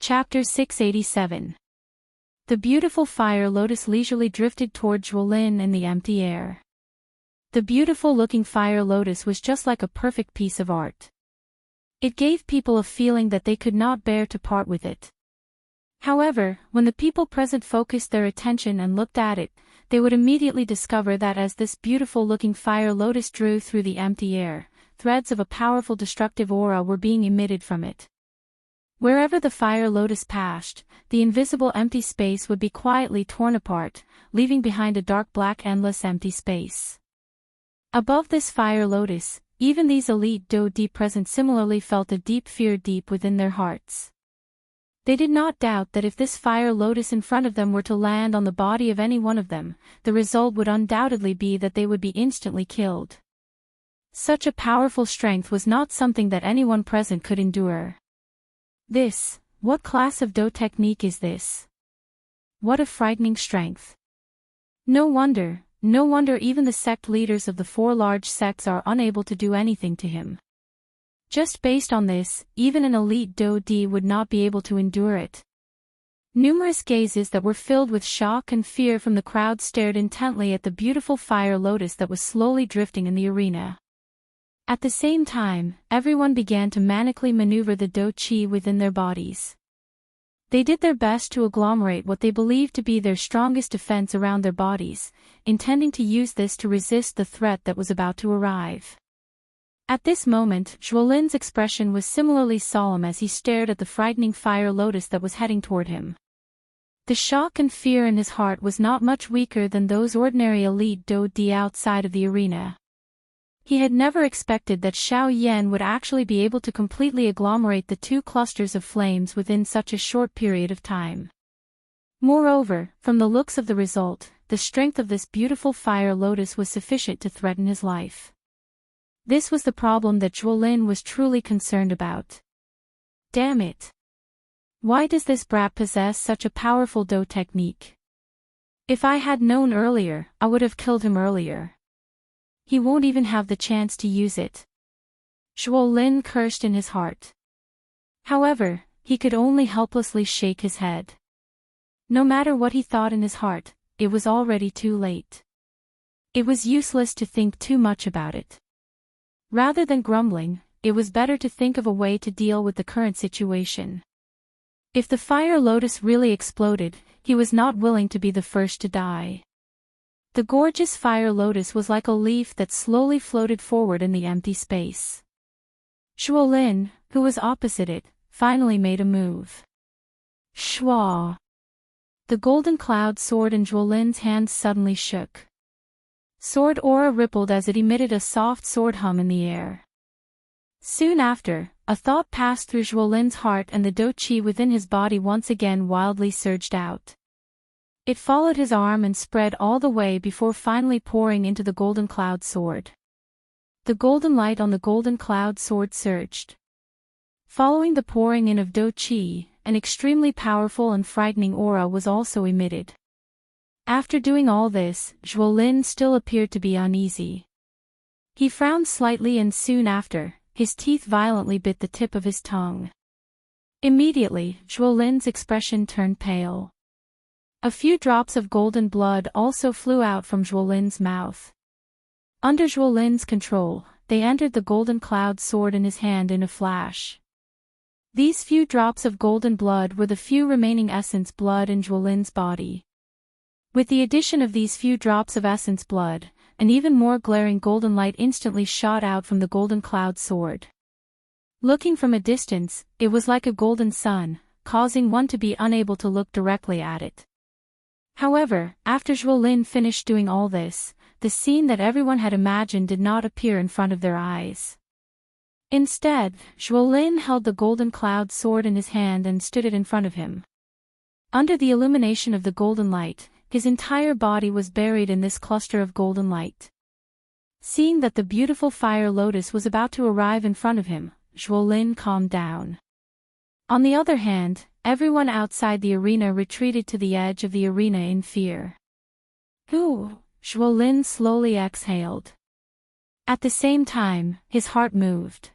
Chapter 687. The beautiful fire lotus leisurely drifted toward Zhuolin in the empty air. The beautiful-looking fire lotus was just like a perfect piece of art. It gave people a feeling that they could not bear to part with it. However, when the people present focused their attention and looked at it, they would immediately discover that as this beautiful-looking fire lotus drew through the empty air, threads of a powerful destructive aura were being emitted from it. Wherever the fire lotus passed, the invisible empty space would be quietly torn apart, leaving behind a dark black endless empty space. Above this fire lotus, even these elite Do-Di present similarly felt a deep fear deep within their hearts. They did not doubt that if this fire lotus in front of them were to land on the body of any one of them, the result would undoubtedly be that they would be instantly killed. Such a powerful strength was not something that anyone present could endure. What class of Do technique is this? What a frightening strength. No wonder even the sect leaders of the 4 large sects are unable to do anything to him. Just based on this, even an elite Do-Di would not be able to endure it. Numerous gazes that were filled with shock and fear from the crowd stared intently at the beautiful fire lotus that was slowly drifting in the arena. At the same time, everyone began to manically maneuver the Do-Chi within their bodies. They did their best to agglomerate what they believed to be their strongest defense around their bodies, intending to use this to resist the threat that was about to arrive. At this moment, Zhuolin's expression was similarly solemn as he stared at the frightening fire lotus that was heading toward him. The shock and fear in his heart was not much weaker than those ordinary elite Do-Di outside of the arena. He had never expected that Xiao Yan would actually be able to completely agglomerate the 2 clusters of flames within such a short period of time. Moreover, from the looks of the result, the strength of this beautiful fire lotus was sufficient to threaten his life. This was the problem that Zhuolin was truly concerned about. Damn it! Why does this brat possess such a powerful Do technique? If I had known earlier, I would have killed him earlier. He won't even have the chance to use it. Zhuolin cursed in his heart. However, he could only helplessly shake his head. No matter what he thought in his heart, it was already too late. It was useless to think too much about it. Rather than grumbling, it was better to think of a way to deal with the current situation. If the fire lotus really exploded, he was not willing to be the first to die. The gorgeous fire lotus was like a leaf that slowly floated forward in the empty space. Zhuolin, who was opposite it, finally made a move. Shwa! The golden cloud sword in Zhuolin's hands suddenly shook. Sword aura rippled as it emitted a soft sword hum in the air. Soon after, a thought passed through Zhuolin's heart and the Do-Chi within his body once again wildly surged out. It followed his arm and spread all the way before finally pouring into the golden cloud sword. The golden light on the golden cloud sword surged. Following the pouring in of Do-Chi, an extremely powerful and frightening aura was also emitted. After doing all this, Zhuolin still appeared to be uneasy. He frowned slightly and soon after, his teeth violently bit the tip of his tongue. Immediately, Zhuolin's expression turned pale. A few drops of golden blood also flew out from Zhuolin's mouth. Under Zhuolin's control, they entered the golden cloud sword in his hand in a flash. These few drops of golden blood were the few remaining essence blood in Zhuolin's body. With the addition of these few drops of essence blood, an even more glaring golden light instantly shot out from the golden cloud sword. Looking from a distance, it was like a golden sun, causing one to be unable to look directly at it. However, after Zhuolin finished doing all this, the scene that everyone had imagined did not appear in front of their eyes. Instead, Zhuolin held the golden cloud sword in his hand and stood it in front of him. Under the illumination of the golden light, his entire body was buried in this cluster of golden light. Seeing that the beautiful fire lotus was about to arrive in front of him, Zhuolin calmed down. On the other hand, everyone outside the arena retreated to the edge of the arena in fear. Zhuolin slowly exhaled. At the same time, his heart moved.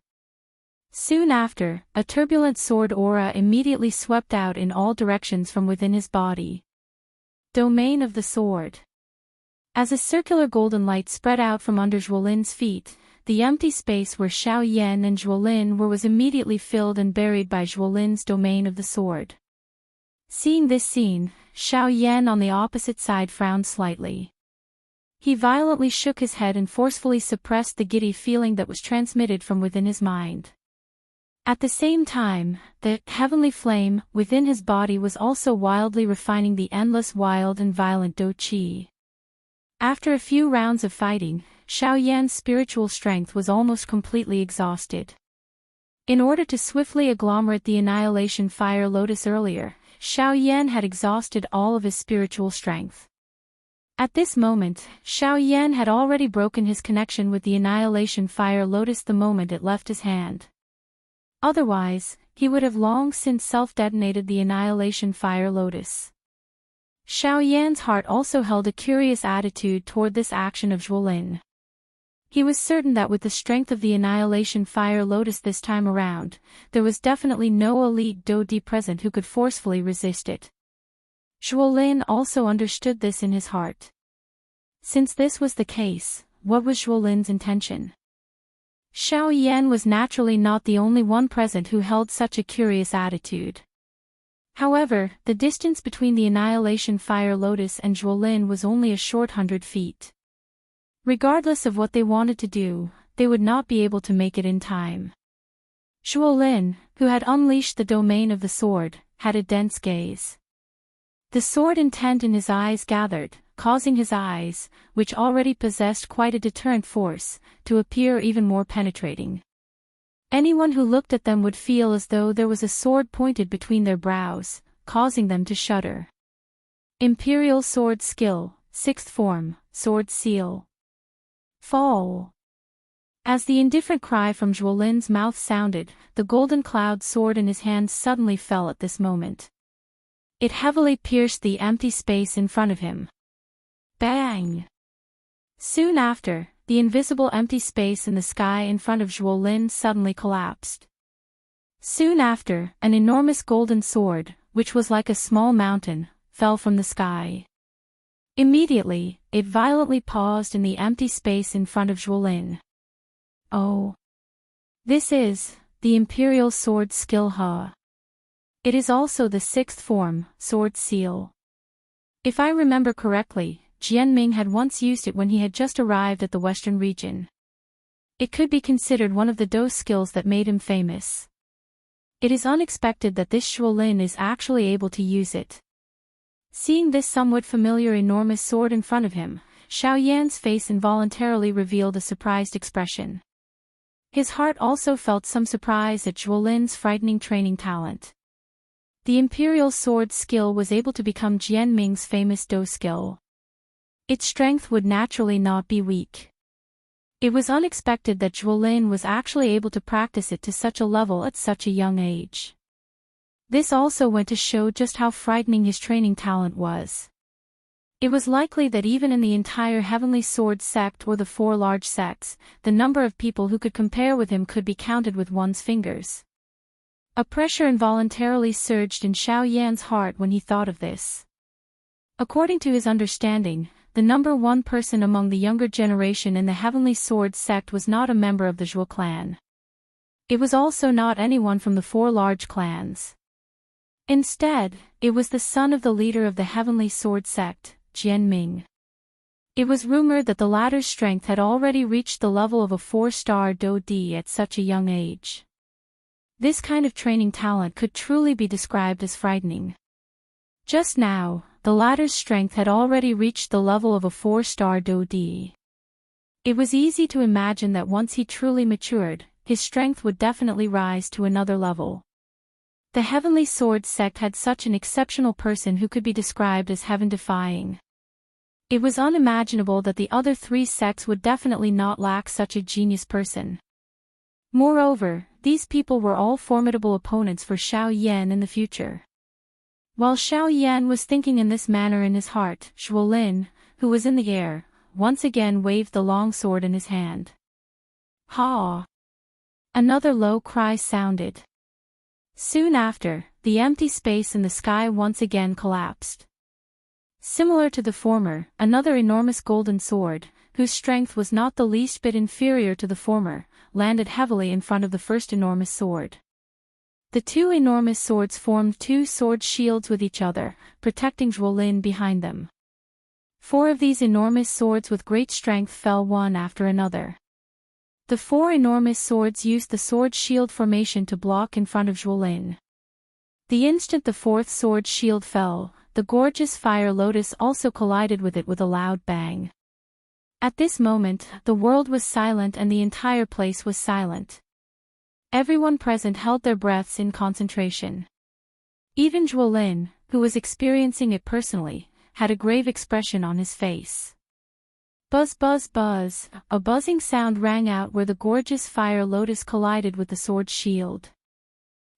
Soon after, a turbulent sword aura immediately swept out in all directions from within his body. Domain of the sword. As a circular golden light spread out from under Zhuolin's feet, the empty space where Xiao Yan and Zhuolin were was immediately filled and buried by Zhuolin's domain of the sword. Seeing this scene, Xiao Yan on the opposite side frowned slightly. He violently shook his head and forcefully suppressed the giddy feeling that was transmitted from within his mind. At the same time, the heavenly flame within his body was also wildly refining the endless wild and violent Do Qi. After a few rounds of fighting, Xiao Yan's spiritual strength was almost completely exhausted. In order to swiftly agglomerate the Annihilation Fire Lotus earlier, Xiao Yan had exhausted all of his spiritual strength. At this moment, Xiao Yan had already broken his connection with the Annihilation Fire Lotus the moment it left his hand. Otherwise, he would have long since self-detonated the Annihilation Fire Lotus. Xiao Yan's heart also held a curious attitude toward this action of Zhuolin. He was certain that with the strength of the Annihilation Fire Lotus this time around, there was definitely no elite Do Di present who could forcefully resist it. Zhuolin also understood this in his heart. Since this was the case, what was Zhuolin's intention? Xiao Yan was naturally not the only one present who held such a curious attitude. However, the distance between the Annihilation Fire Lotus and Zhuolin was only a short 100 feet. Regardless of what they wanted to do, they would not be able to make it in time. Zhuolin, who had unleashed the domain of the sword, had a dense gaze. The sword intent in his eyes gathered, causing his eyes, which already possessed quite a deterrent force, to appear even more penetrating. Anyone who looked at them would feel as though there was a sword pointed between their brows, causing them to shudder. Imperial Sword Skill, 6th Form, Sword Seal. Fall. As the indifferent cry from Zhuolin's mouth sounded, the golden cloud sword in his hand suddenly fell at this moment. It heavily pierced the empty space in front of him. Bang! Soon after, the invisible empty space in the sky in front of Zhuolin suddenly collapsed. Soon after, an enormous golden sword, which was like a small mountain, fell from the sky. Immediately, it violently paused in the empty space in front of Zhuolin. Oh! This is the Imperial Sword Skill Ha. It is also the 6th form, Sword Seal. If I remember correctly, Jianming had once used it when he had just arrived at the western region. It could be considered one of the Do skills that made him famous. It is unexpected that this Zhuolin is actually able to use it. Seeing this somewhat familiar enormous sword in front of him, Xiao Yan's face involuntarily revealed a surprised expression. His heart also felt some surprise at Zhuolin's frightening training talent. The Imperial Sword skill was able to become Jianming's famous Do skill. Its strength would naturally not be weak. It was unexpected that Zhuolin was actually able to practice it to such a level at such a young age. This also went to show just how frightening his training talent was. It was likely that even in the entire Heavenly Sword sect or the 4 large sects, the number of people who could compare with him could be counted with one's fingers. A pressure involuntarily surged in Xiao Yan's heart when he thought of this. According to his understanding, the number 1 person among the younger generation in the Heavenly Sword sect was not a member of the Zhuo clan. It was also not anyone from the 4 large clans. Instead, it was the son of the leader of the Heavenly Sword sect, Jianming. It was rumored that the latter's strength had already reached the level of a 4-star Do Di at such a young age. This kind of training talent could truly be described as frightening. Just now, the latter's strength had already reached the level of a 4-star Do Di. It was easy to imagine that once he truly matured, his strength would definitely rise to another level. The Heavenly Sword sect had such an exceptional person who could be described as heaven-defying. It was unimaginable that the other 3 sects would definitely not lack such a genius person. Moreover, these people were all formidable opponents for Xiao Yan in the future. While Xiao Yan was thinking in this manner in his heart, Zhuolin, who was in the air, once again waved the long sword in his hand. Ha! Another low cry sounded. Soon after, the empty space in the sky once again collapsed. Similar to the former, another enormous golden sword, whose strength was not the least bit inferior to the former, landed heavily in front of the first enormous sword. The two enormous swords formed two sword shields with each other, protecting Zhuolin behind them. 4 of these enormous swords with great strength fell one after another. The 4 enormous swords used the sword shield formation to block in front of Zhuolin. The instant the 4th sword shield fell, the gorgeous fire lotus also collided with it with a loud bang. At this moment, the world was silent and the entire place was silent. Everyone present held their breaths in concentration. Even Zhuolin, who was experiencing it personally, had a grave expression on his face. Buzz buzz buzz, a buzzing sound rang out where the gorgeous fire lotus collided with the sword shield.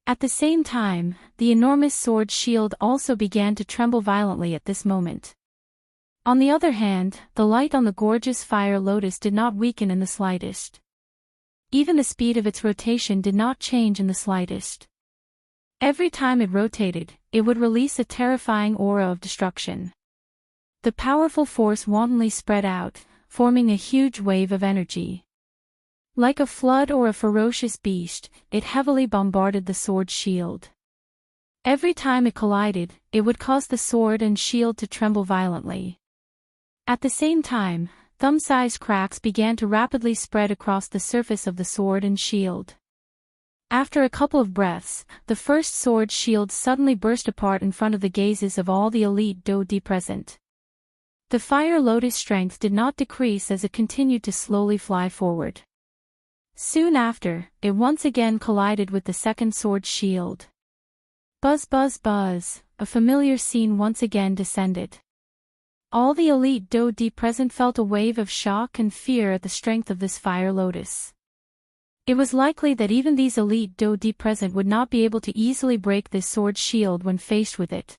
At the same time, the enormous sword shield also began to tremble violently at this moment. On the other hand, the light on the gorgeous fire lotus did not weaken in the slightest. Even the speed of its rotation did not change in the slightest. Every time it rotated, it would release a terrifying aura of destruction. The powerful force wantonly spread out, forming a huge wave of energy. Like a flood or a ferocious beast, it heavily bombarded the sword shield. Every time it collided, it would cause the sword and shield to tremble violently. At the same time, thumb-sized cracks began to rapidly spread across the surface of the sword and shield. After a couple of breaths, the first sword shield suddenly burst apart in front of the gazes of all the elite Dodi present. The fire lotus strength did not decrease as it continued to slowly fly forward. Soon after, it once again collided with the second sword shield. Buzz buzz buzz, a familiar scene once again descended. All the elite Dodi present felt a wave of shock and fear at the strength of this fire lotus. It was likely that even these elite Dodi present would not be able to easily break this sword shield when faced with it.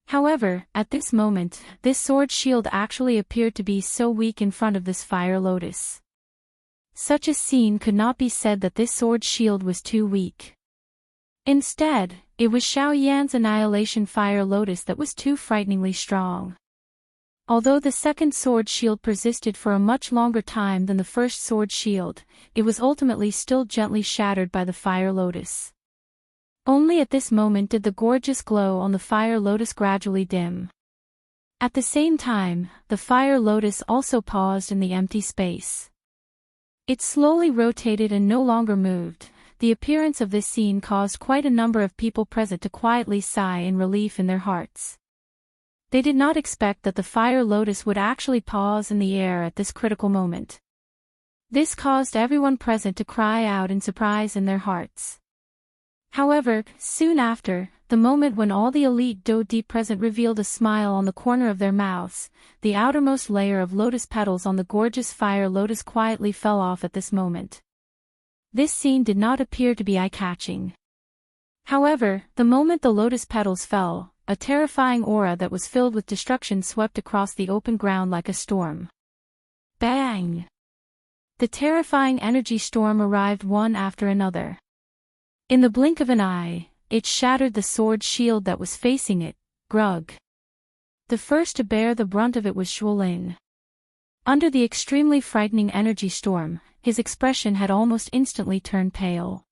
However, at this moment, this sword shield actually appeared to be so weak in front of this fire lotus. Such a scene could not be said that this sword shield was too weak. Instead, it was Xiao Yan's annihilation fire lotus that was too frighteningly strong. Although the second sword shield persisted for a much longer time than the first sword shield, it was ultimately still gently shattered by the fire lotus. Only at this moment did the gorgeous glow on the fire lotus gradually dim. At the same time, the fire lotus also paused in the empty space. It slowly rotated and no longer moved. The appearance of this scene caused quite a number of people present to quietly sigh in relief in their hearts. They did not expect that the fire lotus would actually pause in the air at this critical moment. This caused everyone present to cry out in surprise in their hearts. However, soon after, the moment when all the elite Dodi present revealed a smile on the corner of their mouths, the outermost layer of lotus petals on the gorgeous fire lotus quietly fell off at this moment. This scene did not appear to be eye-catching. However, the moment the lotus petals fell, a terrifying aura that was filled with destruction swept across the open ground like a storm. Bang! The terrifying energy storm arrived one after another. In the blink of an eye, it shattered the sword shield that was facing it, Grug. The first to bear the brunt of it was Zhuolin. Under the extremely frightening energy storm, his expression had almost instantly turned pale.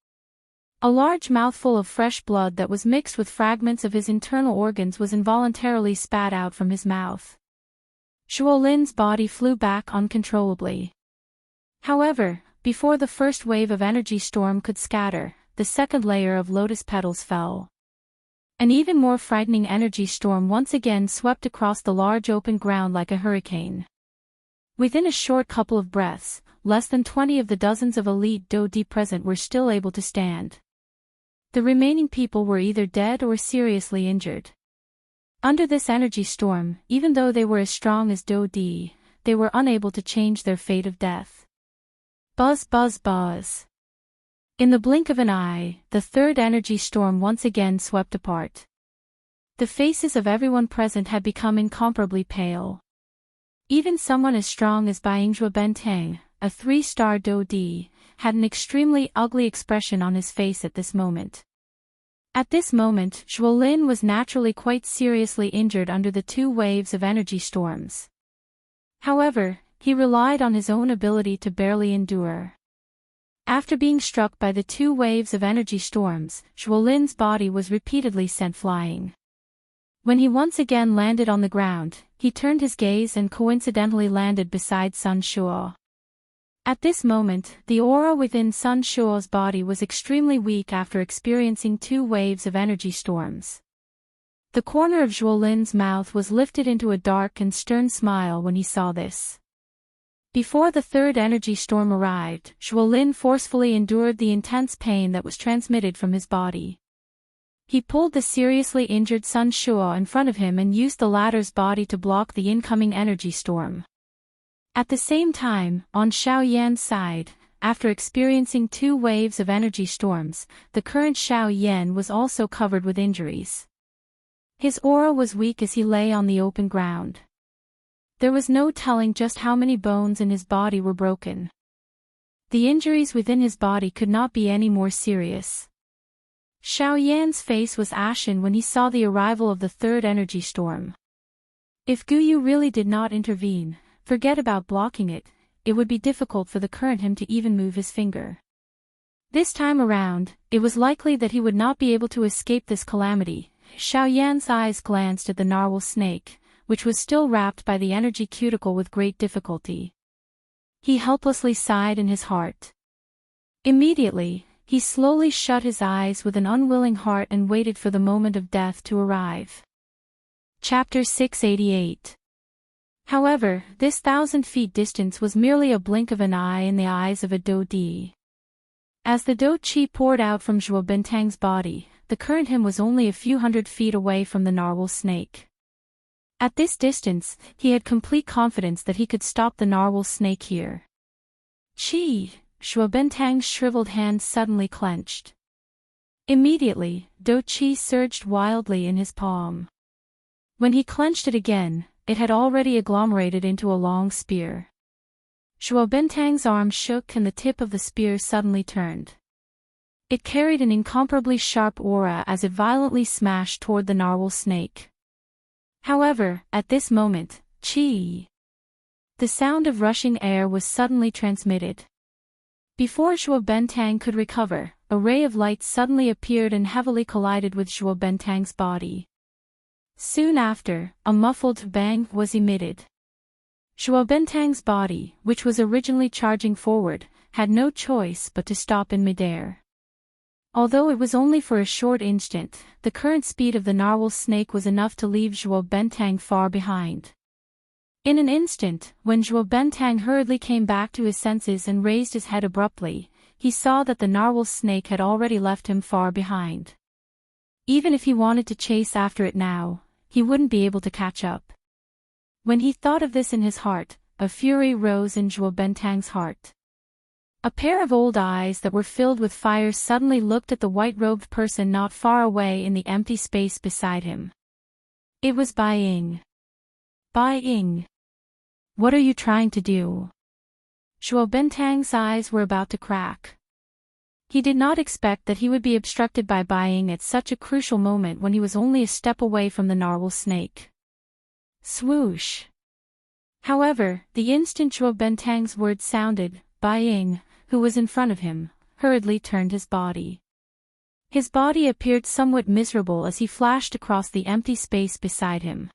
A large mouthful of fresh blood that was mixed with fragments of his internal organs was involuntarily spat out from his mouth. Zhuolin's body flew back uncontrollably. However, before the first wave of energy storm could scatter, the second layer of lotus petals fell. An even more frightening energy storm once again swept across the large open ground like a hurricane. Within a short couple of breaths, less than 20 of the dozens of elite Dodi present were still able to stand. The remaining people were either dead or seriously injured. Under this energy storm, even though they were as strong as Dodi, they were unable to change their fate of death. Buzz buzz buzz. In the blink of an eye, the third energy storm once again swept apart. The faces of everyone present had become incomparably pale. Even someone as strong as Baingzhou Benteng, a 3-star Dodi, had an extremely ugly expression on his face at this moment. At this moment, Zhuolin was naturally quite seriously injured under the 2 waves of energy storms. However, he relied on his own ability to barely endure. After being struck by the 2 waves of energy storms, Zhuolin's body was repeatedly sent flying. When he once again landed on the ground, he turned his gaze and coincidentally landed beside Sun Shuo. At this moment, the aura within Sun Shuo's body was extremely weak after experiencing 2 waves of energy storms. The corner of Zhuolin's mouth was lifted into a dark and stern smile when he saw this. Before the 3rd energy storm arrived, Zhuolin forcefully endured the intense pain that was transmitted from his body. He pulled the seriously injured Sun Shuo in front of him and used the latter's body to block the incoming energy storm. At the same time, on Xiao Yan's side, after experiencing 2 waves of energy storms, the current Xiao Yan was also covered with injuries. His aura was weak as he lay on the open ground. There was no telling just how many bones in his body were broken. The injuries within his body could not be any more serious. Xiao Yan's face was ashen when he saw the arrival of the 3rd energy storm. If Guyu really did not intervene, forget about blocking it, it would be difficult for the current him to even move his finger. This time around, it was likely that he would not be able to escape this calamity. Xiao Yan's eyes glanced at the narwhal snake, which was still wrapped by the energy cuticle with great difficulty. He helplessly sighed in his heart. Immediately, he slowly shut his eyes with an unwilling heart and waited for the moment of death to arrive. Chapter 688. However, this 1,000 feet distance was merely a blink of an eye in the eyes of a Do Di. As the Do Qi poured out from Zhuo Bentang's body, the current him was only a few hundred feet away from the narwhal snake. At this distance, he had complete confidence that he could stop the narwhal snake here. Qi! Zhuo Bentang's shriveled hand suddenly clenched. Immediately, Do Qi surged wildly in his palm. When he clenched it again, it had already agglomerated into a long spear. Zhuo Bentang's arm shook and the tip of the spear suddenly turned. It carried an incomparably sharp aura as it violently smashed toward the narwhal snake. However, at this moment, Qi! The sound of rushing air was suddenly transmitted. Before Zhuo Bentang could recover, a ray of light suddenly appeared and heavily collided with Zhuo Bentang's body. Soon after, a muffled bang was emitted. Zhuo Bentang's body, which was originally charging forward, had no choice but to stop in midair. Although it was only for a short instant, the current speed of the narwhal snake was enough to leave Zhuo Bentang far behind. In an instant, when Zhuo Bentang hurriedly came back to his senses and raised his head abruptly, he saw that the narwhal snake had already left him far behind. Even if he wanted to chase after it now, he wouldn't be able to catch up. When he thought of this in his heart, a fury rose in Zhuo Bentang's heart. A pair of old eyes that were filled with fire suddenly looked at the white-robed person not far away in the empty space beside him. It was Bai Ying. Bai Ying. What are you trying to do? Zhuo Bentang's eyes were about to crack. He did not expect that he would be obstructed by Bai Ying at such a crucial moment when he was only a step away from the narwhal snake. Swoosh! However, the instant Zhuo Bentang's words sounded, Bai Ying, who was in front of him, hurriedly turned his body. His body appeared somewhat miserable as he flashed across the empty space beside him.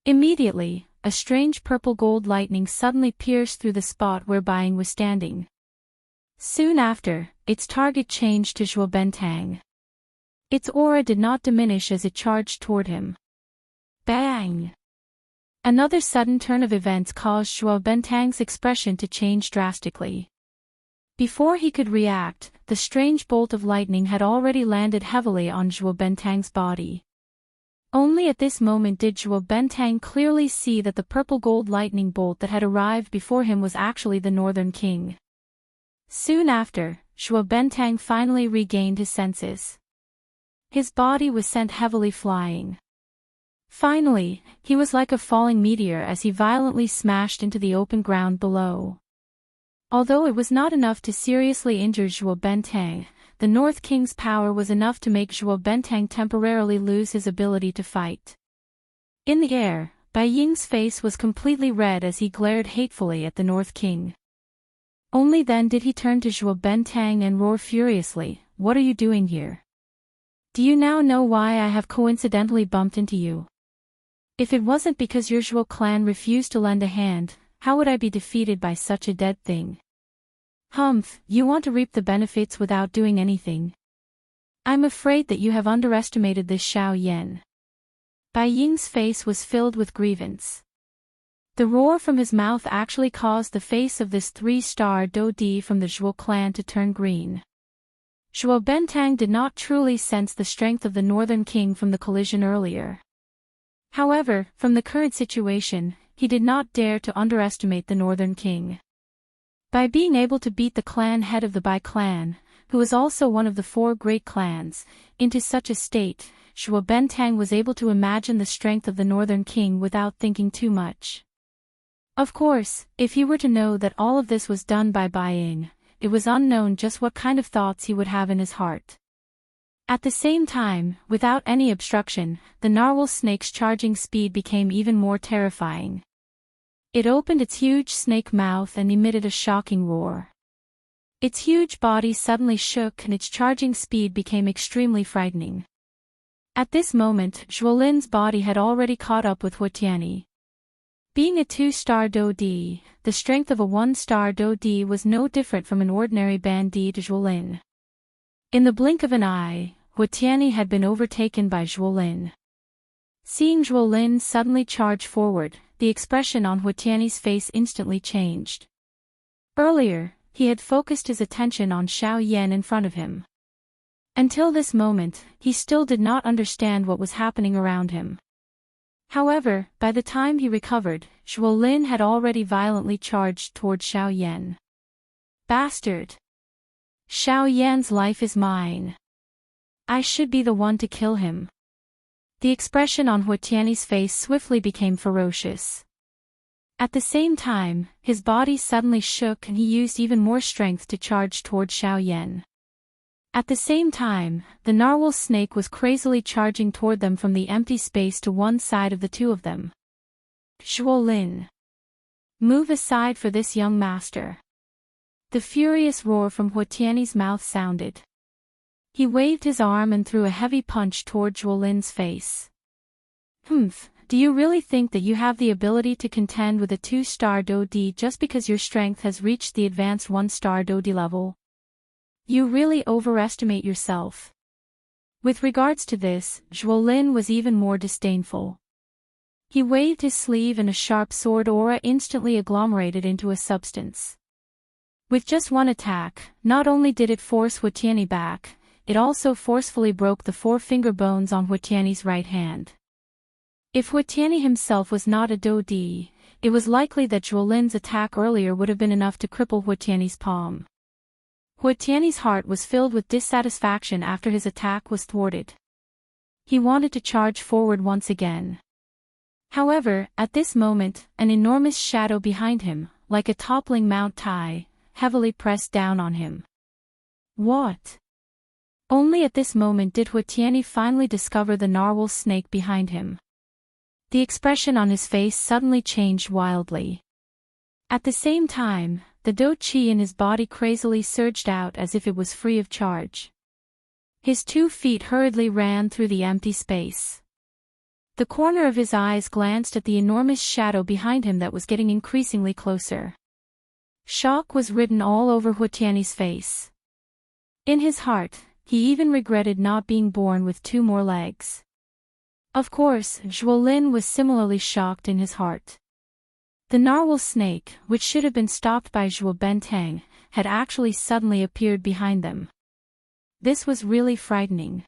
Immediately, a strange purple-gold lightning suddenly pierced through the spot where Bai Ying was standing. Soon after, its target changed to Zhuo Bentang. Its aura did not diminish as it charged toward him. Bang! Another sudden turn of events caused Zhuo Bentang's expression to change drastically. Before he could react, the strange bolt of lightning had already landed heavily on Zhuo Bentang's body. Only at this moment did Zhuo Bentang clearly see that the purple-gold lightning bolt that had arrived before him was actually the Northern King. Soon after, Zhuo Bentang finally regained his senses. His body was sent heavily flying. Finally, he was like a falling meteor as he violently smashed into the open ground below. Although it was not enough to seriously injure Zhuo Bentang, the North King's power was enough to make Zhuo Bentang temporarily lose his ability to fight. In the air, Bai Ying's face was completely red as he glared hatefully at the North King. Only then did he turn to Zhuo Bentang and roar furiously, "What are you doing here? Do you now know why I have coincidentally bumped into you? If it wasn't because your Zhuo clan refused to lend a hand, how would I be defeated by such a dead thing? Humph, you want to reap the benefits without doing anything. I'm afraid that you have underestimated this Xiao Yan." Bai Ying's face was filled with grievance. The roar from his mouth actually caused the face of this 3-star Dodi from the Zhuo clan to turn green. Zhuo Bentang did not truly sense the strength of the Northern King from the collision earlier. However, from the current situation, he did not dare to underestimate the Northern King. By being able to beat the clan head of the Bai clan, who was also one of the 4 great clans, into such a state, Zhuo Bentang was able to imagine the strength of the Northern King without thinking too much. Of course, if he were to know that all of this was done by Bai Ying, it was unknown just what kind of thoughts he would have in his heart. At the same time, without any obstruction, the narwhal snake's charging speed became even more terrifying. It opened its huge snake mouth and emitted a shocking roar. Its huge body suddenly shook and its charging speed became extremely frightening. At this moment, Zhuolin's body had already caught up with Huatiani. Being a 2-star Dodi, the strength of a 1-star Dodi was no different from an ordinary Bandi to Zhuolin. In the blink of an eye, Huatiani had been overtaken by Zhuolin. Seeing Zhuolin suddenly charge forward, the expression on Huatiani's face instantly changed. Earlier, he had focused his attention on Xiao Yan in front of him. Until this moment, he still did not understand what was happening around him. However, by the time he recovered, Zhuolin had already violently charged toward Xiao Yan. "Bastard! Xiao Yan's life is mine. I should be the one to kill him." The expression on Huatiani's face swiftly became ferocious. At the same time, his body suddenly shook and he used even more strength to charge toward Xiao Yan. At the same time, the narwhal snake was crazily charging toward them from the empty space to one side of the two of them. "Zhuolin! Move aside for this young master." The furious roar from Huatiani's mouth sounded. He waved his arm and threw a heavy punch toward Zhuolin's face. "Humph, do you really think that you have the ability to contend with a 2-star Dodi just because your strength has reached the advanced 1-star Dodi level? You really overestimate yourself." With regards to this, Zhuolin was even more disdainful. He waved his sleeve and a sharp sword aura instantly agglomerated into a substance. With just one attack, not only did it force Huatiani back, it also forcefully broke the 4 finger bones on Huatiani's right hand. If Huatiani himself was not a Dodi, it was likely that Zhuolin's attack earlier would have been enough to cripple Huatiani's palm. Huatiani's heart was filled with dissatisfaction after his attack was thwarted. He wanted to charge forward once again. However, at this moment, an enormous shadow behind him, like a toppling Mount Tai, heavily pressed down on him. What? Only at this moment did Huatiani finally discover the narwhal snake behind him. The expression on his face suddenly changed wildly. At the same time, the Do Chi in his body crazily surged out as if it was free of charge. His 2 feet hurriedly ran through the empty space. The corner of his eyes glanced at the enormous shadow behind him that was getting increasingly closer. Shock was written all over Huatiani's face. In his heart, he even regretted not being born with 2 more legs. Of course, Zhuolin was similarly shocked in his heart. The narwhal snake, which should have been stopped by Zhuo Bentang, had actually suddenly appeared behind them. This was really frightening.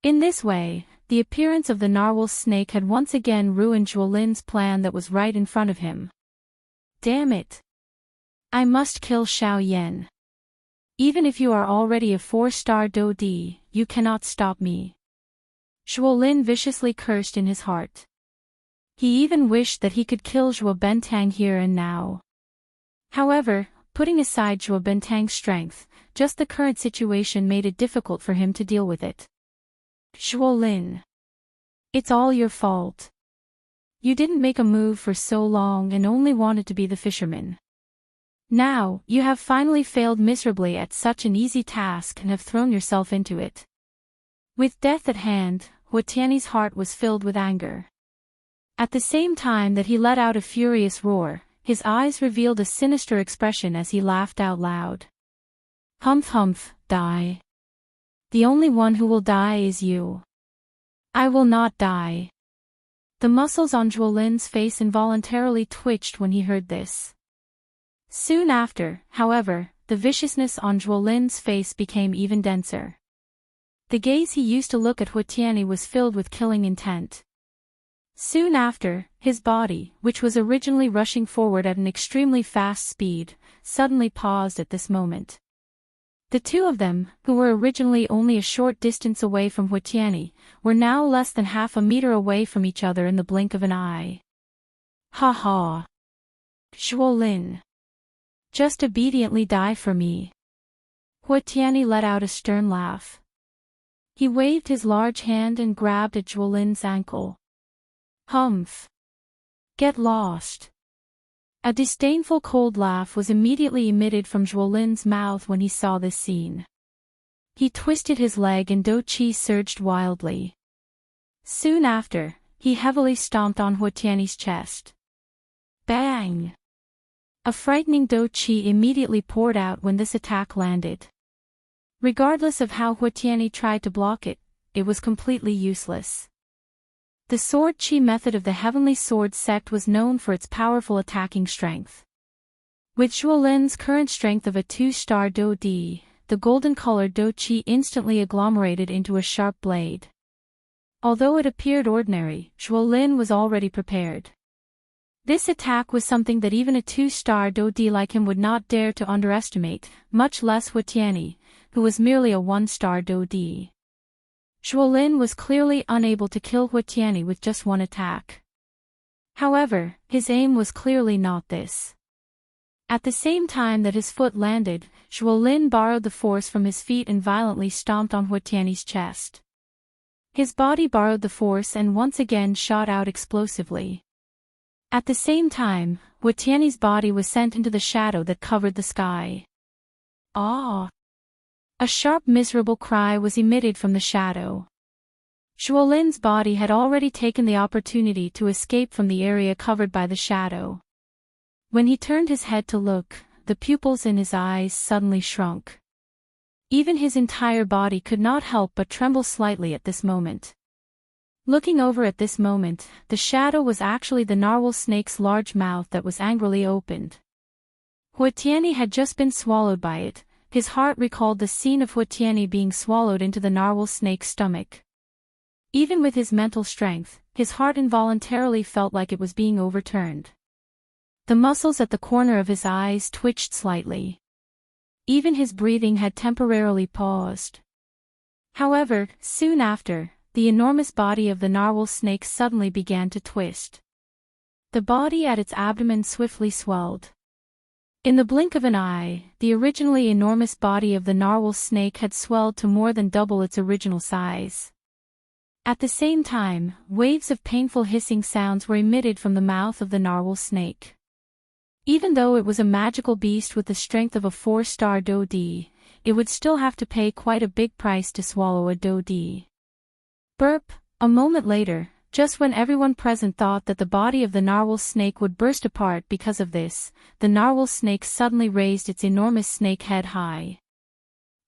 In this way, the appearance of the narwhal snake had once again ruined Zhuolin's plan that was right in front of him. Damn it! I must kill Xiao Yan. Even if you are already a 4-star Dodi, you cannot stop me. Zhuolin viciously cursed in his heart. He even wished that he could kill Zhuo Bentang here and now. However, putting aside Zhuo Bentang's strength, just the current situation made it difficult for him to deal with it. Zhuolin. It's all your fault. You didn't make a move for so long and only wanted to be the fisherman. Now, you have finally failed miserably at such an easy task and have thrown yourself into it. With death at hand, Huatiani's heart was filled with anger. At the same time that he let out a furious roar, his eyes revealed a sinister expression as he laughed out loud. Humph humph, die. The only one who will die is you. I will not die. The muscles on Zhuolin's face involuntarily twitched when he heard this. Soon after, however, the viciousness on Zhuolin's face became even denser. The gaze he used to look at Huatiani was filled with killing intent. Soon after, his body, which was originally rushing forward at an extremely fast speed, suddenly paused at this moment. The two of them, who were originally only a short distance away from Huatiani, were now less than half a meter away from each other in the blink of an eye. Ha ha! Zhuolin. Just obediently die for me. Huatiani let out a stern laugh. He waved his large hand and grabbed at Zhuolin's ankle. Humph. Get lost. A disdainful cold laugh was immediately emitted from Zhuolin's mouth when he saw this scene. He twisted his leg and Do Qi surged wildly. Soon after, he heavily stomped on Huatiani's chest. Bang! A frightening Do Qi immediately poured out when this attack landed. Regardless of how Huatiani tried to block it, it was completely useless. The sword chi method of the Heavenly Sword sect was known for its powerful attacking strength. With Zhuolin's current strength of a 2-star Do Di, the golden-colored Do Qi instantly agglomerated into a sharp blade. Although it appeared ordinary, Zhuolin was already prepared. This attack was something that even a 2-star Do Di like him would not dare to underestimate, much less Huatiani, who was merely a 1-star Do Di. Zhuolin was clearly unable to kill Huatiani with just one attack. However, his aim was clearly not this. At the same time that his foot landed, Zhuolin borrowed the force from his feet and violently stomped on Huatiani's chest. His body borrowed the force and once again shot out explosively. At the same time, Huatiani's body was sent into the shadow that covered the sky. Ah! A sharp miserable cry was emitted from the shadow. Zhuolin's body had already taken the opportunity to escape from the area covered by the shadow. When he turned his head to look, the pupils in his eyes suddenly shrunk. Even his entire body could not help but tremble slightly at this moment. Looking over at this moment, the shadow was actually the narwhal snake's large mouth that was angrily opened. Huatiani had just been swallowed by it. His heart recalled the scene of Huatiani being swallowed into the narwhal snake's stomach. Even with his mental strength, his heart involuntarily felt like it was being overturned. The muscles at the corner of his eyes twitched slightly. Even his breathing had temporarily paused. However, soon after, the enormous body of the narwhal snake suddenly began to twist. The body at its abdomen swiftly swelled. In the blink of an eye, the originally enormous body of the narwhal snake had swelled to more than double its original size. At the same time, waves of painful hissing sounds were emitted from the mouth of the narwhal snake. Even though it was a magical beast with the strength of a 4-star Do Di, it would still have to pay quite a big price to swallow a Do Di. Burp! A moment later, just when everyone present thought that the body of the narwhal snake would burst apart because of this, the narwhal snake suddenly raised its enormous snake head high.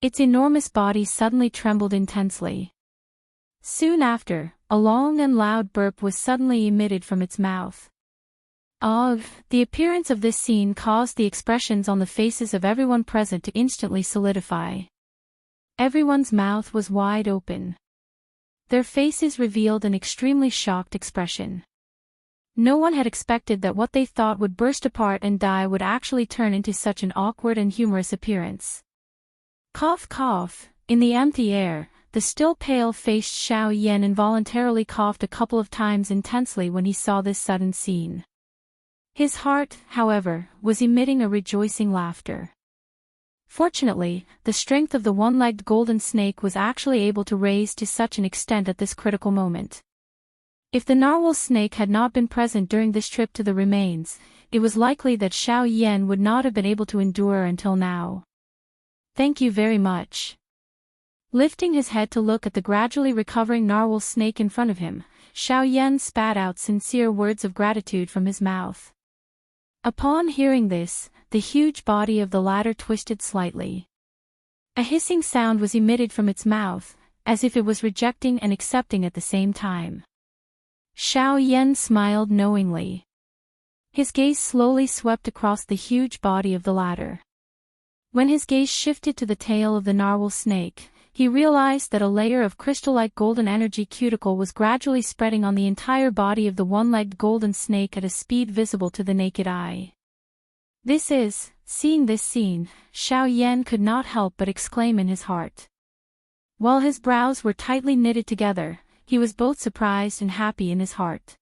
Its enormous body suddenly trembled intensely. Soon after, a long and loud burp was suddenly emitted from its mouth. Ugh! The appearance of this scene caused the expressions on the faces of everyone present to instantly solidify. Everyone's mouth was wide open. Their faces revealed an extremely shocked expression. No one had expected that what they thought would burst apart and die would actually turn into such an awkward and humorous appearance. Cough cough, in the empty air, the still pale-faced Xiao Yan involuntarily coughed a couple of times intensely when he saw this sudden scene. His heart, however, was emitting a rejoicing laughter. Fortunately, the strength of the one-legged golden snake was actually able to raise to such an extent at this critical moment. If the narwhal snake had not been present during this trip to the remains, it was likely that Xiao Yan would not have been able to endure until now. Thank you very much. Lifting his head to look at the gradually recovering narwhal snake in front of him, Xiao Yan spat out sincere words of gratitude from his mouth. Upon hearing this, the huge body of the latter twisted slightly. A hissing sound was emitted from its mouth, as if it was rejecting and accepting at the same time. Xiao Yan smiled knowingly. His gaze slowly swept across the huge body of the latter. When his gaze shifted to the tail of the narwhal snake, he realized that a layer of crystal-like golden energy cuticle was gradually spreading on the entire body of the one-legged golden snake at a speed visible to the naked eye. Seeing this scene, Xiao Yan could not help but exclaim in his heart. While his brows were tightly knitted together, he was both surprised and happy in his heart.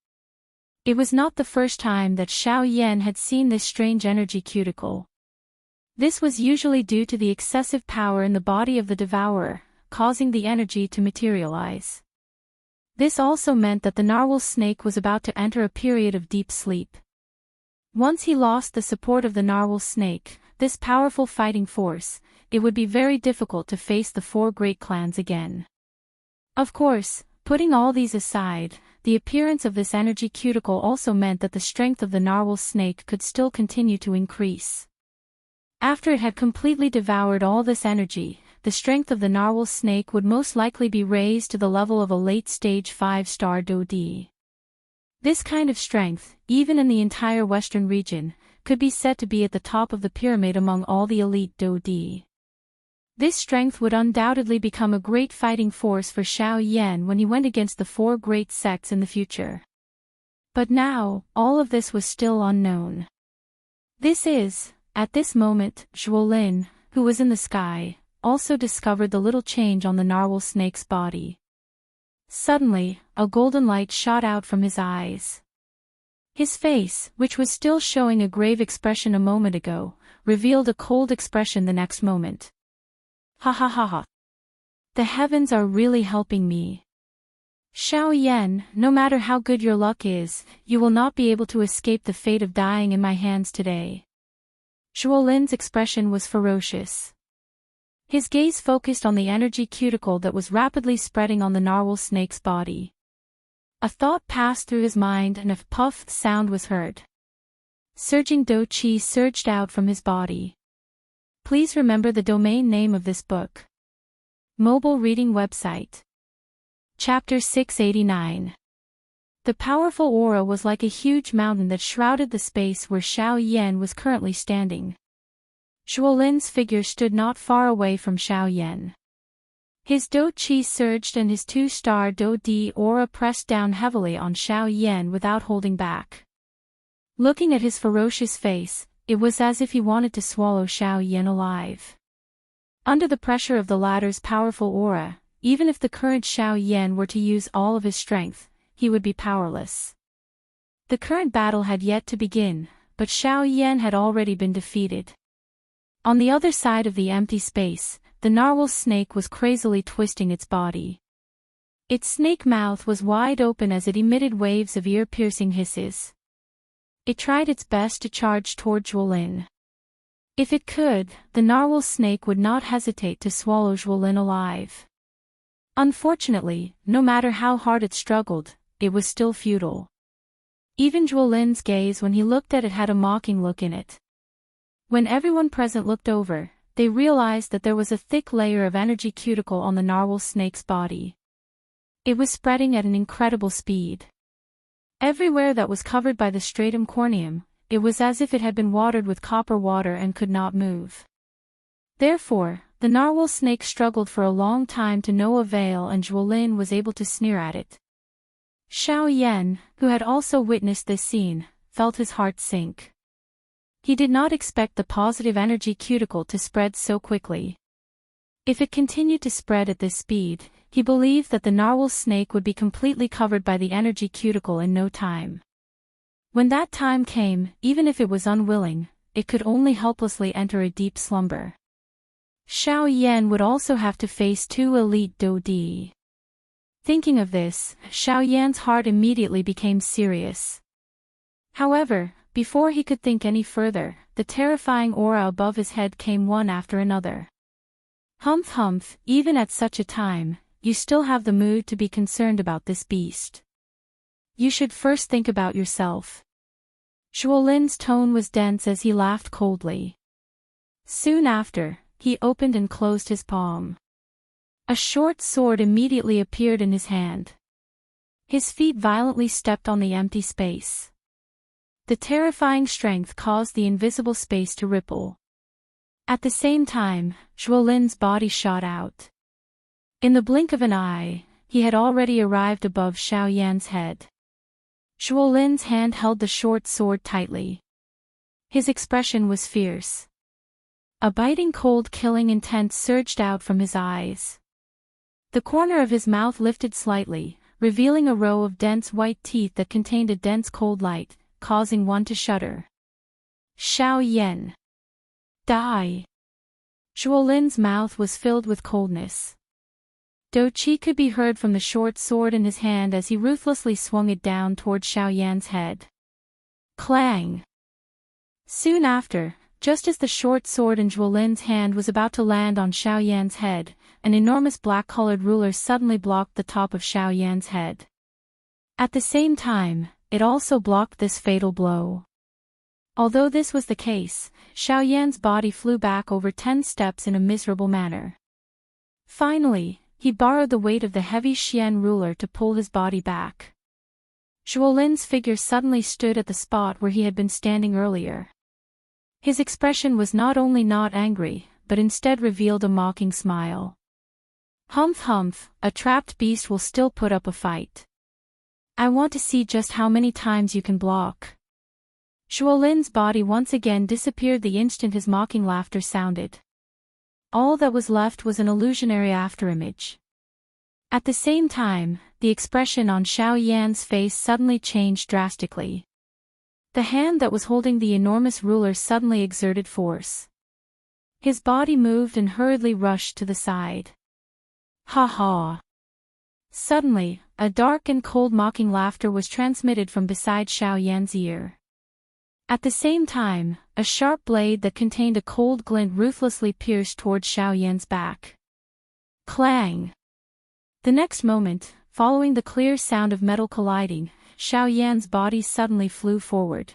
It was not the first time that Xiao Yan had seen this strange energy cuticle. This was usually due to the excessive power in the body of the devourer, causing the energy to materialize. This also meant that the narwhal snake was about to enter a period of deep sleep. Once he lost the support of the narwhal snake, this powerful fighting force, it would be very difficult to face the four great clans again. Of course, putting all these aside, the appearance of this energy cuticle also meant that the strength of the narwhal snake could still continue to increase. After it had completely devoured all this energy, the strength of the narwhal snake would most likely be raised to the level of a late-stage 5-star Dodi. This kind of strength, even in the entire western region, could be said to be at the top of the pyramid among all the elite Dodi. This strength would undoubtedly become a great fighting force for Xiao Yan when he went against the four great sects in the future. But now, all of this was still unknown. At this moment, Zhuolin, who was in the sky, also discovered the little change on the narwhal snake's body. Suddenly, a golden light shot out from his eyes. His face, which was still showing a grave expression a moment ago, revealed a cold expression the next moment. Ha ha ha ha. The heavens are really helping me. Xiao Yan, no matter how good your luck is, you will not be able to escape the fate of dying in my hands today. Zhuolin's expression was ferocious. His gaze focused on the energy cuticle that was rapidly spreading on the narwhal snake's body. A thought passed through his mind and a puff sound was heard. Surging do qi surged out from his body. Please remember the domain name of this book. Mobile reading website. Chapter 689. The powerful aura was like a huge mountain that shrouded the space where Xiao Yan was currently standing. Zhuolin's figure stood not far away from Xiao Yan. His do qi surged and his 2-star do di aura pressed down heavily on Xiao Yan without holding back. Looking at his ferocious face, it was as if he wanted to swallow Xiao Yan alive. Under the pressure of the latter's powerful aura, even if the current Xiao Yan were to use all of his strength, he would be powerless. The current battle had yet to begin, but Xiao Yan had already been defeated. On the other side of the empty space, the narwhal snake was crazily twisting its body. Its snake mouth was wide open as it emitted waves of ear-piercing hisses. It tried its best to charge toward Zhuolin. If it could, the narwhal snake would not hesitate to swallow Zhuolin alive. Unfortunately, no matter how hard it struggled, it was still futile. Even Zhuolin's gaze when he looked at it had a mocking look in it. When everyone present looked over, they realized that there was a thick layer of energy cuticle on the narwhal snake's body. It was spreading at an incredible speed. Everywhere that was covered by the stratum corneum, it was as if it had been watered with copper water and could not move. Therefore, the narwhal snake struggled for a long time to no avail and Zhuolin was able to sneer at it. Xiao Yan, who had also witnessed this scene, felt his heart sink. He did not expect the positive energy cuticle to spread so quickly. If it continued to spread at this speed, he believed that the narwhal snake would be completely covered by the energy cuticle in no time. When that time came, even if it was unwilling, it could only helplessly enter a deep slumber. Xiao Yan would also have to face 2 elite Dodi. Thinking of this, Xiao Yan's heart immediately became serious. However, before he could think any further, the terrifying aura above his head came one after another. Humph humph, even at such a time, you still have the mood to be concerned about this beast. You should first think about yourself. Zhuolin's tone was dense as he laughed coldly. Soon after, he opened and closed his palm. A short sword immediately appeared in his hand. His feet violently stepped on the empty space. The terrifying strength caused the invisible space to ripple. At the same time, Zhuolin's body shot out. In the blink of an eye, he had already arrived above Xiao Yan's head. Zhuolin's hand held the short sword tightly. His expression was fierce. A biting cold killing intent surged out from his eyes. The corner of his mouth lifted slightly, revealing a row of dense white teeth that contained a dense cold light, causing one to shudder. Xiao Yan. Die. Zhuolin's mouth was filled with coldness. Doqi could be heard from the short sword in his hand as he ruthlessly swung it down toward Xiao Yan's head. Clang! Soon after, just as the short sword in Zhuolin's hand was about to land on Xiao Yan's head, an enormous black-colored ruler suddenly blocked the top of Xiao Yan's head. At the same time, it also blocked this fatal blow. Although this was the case, Xiao Yan's body flew back over 10 steps in a miserable manner. Finally, he borrowed the weight of the heavy Xian ruler to pull his body back. Zhuolin's figure suddenly stood at the spot where he had been standing earlier. His expression was not only not angry, but instead revealed a mocking smile. Humph humph, a trapped beast will still put up a fight. I want to see just how many times you can block. Zhuolin's body once again disappeared the instant his mocking laughter sounded. All that was left was an illusionary afterimage. At the same time, the expression on Xiao Yan's face suddenly changed drastically. The hand that was holding the enormous ruler suddenly exerted force. His body moved and hurriedly rushed to the side. Ha ha! Suddenly, a dark and cold mocking laughter was transmitted from beside Xiao Yan's ear. At the same time, a sharp blade that contained a cold glint ruthlessly pierced towards Xiao Yan's back. Clang! The next moment, following the clear sound of metal colliding, Xiao Yan's body suddenly flew forward.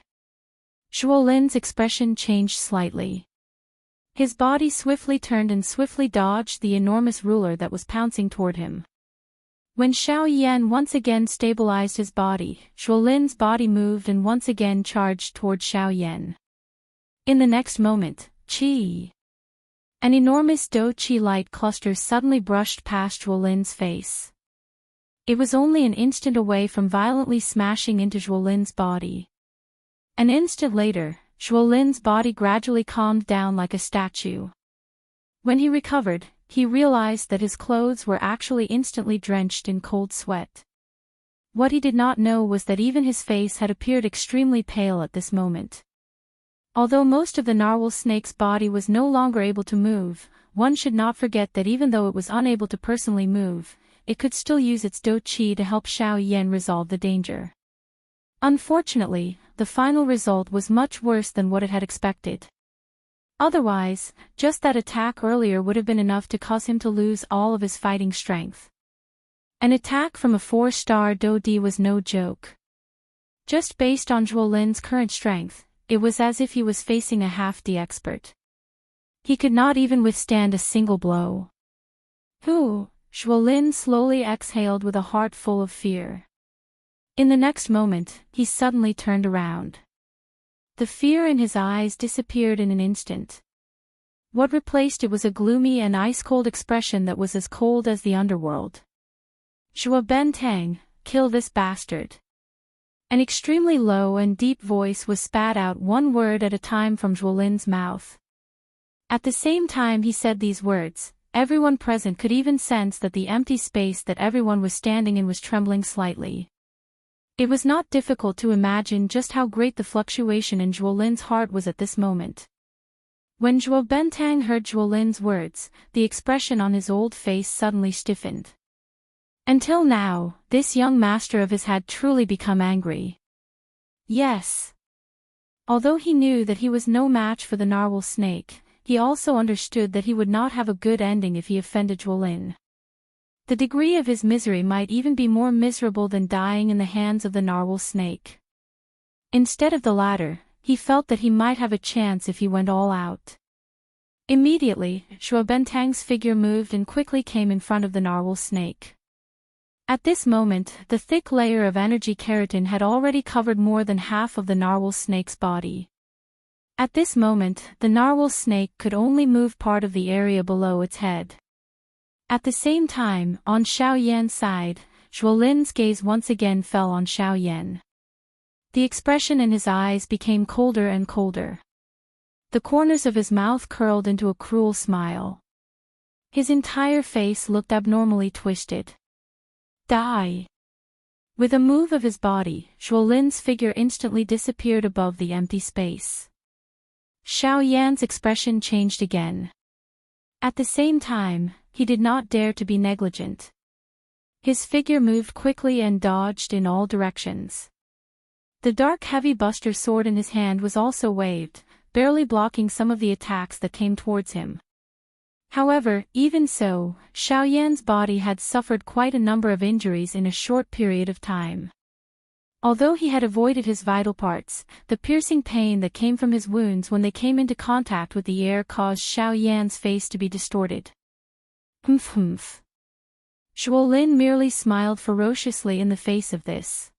Zhuolin's expression changed slightly. His body swiftly turned and swiftly dodged the enormous ruler that was pouncing toward him. When Xiao Yan once again stabilized his body, Zhuolin's body moved and once again charged toward Xiao Yan. In the next moment, Qi! An enormous Do-Qi light cluster suddenly brushed past Zhuolin's face. It was only an instant away from violently smashing into Zhuolin's body. An instant later, Zhuolin's body gradually calmed down like a statue. When he recovered, he realized that his clothes were actually instantly drenched in cold sweat. What he did not know was that even his face had appeared extremely pale at this moment. Although most of the narwhal snake's body was no longer able to move, one should not forget that even though it was unable to personally move, it could still use its Do-Qi to help Xiao Yan resolve the danger. Unfortunately, the final result was much worse than what it had expected. Otherwise, just that attack earlier would have been enough to cause him to lose all of his fighting strength. An attack from a 4-star Do-Di was no joke. Just based on Zhuolin's current strength, it was as if he was facing a half-D expert. He could not even withstand a single blow. Zhuolin slowly exhaled with a heart full of fear. In the next moment, he suddenly turned around. The fear in his eyes disappeared in an instant. What replaced it was a gloomy and ice-cold expression that was as cold as the underworld. Zhuo Bentang, kill this bastard. An extremely low and deep voice was spat out one word at a time from Zhuolin's mouth. At the same time he said these words, everyone present could even sense that the empty space that everyone was standing in was trembling slightly. It was not difficult to imagine just how great the fluctuation in Zhuolin's heart was at this moment. When Zhuo Bentang heard Zhuolin's words, the expression on his old face suddenly stiffened. Until now, this young master of his had truly become angry. Yes. Although he knew that he was no match for the narwhal snake, he also understood that he would not have a good ending if he offended Zhuolin. The degree of his misery might even be more miserable than dying in the hands of the narwhal snake. Instead of the latter, he felt that he might have a chance if he went all out. Immediately, Zhuo Bentang's figure moved and quickly came in front of the narwhal snake. At this moment, the thick layer of energy keratin had already covered more than half of the narwhal snake's body. At this moment, the narwhal snake could only move part of the area below its head. At the same time, on Xiao Yan's side, Zhuolin's gaze once again fell on Xiao Yan. The expression in his eyes became colder and colder. The corners of his mouth curled into a cruel smile. His entire face looked abnormally twisted. Die! With a move of his body, Zhuolin's figure instantly disappeared above the empty space. Xiao Yan's expression changed again. At the same time, he did not dare to be negligent. His figure moved quickly and dodged in all directions. The dark heavy buster sword in his hand was also waved, barely blocking some of the attacks that came towards him. However, even so, Xiao Yan's body had suffered quite a number of injuries in a short period of time. Although he had avoided his vital parts, the piercing pain that came from his wounds when they came into contact with the air caused Xiao Yan's face to be distorted. Humph. Zhuolin merely smiled ferociously in the face of this.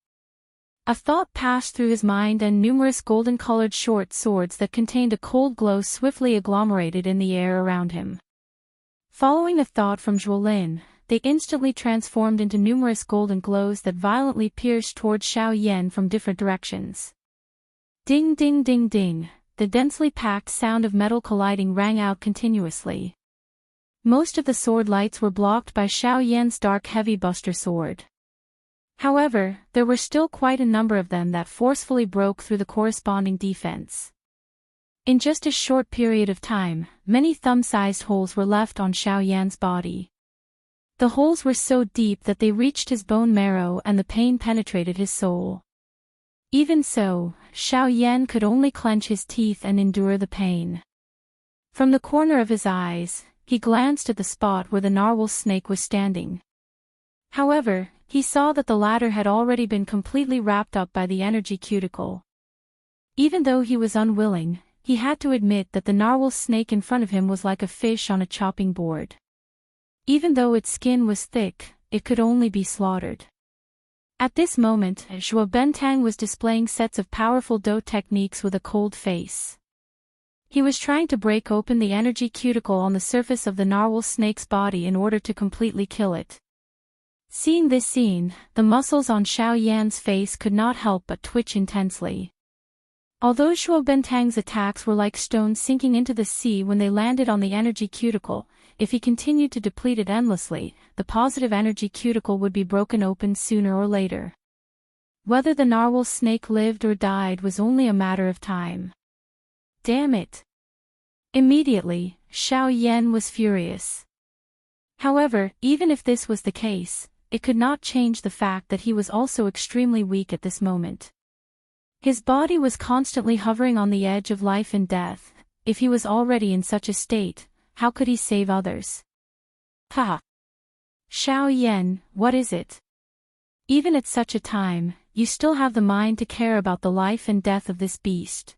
A thought passed through his mind and numerous golden-colored short swords that contained a cold glow swiftly agglomerated in the air around him. Following a thought from Zhuolin, they instantly transformed into numerous golden glows that violently pierced towards Xiao Yan from different directions. Ding ding ding ding, the densely packed sound of metal colliding rang out continuously. Most of the sword lights were blocked by Xiao Yan's dark heavy buster sword. However, there were still quite a number of them that forcefully broke through the corresponding defense. In just a short period of time, many thumb-sized holes were left on Xiao Yan's body. The holes were so deep that they reached his bone marrow and the pain penetrated his soul. Even so, Xiao Yan could only clench his teeth and endure the pain. From the corner of his eyes, he glanced at the spot where the narwhal snake was standing. However, he saw that the latter had already been completely wrapped up by the energy cuticle. Even though he was unwilling, he had to admit that the narwhal snake in front of him was like a fish on a chopping board. Even though its skin was thick, it could only be slaughtered. At this moment, Zhuo Bentang was displaying sets of powerful Do techniques with a cold face. He was trying to break open the energy cuticle on the surface of the narwhal snake's body in order to completely kill it. Seeing this scene, the muscles on Xiao Yan's face could not help but twitch intensely. Although Zhuo Bentang's attacks were like stones sinking into the sea when they landed on the energy cuticle, if he continued to deplete it endlessly, the positive energy cuticle would be broken open sooner or later. Whether the narwhal snake lived or died was only a matter of time. Damn it! Immediately, Xiao Yan was furious. However, even if this was the case, it could not change the fact that he was also extremely weak at this moment. His body was constantly hovering on the edge of life and death. If he was already in such a state, how could he save others? Ha! Xiao Yan, what is it? Even at such a time, you still have the mind to care about the life and death of this beast.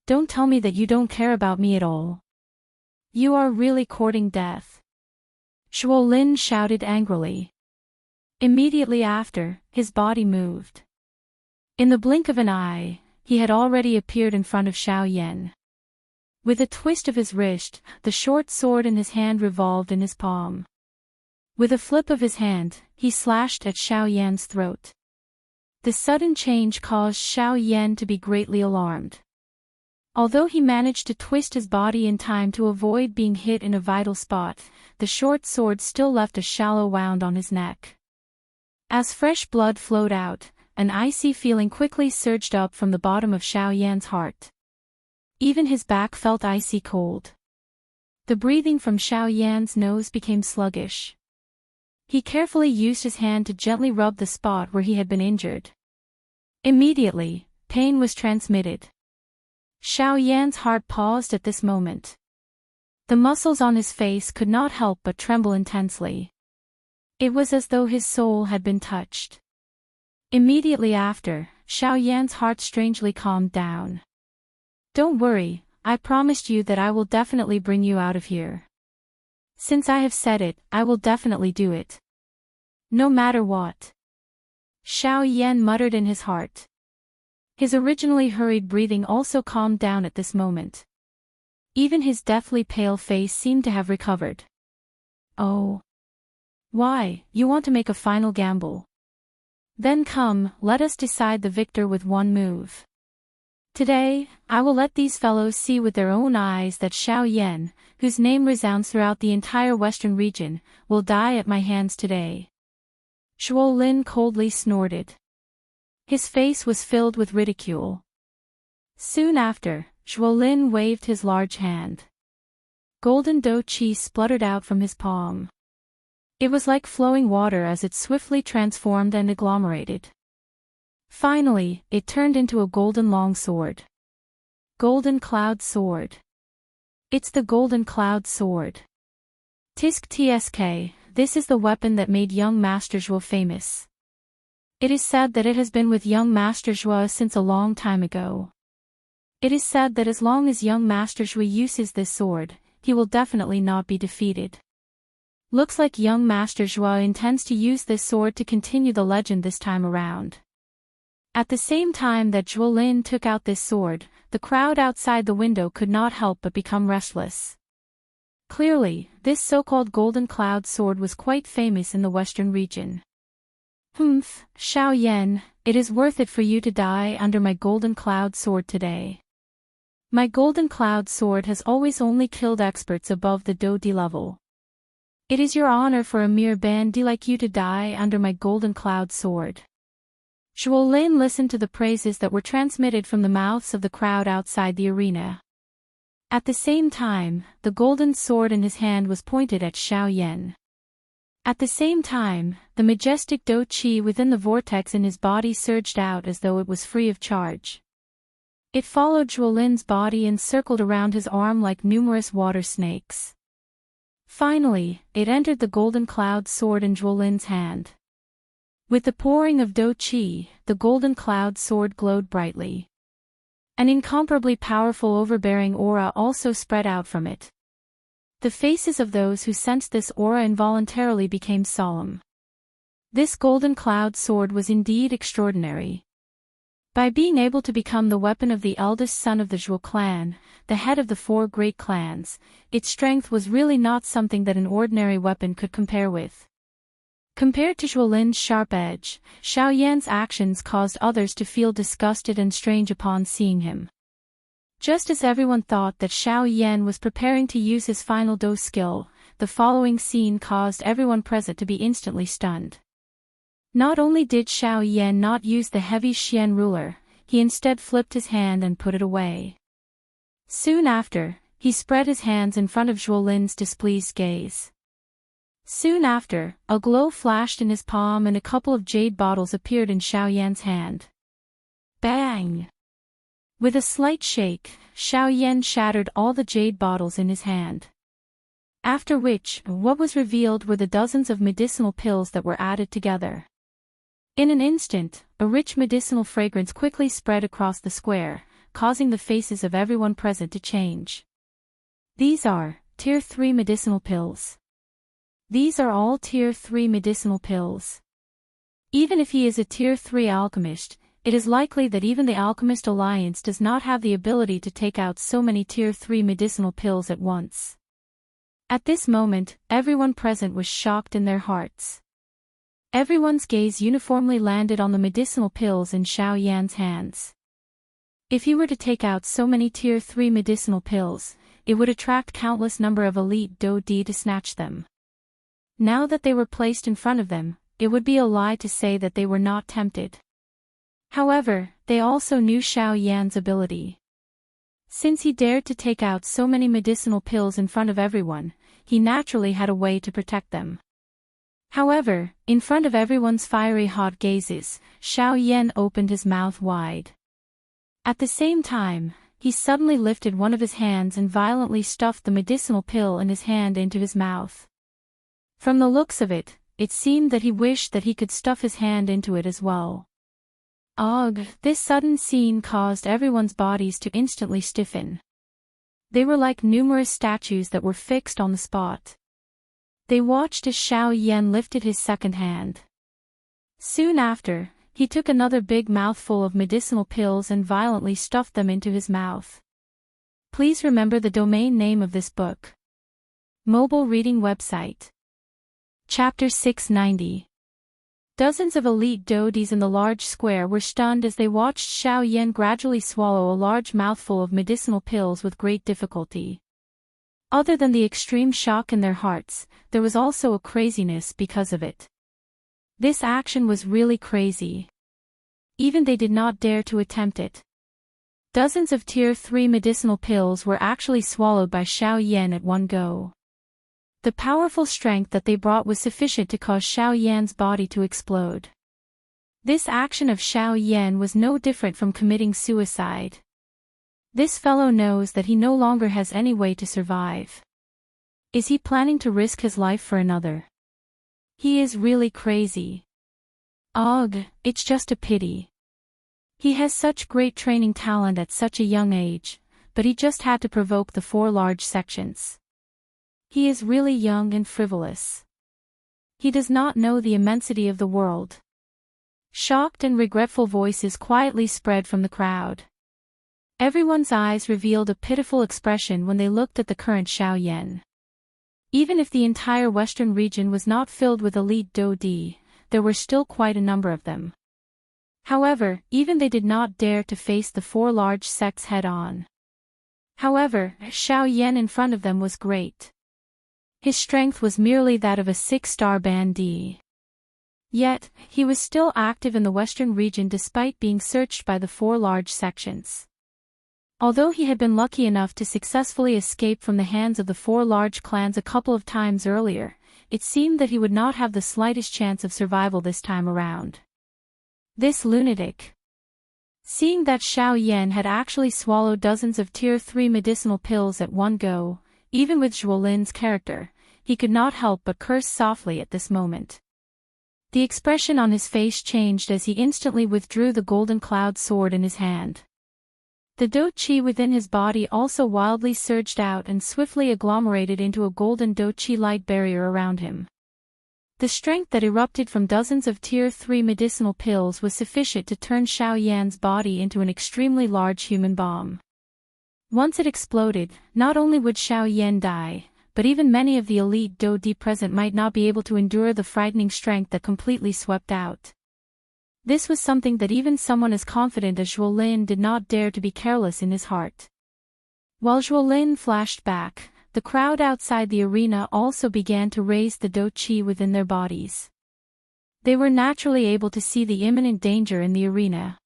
Don't tell me that you don't care about me at all. You are really courting death. Zhuolin shouted angrily. Immediately after, his body moved. In the blink of an eye, he had already appeared in front of Xiao Yan. With a twist of his wrist, the short sword in his hand revolved in his palm. With a flip of his hand, he slashed at Xiao Yan's throat. The sudden change caused Xiao Yan to be greatly alarmed. Although he managed to twist his body in time to avoid being hit in a vital spot, the short sword still left a shallow wound on his neck. As fresh blood flowed out, an icy feeling quickly surged up from the bottom of Xiao Yan's heart. Even his back felt icy cold. The breathing from Xiao Yan's nose became sluggish. He carefully used his hand to gently rub the spot where he had been injured. Immediately, pain was transmitted. Xiao Yan's heart paused at this moment. The muscles on his face could not help but tremble intensely. It was as though his soul had been touched. Immediately after, Xiao Yan's heart strangely calmed down. "Don't worry, I promised you that I will definitely bring you out of here. Since I have said it, I will definitely do it. No matter what." Xiao Yan muttered in his heart. His originally hurried breathing also calmed down at this moment. Even his deathly pale face seemed to have recovered. "Oh. Why, you want to make a final gamble? Then come, let us decide the victor with one move. Today, I will let these fellows see with their own eyes that Xiao Yan, whose name resounds throughout the entire western region, will die at my hands today." Zhuo Lin coldly snorted. His face was filled with ridicule. Soon after, Zhuo Lin waved his large hand. Golden dou qi spluttered out from his palm. It was like flowing water as it swiftly transformed and agglomerated. Finally, it turned into a golden longsword. Golden Cloud Sword. It's the Golden Cloud Sword. Tisk tsk, this is the weapon that made young Master Zhuo famous. It is said that it has been with young Master Zhuo since a long time ago. It is said that as long as young Master Zhuo uses this sword, he will definitely not be defeated. Looks like young Master Zhuo intends to use this sword to continue the legend this time around. At the same time that Zhuo Lin took out this sword, the crowd outside the window could not help but become restless. Clearly, this so-called Golden Cloud Sword was quite famous in the western region. "Humph, Xiao Yan, it is worth it for you to die under my Golden Cloud Sword today. My Golden Cloud Sword has always only killed experts above the Dou Di level. It is your honor for a mere bandy like you to die under my Golden Cloud Sword." Zhuo Lin listened to the praises that were transmitted from the mouths of the crowd outside the arena. At the same time, the golden sword in his hand was pointed at Xiao Yan. At the same time, the majestic dou qi within the vortex in his body surged out as though it was free of charge. It followed Zhuo Lin's body and circled around his arm like numerous water snakes. Finally, it entered the golden cloud sword in Zhuo Lin's hand. With the pouring of dou qi, the golden cloud sword glowed brightly. An incomparably powerful overbearing aura also spread out from it. The faces of those who sensed this aura involuntarily became solemn. This golden cloud sword was indeed extraordinary. By being able to become the weapon of the eldest son of the Zhuo clan, the head of the 4 great clans, its strength was really not something that an ordinary weapon could compare with. Compared to Zhuo Lin's sharp edge, Xiao Yan's actions caused others to feel disgusted and strange upon seeing him. Just as everyone thought that Xiao Yan was preparing to use his final dou skill, the following scene caused everyone present to be instantly stunned. Not only did Xiao Yan not use the heavy Xian ruler, he instead flipped his hand and put it away. Soon after, he spread his hands in front of Zhuo Lin's displeased gaze. Soon after, a glow flashed in his palm and a couple of jade bottles appeared in Xiao Yan's hand. Bang! With a slight shake, Xiao Yan shattered all the jade bottles in his hand. After which, what was revealed were the dozens of medicinal pills that were added together. In an instant, a rich medicinal fragrance quickly spread across the square, causing the faces of everyone present to change. These are Tier 3 medicinal pills. These are all Tier 3 medicinal pills. Even if he is a Tier 3 alchemist, it is likely that even the Alchemist Alliance does not have the ability to take out so many Tier 3 medicinal pills at once. At this moment, everyone present was shocked in their hearts. Everyone's gaze uniformly landed on the medicinal pills in Xiao Yan's hands. If he were to take out so many Tier 3 medicinal pills, it would attract countless number of elite Dou Di to snatch them. Now that they were placed in front of them, it would be a lie to say that they were not tempted. However, they also knew Xiao Yan's ability. Since he dared to take out so many medicinal pills in front of everyone, he naturally had a way to protect them. However, in front of everyone's fiery hot gazes, Xiao Yan opened his mouth wide. At the same time, he suddenly lifted one of his hands and violently stuffed the medicinal pill in his hand into his mouth. From the looks of it, it seemed that he wished that he could stuff his hand into it as well. Ugh, this sudden scene caused everyone's bodies to instantly stiffen. They were like numerous statues that were fixed on the spot. They watched as Xiao Yan lifted his second hand. Soon after, he took another big mouthful of medicinal pills and violently stuffed them into his mouth. Please remember the domain name of this book. Mobile reading website. Chapter 690. Dozens of elite dodis in the large square were stunned as they watched Xiao Yan gradually swallow a large mouthful of medicinal pills with great difficulty. Other than the extreme shock in their hearts, there was also a craziness because of it. This action was really crazy. Even they did not dare to attempt it. Dozens of Tier 3 medicinal pills were actually swallowed by Xiao Yan at one go. The powerful strength that they brought was sufficient to cause Xiao Yan's body to explode. This action of Xiao Yan was no different from committing suicide. This fellow knows that he no longer has any way to survive. Is he planning to risk his life for another? He is really crazy. Ugh, it's just a pity. He has such great training talent at such a young age, but he just had to provoke the 4 large sections. He is really young and frivolous. He does not know the immensity of the world. Shocked and regretful voices quietly spread from the crowd. Everyone's eyes revealed a pitiful expression when they looked at the current Xiao Yan. Even if the entire western region was not filled with elite Dodi, there were still quite a number of them. However, even they did not dare to face the 4 large sects head-on. However, Xiao Yan in front of them was great. His strength was merely that of a 6-star bandit. Yet, he was still active in the western region despite being searched by the 4 large sections. Although he had been lucky enough to successfully escape from the hands of the 4 large clans a couple of times earlier, it seemed that he would not have the slightest chance of survival this time around. This lunatic. Seeing that Xiao Yan had actually swallowed dozens of Tier 3 medicinal pills at one go, even with Zhuolin's character, he could not help but curse softly at this moment. The expression on his face changed as he instantly withdrew the golden cloud sword in his hand. The Do Chi within his body also wildly surged out and swiftly agglomerated into a golden Do Chi light barrier around him. The strength that erupted from dozens of Tier 3 medicinal pills was sufficient to turn Xiao Yan's body into an extremely large human bomb. Once it exploded, not only would Xiao Yan die, but even many of the elite Dodi present might not be able to endure the frightening strength that completely swept out. This was something that even someone as confident as Zhuolin did not dare to be careless in his heart. While Zhuolin flashed back, the crowd outside the arena also began to raise the Do Chi within their bodies. They were naturally able to see the imminent danger in the arena.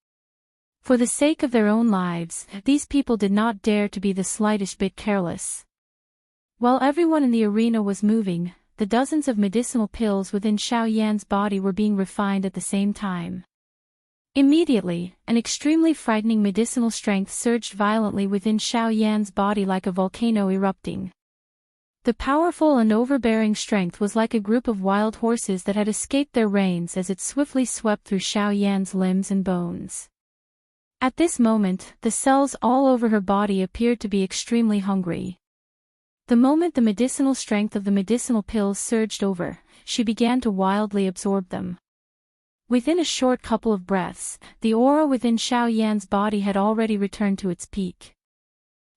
For the sake of their own lives, these people did not dare to be the slightest bit careless. While everyone in the arena was moving, the dozens of medicinal pills within Xiao Yan's body were being refined at the same time. Immediately, an extremely frightening medicinal strength surged violently within Xiao Yan's body like a volcano erupting. The powerful and overbearing strength was like a group of wild horses that had escaped their reins as it swiftly swept through Xiao Yan's limbs and bones. At this moment, the cells all over her body appeared to be extremely hungry. The moment the medicinal strength of the medicinal pills surged over, she began to wildly absorb them. Within a short couple of breaths, the aura within Xiao Yan's body had already returned to its peak.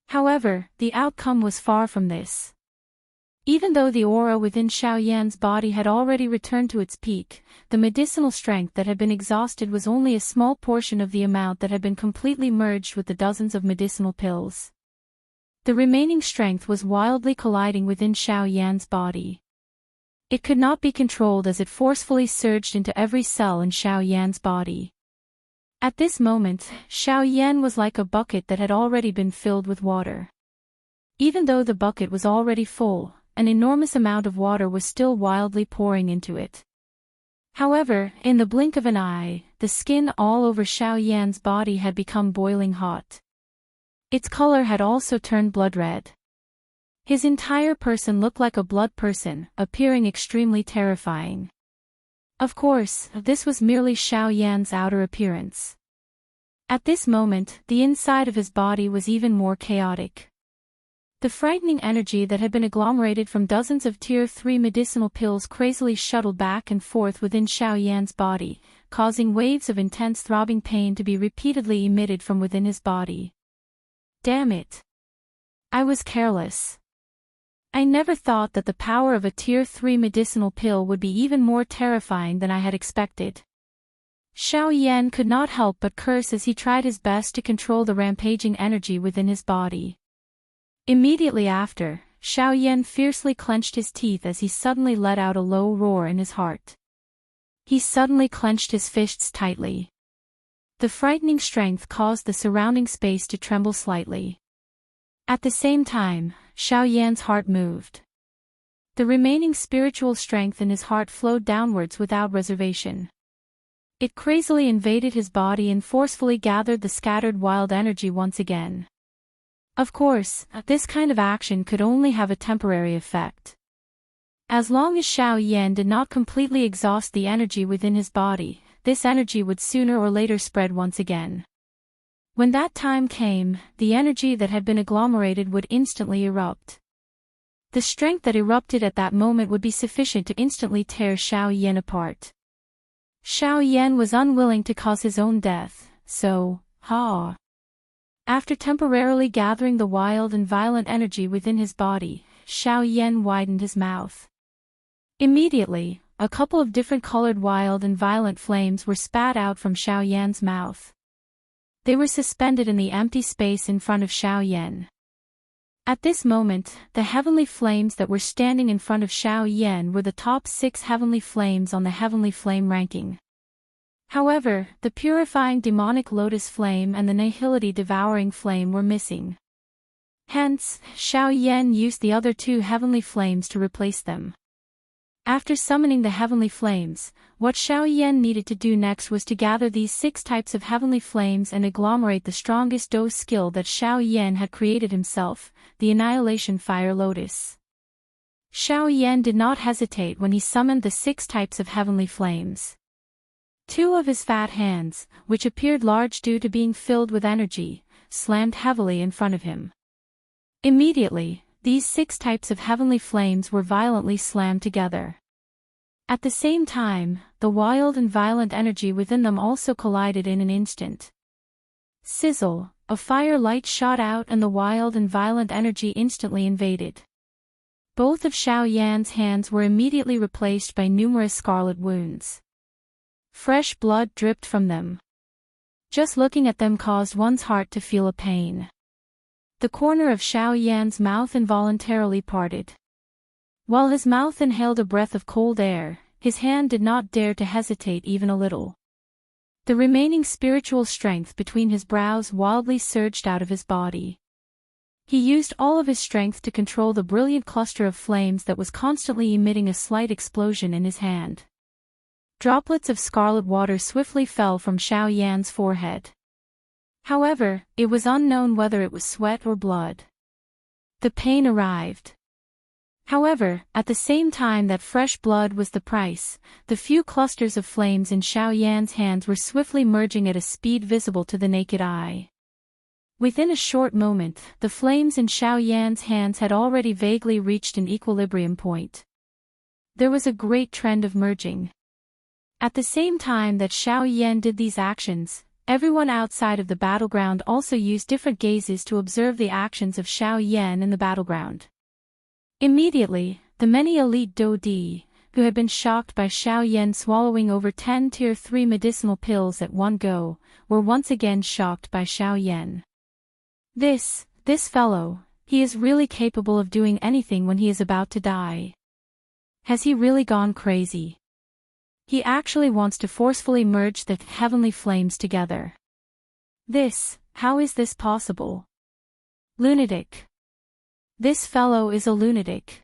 However, the outcome was far from this. Even though the aura within Xiao Yan's body had already returned to its peak, the medicinal strength that had been exhausted was only a small portion of the amount that had been completely merged with the dozens of medicinal pills. The remaining strength was wildly colliding within Xiao Yan's body. It could not be controlled as it forcefully surged into every cell in Xiao Yan's body. At this moment, Xiao Yan was like a bucket that had already been filled with water. Even though the bucket was already full, an enormous amount of water was still wildly pouring into it. However, in the blink of an eye, the skin all over Xiao Yan's body had become boiling hot. Its color had also turned blood red. His entire person looked like a blood person, appearing extremely terrifying. Of course, this was merely Xiao Yan's outer appearance. At this moment, the inside of his body was even more chaotic. The frightening energy that had been agglomerated from dozens of Tier 3 medicinal pills crazily shuttled back and forth within Xiao Yan's body, causing waves of intense throbbing pain to be repeatedly emitted from within his body. Damn it! I was careless. I never thought that the power of a Tier 3 medicinal pill would be even more terrifying than I had expected. Xiao Yan could not help but curse as he tried his best to control the rampaging energy within his body. Immediately after, Xiao Yan fiercely clenched his teeth as he suddenly let out a low roar in his heart. He suddenly clenched his fists tightly. The frightening strength caused the surrounding space to tremble slightly. At the same time, Xiao Yan's heart moved. The remaining spiritual strength in his heart flowed downwards without reservation. It crazily invaded his body and forcefully gathered the scattered wild energy once again. Of course, this kind of action could only have a temporary effect. As long as Xiao Yan did not completely exhaust the energy within his body, this energy would sooner or later spread once again. When that time came, the energy that had been agglomerated would instantly erupt. The strength that erupted at that moment would be sufficient to instantly tear Xiao Yan apart. Xiao Yan was unwilling to cause his own death, so, after temporarily gathering the wild and violent energy within his body, Xiao Yan widened his mouth. Immediately, a couple of different colored wild and violent flames were spat out from Xiao Yan's mouth. They were suspended in the empty space in front of Xiao Yan. At this moment, the heavenly flames that were standing in front of Xiao Yan were the top 6 heavenly flames on the heavenly flame ranking. However, the purifying demonic lotus flame and the nihility devouring flame were missing. Hence, Xiao Yan used the other 2 heavenly flames to replace them. After summoning the heavenly flames, what Xiao Yan needed to do next was to gather these 6 types of heavenly flames and agglomerate the strongest dose skill that Xiao Yan had created himself, the Annihilation Fire Lotus. Xiao Yan did not hesitate when he summoned the 6 types of heavenly flames. 2 of his fat hands, which appeared large due to being filled with energy, slammed heavily in front of him. Immediately, these 6 types of heavenly flames were violently slammed together. At the same time, the wild and violent energy within them also collided in an instant. Sizzle, a fire light shot out and the wild and violent energy instantly invaded. Both of Xiao Yan's hands were immediately replaced by numerous scarlet wounds. Fresh blood dripped from them. Just looking at them caused one's heart to feel a pain. The corner of Xiao Yan's mouth involuntarily parted. While his mouth inhaled a breath of cold air, his hand did not dare to hesitate even a little. The remaining spiritual strength between his brows wildly surged out of his body. He used all of his strength to control the brilliant cluster of flames that was constantly emitting a slight explosion in his hand. Droplets of scarlet water swiftly fell from Xiao Yan's forehead. However, it was unknown whether it was sweat or blood. The pain arrived. However, at the same time that fresh blood was the price, the few clusters of flames in Xiao Yan's hands were swiftly merging at a speed visible to the naked eye. Within a short moment, the flames in Xiao Yan's hands had already vaguely reached an equilibrium point. There was a great trend of merging. At the same time that Xiao Yan did these actions, everyone outside of the battleground also used different gazes to observe the actions of Xiao Yan in the battleground. Immediately, the many elite Dodi, who had been shocked by Xiao Yan swallowing over 10 Tier 3 medicinal pills at one go, were once again shocked by Xiao Yan. This fellow, he is really capable of doing anything when he is about to die. Has he really gone crazy? He actually wants to forcefully merge the heavenly flames together. How is this possible? Lunatic. This fellow is a lunatic.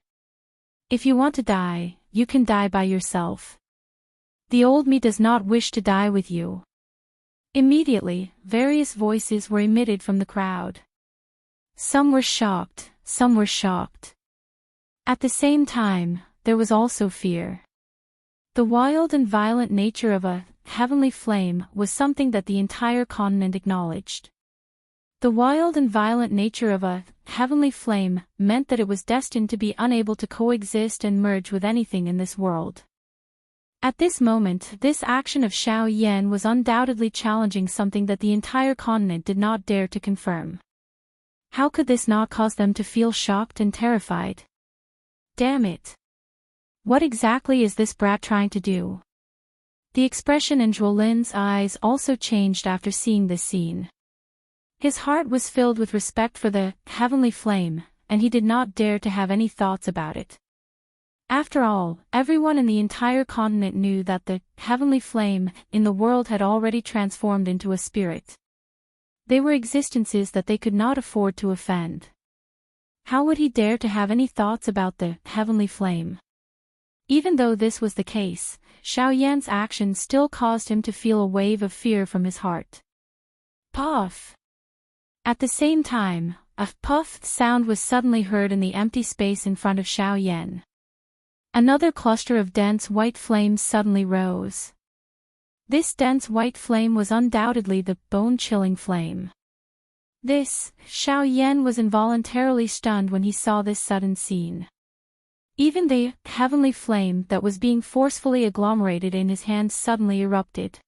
If you want to die, you can die by yourself. The old me does not wish to die with you. Immediately, various voices were emitted from the crowd. Some were shocked, some were shocked. At the same time, there was also fear. The wild and violent nature of a heavenly flame was something that the entire continent acknowledged. The wild and violent nature of a heavenly flame meant that it was destined to be unable to coexist and merge with anything in this world. At this moment, this action of Xiao Yan was undoubtedly challenging something that the entire continent did not dare to confirm. How could this not cause them to feel shocked and terrified? Damn it! What exactly is this brat trying to do? The expression in Zhuolin's eyes also changed after seeing this scene. His heart was filled with respect for the heavenly flame, and he did not dare to have any thoughts about it. After all, everyone in the entire continent knew that the heavenly flame in the world had already transformed into a spirit. They were existences that they could not afford to offend. How would he dare to have any thoughts about the heavenly flame? Even though this was the case, Xiao Yan's actions still caused him to feel a wave of fear from his heart. Puff! At the same time, a puff sound was suddenly heard in the empty space in front of Xiao Yan. Another cluster of dense white flames suddenly rose. This dense white flame was undoubtedly the bone-chilling flame. Xiao Yan was involuntarily stunned when he saw this sudden scene. Even the heavenly flame that was being forcefully agglomerated in his hands suddenly erupted.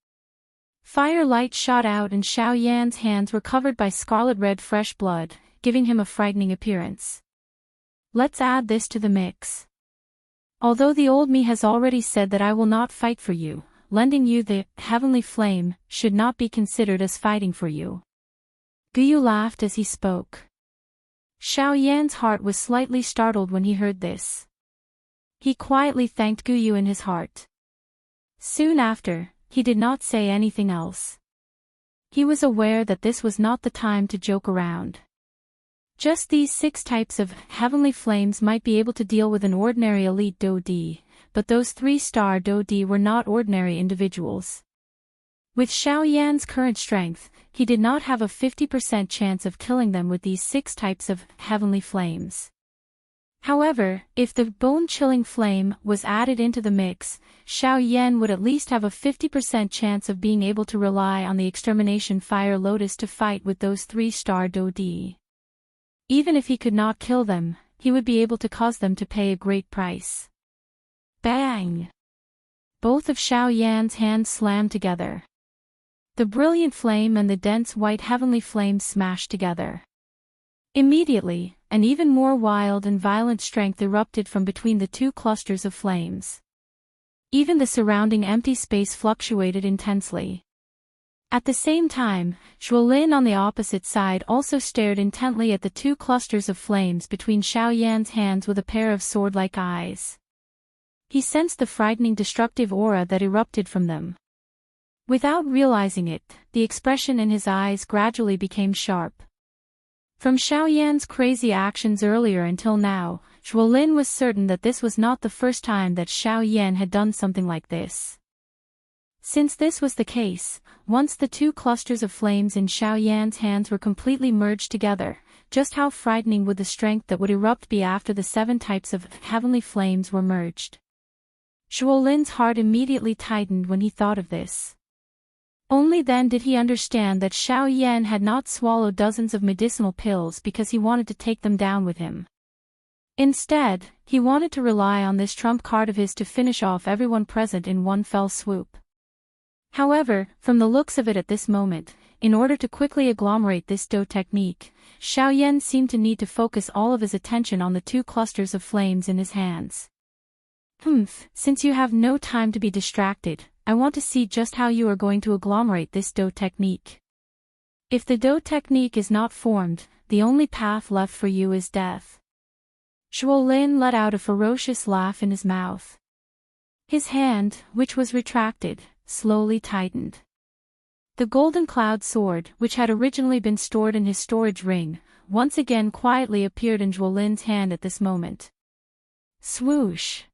Fire light shot out and Xiao Yan's hands were covered by scarlet-red fresh blood, giving him a frightening appearance. Let's add this to the mix. Although the old me has already said that I will not fight for you, lending you the heavenly flame should not be considered as fighting for you. Guyu laughed as he spoke. Xiao Yan's heart was slightly startled when he heard this. He quietly thanked Guyu in his heart. Soon after, he did not say anything else. He was aware that this was not the time to joke around. Just these 6 types of heavenly flames might be able to deal with an ordinary elite Dodi, but those 3-star Dodi were not ordinary individuals. With Xiao Yan's current strength, he did not have a 50% chance of killing them with these 6 types of heavenly flames. However, if the bone-chilling flame was added into the mix, Xiao Yan would at least have a 50% chance of being able to rely on the extermination fire lotus to fight with those 3-star Dodi. Even if he could not kill them, he would be able to cause them to pay a great price. Bang! Both of Xiao Yan's hands slammed together. The brilliant flame and the dense white heavenly flame smashed together. Immediately, an even more wild and violent strength erupted from between the 2 clusters of flames. Even the surrounding empty space fluctuated intensely. At the same time, Zhuolin on the opposite side also stared intently at the 2 clusters of flames between Xiao Yan's hands with a pair of sword-like eyes. He sensed the frightening destructive aura that erupted from them. Without realizing it, the expression in his eyes gradually became sharp. From Xiao Yan's crazy actions earlier until now, Zhuolin was certain that this was not the first time that Xiao Yan had done something like this. Since this was the case, once the 2 clusters of flames in Xiao Yan's hands were completely merged together, just how frightening would the strength that would erupt be after the 7 types of heavenly flames were merged? Zhuolin's heart immediately tightened when he thought of this. Only then did he understand that Xiao Yan had not swallowed dozens of medicinal pills because he wanted to take them down with him. Instead, he wanted to rely on this trump card of his to finish off everyone present in one fell swoop. However, from the looks of it at this moment, in order to quickly agglomerate this dough technique, Xiao Yan seemed to need to focus all of his attention on the 2 clusters of flames in his hands. Since you have no time to be distracted, I want to see just how you are going to agglomerate this dough technique. If the dough technique is not formed, the only path left for you is death. Zhuolin let out a ferocious laugh in his mouth. His hand, which was retracted, slowly tightened. The golden cloud sword, which had originally been stored in his storage ring, once again quietly appeared in Zhuolin's hand at this moment. Swoosh!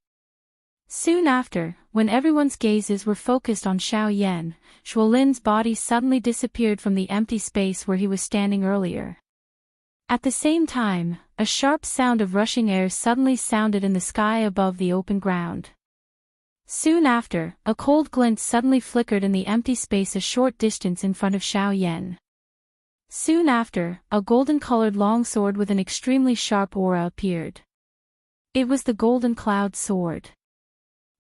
Soon after, when everyone's gazes were focused on Xiaoyan, Zhuolin's body suddenly disappeared from the empty space where he was standing earlier. At the same time, a sharp sound of rushing air suddenly sounded in the sky above the open ground. Soon after, a cold glint suddenly flickered in the empty space a short distance in front of Xiaoyan. Soon after, a golden-colored longsword with an extremely sharp aura appeared. It was the golden cloud sword.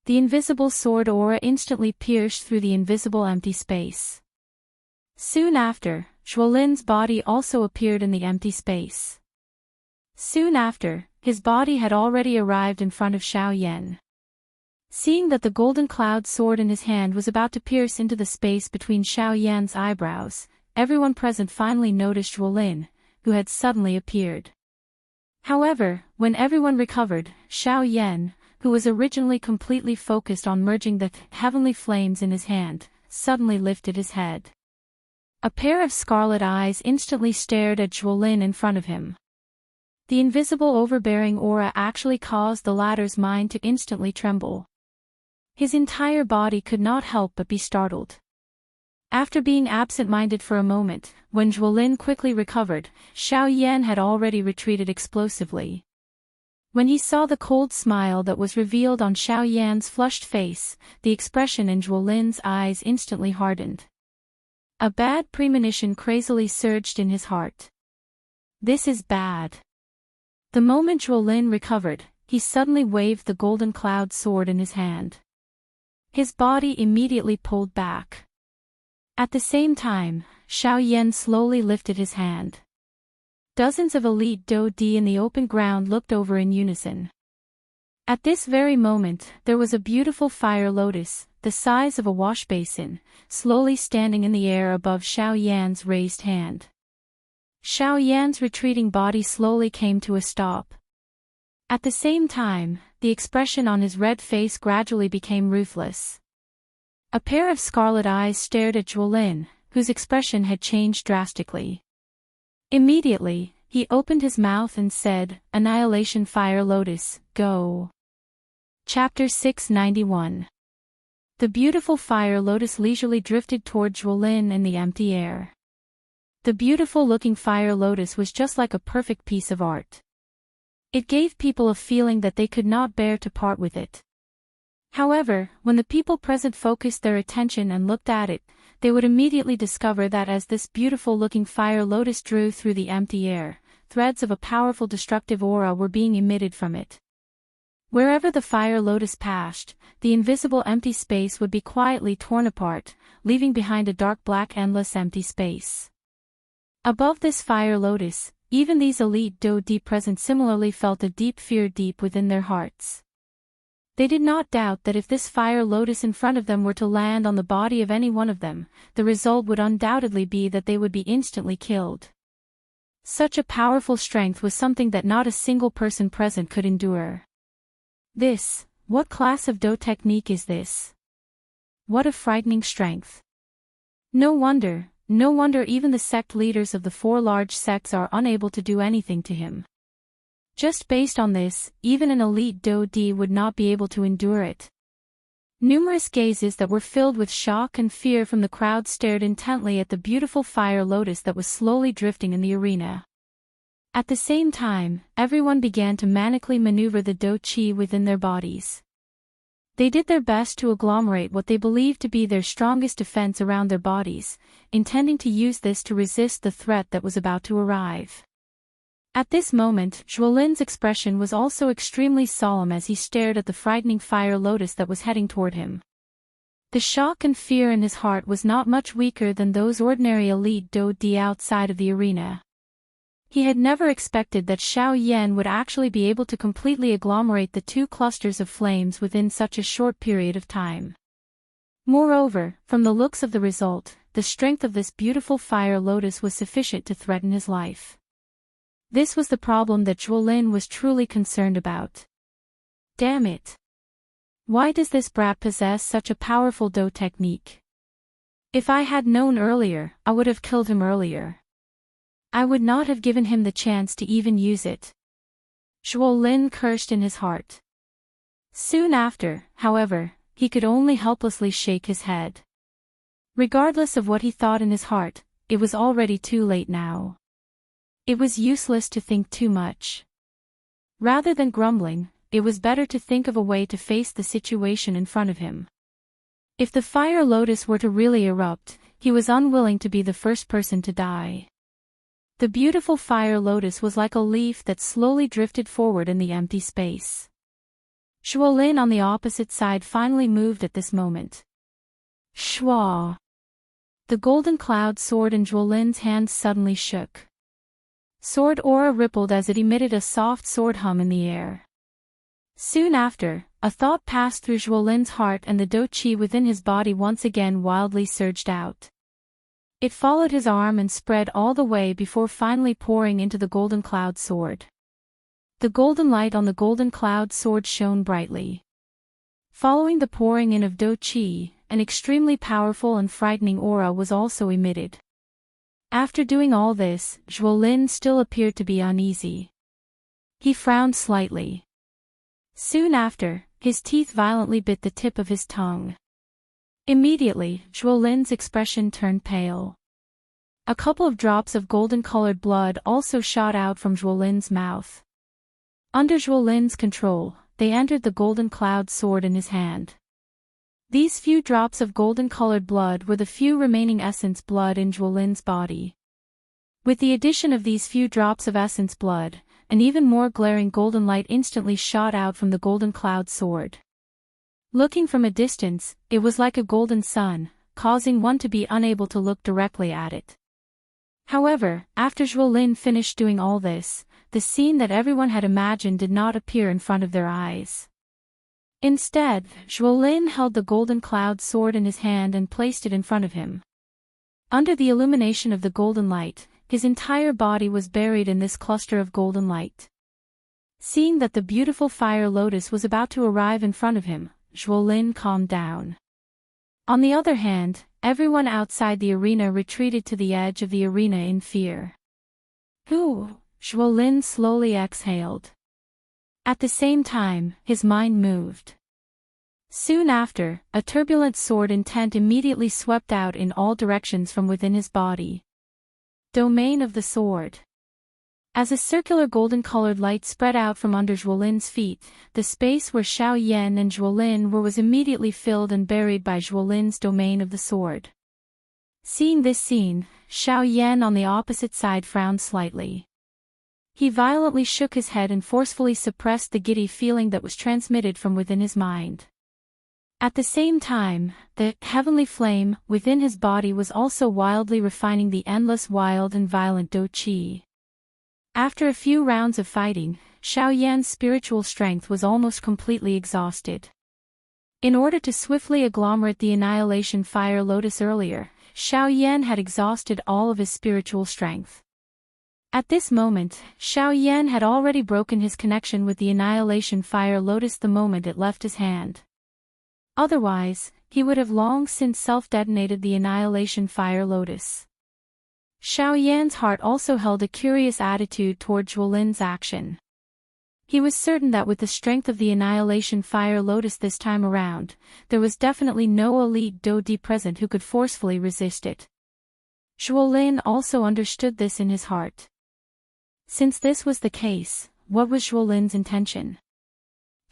The invisible sword aura instantly pierced through the invisible empty space. Soon after, Zhuolin's body also appeared in the empty space. Soon after, his body had already arrived in front of Xiaoyan. Seeing that the golden cloud sword in his hand was about to pierce into the space between Xiaoyan's eyebrows, everyone present finally noticed Zhuolin, who had suddenly appeared. However, when everyone recovered, Xiaoyan, who was originally completely focused on merging the heavenly flames in his hand, suddenly lifted his head. A pair of scarlet eyes instantly stared at Zhuolin in front of him. The invisible overbearing aura actually caused the latter's mind to instantly tremble. His entire body could not help but be startled. After being absent-minded for a moment, when Zhuolin quickly recovered, Xiaoyan had already retreated explosively. When he saw the cold smile that was revealed on Xiaoyan's flushed face, the expression in Zhuolin's eyes instantly hardened. A bad premonition crazily surged in his heart. This is bad. The moment Zhuolin recovered, he suddenly waved the golden cloud sword in his hand. His body immediately pulled back. At the same time, Xiaoyan slowly lifted his hand. Dozens of elite Dou-Di in the open ground looked over in unison. At this very moment, there was a beautiful fire lotus, the size of a wash basin, slowly standing in the air above Xiaoyan's raised hand. Xiaoyan's retreating body slowly came to a stop. At the same time, the expression on his red face gradually became ruthless. A pair of scarlet eyes stared at Zhuolin, whose expression had changed drastically. Immediately, he opened his mouth and said, "Annihilation Fire Lotus, go." Chapter 691. The beautiful fire lotus leisurely drifted toward Zhuolin in the empty air. The beautiful-looking fire lotus was just like a perfect piece of art. It gave people a feeling that they could not bear to part with it. However, when the people present focused their attention and looked at it, they would immediately discover that as this beautiful-looking fire lotus drew through the empty air, threads of a powerful destructive aura were being emitted from it. Wherever the fire lotus passed, the invisible empty space would be quietly torn apart, leaving behind a dark black endless empty space. Above this fire lotus, even these elite Dou-Di present similarly felt a deep fear deep within their hearts. They did not doubt that if this fire lotus in front of them were to land on the body of any one of them, the result would undoubtedly be that they would be instantly killed. Such a powerful strength was something that not a single person present could endure. What class of Dou technique is this? What a frightening strength. No wonder even the sect leaders of the 4 large sects are unable to do anything to him. Just based on this, even an elite Dou-Di would not be able to endure it. Numerous gazes that were filled with shock and fear from the crowd stared intently at the beautiful fire lotus that was slowly drifting in the arena. At the same time, everyone began to manically maneuver the Dou-Chi within their bodies. They did their best to agglomerate what they believed to be their strongest defense around their bodies, intending to use this to resist the threat that was about to arrive. At this moment, Zhuolin's expression was also extremely solemn as he stared at the frightening fire lotus that was heading toward him. The shock and fear in his heart was not much weaker than those ordinary elite Dou-Di outside of the arena. He had never expected that Xiaoyan would actually be able to completely agglomerate the 2 clusters of flames within such a short period of time. Moreover, from the looks of the result, the strength of this beautiful fire lotus was sufficient to threaten his life. This was the problem that Zhuolin was truly concerned about. Damn it! Why does this brat possess such a powerful Do technique? If I had known earlier, I would have killed him earlier. I would not have given him the chance to even use it. Zhuo Lin cursed in his heart. Soon after, however, he could only helplessly shake his head. Regardless of what he thought in his heart, it was already too late now. It was useless to think too much. Rather than grumbling, it was better to think of a way to face the situation in front of him. If the fire lotus were to really erupt, he was unwilling to be the first person to die. The beautiful fire lotus was like a leaf that slowly drifted forward in the empty space. Zhuo Lin on the opposite side finally moved at this moment. Shua! The golden cloud sword in Zhuo Lin's hands suddenly shook. Sword aura rippled as it emitted a soft sword hum in the air. Soon after, a thought passed through Zhuo Lin's heart and the Do Qi within his body once again wildly surged out. It followed his arm and spread all the way before finally pouring into the golden cloud sword. The golden light on the golden cloud sword shone brightly. Following the pouring in of Do Qi, an extremely powerful and frightening aura was also emitted. After doing all this, Zhuo Lin still appeared to be uneasy. He frowned slightly. Soon after, his teeth violently bit the tip of his tongue. Immediately, Zhuo Lin's expression turned pale. A couple of drops of golden-colored blood also shot out from Zhuo Lin's mouth. Under Zhuo Lin's control, they entered the golden cloud sword in his hand. These few drops of golden-colored blood were the few remaining essence blood in Zhuo Lin's body. With the addition of these few drops of essence blood, an even more glaring golden light instantly shot out from the golden cloud sword. Looking from a distance, it was like a golden sun, causing one to be unable to look directly at it. However, after Zhuo Lin finished doing all this, the scene that everyone had imagined did not appear in front of their eyes. Instead, Zhuo Lin held the golden cloud sword in his hand and placed it in front of him. Under the illumination of the golden light, his entire body was buried in this cluster of golden light. Seeing that the beautiful fire lotus was about to arrive in front of him, Zhuo Lin calmed down. On the other hand, everyone outside the arena retreated to the edge of the arena in fear. Zhuo Lin slowly exhaled. At the same time, his mind moved. Soon after, a turbulent sword intent immediately swept out in all directions from within his body. Domain of the sword. As a circular golden-colored light spread out from under Zhuo Lin's feet, the space where Xiao Yan and Zhuo Lin were was immediately filled and buried by Zhuo Lin's domain of the sword. Seeing this scene, Xiao Yan on the opposite side frowned slightly. He violently shook his head and forcefully suppressed the giddy feeling that was transmitted from within his mind. At the same time, the heavenly flame within his body was also wildly refining the endless wild and violent Do Qi. After a few rounds of fighting, Xiao Yan's spiritual strength was almost completely exhausted. In order to swiftly agglomerate the Annihilation Fire Lotus earlier, Xiao Yan had exhausted all of his spiritual strength. At this moment, Xiao Yan had already broken his connection with the Annihilation Fire Lotus the moment it left his hand. Otherwise, he would have long since self-detonated the Annihilation Fire Lotus. Xiao Yan's heart also held a curious attitude toward Zhuo Lin's action. He was certain that with the strength of the Annihilation Fire Lotus this time around, there was definitely no elite Do Di present who could forcefully resist it. Zhuo Lin also understood this in his heart. Since this was the case, what was Zhuo Lin's intention?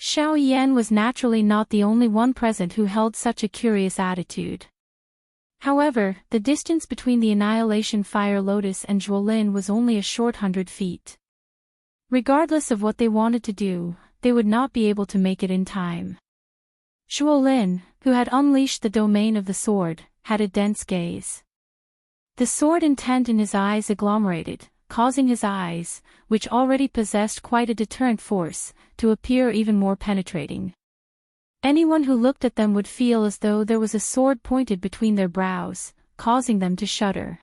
Xiao Yan was naturally not the only one present who held such a curious attitude. However, the distance between the Annihilation Fire Lotus and Zhuo Lin was only a short 100 feet. Regardless of what they wanted to do, they would not be able to make it in time. Zhuo Lin, who had unleashed the domain of the sword, had a dense gaze. The sword intent in his eyes agglomerated, causing his eyes, which already possessed quite a deterrent force, to appear even more penetrating. Anyone who looked at them would feel as though there was a sword pointed between their brows, causing them to shudder.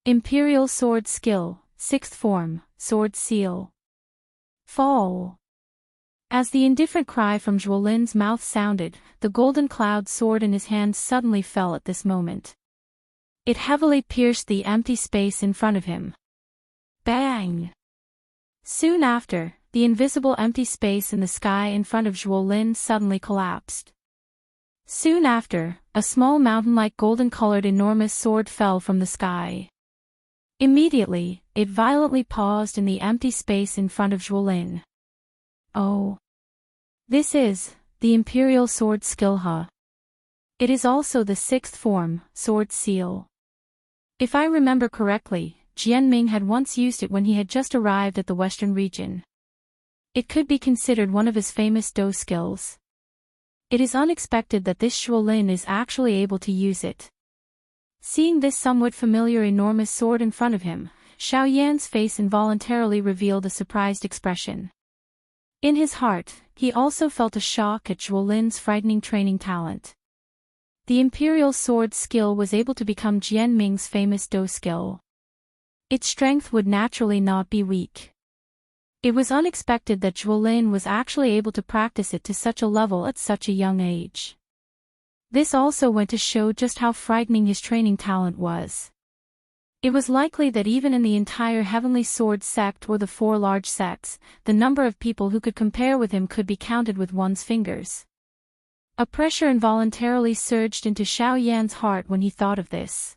Imperial Sword Skill, 6th Form, Sword Seal. Fall. As the indifferent cry from Zhuolin's mouth sounded, the golden cloud sword in his hand suddenly fell at this moment. It heavily pierced the empty space in front of him. Bang! Soon after, the invisible empty space in the sky in front of Zhuolin suddenly collapsed. Soon after, a small mountain-like golden-colored enormous sword fell from the sky. Immediately, it violently paused in the empty space in front of Zhuolin. Oh. This is the Imperial Sword Skill Ha. It is also the 6th form, Sword Seal. If I remember correctly, Jianming had once used it when he had just arrived at the Western region. It could be considered one of his famous Do skills. It is unexpected that this Zhuolin is actually able to use it. Seeing this somewhat familiar enormous sword in front of him, Xiao Yan's face involuntarily revealed a surprised expression. In his heart, he also felt a shock at Zhuolin's frightening training talent. The Imperial Sword skill was able to become Jianming's famous Do skill. Its strength would naturally not be weak. It was unexpected that Zhuolin was actually able to practice it to such a level at such a young age. This also went to show just how frightening his training talent was. It was likely that even in the entire Heavenly Sword sect or the 4 large sects, the number of people who could compare with him could be counted with one's fingers. A pressure involuntarily surged into Xiao Yan's heart when he thought of this.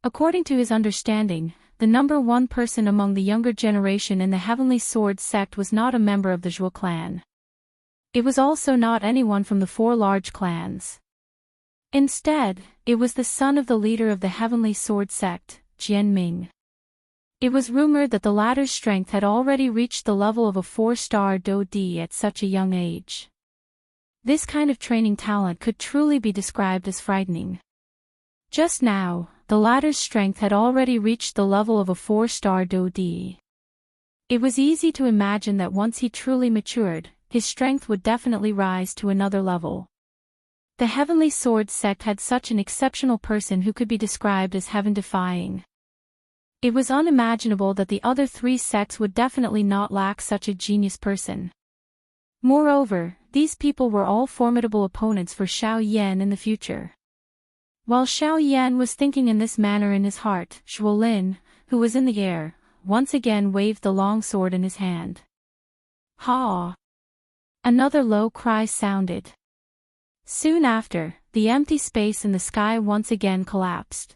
According to his understanding, the number 1 person among the younger generation in the Heavenly Sword sect was not a member of the Zhuo clan. It was also not anyone from the 4 large clans. Instead, it was the son of the leader of the Heavenly Sword sect, Jianming. It was rumored that the latter's strength had already reached the level of a 4-star Do D at such a young age. This kind of training talent could truly be described as frightening. Just now, the latter's strength had already reached the level of a 4-star Do D. It was easy to imagine that once he truly matured, his strength would definitely rise to another level. The Heavenly Sword sect had such an exceptional person who could be described as heaven-defying. It was unimaginable that the other 3 sects would definitely not lack such a genius person. Moreover, these people were all formidable opponents for Xiao Yan in the future. While Xiao Yan was thinking in this manner in his heart, Zhuolin, who was in the air, once again waved the long sword in his hand. Ha! Another low cry sounded. Soon after, the empty space in the sky once again collapsed.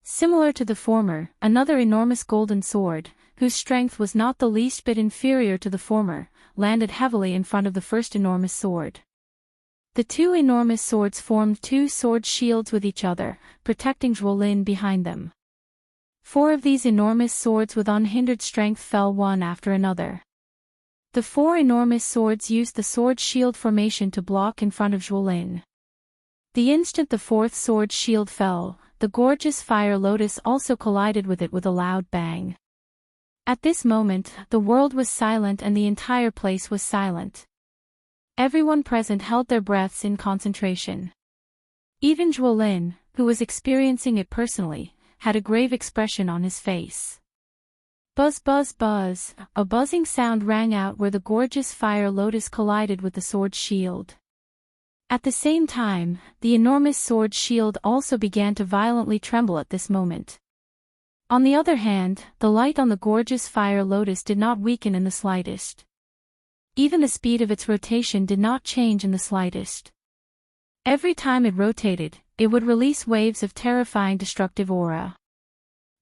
Similar to the former, another enormous golden sword, whose strength was not the least bit inferior to the former, landed heavily in front of the first enormous sword. The 2 enormous swords formed 2 sword shields with each other, protecting Zhuolin behind them. 4 of these enormous swords with unhindered strength fell one after another. The 4 enormous swords used the sword shield formation to block in front of Zhuolin. The instant the 4th sword shield fell, the gorgeous fire lotus also collided with it with a loud bang. At this moment, the world was silent and the entire place was silent. Everyone present held their breaths in concentration. Even Zhuolin, who was experiencing it personally, had a grave expression on his face. Buzz buzz buzz, a buzzing sound rang out where the gorgeous fire lotus collided with the sword shield. At the same time, the enormous sword shield also began to violently tremble at this moment. On the other hand, the light on the gorgeous fire lotus did not weaken in the slightest. Even the speed of its rotation did not change in the slightest. Every time it rotated, it would release waves of terrifying destructive aura.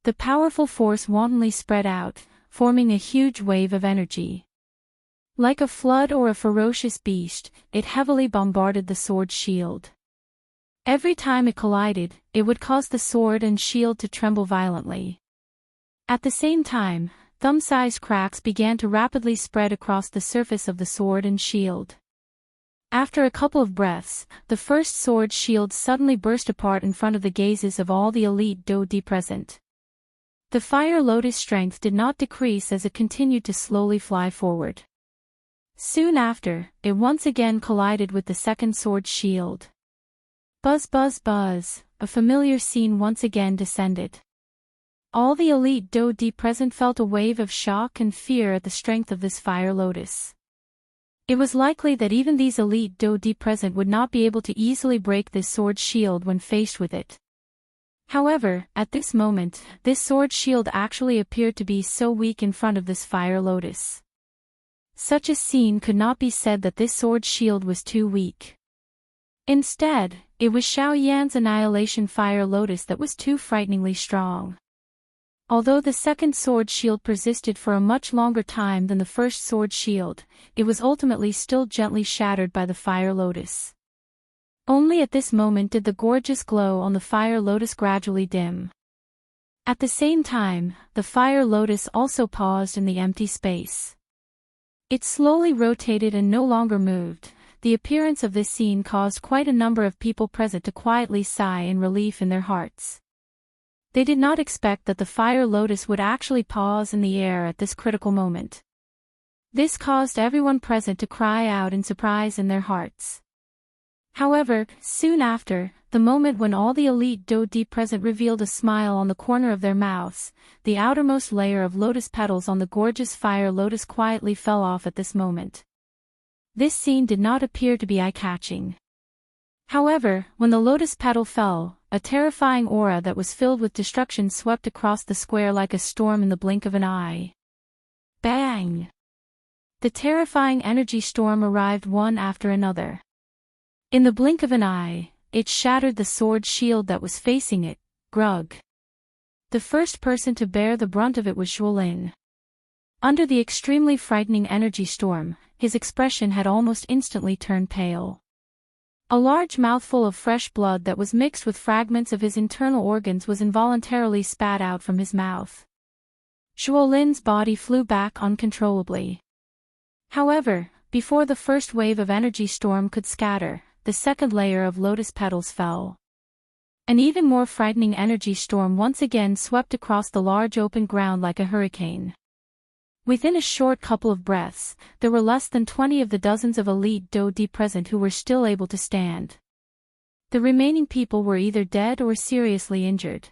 The powerful force wantonly spread out, forming a huge wave of energy. Like a flood or a ferocious beast, it heavily bombarded the sword shield. Every time it collided, it would cause the sword and shield to tremble violently. At the same time, thumb-sized cracks began to rapidly spread across the surface of the sword and shield. After a couple of breaths, the first sword shield suddenly burst apart in front of the gazes of all the elite Do-Di present. The fire lotus strength did not decrease as it continued to slowly fly forward. Soon after, it once again collided with the second sword shield. Buzz buzz buzz, a familiar scene once again descended. All the elite Do-Di present felt a wave of shock and fear at the strength of this fire lotus. It was likely that even these elite Dodi present would not be able to easily break this sword shield when faced with it. However, at this moment, this sword shield actually appeared to be so weak in front of this fire lotus. Such a scene could not be said that this sword shield was too weak. Instead, it was Xiao Yan's annihilation fire lotus that was too frighteningly strong. Although the second sword shield persisted for a much longer time than the first sword shield, it was ultimately still gently shattered by the fire lotus. Only at this moment did the gorgeous glow on the fire lotus gradually dim. At the same time, the fire lotus also paused in the empty space. It slowly rotated and no longer moved. The appearance of this scene caused quite a number of people present to quietly sigh in relief in their hearts. They did not expect that the fire lotus would actually pause in the air at this critical moment. This caused everyone present to cry out in surprise in their hearts. However, soon after, the moment when all the elite Dodi present revealed a smile on the corner of their mouths, the outermost layer of lotus petals on the gorgeous fire lotus quietly fell off at this moment. This scene did not appear to be eye-catching. However, when the lotus petal fell, a terrifying aura that was filled with destruction swept across the square like a storm in the blink of an eye. Bang! The terrifying energy storm arrived one after another. In the blink of an eye, it shattered the sword shield that was facing it, Grug. The first person to bear the brunt of it was Xuelin. Under the extremely frightening energy storm, his expression had almost instantly turned pale. A large mouthful of fresh blood that was mixed with fragments of his internal organs was involuntarily spat out from his mouth. Xuelin's body flew back uncontrollably. However, before the first wave of energy storm could scatter, the second layer of lotus petals fell. An even more frightening energy storm once again swept across the large open ground like a hurricane. Within a short couple of breaths, there were less than 20 of the dozens of elite Dodi present who were still able to stand. The remaining people were either dead or seriously injured.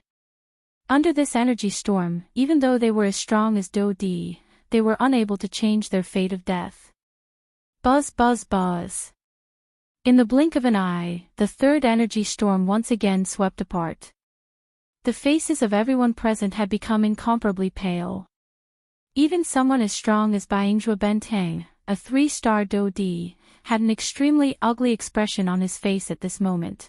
Under this energy storm, even though they were as strong as Dodi, they were unable to change their fate of death. Buzz buzz buzz. In the blink of an eye, the third energy storm once again swept apart. The faces of everyone present had become incomparably pale. Even someone as strong as Baingzhua Benteng, a 3-star Dodi, had an extremely ugly expression on his face at this moment.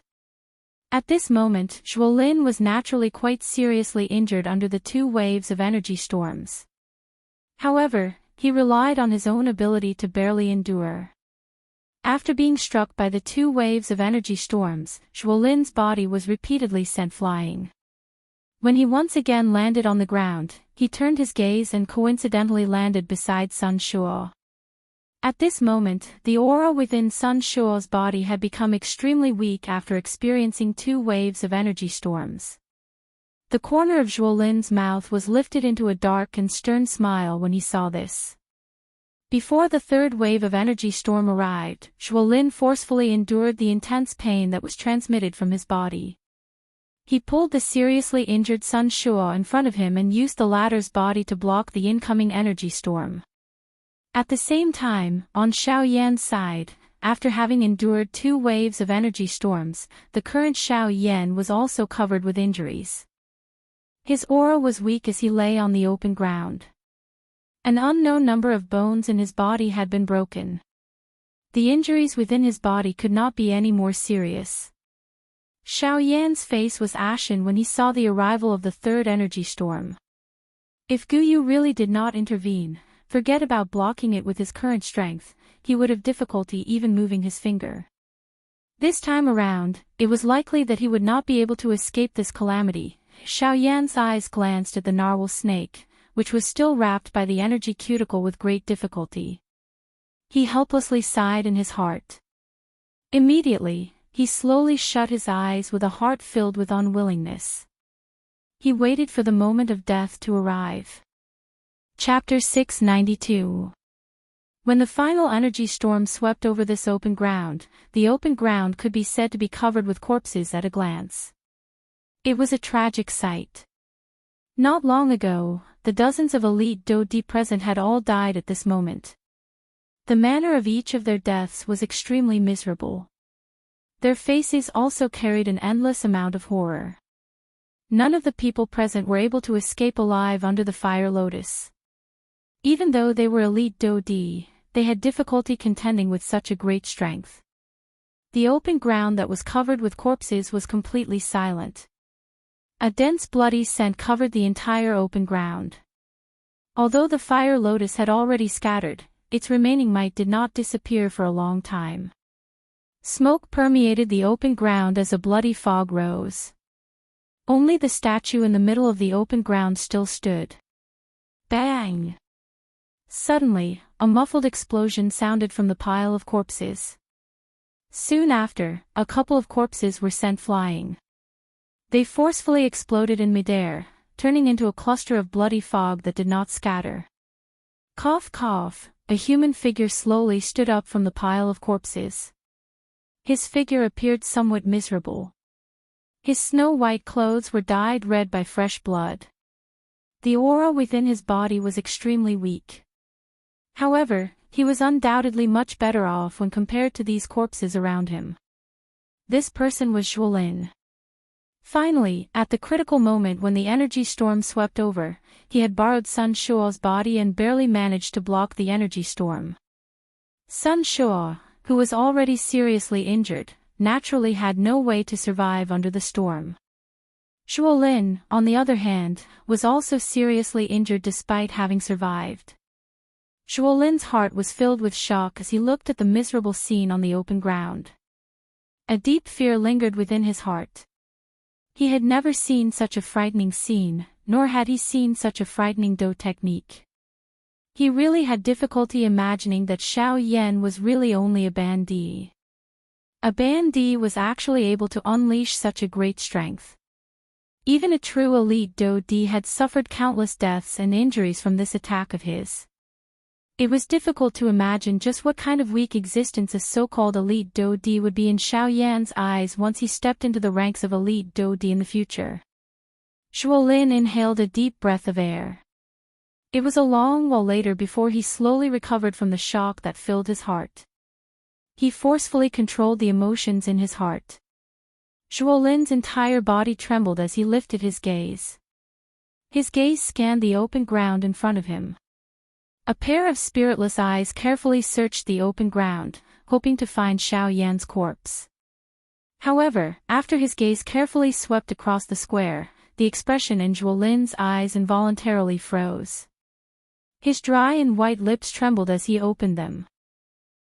At this moment, Xuelin was naturally quite seriously injured under the 2 waves of energy storms. However, he relied on his own ability to barely endure. After being struck by the 2 waves of energy storms, Xuelin's body was repeatedly sent flying. When he once again landed on the ground, he turned his gaze and coincidentally landed beside Sun Shuo. At this moment, the aura within Sun Shuo's body had become extremely weak after experiencing 2 waves of energy storms. The corner of Xuelin's mouth was lifted into a dark and stern smile when he saw this. Before the third wave of energy storm arrived, Xuelin forcefully endured the intense pain that was transmitted from his body. He pulled the seriously injured Sun Shuo in front of him and used the latter's body to block the incoming energy storm. At the same time, on Xiao Yan's side, after having endured 2 waves of energy storms, the current Xiao Yan was also covered with injuries. His aura was weak as he lay on the open ground. An unknown number of bones in his body had been broken. The injuries within his body could not be any more serious. Xiao Yan's face was ashen when he saw the arrival of the third energy storm. If Guyu really did not intervene, forget about blocking it with his current strength, he would have difficulty even moving his finger. This time around, it was likely that he would not be able to escape this calamity. Xiao Yan's eyes glanced at the narwhal snake, which was still wrapped by the energy cuticle with great difficulty. He helplessly sighed in his heart. Immediately, he slowly shut his eyes with a heart filled with unwillingness. He waited for the moment of death to arrive. Chapter 692. When the final energy storm swept over this open ground, the open ground could be said to be covered with corpses at a glance. It was a tragic sight. Not long ago, the dozens of elite Dodi present had all died at this moment. The manner of each of their deaths was extremely miserable. Their faces also carried an endless amount of horror. None of the people present were able to escape alive under the fire lotus. Even though they were elite Dodi, they had difficulty contending with such a great strength. The open ground that was covered with corpses was completely silent. A dense bloody scent covered the entire open ground. Although the fire lotus had already scattered, its remaining might did not disappear for a long time. Smoke permeated the open ground as a bloody fog rose. Only the statue in the middle of the open ground still stood. Bang! Suddenly, a muffled explosion sounded from the pile of corpses. Soon after, a couple of corpses were sent flying. They forcefully exploded in midair, turning into a cluster of bloody fog that did not scatter. Cough cough, a human figure slowly stood up from the pile of corpses. His figure appeared somewhat miserable. His snow-white clothes were dyed red by fresh blood. The aura within his body was extremely weak. However, he was undoubtedly much better off when compared to these corpses around him. This person was Zhuolin. Finally, at the critical moment when the energy storm swept over, he had borrowed Sun Shuo's body and barely managed to block the energy storm. Sun Shuo, who was already seriously injured, naturally had no way to survive under the storm. Zhuolin, on the other hand, was also seriously injured despite having survived. Zhuolin's heart was filled with shock as he looked at the miserable scene on the open ground. A deep fear lingered within his heart. He had never seen such a frightening scene, nor had he seen such a frightening Do technique. He really had difficulty imagining that Xiao Yan was really only a bandit. A bandit was actually able to unleash such a great strength. Even a true elite Do had suffered countless deaths and injuries from this attack of his. It was difficult to imagine just what kind of weak existence a so-called elite Do would be in Xiao Yan's eyes once he stepped into the ranks of elite Do in the future. Zhuolin inhaled a deep breath of air. It was a long while later before he slowly recovered from the shock that filled his heart. He forcefully controlled the emotions in his heart. Zhuolin's entire body trembled as he lifted his gaze. His gaze scanned the open ground in front of him. A pair of spiritless eyes carefully searched the open ground, hoping to find Xiao Yan's corpse. However, after his gaze carefully swept across the square, the expression in Zhuolin's eyes involuntarily froze. His dry and white lips trembled as he opened them.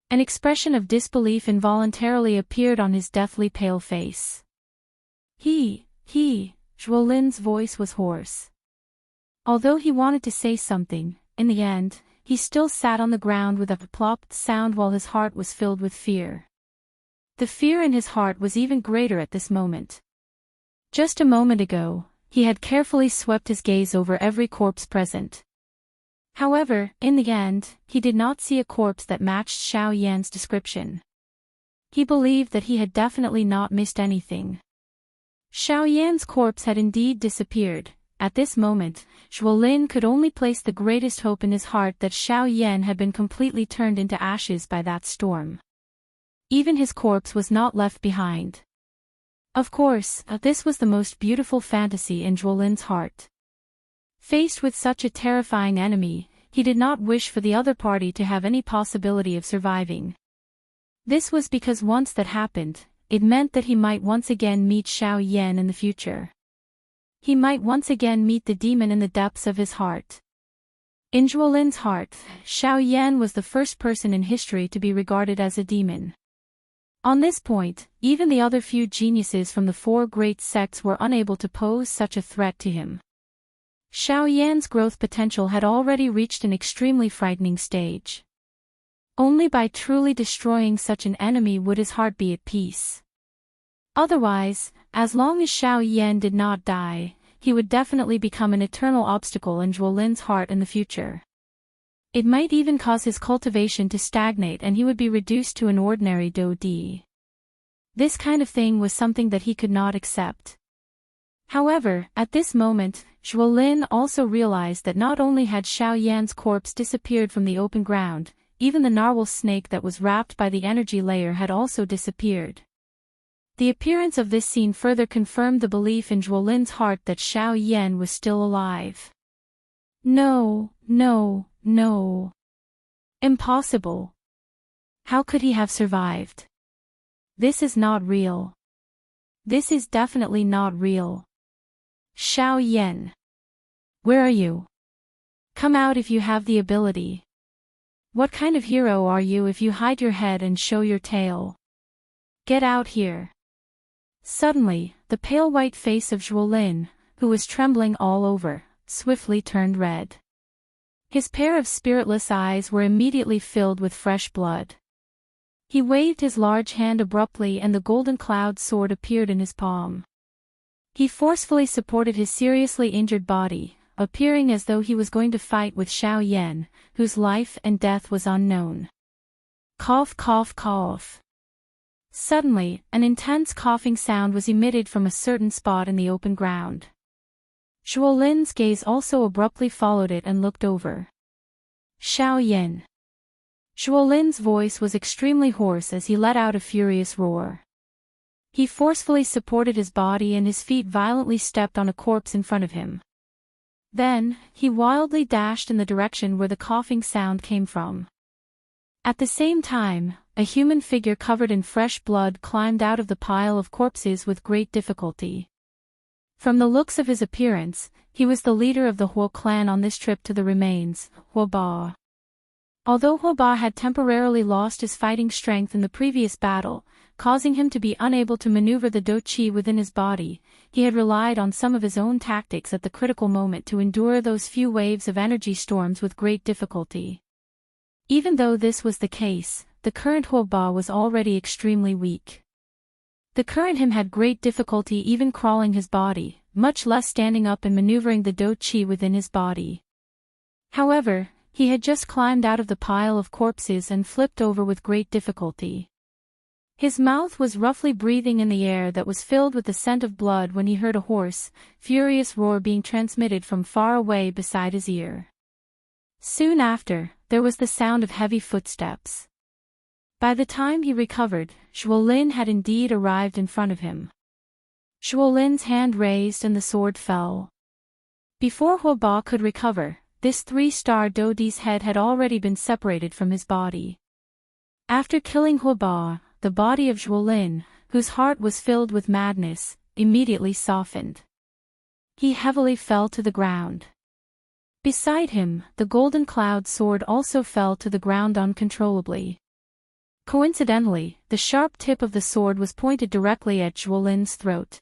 An expression of disbelief involuntarily appeared on his deathly pale face. Zhuolin's voice was hoarse. Although he wanted to say something, in the end, he still sat on the ground with a plopped sound while his heart was filled with fear. The fear in his heart was even greater at this moment. Just a moment ago, he had carefully swept his gaze over every corpse present. However, in the end, he did not see a corpse that matched Xiao Yan's description. He believed that he had definitely not missed anything. Xiao Yan's corpse had indeed disappeared. At this moment, Zhuolin could only place the greatest hope in his heart that Xiao Yan had been completely turned into ashes by that storm. Even his corpse was not left behind. Of course, this was the most beautiful fantasy in Zhuolin's heart. Faced with such a terrifying enemy, he did not wish for the other party to have any possibility of surviving. This was because once that happened, it meant that he might once again meet Xiao Yan in the future. He might once again meet the demon in the depths of his heart. In Zhuolin's heart, Xiao Yan was the first person in history to be regarded as a demon. On this point, even the other few geniuses from the four great sects were unable to pose such a threat to him. Xiao Yan's growth potential had already reached an extremely frightening stage. Only by truly destroying such an enemy would his heart be at peace. Otherwise, as long as Xiao Yan did not die, he would definitely become an eternal obstacle in Zhuolin's heart in the future. It might even cause his cultivation to stagnate and he would be reduced to an ordinary Do. This kind of thing was something that he could not accept. However, at this moment, Zhuolin also realized that not only had Xiao Yan's corpse disappeared from the open ground, even the narwhal snake that was wrapped by the energy layer had also disappeared. The appearance of this scene further confirmed the belief in Zhuolin's heart that Xiao Yan was still alive. No, no, no. Impossible. How could he have survived? This is not real. This is definitely not real. Xiao Yan. Where are you? Come out if you have the ability. What kind of hero are you if you hide your head and show your tail? Get out here. Suddenly, the pale white face of Zhuolin, who was trembling all over, swiftly turned red. His pair of spiritless eyes were immediately filled with fresh blood. He waved his large hand abruptly and the golden cloud sword appeared in his palm. He forcefully supported his seriously injured body, appearing as though he was going to fight with Xiao Yan, whose life and death was unknown. Cough, cough, cough. Suddenly, an intense coughing sound was emitted from a certain spot in the open ground. Zhuolin's gaze also abruptly followed it and looked over. Xiao Yan. Zhuolin's voice was extremely hoarse as he let out a furious roar. He forcefully supported his body and his feet violently stepped on a corpse in front of him. Then, he wildly dashed in the direction where the coughing sound came from. At the same time, a human figure covered in fresh blood climbed out of the pile of corpses with great difficulty. From the looks of his appearance, he was the leader of the Huo clan on this trip to the remains, Huo Ba. Although Huo Ba had temporarily lost his fighting strength in the previous battle, causing him to be unable to maneuver the Do Qi within his body, he had relied on some of his own tactics at the critical moment to endure those few waves of energy storms with great difficulty. Even though this was the case, the current Huo Ba was already extremely weak. The current him had great difficulty even crawling his body, much less standing up and maneuvering the Do Qi within his body. However, he had just climbed out of the pile of corpses and flipped over with great difficulty. His mouth was roughly breathing in the air that was filled with the scent of blood when he heard a hoarse, furious roar being transmitted from far away beside his ear. Soon after, there was the sound of heavy footsteps. By the time he recovered, Zhuolin had indeed arrived in front of him. Zhuolin's hand raised and the sword fell. Before Huo Ba could recover, this three-star Dodi's head had already been separated from his body. After killing Huo Ba, the body of Zhuolin, whose heart was filled with madness, immediately softened. He heavily fell to the ground. Beside him, the golden cloud sword also fell to the ground uncontrollably. Coincidentally, the sharp tip of the sword was pointed directly at Zhuolin's throat.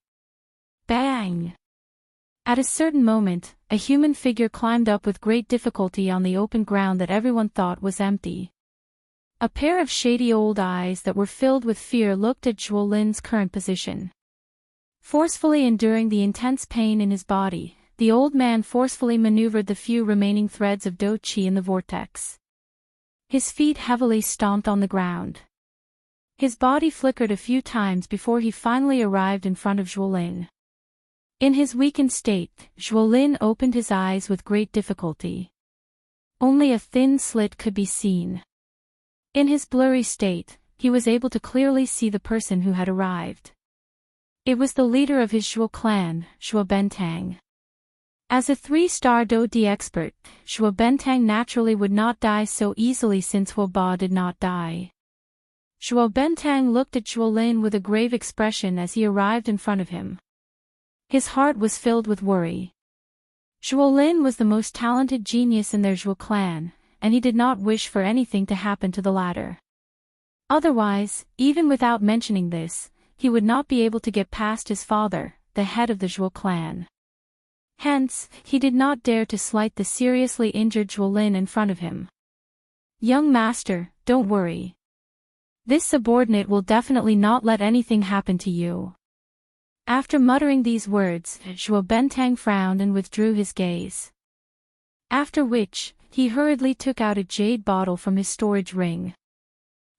Bang! At a certain moment, a human figure climbed up with great difficulty on the open ground that everyone thought was empty. A pair of shady old eyes that were filled with fear looked at Zhuolin's current position. Forcefully enduring the intense pain in his body, the old man forcefully maneuvered the few remaining threads of Do Qi in the vortex. His feet heavily stomped on the ground. His body flickered a few times before he finally arrived in front of Zhuolin. In his weakened state, Zhuolin opened his eyes with great difficulty. Only a thin slit could be seen. In his blurry state, he was able to clearly see the person who had arrived. It was the leader of his Zhuo clan, Zhuo Bentang. As a three-star Do Di expert, Zhuo Bentang naturally would not die so easily since Huo Ba did not die. Zhuo Bentang looked at Zhuolin with a grave expression as he arrived in front of him. His heart was filled with worry. Zhuolin was the most talented genius in their Zhuo clan, and he did not wish for anything to happen to the latter. Otherwise, even without mentioning this, he would not be able to get past his father, the head of the Zhuo clan. Hence, he did not dare to slight the seriously injured Zhuolin in front of him. Young master, don't worry. This subordinate will definitely not let anything happen to you. After muttering these words, Zhuo Bentang frowned and withdrew his gaze. After which, he hurriedly took out a jade bottle from his storage ring.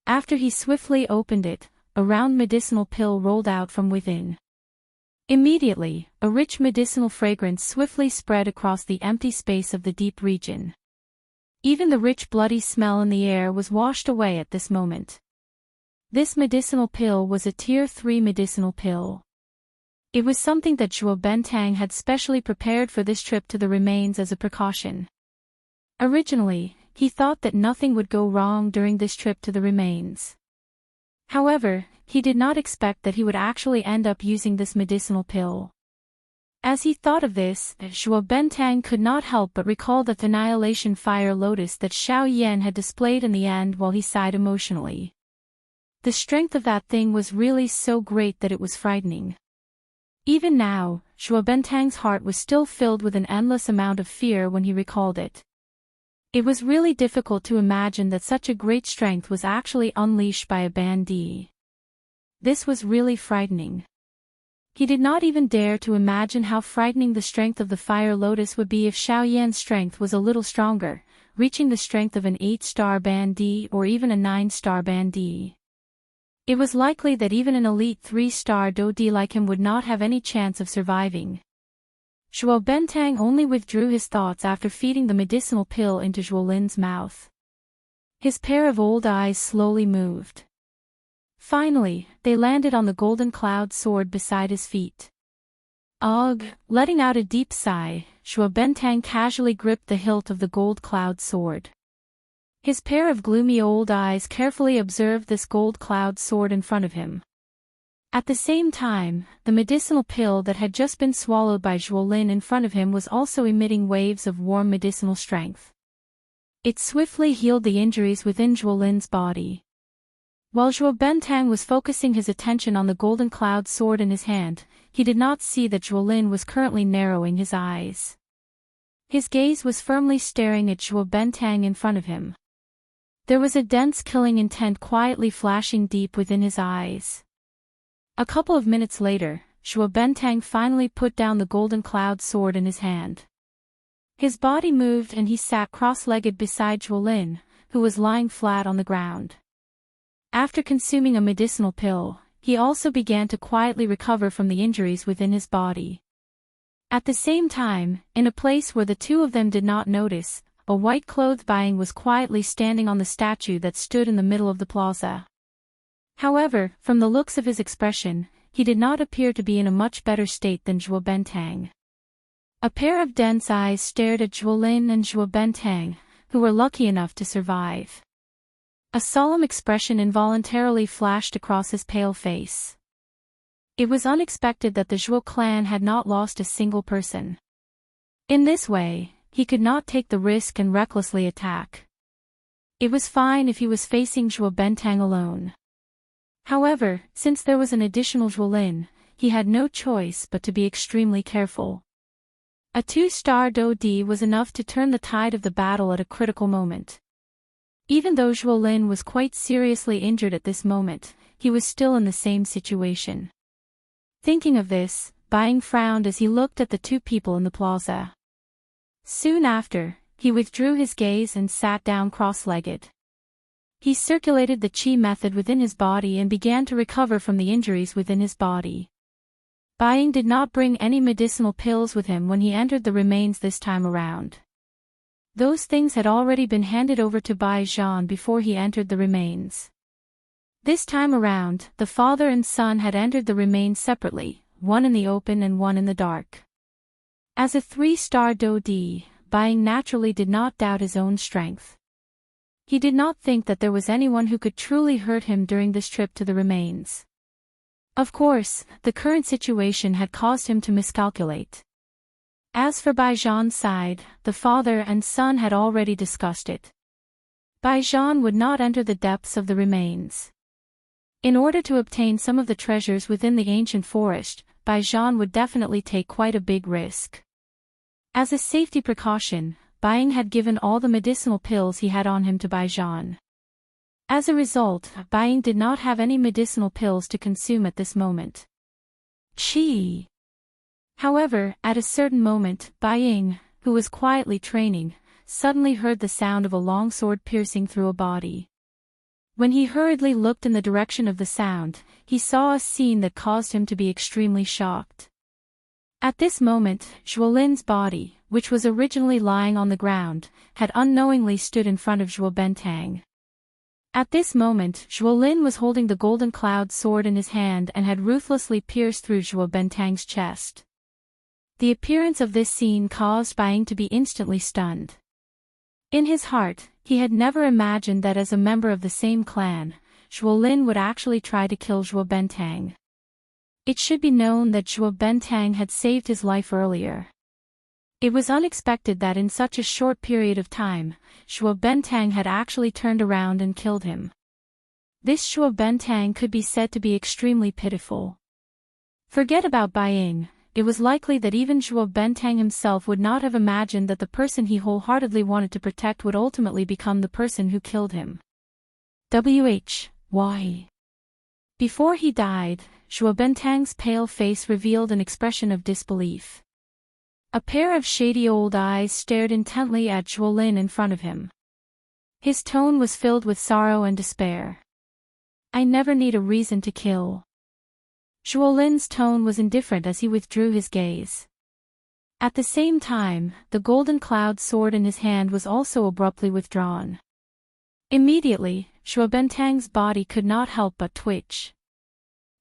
After he swiftly opened it, a round medicinal pill rolled out from within. Immediately, a rich medicinal fragrance swiftly spread across the empty space of the deep region. Even the rich bloody smell in the air was washed away at this moment. This medicinal pill was a Tier 3 medicinal pill. It was something that Zhuo Bentang had specially prepared for this trip to the remains as a precaution. Originally, he thought that nothing would go wrong during this trip to the remains. However, he did not expect that he would actually end up using this medicinal pill. As he thought of this, Zhuo Bentang could not help but recall the Annihilation Fire Lotus that Xiao Yan had displayed in the end while he sighed emotionally. The strength of that thing was really so great that it was frightening. Even now, Zhuo Bentang's heart was still filled with an endless amount of fear when he recalled it. It was really difficult to imagine that such a great strength was actually unleashed by a bandit. This was really frightening. He did not even dare to imagine how frightening the strength of the Fire Lotus would be if Xiao Yan's strength was a little stronger, reaching the strength of an 8-star bandit or even a 9-star bandit. It was likely that even an elite 3-star Dodi like him would not have any chance of surviving. Zhuo Bentang only withdrew his thoughts after feeding the medicinal pill into Zhuo Lin's mouth. His pair of old eyes slowly moved. Finally, they landed on the golden cloud sword beside his feet. Ugh! Letting out a deep sigh, Zhuo Bentang casually gripped the hilt of the gold cloud sword. His pair of gloomy old eyes carefully observed this gold cloud sword in front of him. At the same time, the medicinal pill that had just been swallowed by Zhuo Lin in front of him was also emitting waves of warm medicinal strength. It swiftly healed the injuries within Zhuo Lin's body. While Zhuo Bentang was focusing his attention on the golden cloud sword in his hand, he did not see that Zhuo Lin was currently narrowing his eyes. His gaze was firmly staring at Zhuo Bentang in front of him. There was a dense killing intent quietly flashing deep within his eyes. A couple of minutes later, Zhuo Bentang finally put down the golden cloud sword in his hand. His body moved and he sat cross-legged beside Zhuo Lin, who was lying flat on the ground. After consuming a medicinal pill, he also began to quietly recover from the injuries within his body. At the same time, in a place where the two of them did not notice, a white-clothed being was quietly standing on the statue that stood in the middle of the plaza. However, from the looks of his expression, he did not appear to be in a much better state than Zhuo Bentang. A pair of dense eyes stared at Zhuo Lin and Zhuo Bentang, who were lucky enough to survive. A solemn expression involuntarily flashed across his pale face. It was unexpected that the Zhuo clan had not lost a single person. In this way, he could not take the risk and recklessly attack. It was fine if he was facing Zhuo Bentang alone. However, since there was an additional Zhuo Lin, he had no choice but to be extremely careful. A 2-star Dodi was enough to turn the tide of the battle at a critical moment. Even though Zhuo Lin was quite seriously injured at this moment, he was still in the same situation. Thinking of this, Buying frowned as he looked at the two people in the plaza. Soon after, he withdrew his gaze and sat down cross-legged. He circulated the qi method within his body and began to recover from the injuries within his body. Buying did not bring any medicinal pills with him when he entered the remains this time around. Those things had already been handed over to Bai Zhan before he entered the remains. This time around, the father and son had entered the remains separately, one in the open and one in the dark. As a 3-star Dodi, Buying naturally did not doubt his own strength. He did not think that there was anyone who could truly hurt him during this trip to the remains. Of course, the current situation had caused him to miscalculate. As for Bai Zhan's side, the father and son had already discussed it. Bai Zhan would not enter the depths of the remains. In order to obtain some of the treasures within the ancient forest, Bai Zhan would definitely take quite a big risk. As a safety precaution, Buying had given all the medicinal pills he had on him to Bai Zhan. As a result, Buying did not have any medicinal pills to consume at this moment. Qi. However, at a certain moment, Buying, who was quietly training, suddenly heard the sound of a long sword piercing through a body. When he hurriedly looked in the direction of the sound, he saw a scene that caused him to be extremely shocked. At this moment, Zhuo Lin's body, which was originally lying on the ground, had unknowingly stood in front of Zhuo Bentang. At this moment, Zhuolin was holding the golden cloud sword in his hand and had ruthlessly pierced through Zhuo Bentang's chest. The appearance of this scene caused Bai Ying to be instantly stunned. In his heart, he had never imagined that as a member of the same clan, Zhuolin would actually try to kill Zhuo Bentang. It should be known that Zhuo Bentang had saved his life earlier. It was unexpected that in such a short period of time, Zhuo Bentang had actually turned around and killed him. This Zhuo Bentang could be said to be extremely pitiful. Forget about Bai Ying, it was likely that even Zhuo Bentang himself would not have imagined that the person he wholeheartedly wanted to protect would ultimately become the person who killed him. Why? Before he died, Zhuo Bentang's pale face revealed an expression of disbelief. A pair of shady old eyes stared intently at Zhuolin in front of him. His tone was filled with sorrow and despair. I never need a reason to kill. Zhuolin's tone was indifferent as he withdrew his gaze. At the same time, the golden cloud sword in his hand was also abruptly withdrawn. Immediately, Zhuo Bentang's body could not help but twitch.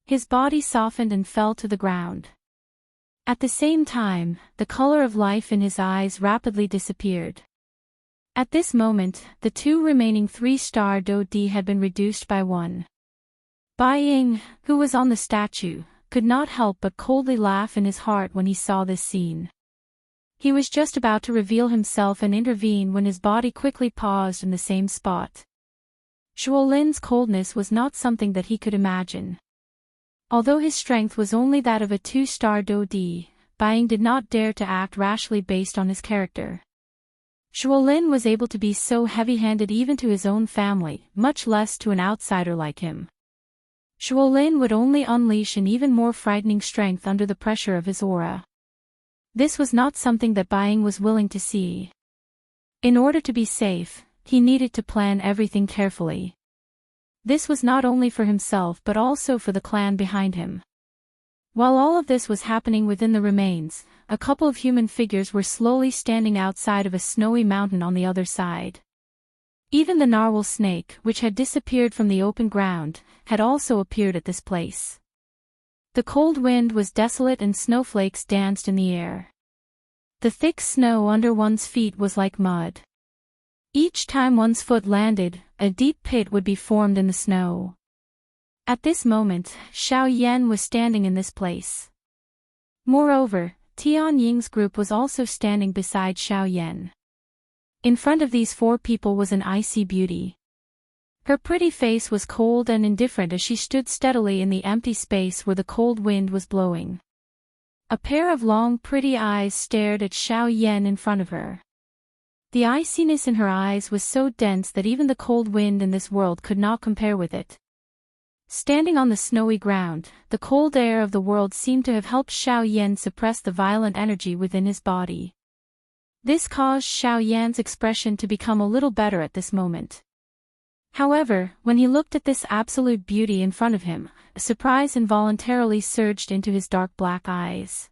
His body softened and fell to the ground. At the same time, the color of life in his eyes rapidly disappeared. At this moment, the two remaining 3-star Dodi had been reduced by 1. Bai Ying, who was on the statue, could not help but coldly laugh in his heart when he saw this scene. He was just about to reveal himself and intervene when his body quickly paused in the same spot. Zhuolin's coldness was not something that he could imagine. Although his strength was only that of a 2-star Dodi, Bai Ying did not dare to act rashly based on his character. Zhuolin was able to be so heavy-handed even to his own family, much less to an outsider like him. Zhuolin would only unleash an even more frightening strength under the pressure of his aura. This was not something that Bai Ying was willing to see. In order to be safe, he needed to plan everything carefully. This was not only for himself but also for the clan behind him. While all of this was happening within the remains, a couple of human figures were slowly standing outside of a snowy mountain on the other side. Even the narwhal snake, which had disappeared from the open ground, had also appeared at this place. The cold wind was desolate and snowflakes danced in the air. The thick snow under one's feet was like mud. Each time one's foot landed, a deep pit would be formed in the snow. At this moment, Xiao Yan was standing in this place. Moreover, Tian Ying's group was also standing beside Xiao Yan. In front of these 4 people was an icy beauty. Her pretty face was cold and indifferent as she stood steadily in the empty space where the cold wind was blowing. A pair of long pretty eyes stared at Xiao Yan in front of her. The iciness in her eyes was so dense that even the cold wind in this world could not compare with it. Standing on the snowy ground, the cold air of the world seemed to have helped Xiao Yan suppress the violent energy within his body. This caused Xiao Yan's expression to become a little better at this moment. However, when he looked at this absolute beauty in front of him, surprise involuntarily surged into his dark black eyes.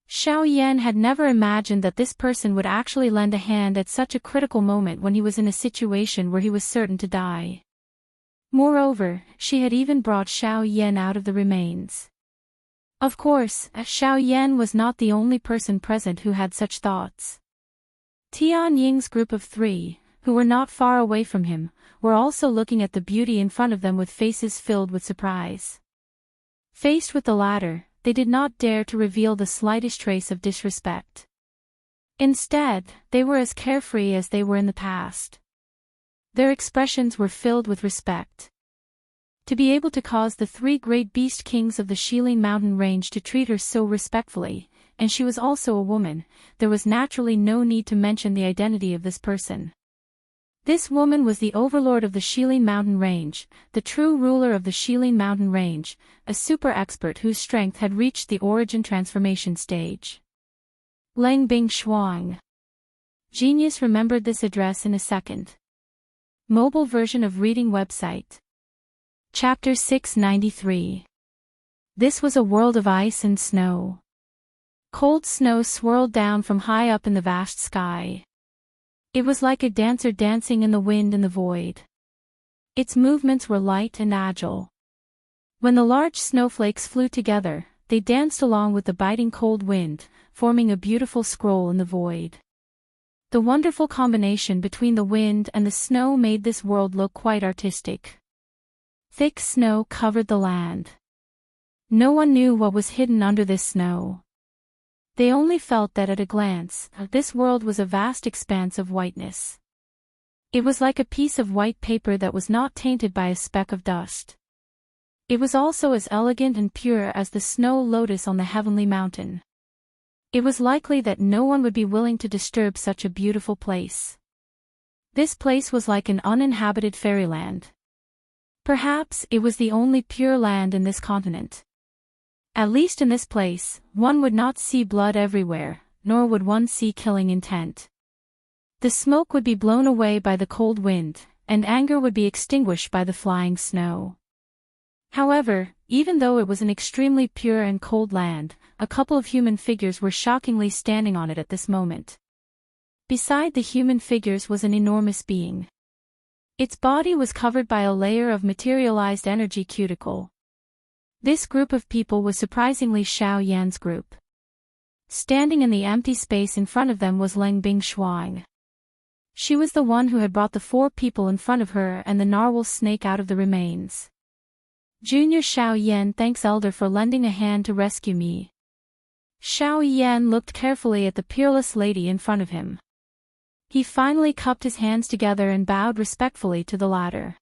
Xiao Yan had never imagined that this person would actually lend a hand at such a critical moment when he was in a situation where he was certain to die. Moreover, she had even brought Xiao Yan out of the remains. Of course, Xiao Yan was not the only person present who had such thoughts. Tian Ying's group of 3, who were not far away from him, were also looking at the beauty in front of them with faces filled with surprise. Faced with the latter, they did not dare to reveal the slightest trace of disrespect. Instead, they were as carefree as they were in the past. Their expressions were filled with respect. To be able to cause the 3 great beast kings of the Shilin mountain range to treat her so respectfully, and she was also a woman, there was naturally no need to mention the identity of this person. This woman was the overlord of the Shilin mountain range, the true ruler of the Shilin mountain range, a super expert whose strength had reached the origin transformation stage. Lang Bing Shuang. Genius remembered this address in a second. Mobile version of reading website. Chapter 693. This was a world of ice and snow. Cold snow swirled down from high up in the vast sky. It was like a dancer dancing in the wind and the void. Its movements were light and agile. When the large snowflakes flew together, they danced along with the biting cold wind, forming a beautiful scroll in the void. The wonderful combination between the wind and the snow made this world look quite artistic. Thick snow covered the land. No one knew what was hidden under this snow. They only felt that at a glance, this world was a vast expanse of whiteness. It was like a piece of white paper that was not tainted by a speck of dust. It was also as elegant and pure as the snow lotus on the heavenly mountain. It was likely that no one would be willing to disturb such a beautiful place. This place was like an uninhabited fairyland. Perhaps it was the only pure land in this continent. At least in this place, one would not see blood everywhere, nor would one see killing intent. The smoke would be blown away by the cold wind, and anger would be extinguished by the flying snow. However, even though it was an extremely pure and cold land, a couple of human figures were shockingly standing on it at this moment. Beside the human figures was an enormous being. Its body was covered by a layer of materialized energy cuticle. This group of people was surprisingly Xiao Yan's group. Standing in the empty space in front of them was Leng Bingshuang. She was the one who had brought the 4 people in front of her and the narwhal snake out of the remains. Junior Xiao Yan thanks Elder for lending a hand to rescue me. Xiao Yan looked carefully at the peerless lady in front of him. He finally cupped his hands together and bowed respectfully to the latter.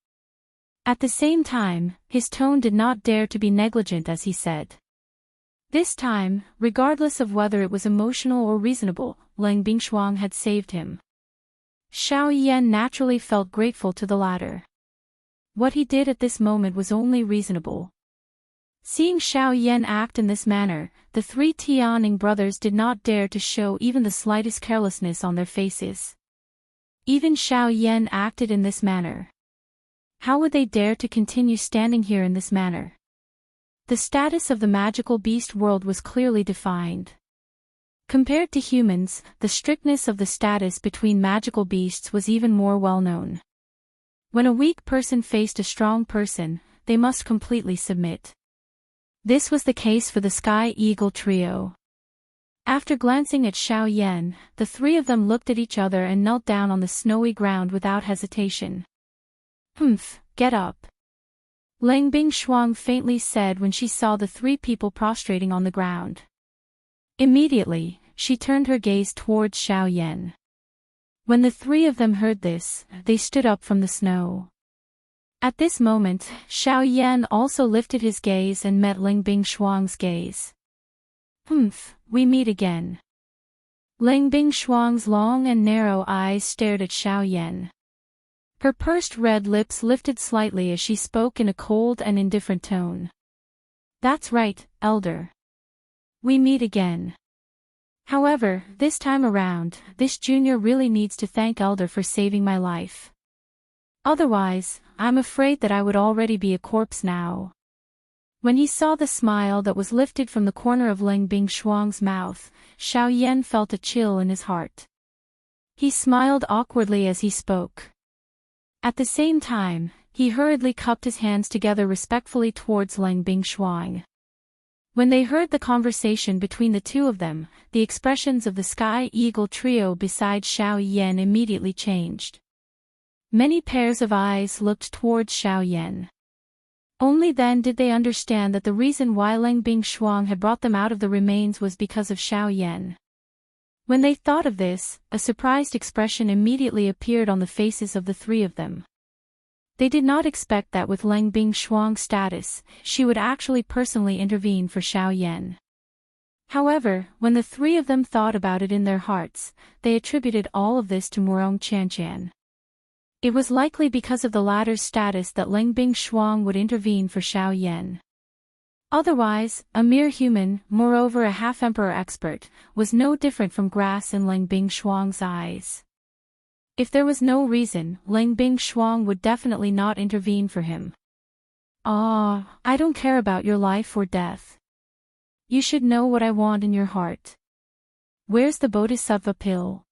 At the same time, his tone did not dare to be negligent as he said. This time, regardless of whether it was emotional or reasonable, Leng Bingshuang had saved him. Xiao Yan naturally felt grateful to the latter. What he did at this moment was only reasonable. Seeing Xiao Yan act in this manner, the 3 Tianing brothers did not dare to show even the slightest carelessness on their faces. Even Xiao Yan acted in this manner. How would they dare to continue standing here in this manner? The status of the magical beast world was clearly defined. Compared to humans, the strictness of the status between magical beasts was even more well known. When a weak person faced a strong person, they must completely submit. This was the case for the Sky Eagle trio. After glancing at Xiao Yan, the 3 of them looked at each other and knelt down on the snowy ground without hesitation. "Humph, get up," Leng Bingshuang faintly said when she saw the 3 people prostrating on the ground. Immediately, she turned her gaze towards Xiao Yan. When the 3 of them heard this, they stood up from the snow. At this moment, Xiao Yan also lifted his gaze and met Leng Bingshuang's gaze. "Humph, we meet again." Leng Bingshuang's long and narrow eyes stared at Xiao Yan. Her pursed red lips lifted slightly as she spoke in a cold and indifferent tone. "That's right, Elder. We meet again. However, this time around, this junior really needs to thank Elder for saving my life. Otherwise, I'm afraid that I would already be a corpse now." When he saw the smile that was lifted from the corner of Leng Bingshuang's mouth, Xiao Yan felt a chill in his heart. He smiled awkwardly as he spoke. At the same time, he hurriedly cupped his hands together respectfully towards Leng Bingshuang. When they heard the conversation between the 2 of them, the expressions of the Sky Eagle trio beside Xiao Yan immediately changed. Many pairs of eyes looked towards Xiao Yan. Only then did they understand that the reason why Leng Bingshuang had brought them out of the remains was because of Xiao Yan. When they thought of this, a surprised expression immediately appeared on the faces of the 3 of them. They did not expect that with Leng Bingshuang's status, she would actually personally intervene for Xiao Yan. However, when the 3 of them thought about it in their hearts, they attributed all of this to Murong Qianshan. It was likely because of the latter's status that Leng Bingshuang would intervene for Xiao Yan. Otherwise, a mere human, moreover a half-emperor expert, was no different from grass in Leng Bingshuang's eyes. If there was no reason, Leng Bingshuang would definitely not intervene for him. "Ah, I don't care about your life or death. You should know what I want in your heart." Where's the Bodhisattva pill?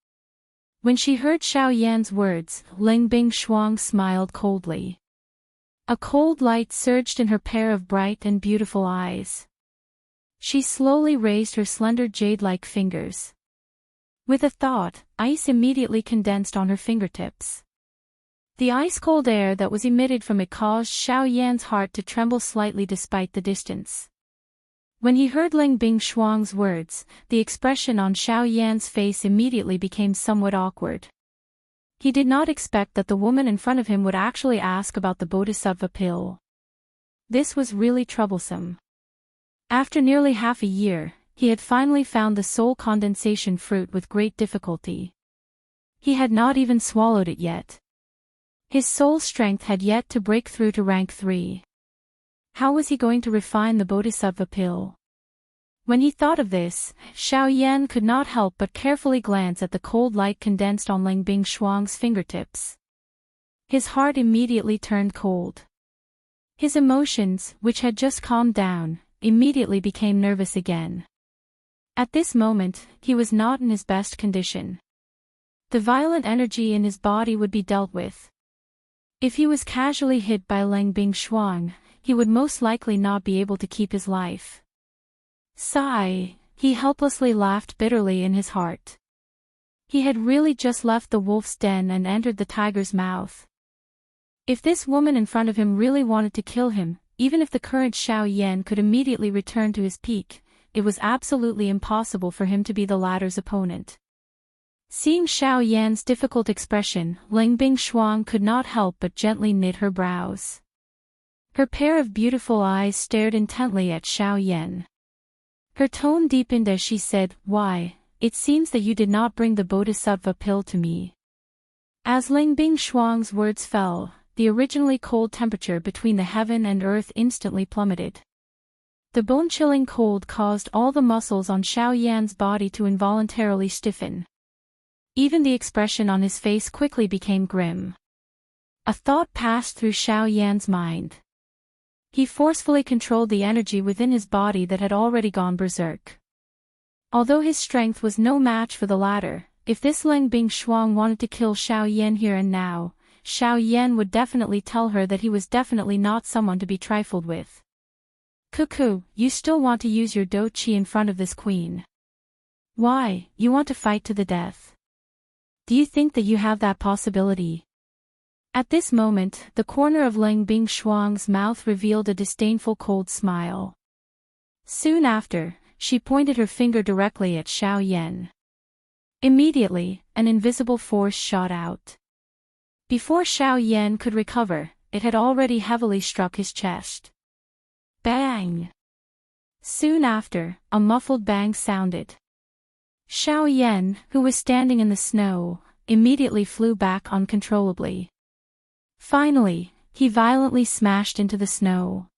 When she heard Xiao Yan's words, Ling Bing Shuang smiled coldly. A cold light surged in her pair of bright and beautiful eyes. She slowly raised her slender jade-like fingers. With a thought, ice immediately condensed on her fingertips. The ice-cold air that was emitted from it caused Xiao Yan's heart to tremble slightly despite the distance. When he heard Ling Bing Shuang's words, the expression on Xiao Yan's face immediately became somewhat awkward. He did not expect that the woman in front of him would actually ask about the Bodhisattva pill. This was really troublesome. After nearly half a year, he had finally found the soul condensation fruit with great difficulty. He had not even swallowed it yet. His soul strength had yet to break through to rank 3. How was he going to refine the Bodhisattva pill? When he thought of this, Xiao Yan could not help but carefully glance at the cold light condensed on Ling Bing Shuang's fingertips. His heart immediately turned cold. His emotions, which had just calmed down, immediately became nervous again. At this moment, he was not in his best condition. The violent energy in his body would be dealt with. If he was casually hit by Ling Bing Shuang, he would most likely not be able to keep his life. Sigh, he helplessly laughed bitterly in his heart. He had really just left the wolf's den and entered the tiger's mouth. If this woman in front of him really wanted to kill him, even if the current Xiao Yan could immediately return to his peak, it was absolutely impossible for him to be the latter's opponent. Seeing Xiao Yan's difficult expression, Ling Bing Shuang could not help but gently knit her brows. Her pair of beautiful eyes stared intently at Xiao Yan. Her tone deepened as she said, "Why, it seems that you did not bring the Bodhisattva pill to me." As Ling Bing Shuang's words fell, the originally cold temperature between the heaven and earth instantly plummeted. The bone-chilling cold caused all the muscles on Xiao Yan's body to involuntarily stiffen. Even the expression on his face quickly became grim. A thought passed through Xiao Yan's mind. He forcefully controlled the energy within his body that had already gone berserk. Although his strength was no match for the latter, if this Ling Bing Shuang wanted to kill Xiao Yan here and now, Xiao Yan would definitely tell her that he was definitely not someone to be trifled with. "Cuckoo, you still want to use your Do Chi in front of this queen? Why, you want to fight to the death? Do you think that you have that possibility?" At this moment, the corner of Ling Bing Shuang's mouth revealed a disdainful cold smile. Soon after, she pointed her finger directly at Xiao Yan. Immediately, an invisible force shot out. Before Xiao Yan could recover, it had already heavily struck his chest. Bang! Soon after, a muffled bang sounded. Xiao Yan, who was standing in the snow, immediately flew back uncontrollably. Finally, he violently smashed into the snow.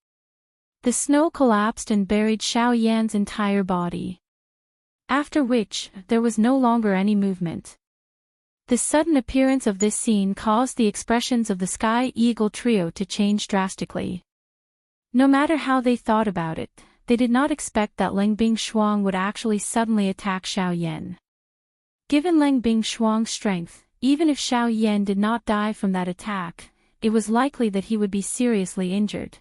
The snow collapsed and buried Xiao Yan's entire body. After which, there was no longer any movement. The sudden appearance of this scene caused the expressions of the Sky Eagle trio to change drastically. No matter how they thought about it, they did not expect that Ling Bing Shuang would actually suddenly attack Xiao Yan. Given Ling Bing Shuang's strength, even if Xiao Yan did not die from that attack, it was likely that he would be seriously injured.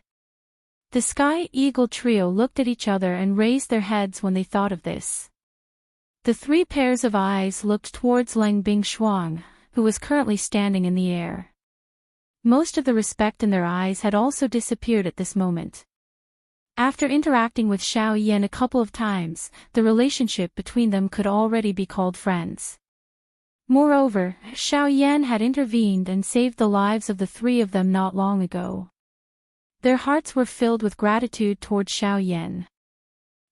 The Sky Eagle trio looked at each other and raised their heads when they thought of this. The three pairs of eyes looked towards Ling Bing Shuang, who was currently standing in the air. Most of the respect in their eyes had also disappeared at this moment. After interacting with Xiao Yan a couple of times, the relationship between them could already be called friends. Moreover, Xiao Yan had intervened and saved the lives of the three of them not long ago. Their hearts were filled with gratitude towards Xiao Yan.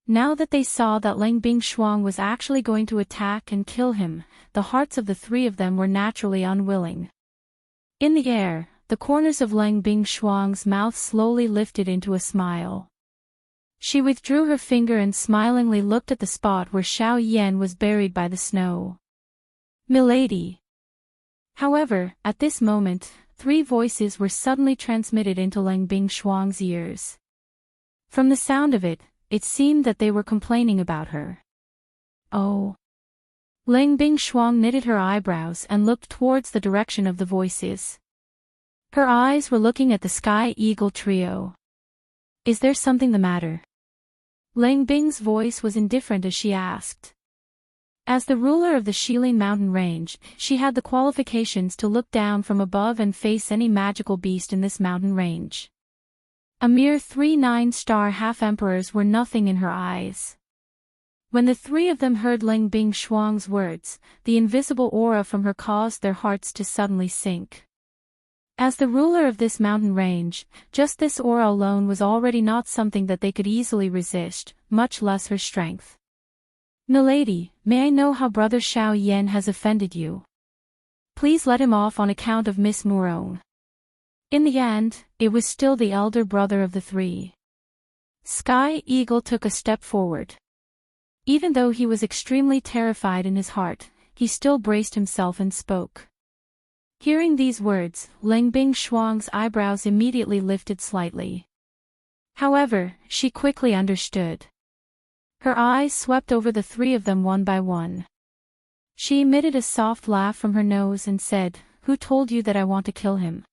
Now that they saw that Ling Bing Shuang was actually going to attack and kill him, the hearts of the three of them were naturally unwilling. In the air, the corners of Ling Bing Shuang's mouth slowly lifted into a smile. She withdrew her finger and smilingly looked at the spot where Xiao Yan was buried by the snow. "Milady." However, at this moment, three voices were suddenly transmitted into Ling Bing Shuang's ears. From the sound of it, it seemed that they were complaining about her. "Oh. Ling Bingshuang knitted her eyebrows and looked towards the direction of the voices. Her eyes were looking at the Sky Eagle trio. Is there something the matter? Ling Bing's voice was indifferent as she asked. As the ruler of the Shilin mountain range, she had the qualifications to look down from above and face any magical beast in this mountain range. A mere 3 9-star half-emperors were nothing in her eyes. When the three of them heard Ling Bingshuang's words, the invisible aura from her caused their hearts to suddenly sink. As the ruler of this mountain range, just this aura alone was already not something that they could easily resist, much less her strength. Milady, may I know how Brother Xiao Yan has offended you? Please let him off on account of Miss Murong. In the end, it was still the elder brother of the three. Sky Eagle took a step forward. Even though he was extremely terrified in his heart, he still braced himself and spoke. Hearing these words, Ling Bingshuang's eyebrows immediately lifted slightly. However, she quickly understood. Her eyes swept over the three of them one by one. She emitted a soft laugh from her nose and said, "Who told you that I want to kill him?"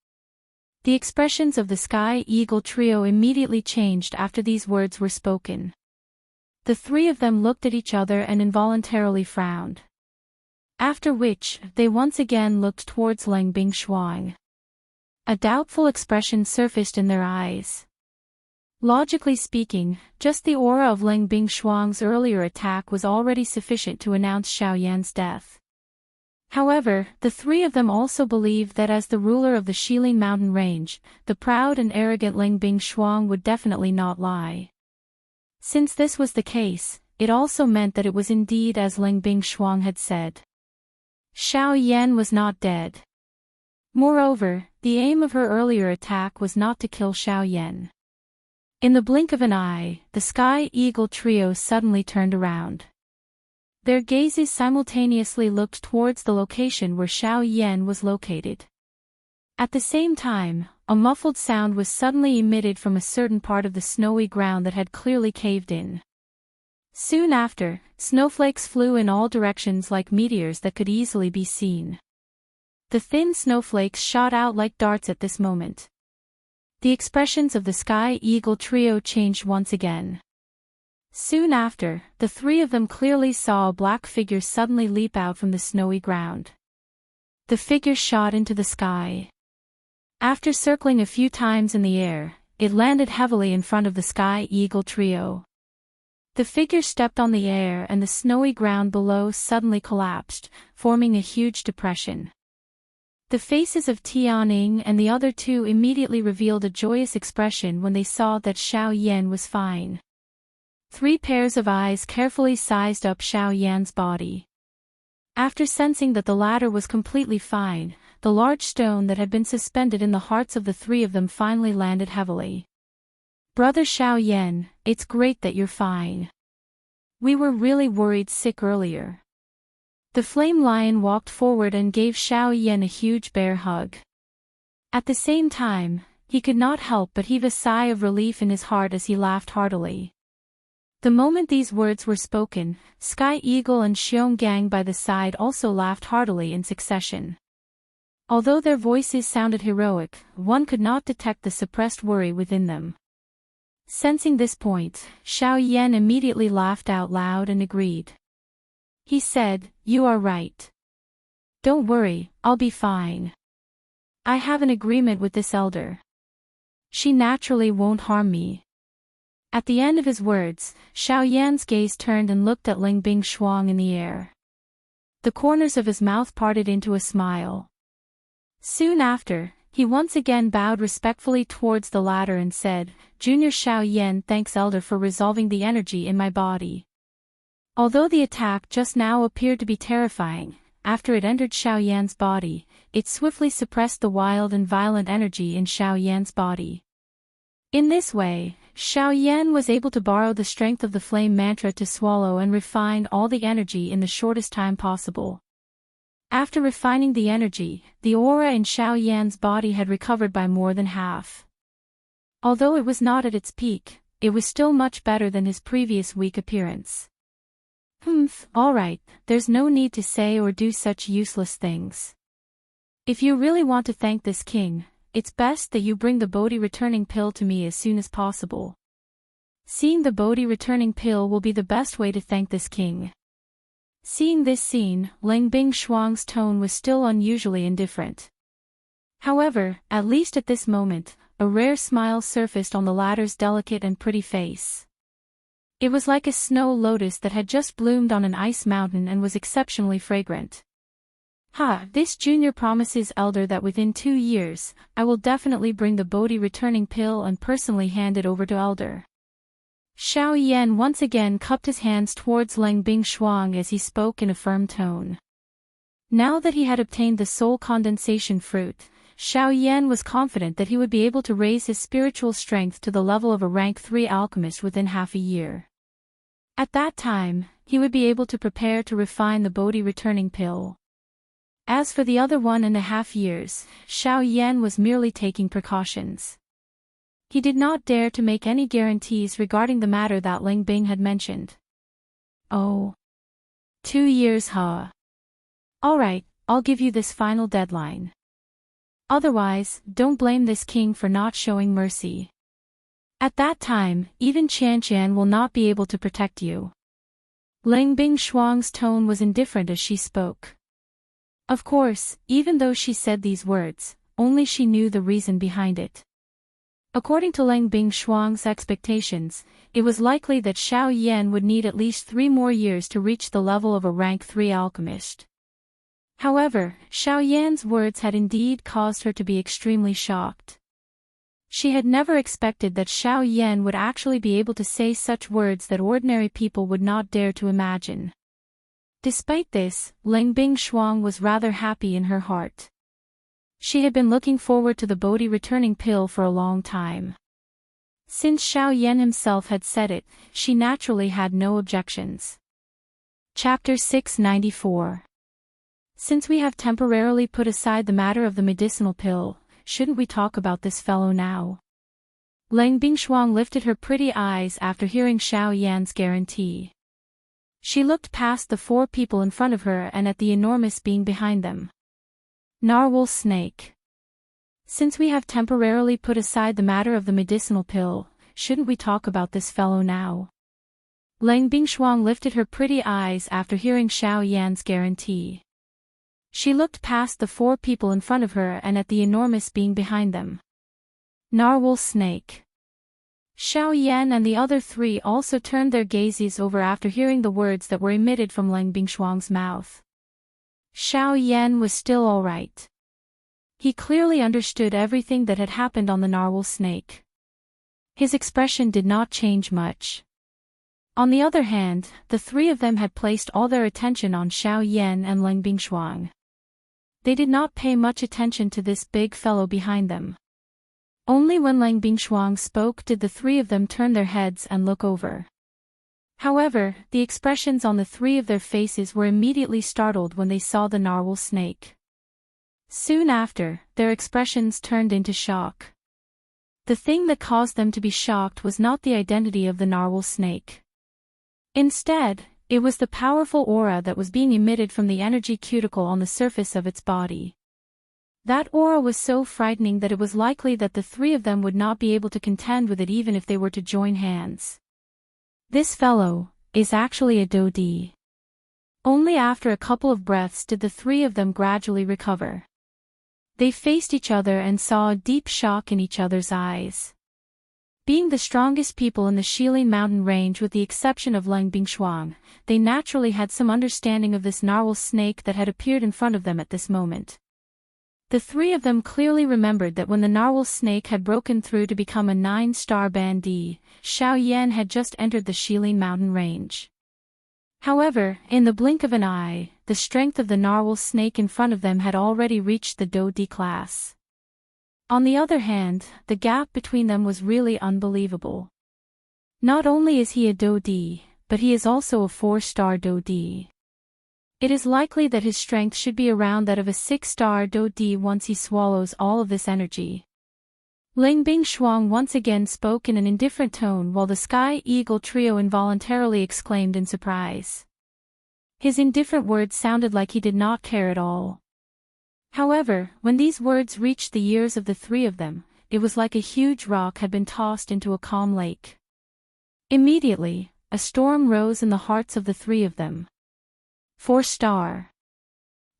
The expressions of the Sky Eagle trio immediately changed after these words were spoken. The three of them looked at each other and involuntarily frowned. After which, they once again looked towards Ling Bingshuang. A doubtful expression surfaced in their eyes. Logically speaking, just the aura of Ling Bingshuang's earlier attack was already sufficient to announce Xiao Yan's death. However, the three of them also believed that as the ruler of the Shilin mountain range, the proud and arrogant Ling Bingshuang would definitely not lie. Since this was the case, it also meant that it was indeed as Ling Bingshuang had said. Xiao Yan was not dead. Moreover, the aim of her earlier attack was not to kill Xiao Yan. In the blink of an eye, the Sky Eagle trio suddenly turned around. Their gazes simultaneously looked towards the location where Xiao Yan was located. At the same time, a muffled sound was suddenly emitted from a certain part of the snowy ground that had clearly caved in. Soon after, snowflakes flew in all directions like meteors that could easily be seen. The thin snowflakes shot out like darts at this moment. The expressions of the Sky Eagle trio changed once again. Soon after, the three of them clearly saw a black figure suddenly leap out from the snowy ground. The figure shot into the sky. After circling a few times in the air, it landed heavily in front of the Sky Eagle trio. The figure stepped on the air and the snowy ground below suddenly collapsed, forming a huge depression. The faces of Tianning and the other two immediately revealed a joyous expression when they saw that Xiao Yan was fine. 3 pairs of eyes carefully sized up Xiao Yan's body. After sensing that the latter was completely fine, the large stone that had been suspended in the hearts of the three of them finally landed heavily. "Brother Xiao Yan, it's great that you're fine. We were really worried sick earlier." The flame lion walked forward and gave Xiao Yan a huge bear hug. At the same time, he could not help but heave a sigh of relief in his heart as he laughed heartily. The moment these words were spoken, Sky Eagle and Xionggang by the side also laughed heartily in succession. Although their voices sounded heroic, one could not detect the suppressed worry within them. Sensing this point, Xiao Yan immediately laughed out loud and agreed. He said, "You are right. Don't worry, I'll be fine. I have an agreement with this elder. She naturally won't harm me." At the end of his words, Xiao Yan's gaze turned and looked at Ling Bingshuang in the air. The corners of his mouth parted into a smile. Soon after, he once again bowed respectfully towards the latter and said, "Junior Xiao Yan thanks Elder for resolving the energy in my body." Although the attack just now appeared to be terrifying, after it entered Xiao Yan's body, it swiftly suppressed the wild and violent energy in Xiao Yan's body. In this way, Xiao Yan was able to borrow the strength of the flame mantra to swallow and refine all the energy in the shortest time possible. After refining the energy, the aura in Xiao Yan's body had recovered by more than half. Although it was not at its peak, it was still much better than his previous weak appearance. Alright, there's no need to say or do such useless things. If you really want to thank this king, it's best that you bring the Bodhi returning pill to me as soon as possible. Seeing the Bodhi returning pill will be the best way to thank this king. Seeing this scene, Langbing Shuang's tone was still unusually indifferent. However, at least at this moment, a rare smile surfaced on the latter's delicate and pretty face. It was like a snow lotus that had just bloomed on an ice mountain and was exceptionally fragrant. This junior promises elder that within 2 years, I will definitely bring the Bodhi returning pill and personally hand it over to elder. Xiao Yan once again cupped his hands towards Langbing Shuang as he spoke in a firm tone. Now that he had obtained the soul condensation fruit, Xiao Yan was confident that he would be able to raise his spiritual strength to the level of a rank 3 alchemist within half a year. At that time, he would be able to prepare to refine the Bodhi returning pill. As for the other 1.5 years, Xiao Yan was merely taking precautions. He did not dare to make any guarantees regarding the matter that Langbing had mentioned. Oh. 2 years, huh? Alright, I'll give you this final deadline. Otherwise, don't blame this king for not showing mercy. At that time, even Qian will not be able to protect you. Langbing Shuang's tone was indifferent as she spoke. Of course, even though she said these words, only she knew the reason behind it. According to Langbing Shuang's expectations, it was likely that Xiao Yan would need at least 3 more years to reach the level of a rank 3 alchemist. However, Xiao Yan's words had indeed caused her to be extremely shocked. She had never expected that Xiao Yan would actually be able to say such words that ordinary people would not dare to imagine. Despite this, Langbing Shuang was rather happy in her heart. She had been looking forward to the Bodhi returning pill for a long time. Since Xiao Yan himself had said it, she naturally had no objections. Chapter 694. Since we have temporarily put aside the matter of the medicinal pill, shouldn't we talk about this fellow now? Langbing Shuang lifted her pretty eyes after hearing Xiao Yan's guarantee. She looked past the 4 people in front of her and at the enormous being behind them. Narwhal snake. Since we have temporarily put aside the matter of the medicinal pill, shouldn't we talk about this fellow now? Langbing Shuang lifted her pretty eyes after hearing Xiao Yan's guarantee. She looked past the 4 people in front of her and at the enormous being behind them. Narwhal snake. Xiao Yan and the other 3 also turned their gazes over after hearing the words that were emitted from Langbing Shuang's mouth. Xiao Yan was still alright. He clearly understood everything that had happened on the narwhal snake. His expression did not change much. On the other hand, the 3 of them had placed all their attention on Xiao Yan and Langbing Shuang. They did not pay much attention to this big fellow behind them. Only when Langbing Shuang spoke did the 3 of them turn their heads and look over. However, the expressions on the 3 of their faces were immediately startled when they saw the narwhal snake. Soon after, their expressions turned into shock. The thing that caused them to be shocked was not the identity of the narwhal snake. Instead, it was the powerful aura that was being emitted from the energy cuticle on the surface of its body. That aura was so frightening that it was likely that the 3 of them would not be able to contend with it even if they were to join hands. This fellow is actually a Dodi. Only after a couple of breaths did the 3 of them gradually recover. They faced each other and saw a deep shock in each other's eyes. Being the strongest people in the Shilin mountain range with the exception of Langbing Shuang, they naturally had some understanding of this narwhal snake that had appeared in front of them at this moment. The 3 of them clearly remembered that when the narwhal snake had broken through to become a 9-star bandit, Xiao Yan had just entered the Shilin mountain range. However, in the blink of an eye, the strength of the narwhal snake in front of them had already reached the Dodi class. On the other hand, the gap between them was really unbelievable. Not only is he a Dodi, but he is also a 4-star Dodi. It is likely that his strength should be around that of a 6-star Dodi once he swallows all of this energy. Langbing Shuang once again spoke in an indifferent tone while the Sky Eagle trio involuntarily exclaimed in surprise. His indifferent words sounded like he did not care at all. However, when these words reached the ears of the three of them, it was like a huge rock had been tossed into a calm lake. Immediately, a storm rose in the hearts of the three of them. 4-star.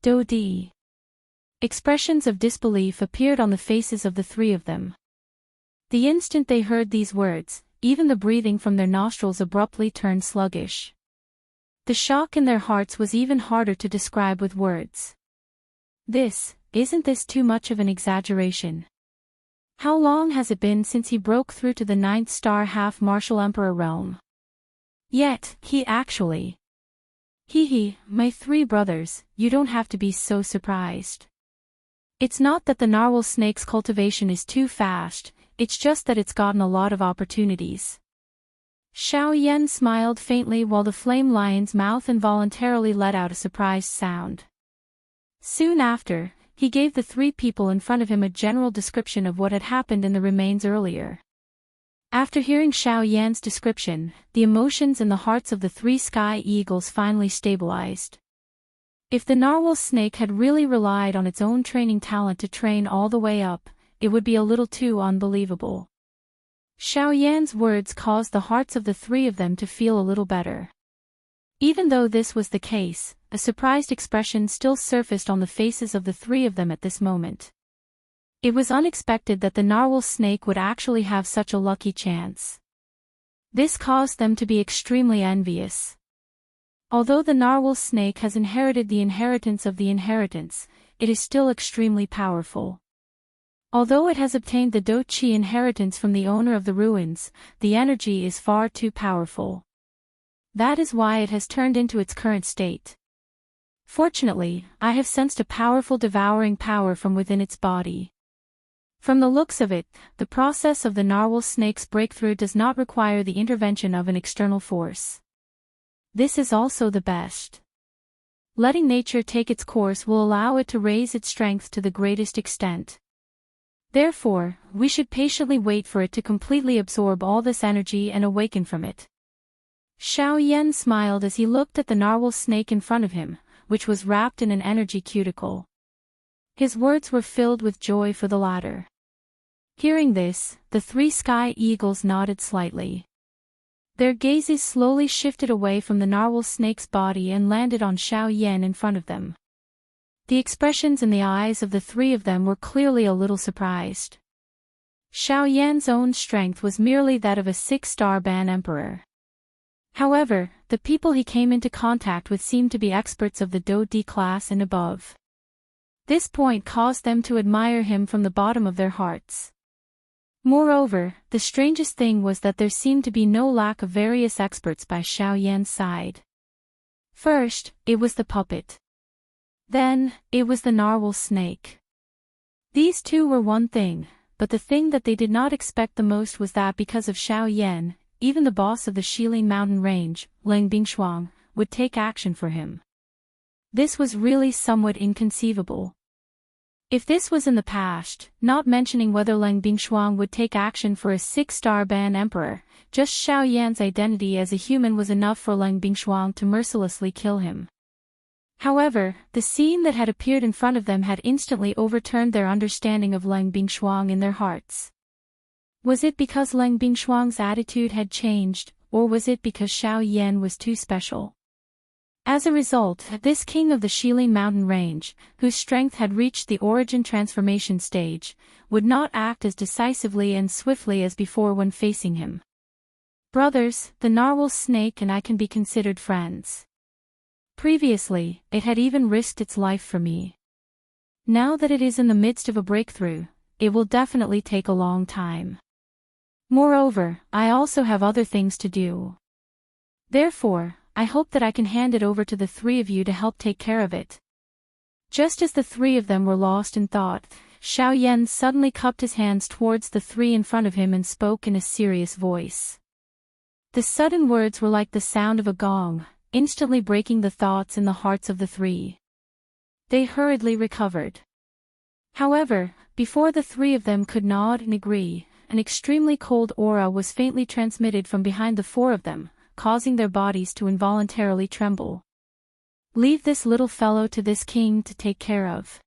Do-di. Expressions of disbelief appeared on the faces of the three of them. The instant they heard these words, even the breathing from their nostrils abruptly turned sluggish. The shock in their hearts was even harder to describe with words. Isn't this too much of an exaggeration? How long has it been since he broke through to the 9th-star half-martial emperor realm? Yet, he actually... my 3 brothers, you don't have to be so surprised. It's not that the narwhal snake's cultivation is too fast, it's just that it's gotten a lot of opportunities. Xiao Yan smiled faintly while the flame lion's mouth involuntarily let out a surprised sound. Soon after, he gave the 3 people in front of him a general description of what had happened in the remains earlier. After hearing Xiao Yan's description, the emotions in the hearts of the 3 sky eagles finally stabilized. If the narwhal snake had really relied on its own training talent to train all the way up, it would be a little too unbelievable. Xiao Yan's words caused the hearts of the 3 of them to feel a little better. Even though this was the case, a surprised expression still surfaced on the faces of the 3 of them at this moment. It was unexpected that the narwhal snake would actually have such a lucky chance. This caused them to be extremely envious. Although the narwhal snake has inherited the inheritance of the inheritance, it is still extremely powerful. Although it has obtained the Do-Chi inheritance from the owner of the ruins, the energy is far too powerful. That is why it has turned into its current state. Fortunately, I have sensed a powerful devouring power from within its body. From the looks of it, the process of the narwhal snake's breakthrough does not require the intervention of an external force. This is also the best. Letting nature take its course will allow it to raise its strength to the greatest extent. Therefore, we should patiently wait for it to completely absorb all this energy and awaken from it. Xiao Yan smiled as he looked at the narwhal snake in front of him, which was wrapped in an energy cuticle. His words were filled with joy for the latter. Hearing this, the 3 sky eagles nodded slightly. Their gazes slowly shifted away from the narwhal snake's body and landed on Xiao Yan in front of them. The expressions in the eyes of the 3 of them were clearly a little surprised. Xiao Yan's own strength was merely that of a 6-star ban emperor. However, the people he came into contact with seemed to be experts of the Do-Di class and above. This point caused them to admire him from the bottom of their hearts. Moreover, the strangest thing was that there seemed to be no lack of various experts by Xiao Yan's side. First, it was the puppet. Then, it was the narwhal snake. These 2 were one thing, but the thing that they did not expect the most was that because of Xiao Yan, even the boss of the Shilin Mountain Range, Leng Bingshuang, would take action for him. This was really somewhat inconceivable. If this was in the past, not mentioning whether Leng Bingshuang would take action for a 6-star ban emperor, just Xiao Yan's identity as a human was enough for Leng Bingshuang to mercilessly kill him. However, the scene that had appeared in front of them had instantly overturned their understanding of Leng Bingshuang in their hearts. Was it because Leng Bingshuang's attitude had changed, or was it because Xiao Yan was too special? As a result, this king of the Shilin Mountain Range, whose strength had reached the origin transformation stage, would not act as decisively and swiftly as before when facing him. Brothers, the narwhal snake and I can be considered friends. Previously, it had even risked its life for me. Now that it is in the midst of a breakthrough, it will definitely take a long time. Moreover, I also have other things to do. Therefore, I hope that I can hand it over to the 3 of you to help take care of it. Just as the 3 of them were lost in thought, Xiao Yan suddenly cupped his hands towards the 3 in front of him and spoke in a serious voice. The sudden words were like the sound of a gong, instantly breaking the thoughts in the hearts of the 3. They hurriedly recovered. However, before the 3 of them could nod and agree, an extremely cold aura was faintly transmitted from behind the 4 of them, causing their bodies to involuntarily tremble. Leave this little fellow to this king to take care of.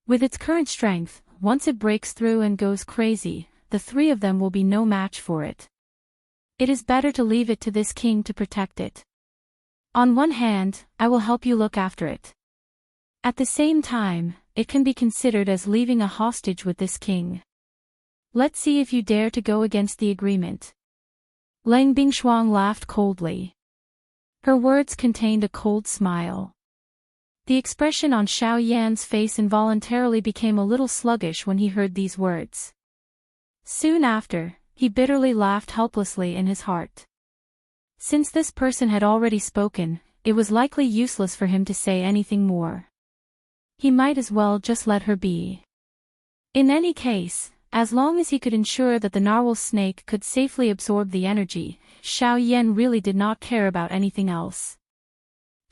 With its current strength, once it breaks through and goes crazy, the three of them will be no match for it. It is better to leave it to this king to protect it. On one hand, I will help you look after it. At the same time, it can be considered as leaving a hostage with this king. Let's see if you dare to go against the agreement. Lang Bingshuang laughed coldly. Her words contained a cold smile. The expression on Xiao Yan's face involuntarily became a little sluggish when he heard these words. Soon after, he bitterly laughed helplessly in his heart. Since this person had already spoken, it was likely useless for him to say anything more. He might as well just let her be. In any case, as long as he could ensure that the narwhal snake could safely absorb the energy, Xiao Yan really did not care about anything else.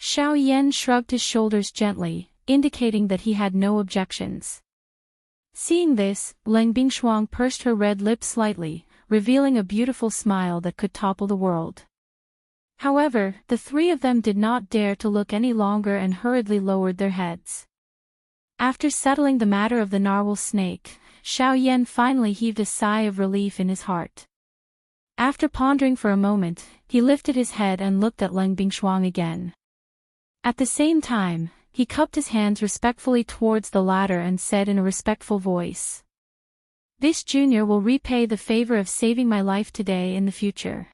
Xiao Yan shrugged his shoulders gently, indicating that he had no objections. Seeing this, Lang Bingshuang pursed her red lips slightly, revealing a beautiful smile that could topple the world. However, the three of them did not dare to look any longer and hurriedly lowered their heads. After settling the matter of the narwhal snake, Xiao Yan finally heaved a sigh of relief in his heart. After pondering for a moment, he lifted his head and looked at Lang Bingshuang again. At the same time, he cupped his hands respectfully towards the latter and said in a respectful voice, "This junior will repay the favor of saving my life today in the future.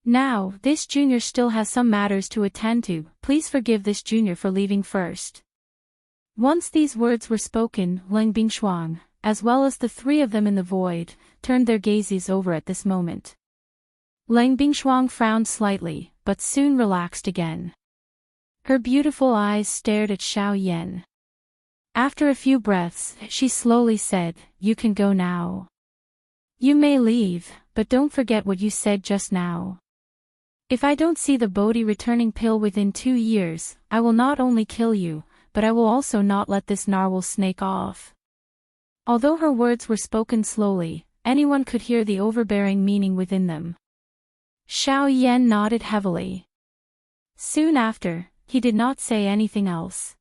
Now, this junior still has some matters to attend to, please forgive this junior for leaving first." Once these words were spoken, Lang Bingshuang, as well as the three of them in the void, turned their gazes over at this moment. Lang Bingshuang frowned slightly, but soon relaxed again. Her beautiful eyes stared at Xiao Yan. After a few breaths, she slowly said, "You can go now. You may leave, but don't forget what you said just now. If I don't see the Bodhi returning pill within 2 years, I will not only kill you, but I will also not let this narwhal snake off." Although her words were spoken slowly, anyone could hear the overbearing meaning within them. Xiao Yan nodded heavily. Soon after, he did not say anything else.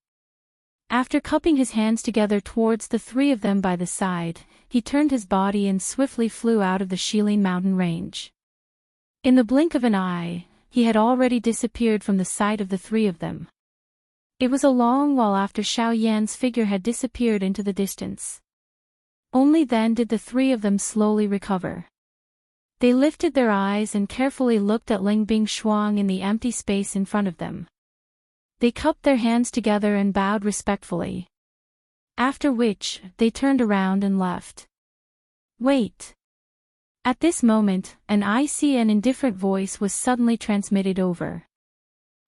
After cupping his hands together towards the three of them by the side, he turned his body and swiftly flew out of the Shilin mountain range. In the blink of an eye, he had already disappeared from the sight of the three of them. It was a long while after Xiao Yan's figure had disappeared into the distance. Only then did the three of them slowly recover. They lifted their eyes and carefully looked at Lang Bingshuang in the empty space in front of them. They cupped their hands together and bowed respectfully. After which, they turned around and left. Wait. At this moment, an icy and indifferent voice was suddenly transmitted over.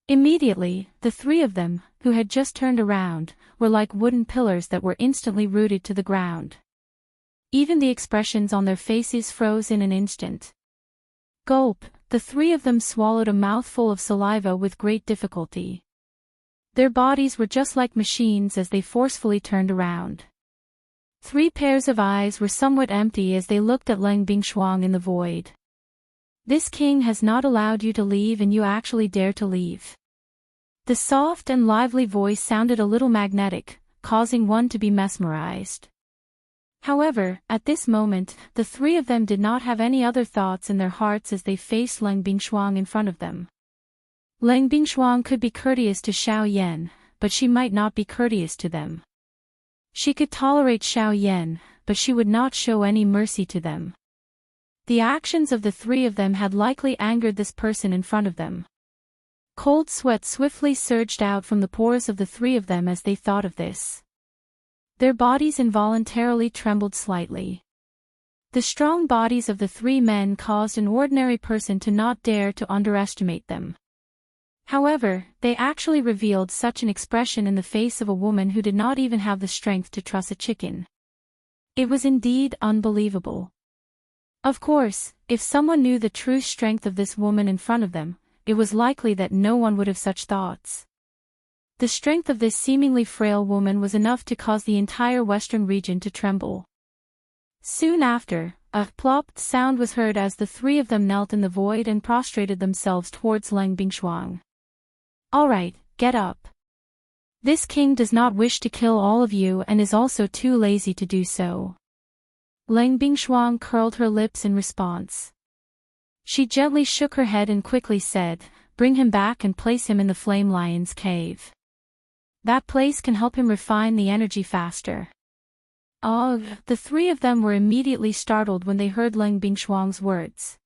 Immediately, the three of them, who had just turned around, were like wooden pillars that were instantly rooted to the ground. Even the expressions on their faces froze in an instant. Gulp, the three of them swallowed a mouthful of saliva with great difficulty. Their bodies were just like machines as they forcefully turned around. 3 pairs of eyes were somewhat empty as they looked at Lang Bingshuang in the void. This king has not allowed you to leave and you actually dare to leave. The soft and lively voice sounded a little magnetic, causing one to be mesmerized. However, at this moment, the three of them did not have any other thoughts in their hearts as they faced Lang Bingshuang in front of them. Lang Bingshuang could be courteous to Xiao Yan, but she might not be courteous to them. She could tolerate Xiao Yan, but she would not show any mercy to them. The actions of the three of them had likely angered this person in front of them. Cold sweat swiftly surged out from the pores of the three of them as they thought of this. Their bodies involuntarily trembled slightly. The strong bodies of the 3 men caused an ordinary person to not dare to underestimate them. However, they actually revealed such an expression in the face of a woman who did not even have the strength to truss a chicken. It was indeed unbelievable. Of course, if someone knew the true strength of this woman in front of them, it was likely that no one would have such thoughts. The strength of this seemingly frail woman was enough to cause the entire western region to tremble. Soon after, a plop sound was heard as the three of them knelt in the void and prostrated themselves towards Lang Bingshuang. "All right, get up. This king does not wish to kill all of you and is also too lazy to do so. Lang Bingshuang curled her lips in response. She gently shook her head and quickly said, bring him back and place him in the Flame Lion's cave. That place can help him refine the energy faster. Ugh! The three of them were immediately startled when they heard Lang Bingshuang's words.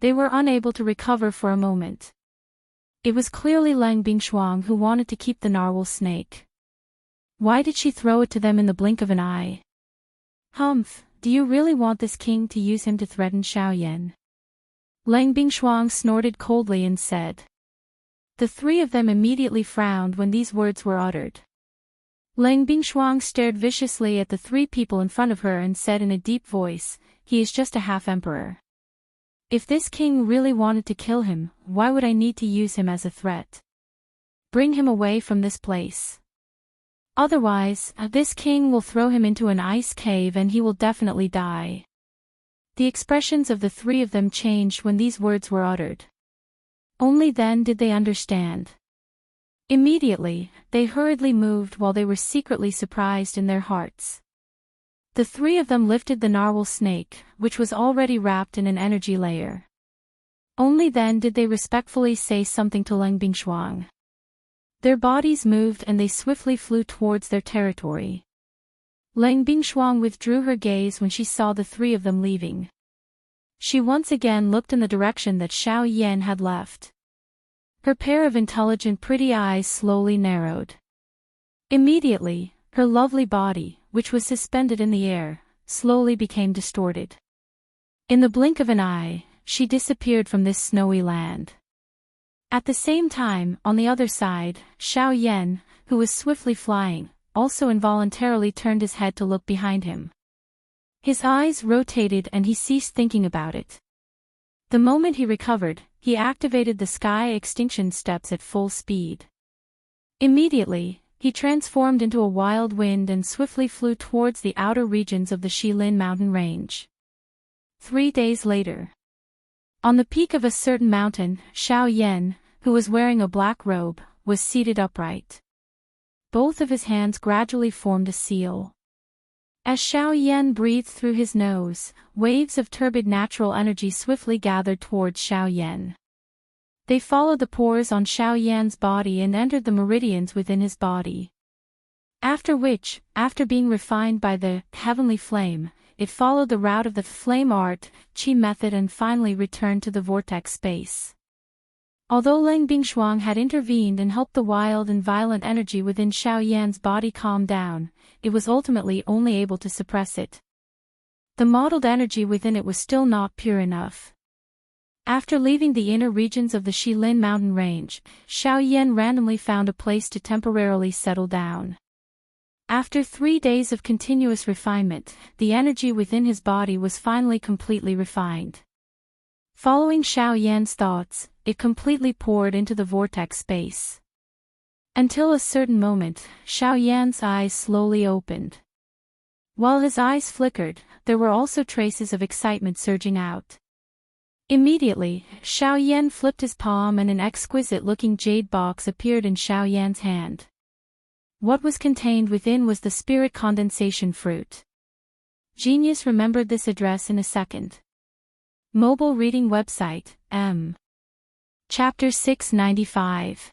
They were unable to recover for a moment. It was clearly Lang Bingshuang who wanted to keep the narwhal snake. Why did she throw it to them in the blink of an eye? Humph, do you really want this king to use him to threaten Xiaoyan? Lang Bingshuang snorted coldly and said. The three of them immediately frowned when these words were uttered. Lang Bingshuang stared viciously at the three people in front of her and said in a deep voice, he is just a half-emperor. If this king really wanted to kill him, why would I need to use him as a threat? Bring him away from this place. Otherwise, this king will throw him into an ice cave and he will definitely die. The expressions of the three of them changed when these words were uttered. Only then did they understand. Immediately, they hurriedly moved while they were secretly surprised in their hearts. The three of them lifted the narwhal snake, which was already wrapped in an energy layer. Only then did they respectfully say something to Lang Bingshuang. Their bodies moved and they swiftly flew towards their territory. Lang Bingshuang withdrew her gaze when she saw the three of them leaving. She once again looked in the direction that Xiaoyan had left. Her pair of intelligent pretty eyes slowly narrowed. Immediately, her lovely body, which was suspended in the air, slowly became distorted. In the blink of an eye, she disappeared from this snowy land. At the same time, on the other side, Xiaoyan, who was swiftly flying, also involuntarily turned his head to look behind him. His eyes rotated and he ceased thinking about it. The moment he recovered, he activated the sky extinction steps at full speed. Immediately, he transformed into a wild wind and swiftly flew towards the outer regions of the Shilin mountain range. 3 days later. On the peak of a certain mountain, Xiaoyan, who was wearing a black robe, was seated upright. Both of his hands gradually formed a seal. As Xiaoyan breathed through his nose, waves of turbid natural energy swiftly gathered towards Xiaoyan. They followed the pores on Xiaoyan's body and entered the meridians within his body. After which, after being refined by the heavenly flame, it followed the route of the flame art, qi method and finally returned to the vortex space. Although Lang Bingshuang had intervened and helped the wild and violent energy within Xiaoyan's body calm down, it was ultimately only able to suppress it. The modeled energy within it was still not pure enough. After leaving the inner regions of the Shilin mountain range, Xiaoyan randomly found a place to temporarily settle down. After 3 days of continuous refinement, the energy within his body was finally completely refined. Following Xiaoyan's thoughts, it completely poured into the vortex space. Until a certain moment, Xiaoyan's eyes slowly opened. While his eyes flickered, there were also traces of excitement surging out. Immediately, Xiaoyan flipped his palm and an exquisite-looking jade box appeared in Xiaoyan's hand. What was contained within was the spirit condensation fruit. Genius remembered this address in a second. Mobile reading website, M. Chapter 695.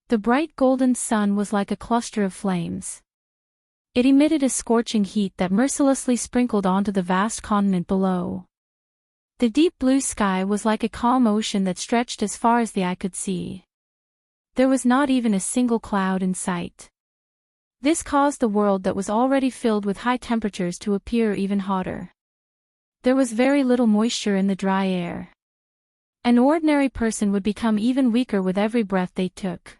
The bright golden sun was like a cluster of flames. It emitted a scorching heat that mercilessly sprinkled onto the vast continent below. The deep blue sky was like a calm ocean that stretched as far as the eye could see. There was not even a single cloud in sight. This caused the world that was already filled with high temperatures to appear even hotter. There was very little moisture in the dry air. An ordinary person would become even weaker with every breath they took.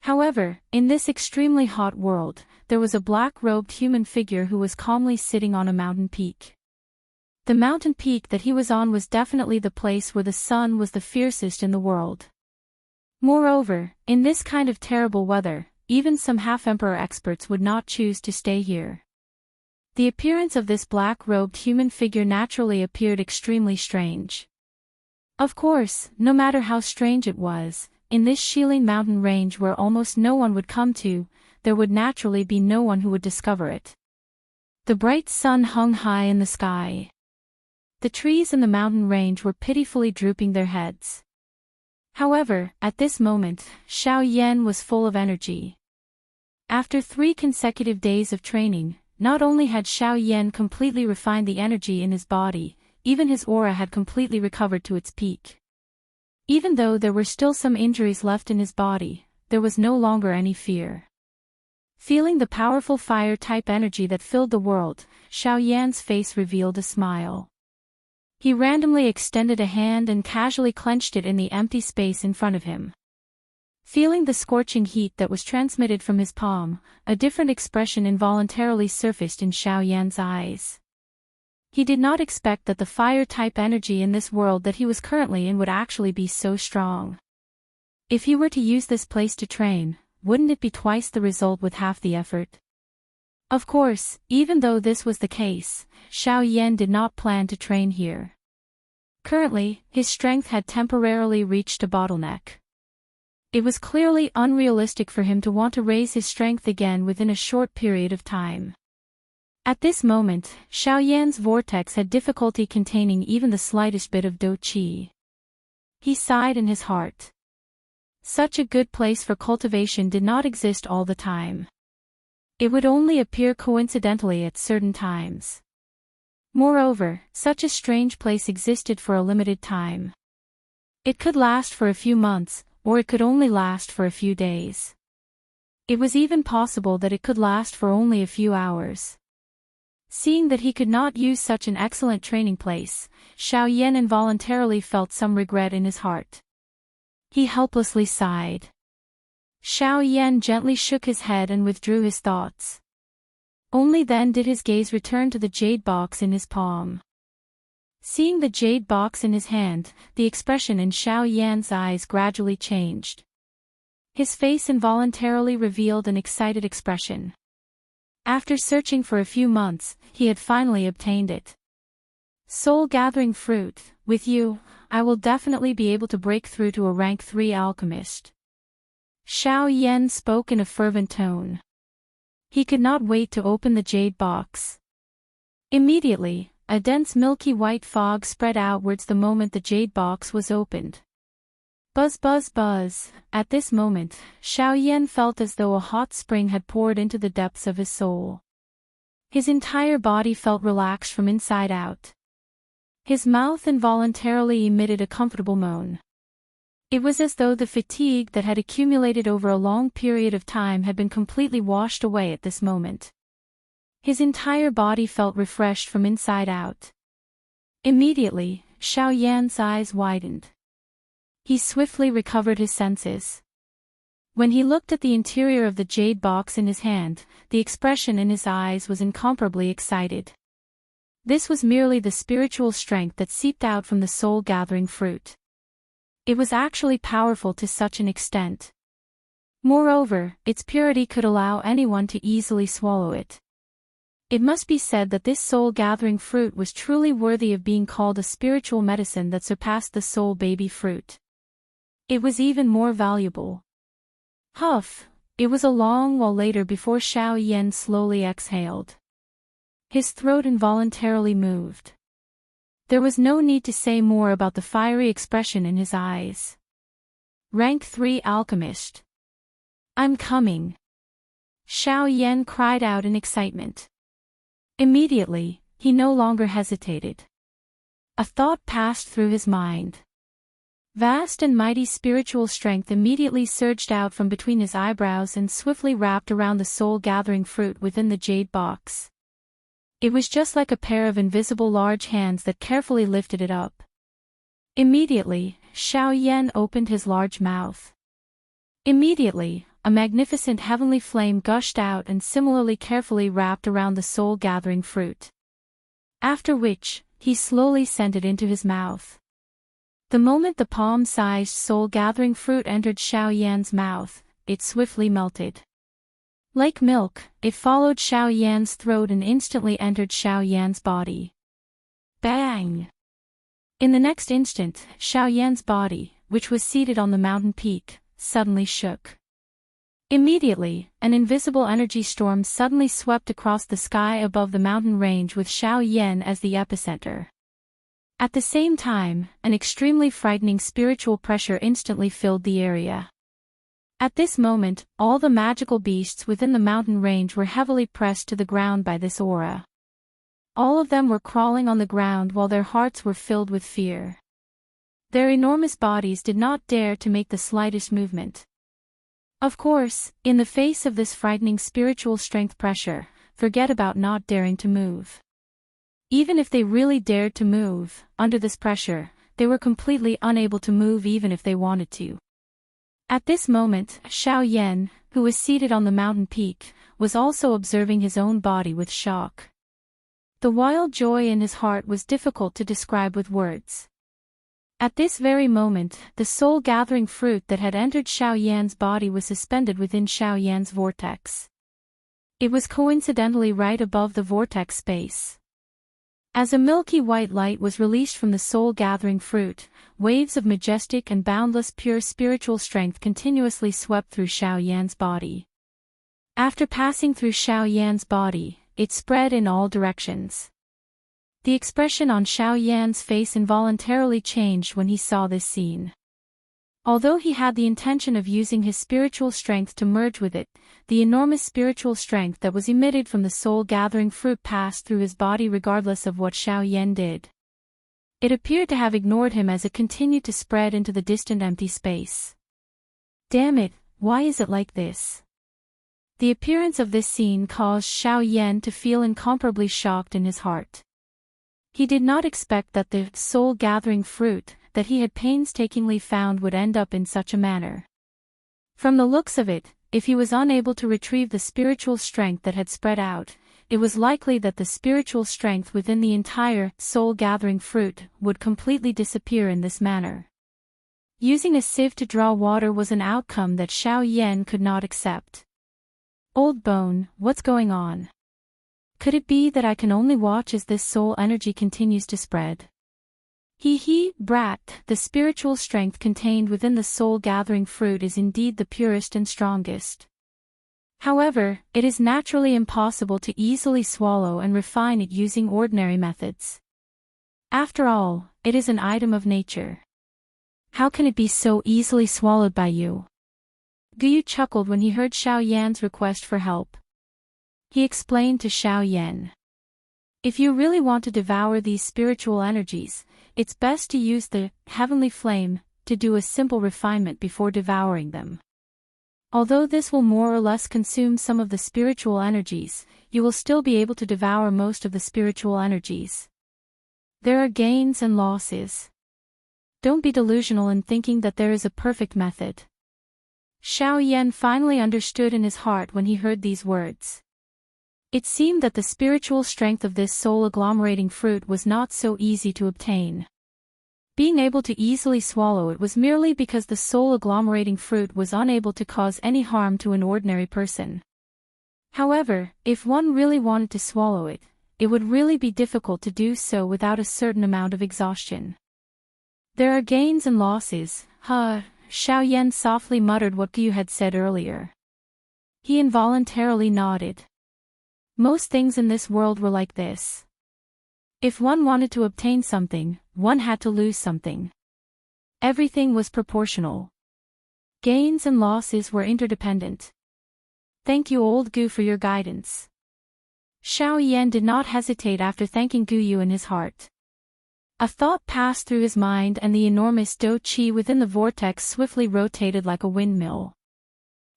However, in this extremely hot world, there was a black-robed human figure who was calmly sitting on a mountain peak. The mountain peak that he was on was definitely the place where the sun was the fiercest in the world. Moreover, in this kind of terrible weather, even some half-emperor experts would not choose to stay here. The appearance of this black-robed human figure naturally appeared extremely strange. Of course, no matter how strange it was, in this Shilin mountain range where almost no one would come to, there would naturally be no one who would discover it. The bright sun hung high in the sky. The trees in the mountain range were pitifully drooping their heads. However, at this moment, Xiao Yan was full of energy. After 3 consecutive days of training, not only had Xiao Yan completely refined the energy in his body, even his aura had completely recovered to its peak. Even though there were still some injuries left in his body, there was no longer any fear. Feeling the powerful fire-type energy that filled the world, Xiao Yan's face revealed a smile. He randomly extended a hand and casually clenched it in the empty space in front of him. Feeling the scorching heat that was transmitted from his palm, a different expression involuntarily surfaced in Xiao Yan's eyes. He did not expect that the fire-type energy in this world that he was currently in would actually be so strong. If he were to use this place to train, wouldn't it be twice the result with half the effort? Of course, even though this was the case, Xiao Yan did not plan to train here. Currently, his strength had temporarily reached a bottleneck. It was clearly unrealistic for him to want to raise his strength again within a short period of time. At this moment, Xiao Yan's vortex had difficulty containing even the slightest bit of dou qi. He sighed in his heart. Such a good place for cultivation did not exist all the time. It would only appear coincidentally at certain times. Moreover, such a strange place existed for a limited time. It could last for a few months, or it could only last for a few days. It was even possible that it could last for only a few hours. Seeing that he could not use such an excellent training place, Xiao Yan involuntarily felt some regret in his heart. He helplessly sighed. Xiao Yan gently shook his head and withdrew his thoughts. Only then did his gaze return to the jade box in his palm. Seeing the jade box in his hand, the expression in Xiao Yan's eyes gradually changed. His face involuntarily revealed an excited expression. After searching for a few months, he had finally obtained it. Soul-gathering fruit, with you, I will definitely be able to break through to a rank 3 alchemist. Xiao Yan spoke in a fervent tone. He could not wait to open the jade box. Immediately, a dense milky white fog spread outwards the moment the jade box was opened. Buzz buzz buzz, at this moment, Xiao Yan felt as though a hot spring had poured into the depths of his soul. His entire body felt relaxed from inside out. His mouth involuntarily emitted a comfortable moan. It was as though the fatigue that had accumulated over a long period of time had been completely washed away at this moment. His entire body felt refreshed from inside out. Immediately, Xiao Yan's eyes widened. He swiftly recovered his senses. When he looked at the interior of the jade box in his hand, the expression in his eyes was incomparably excited. This was merely the spiritual strength that seeped out from the soul-gathering fruit. It was actually powerful to such an extent. Moreover, its purity could allow anyone to easily swallow it. It must be said that this soul-gathering fruit was truly worthy of being called a spiritual medicine that surpassed the soul baby fruit. It was even more valuable. Huff! It was a long while later before Xiao Yan slowly exhaled. His throat involuntarily moved. There was no need to say more about the fiery expression in his eyes. Rank 3 alchemist. I'm coming. Xiao Yan cried out in excitement. Immediately, he no longer hesitated. A thought passed through his mind. Vast and mighty spiritual strength immediately surged out from between his eyebrows and swiftly wrapped around the soul-gathering fruit within the jade box. It was just like a pair of invisible large hands that carefully lifted it up. Immediately, Xiao Yan opened his large mouth. Immediately, a magnificent heavenly flame gushed out and similarly carefully wrapped around the soul-gathering fruit. After which, he slowly sent it into his mouth. The moment the palm-sized soul-gathering fruit entered Xiao Yan's mouth, it swiftly melted. Like milk, it followed Xiao Yan's throat and instantly entered Xiao Yan's body. Bang! In the next instant, Xiao Yan's body, which was seated on the mountain peak, suddenly shook. Immediately, an invisible energy storm suddenly swept across the sky above the mountain range with Xiao Yan as the epicenter. At the same time, an extremely frightening spiritual pressure instantly filled the area. At this moment, all the magical beasts within the mountain range were heavily pressed to the ground by this aura. All of them were crawling on the ground while their hearts were filled with fear. Their enormous bodies did not dare to make the slightest movement. Of course, in the face of this frightening spiritual strength pressure, forget about not daring to move. Even if they really dared to move, under this pressure, they were completely unable to move even if they wanted to. At this moment, Xiao Yan, who was seated on the mountain peak, was also observing his own body with shock. The wild joy in his heart was difficult to describe with words. At this very moment, the soul-gathering fruit that had entered Xiao Yan's body was suspended within Xiao Yan's vortex. It was coincidentally right above the vortex space. As a milky white light was released from the soul-gathering fruit, waves of majestic and boundless pure spiritual strength continuously swept through Xiao Yan's body. After passing through Xiao Yan's body, it spread in all directions. The expression on Xiao Yan's face involuntarily changed when he saw this scene. Although he had the intention of using his spiritual strength to merge with it, the enormous spiritual strength that was emitted from the soul-gathering fruit passed through his body regardless of what Xiao Yan did. It appeared to have ignored him as it continued to spread into the distant empty space. Damn it, why is it like this? The appearance of this scene caused Xiao Yan to feel incomparably shocked in his heart. He did not expect that the soul-gathering fruit that he had painstakingly found would end up in such a manner. From the looks of it, if he was unable to retrieve the spiritual strength that had spread out, it was likely that the spiritual strength within the entire soul-gathering fruit would completely disappear in this manner. Using a sieve to draw water was an outcome that Xiao Yan could not accept. Old bone, what's going on? Could it be that I can only watch as this soul energy continues to spread? Brat, the spiritual strength contained within the soul-gathering fruit is indeed the purest and strongest. However, it is naturally impossible to easily swallow and refine it using ordinary methods. After all, it is an item of nature. How can it be so easily swallowed by you? Guyu chuckled when he heard Xiao Yan's request for help. He explained to Xiao Yan. If you really want to devour these spiritual energies, it's best to use the heavenly flame to do a simple refinement before devouring them. Although this will more or less consume some of the spiritual energies, you will still be able to devour most of the spiritual energies. There are gains and losses. Don't be delusional in thinking that there is a perfect method. Xiao Yan finally understood in his heart when he heard these words. It seemed that the spiritual strength of this soul-agglomerating fruit was not so easy to obtain. Being able to easily swallow it was merely because the soul-agglomerating fruit was unable to cause any harm to an ordinary person. However, if one really wanted to swallow it, it would really be difficult to do so without a certain amount of exhaustion. There are gains and losses, Xiao Yan softly muttered what Guyu had said earlier. He involuntarily nodded. Most things in this world were like this. If one wanted to obtain something, one had to lose something. Everything was proportional. Gains and losses were interdependent. Thank you, old Gu, for your guidance. Xiao Yan did not hesitate after thanking Guyu in his heart. A thought passed through his mind and the enormous Do Qi within the vortex swiftly rotated like a windmill.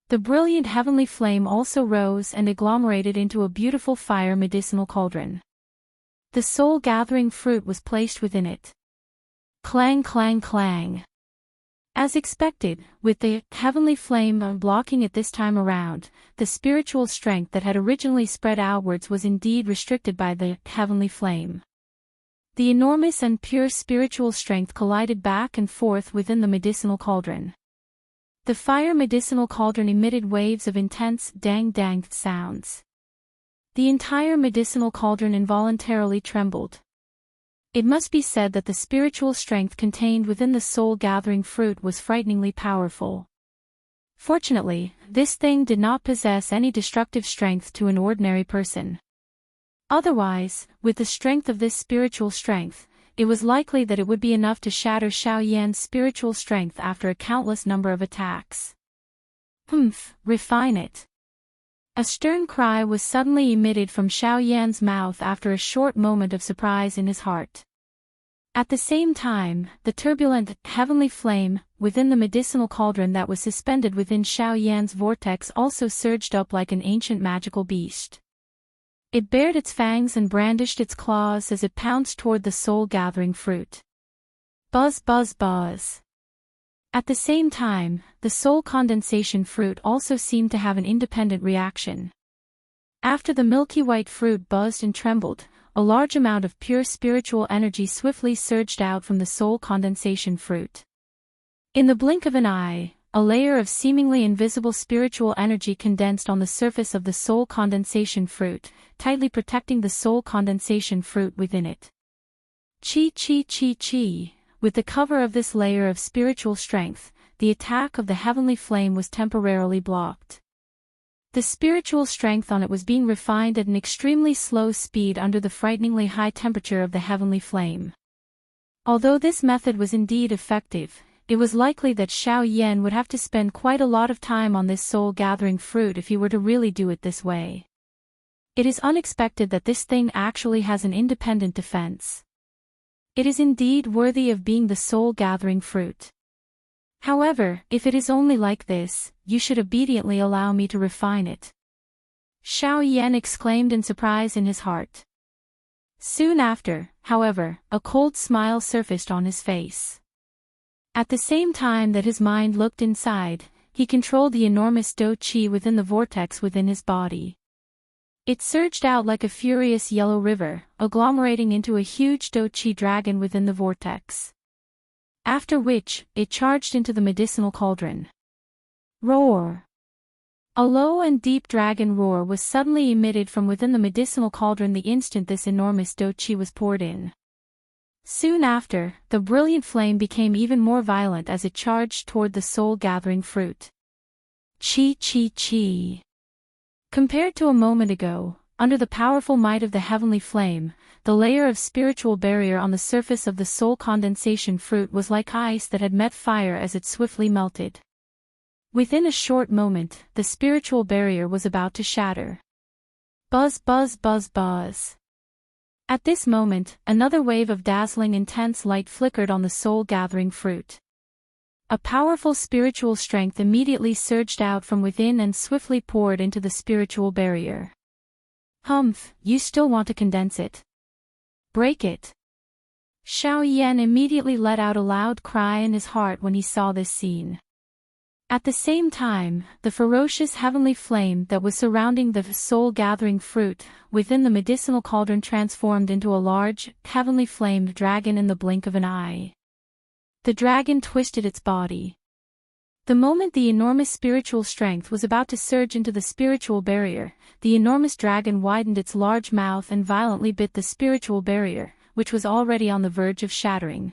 The brilliant heavenly flame also rose and agglomerated into a beautiful fire medicinal cauldron. The soul-gathering fruit was placed within it. Clang, clang, clang. As expected, with the heavenly flame blocking it this time around, the spiritual strength that had originally spread outwards was indeed restricted by the heavenly flame. The enormous and pure spiritual strength collided back and forth within the medicinal cauldron. The fire medicinal cauldron emitted waves of intense dang-dang sounds. The entire medicinal cauldron involuntarily trembled. It must be said that the spiritual strength contained within the soul-gathering fruit was frighteningly powerful. Fortunately, this thing did not possess any destructive strength to an ordinary person. Otherwise, with the strength of this spiritual strength, it was likely that it would be enough to shatter Xiao Yan's spiritual strength after a countless number of attacks. Refine it. A stern cry was suddenly emitted from Xiao Yan's mouth after a short moment of surprise in his heart. At the same time, the turbulent, heavenly flame, within the medicinal cauldron that was suspended within Xiao Yan's vortex also surged up like an ancient magical beast. It bared its fangs and brandished its claws as it pounced toward the soul-gathering fruit. Buzz buzz buzz. At the same time, the soul condensation fruit also seemed to have an independent reaction. After the milky white fruit buzzed and trembled, a large amount of pure spiritual energy swiftly surged out from the soul condensation fruit. In the blink of an eye, a layer of seemingly invisible spiritual energy condensed on the surface of the soul condensation fruit, tightly protecting the soul condensation fruit within it. Chi chi chi chi. With the cover of this layer of spiritual strength, the attack of the heavenly flame was temporarily blocked. The spiritual strength on it was being refined at an extremely slow speed under the frighteningly high temperature of the heavenly flame. Although this method was indeed effective, it was likely that Xiao Yan would have to spend quite a lot of time on this soul-gathering fruit if he were to really do it this way. It is unexpected that this thing actually has an independent defense. It is indeed worthy of being the soul-gathering fruit. However, if it is only like this, you should obediently allow me to refine it. Xiao Yan exclaimed in surprise in his heart. Soon after, however, a cold smile surfaced on his face. At the same time that his mind looked inside, he controlled the enormous dou qi within the vortex within his body. It surged out like a furious yellow river, agglomerating into a huge dou qi dragon within the vortex. After which, it charged into the medicinal cauldron. Roar! A low and deep dragon roar was suddenly emitted from within the medicinal cauldron the instant this enormous dou qi was poured in. Soon after, the brilliant flame became even more violent as it charged toward the soul-gathering fruit. Chi chi chi. Compared to a moment ago, under the powerful might of the heavenly flame, the layer of spiritual barrier on the surface of the soul condensation fruit was like ice that had met fire as it swiftly melted. Within a short moment, the spiritual barrier was about to shatter. Buzz buzz buzz buzz. At this moment, another wave of dazzling intense light flickered on the soul-gathering fruit. A powerful spiritual strength immediately surged out from within and swiftly poured into the spiritual barrier. You still want to condense it? Break it. Xiao Yan immediately let out a loud cry in his heart when he saw this scene. At the same time, the ferocious heavenly flame that was surrounding the soul-gathering fruit within the medicinal cauldron transformed into a large, heavenly flamed dragon in the blink of an eye. The dragon twisted its body. The moment the enormous spiritual strength was about to surge into the spiritual barrier, the enormous dragon widened its large mouth and violently bit the spiritual barrier, which was already on the verge of shattering.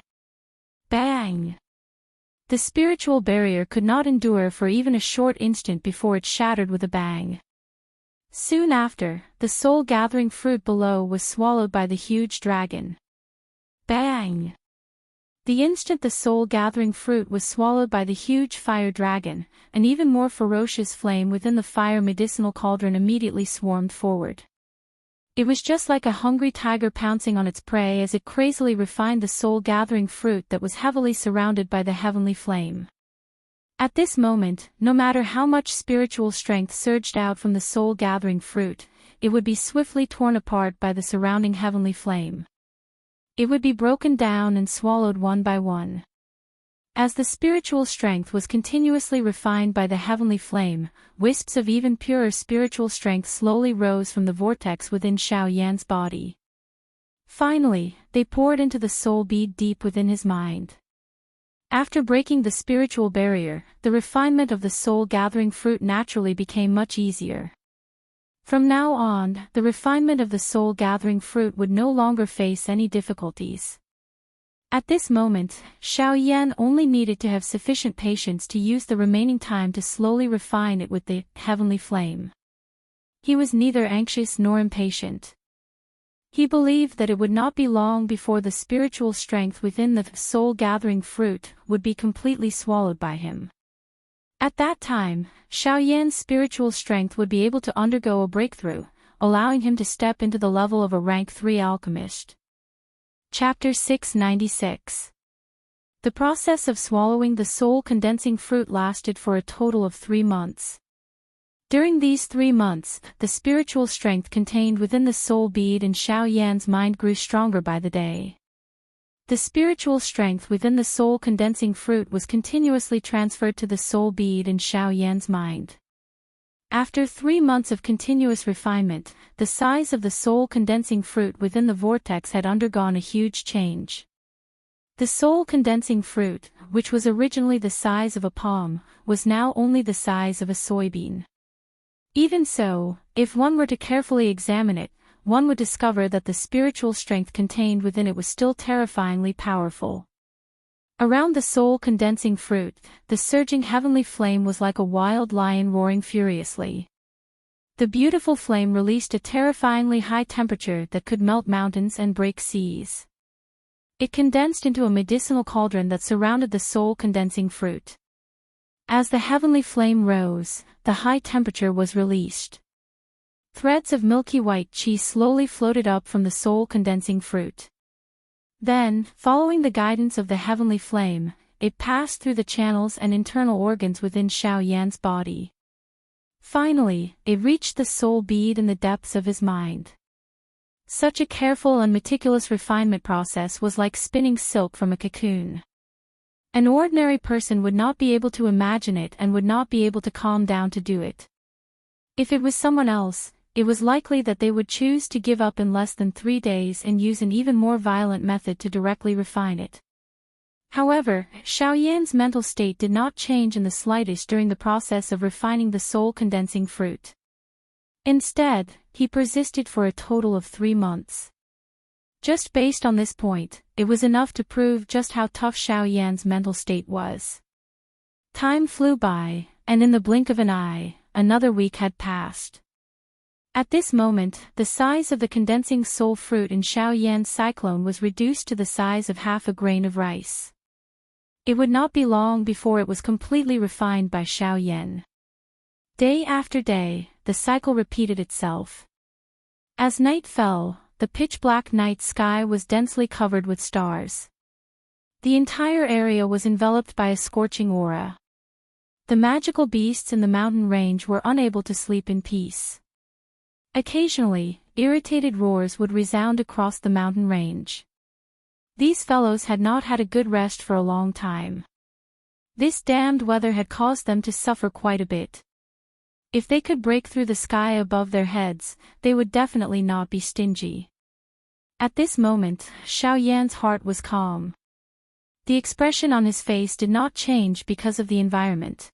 Bang! The spiritual barrier could not endure for even a short instant before it shattered with a bang. Soon after, the soul-gathering fruit below was swallowed by the huge dragon. Bang! The instant the soul-gathering fruit was swallowed by the huge fire dragon, an even more ferocious flame within the fire medicinal cauldron immediately swarmed forward. It was just like a hungry tiger pouncing on its prey as it crazily refined the soul-gathering fruit that was heavily surrounded by the heavenly flame. At this moment, no matter how much spiritual strength surged out from the soul-gathering fruit, it would be swiftly torn apart by the surrounding heavenly flame. It would be broken down and swallowed one by one. As the spiritual strength was continuously refined by the heavenly flame, wisps of even purer spiritual strength slowly rose from the vortex within Xiao Yan's body. Finally, they poured into the soul bead deep within his mind. After breaking the spiritual barrier, the refinement of the soul-gathering fruit naturally became much easier. From now on, the refinement of the soul-gathering fruit would no longer face any difficulties. At this moment, Xiaoyan only needed to have sufficient patience to use the remaining time to slowly refine it with the heavenly flame. He was neither anxious nor impatient. He believed that it would not be long before the spiritual strength within the soul-gathering fruit would be completely swallowed by him. At that time, Xiaoyan's spiritual strength would be able to undergo a breakthrough, allowing him to step into the level of a rank 3 alchemist. Chapter 696. The process of swallowing the soul-condensing fruit lasted for a total of 3 months. During these 3 months, the spiritual strength contained within the soul bead in Xiaoyan's mind grew stronger by the day. The spiritual strength within the soul-condensing fruit was continuously transferred to the soul bead in Xiaoyan's mind. After 3 months of continuous refinement, the size of the soul-condensing fruit within the vortex had undergone a huge change. The soul-condensing fruit, which was originally the size of a palm, was now only the size of a soybean. Even so, if one were to carefully examine it, one would discover that the spiritual strength contained within it was still terrifyingly powerful. Around the soul-condensing fruit, the surging heavenly flame was like a wild lion roaring furiously. The beautiful flame released a terrifyingly high temperature that could melt mountains and break seas. It condensed into a medicinal cauldron that surrounded the soul-condensing fruit. As the heavenly flame rose, the high temperature was released. Threads of milky white qi slowly floated up from the soul-condensing fruit. Then, following the guidance of the heavenly flame, it passed through the channels and internal organs within Xiaoyan's body. Finally, it reached the soul bead in the depths of his mind. Such a careful and meticulous refinement process was like spinning silk from a cocoon. An ordinary person would not be able to imagine it and would not be able to calm down to do it. If it was someone else, it was likely that they would choose to give up in less than 3 days and use an even more violent method to directly refine it. However, Xiaoyan's mental state did not change in the slightest during the process of refining the soul-condensing fruit. Instead, he persisted for a total of 3 months. Just based on this point, it was enough to prove just how tough Xiaoyan's mental state was. Time flew by, and in the blink of an eye, another week had passed. At this moment, the size of the condensing soul fruit in Xiaoyan's cyclone was reduced to the size of half a grain of rice. It would not be long before it was completely refined by Xiaoyan. Day after day, the cycle repeated itself. As night fell, the pitch-black night sky was densely covered with stars. The entire area was enveloped by a scorching aura. The magical beasts in the mountain range were unable to sleep in peace. Occasionally, irritated roars would resound across the mountain range. These fellows had not had a good rest for a long time. This damned weather had caused them to suffer quite a bit. If they could break through the sky above their heads, they would definitely not be stingy. At this moment, Xiaoyan's heart was calm. The expression on his face did not change because of the environment.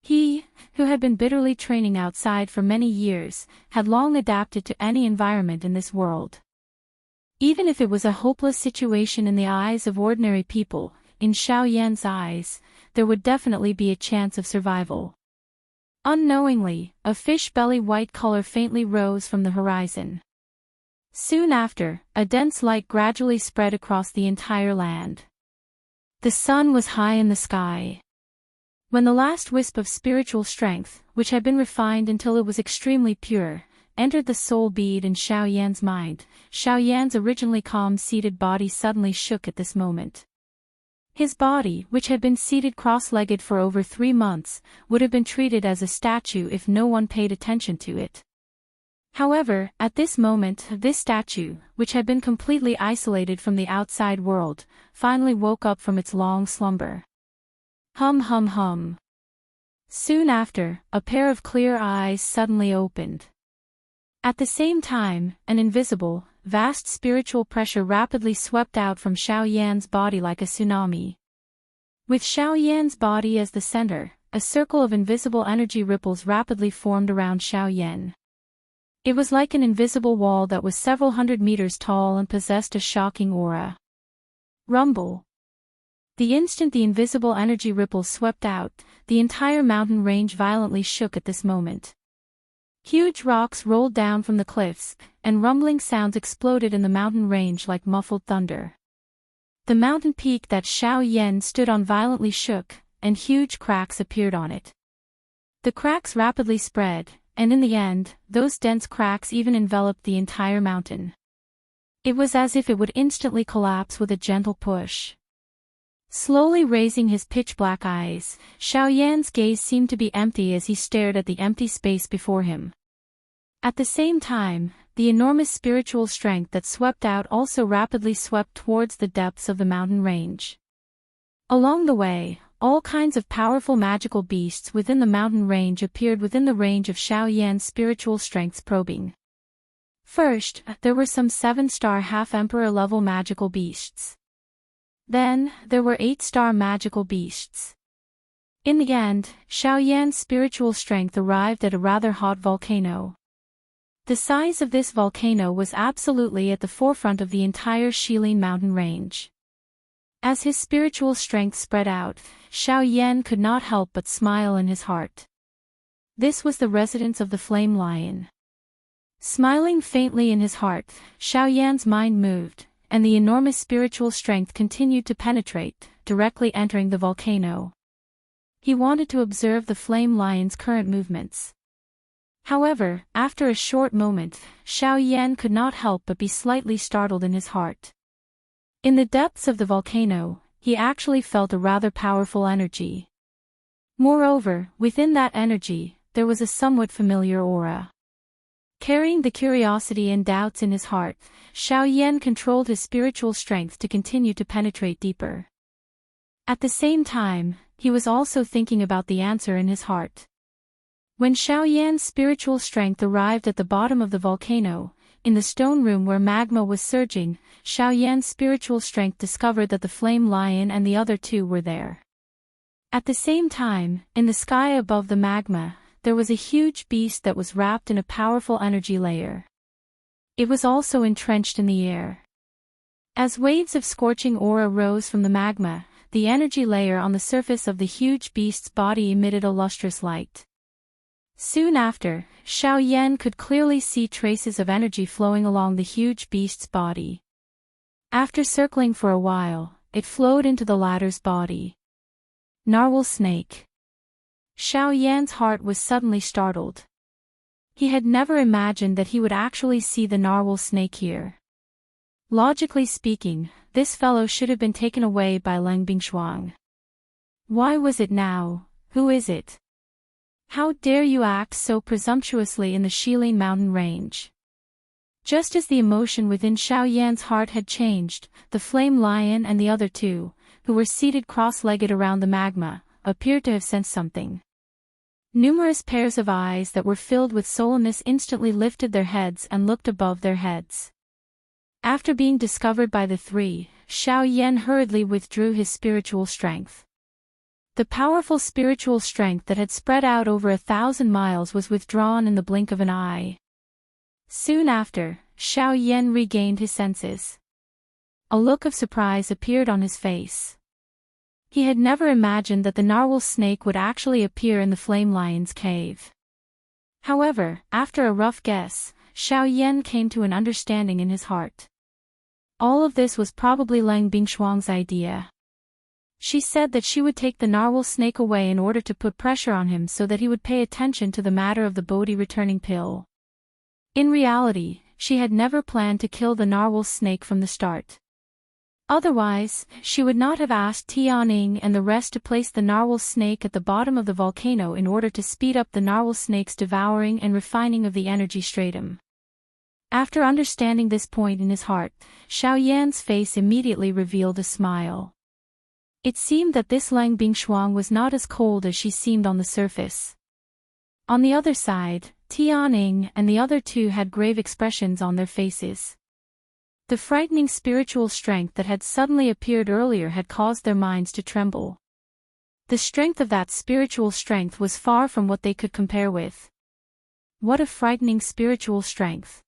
He, who had been bitterly training outside for many years, had long adapted to any environment in this world. Even if it was a hopeless situation in the eyes of ordinary people, in Xiaoyan's eyes, there would definitely be a chance of survival. Unknowingly, a fish-belly white color faintly rose from the horizon. Soon after, a dense light gradually spread across the entire land. The sun was high in the sky. When the last wisp of spiritual strength, which had been refined until it was extremely pure, entered the soul bead in Xiaoyan's mind, Xiaoyan's originally calm-seated body suddenly shook at this moment. His body, which had been seated cross-legged for over 3 months, would have been treated as a statue if no one paid attention to it. However, at this moment, this statue, which had been completely isolated from the outside world, finally woke up from its long slumber. Hum hum hum. Soon after, a pair of clear eyes suddenly opened. At the same time, an invisible, vast spiritual pressure rapidly swept out from Xiaoyan's body like a tsunami. With Xiaoyan's body as the center, a circle of invisible energy ripples rapidly formed around Xiaoyan. It was like an invisible wall that was several hundred meters tall and possessed a shocking aura. Rumble. The instant the invisible energy ripples swept out, the entire mountain range violently shook at this moment. Huge rocks rolled down from the cliffs, and rumbling sounds exploded in the mountain range like muffled thunder. The mountain peak that Xiao Yan stood on violently shook, and huge cracks appeared on it. The cracks rapidly spread, and in the end, those dense cracks even enveloped the entire mountain. It was as if it would instantly collapse with a gentle push. Slowly raising his pitch-black eyes, Xiao Yan's gaze seemed to be empty as he stared at the empty space before him. At the same time, the enormous spiritual strength that swept out also rapidly swept towards the depths of the mountain range. Along the way, all kinds of powerful magical beasts within the mountain range appeared within the range of Xiao Yan's spiritual strength's probing. First, there were some 7-star half-emperor level magical beasts. Then, there were 8-star magical beasts. In the end, Xiao Yan's spiritual strength arrived at a rather hot volcano. The size of this volcano was absolutely at the forefront of the entire Shilin mountain range. As his spiritual strength spread out, Xiao Yan could not help but smile in his heart. This was the residence of the Flame Lion. Smiling faintly in his heart, Xiao Yan's mind moved, and the enormous spiritual strength continued to penetrate, directly entering the volcano. He wanted to observe the Flame Lion's current movements. However, after a short moment, Xiao Yan could not help but be slightly startled in his heart. In the depths of the volcano, he actually felt a rather powerful energy. Moreover, within that energy, there was a somewhat familiar aura. Carrying the curiosity and doubts in his heart, Xiao Yan controlled his spiritual strength to continue to penetrate deeper. At the same time, he was also thinking about the answer in his heart. When Xiao Yan's spiritual strength arrived at the bottom of the volcano, in the stone room where magma was surging, Xiao Yan's spiritual strength discovered that the Flame Lion and the other two were there. At the same time, in the sky above the magma, there was a huge beast that was wrapped in a powerful energy layer. It was also entrenched in the air. As waves of scorching aura rose from the magma, the energy layer on the surface of the huge beast's body emitted a lustrous light. Soon after, Xiao Yan could clearly see traces of energy flowing along the huge beast's body. After circling for a while, it flowed into the latter's body. Narwhal snake. Xiao Yan's heart was suddenly startled. He had never imagined that he would actually see the narwhal snake here. Logically speaking, this fellow should have been taken away by Leng Bingshuang. Why was it now? Who is it? How dare you act so presumptuously in the Shilin mountain range? Just as the emotion within Xiao Yan's heart had changed, the Flame Lion and the other two, who were seated cross-legged around the magma, appeared to have sensed something. Numerous pairs of eyes that were filled with solemnness instantly lifted their heads and looked above their heads. After being discovered by the three, Xiao Yan hurriedly withdrew his spiritual strength. The powerful spiritual strength that had spread out over 1,000 miles was withdrawn in the blink of an eye. Soon after, Xiao Yan regained his senses. A look of surprise appeared on his face. He had never imagined that the narwhal snake would actually appear in the Flame Lion's cave. However, after a rough guess, Xiao Yan came to an understanding in his heart. All of this was probably Leng Bingshuang's idea. She said that she would take the narwhal snake away in order to put pressure on him so that he would pay attention to the matter of the Bodhi returning pill. In reality, she had never planned to kill the narwhal snake from the start. Otherwise, she would not have asked Tianning and the rest to place the narwhal snake at the bottom of the volcano in order to speed up the narwhal snake's devouring and refining of the energy stratum. After understanding this point in his heart, Xiao Yan's face immediately revealed a smile. It seemed that this Leng Bingshuang was not as cold as she seemed on the surface. On the other side, Tianning and the other two had grave expressions on their faces. The frightening spiritual strength that had suddenly appeared earlier had caused their minds to tremble. The strength of that spiritual strength was far from what they could compare with. What a frightening spiritual strength.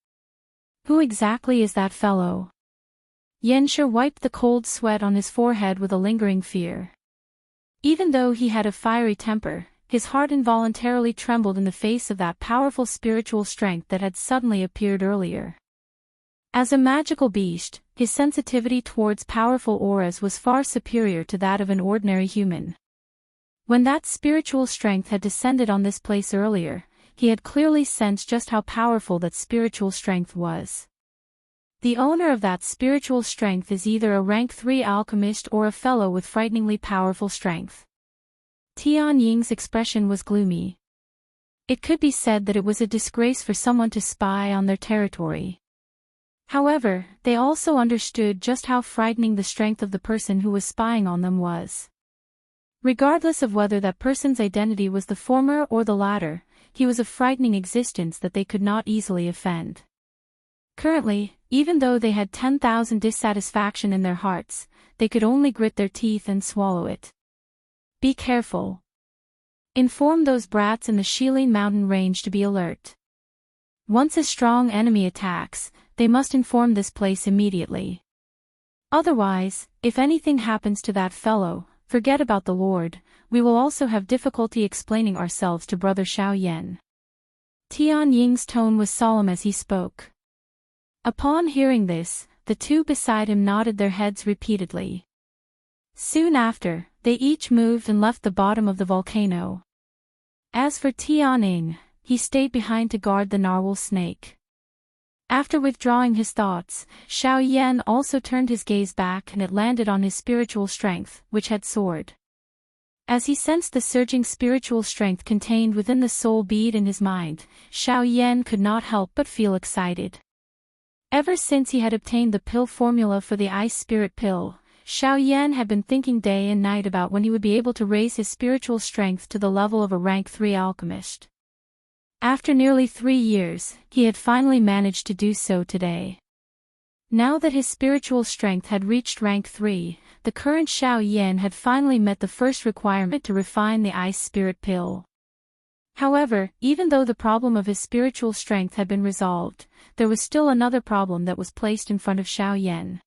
Who exactly is that fellow? Yanshi wiped the cold sweat on his forehead with a lingering fear. Even though he had a fiery temper, his heart involuntarily trembled in the face of that powerful spiritual strength that had suddenly appeared earlier. As a magical beast, his sensitivity towards powerful auras was far superior to that of an ordinary human. When that spiritual strength had descended on this place earlier, he had clearly sensed just how powerful that spiritual strength was. The owner of that spiritual strength is either a rank 3 alchemist or a fellow with frighteningly powerful strength. Tian Ying's expression was gloomy. It could be said that it was a disgrace for someone to spy on their territory. However, they also understood just how frightening the strength of the person who was spying on them was. Regardless of whether that person's identity was the former or the latter, he was a frightening existence that they could not easily offend. Currently, even though they had 10,000 dissatisfaction in their hearts, they could only grit their teeth and swallow it. Be careful. Inform those brats in the Shilin mountain range to be alert. Once a strong enemy attacks, they must inform this place immediately. Otherwise, if anything happens to that fellow, forget about the Lord, we will also have difficulty explaining ourselves to Brother Xiao Yan. Tian Ying's tone was solemn as he spoke. Upon hearing this, the two beside him nodded their heads repeatedly. Soon after, they each moved and left the bottom of the volcano. As for Tian Ying, he stayed behind to guard the narwhal snake. After withdrawing his thoughts, Xiao Yan also turned his gaze back and it landed on his spiritual strength, which had soared. As he sensed the surging spiritual strength contained within the soul bead in his mind, Xiao Yan could not help but feel excited. Ever since he had obtained the pill formula for the ice spirit pill, Xiao Yan had been thinking day and night about when he would be able to raise his spiritual strength to the level of a rank 3 alchemist. After nearly 3 years, he had finally managed to do so today. Now that his spiritual strength had reached rank 3, the current Xiao Yan had finally met the first requirement to refine the ice spirit pill. However, even though the problem of his spiritual strength had been resolved, there was still another problem that was placed in front of Xiao Yan.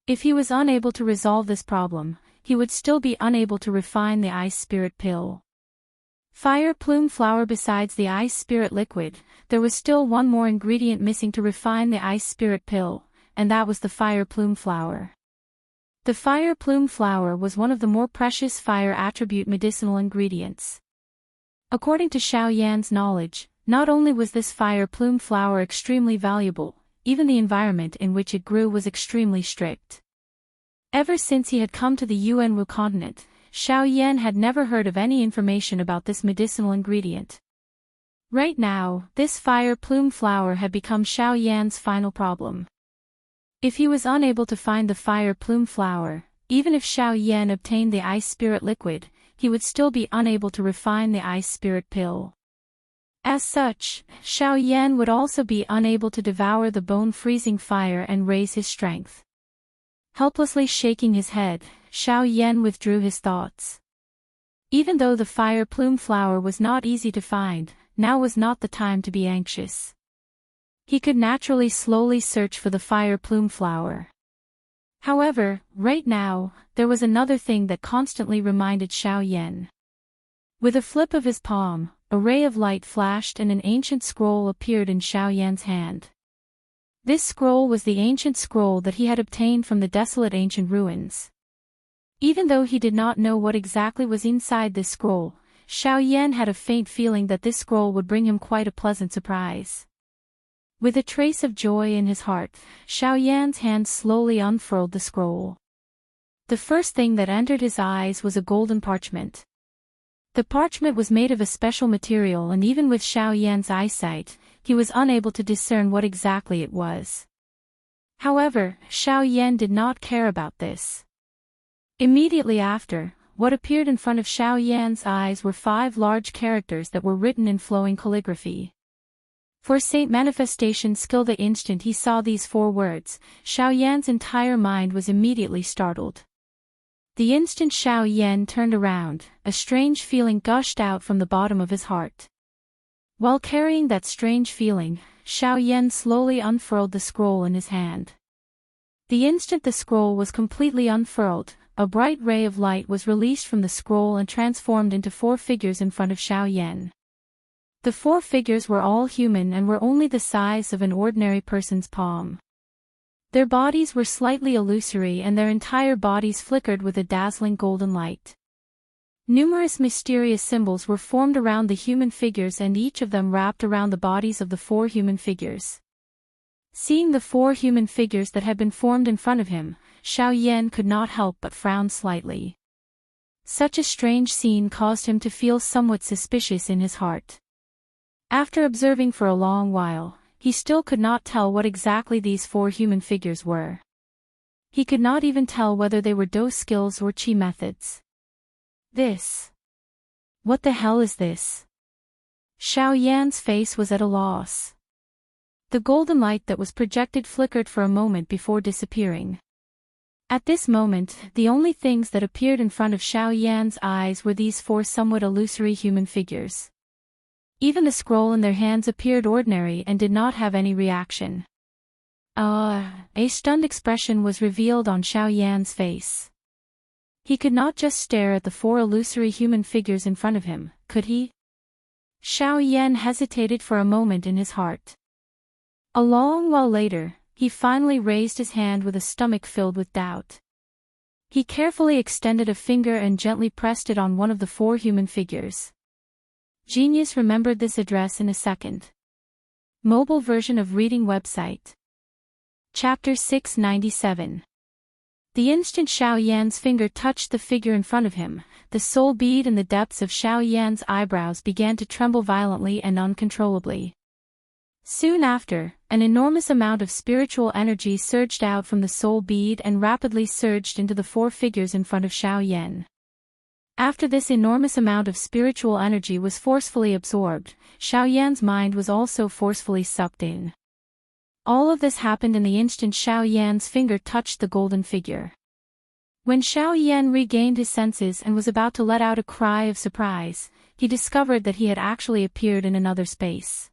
If he was unable to resolve this problem, he would still be unable to refine the ice spirit pill. Fire plume flower. Besides the ice spirit liquid, there was still one more ingredient missing to refine the ice spirit pill, and that was the fire plume flower. The fire plume flower was one of the more precious fire attribute medicinal ingredients. According to Xiao Yan's knowledge, not only was this fire plume flower extremely valuable, even the environment in which it grew was extremely strict. Ever since he had come to the Yuanwu continent, Xiao Yan had never heard of any information about this medicinal ingredient. Right now, this fire plume flower had become Xiao Yan's final problem. If he was unable to find the fire plume flower, even if Xiao Yan obtained the ice spirit liquid, he would still be unable to refine the ice spirit pill. As such, Xiao Yan would also be unable to devour the bone-freezing fire and raise his strength. Helplessly shaking his head, Xiao Yan withdrew his thoughts. Even though the fire plume flower was not easy to find, now was not the time to be anxious. He could naturally slowly search for the fire plume flower. However, right now, there was another thing that constantly reminded Xiao Yan. With a flip of his palm, a ray of light flashed and an ancient scroll appeared in Xiao Yan's hand. This scroll was the ancient scroll that he had obtained from the desolate ancient ruins. Even though he did not know what exactly was inside this scroll, Xiao Yan had a faint feeling that this scroll would bring him quite a pleasant surprise. With a trace of joy in his heart, Xiao Yan's hand slowly unfurled the scroll. The first thing that entered his eyes was a golden parchment. The parchment was made of a special material, and even with Xiao Yan's eyesight, he was unable to discern what exactly it was. However, Xiao Yan did not care about this. Immediately after, what appeared in front of Xiao Yan's eyes were 5 large characters that were written in flowing calligraphy. For Saint Manifestation Skill, the instant he saw these 4 words, Xiao Yan's entire mind was immediately startled. The instant Xiao Yan turned around, a strange feeling gushed out from the bottom of his heart. While carrying that strange feeling, Xiao Yan slowly unfurled the scroll in his hand. The instant the scroll was completely unfurled, a bright ray of light was released from the scroll and transformed into 4 figures in front of Xiao Yan. The 4 figures were all human and were only the size of an ordinary person's palm. Their bodies were slightly illusory and their entire bodies flickered with a dazzling golden light. Numerous mysterious symbols were formed around the human figures and each of them wrapped around the bodies of the 4 human figures. Seeing the 4 human figures that had been formed in front of him, Xiao Yan could not help but frown slightly. Such a strange scene caused him to feel somewhat suspicious in his heart. After observing for a long while, he still could not tell what exactly these 4 human figures were. He could not even tell whether they were dou skills or qi methods. This. What the hell is this? Xiao Yan's face was at a loss. The golden light that was projected flickered for a moment before disappearing. At this moment, the only things that appeared in front of Xiao Yan's eyes were these 4 somewhat illusory human figures. Even the scroll in their hands appeared ordinary and did not have any reaction. A stunned expression was revealed on Xiao Yan's face. He could not just stare at the 4 illusory human figures in front of him, could he? Xiao Yan hesitated for a moment in his heart. A long while later, he finally raised his hand with a stomach filled with doubt. He carefully extended a finger and gently pressed it on one of the 4 human figures. Genius remembered this address in a second. Mobile version of reading website. Chapter 697. The instant Xiao Yan's finger touched the figure in front of him, the soul bead in the depths of Xiao Yan's eyebrows began to tremble violently and uncontrollably. Soon after, an enormous amount of spiritual energy surged out from the soul bead and rapidly surged into the 4 figures in front of Xiao Yan. After this enormous amount of spiritual energy was forcefully absorbed, Xiao Yan's mind was also forcefully sucked in. All of this happened in the instant Xiao Yan's finger touched the golden figure. When Xiao Yan regained his senses and was about to let out a cry of surprise, he discovered that he had actually appeared in another space.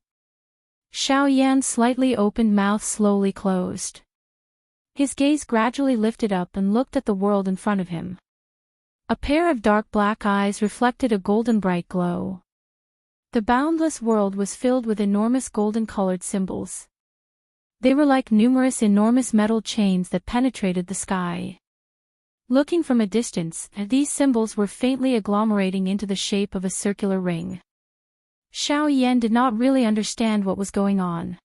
Xiao Yan's slightly opened mouth slowly closed. His gaze gradually lifted up and looked at the world in front of him. A pair of dark black eyes reflected a golden bright glow. The boundless world was filled with enormous golden-colored symbols. They were like numerous enormous metal chains that penetrated the sky. Looking from a distance, these symbols were faintly agglomerating into the shape of a circular ring. Xiao Yan did not really understand what was going on.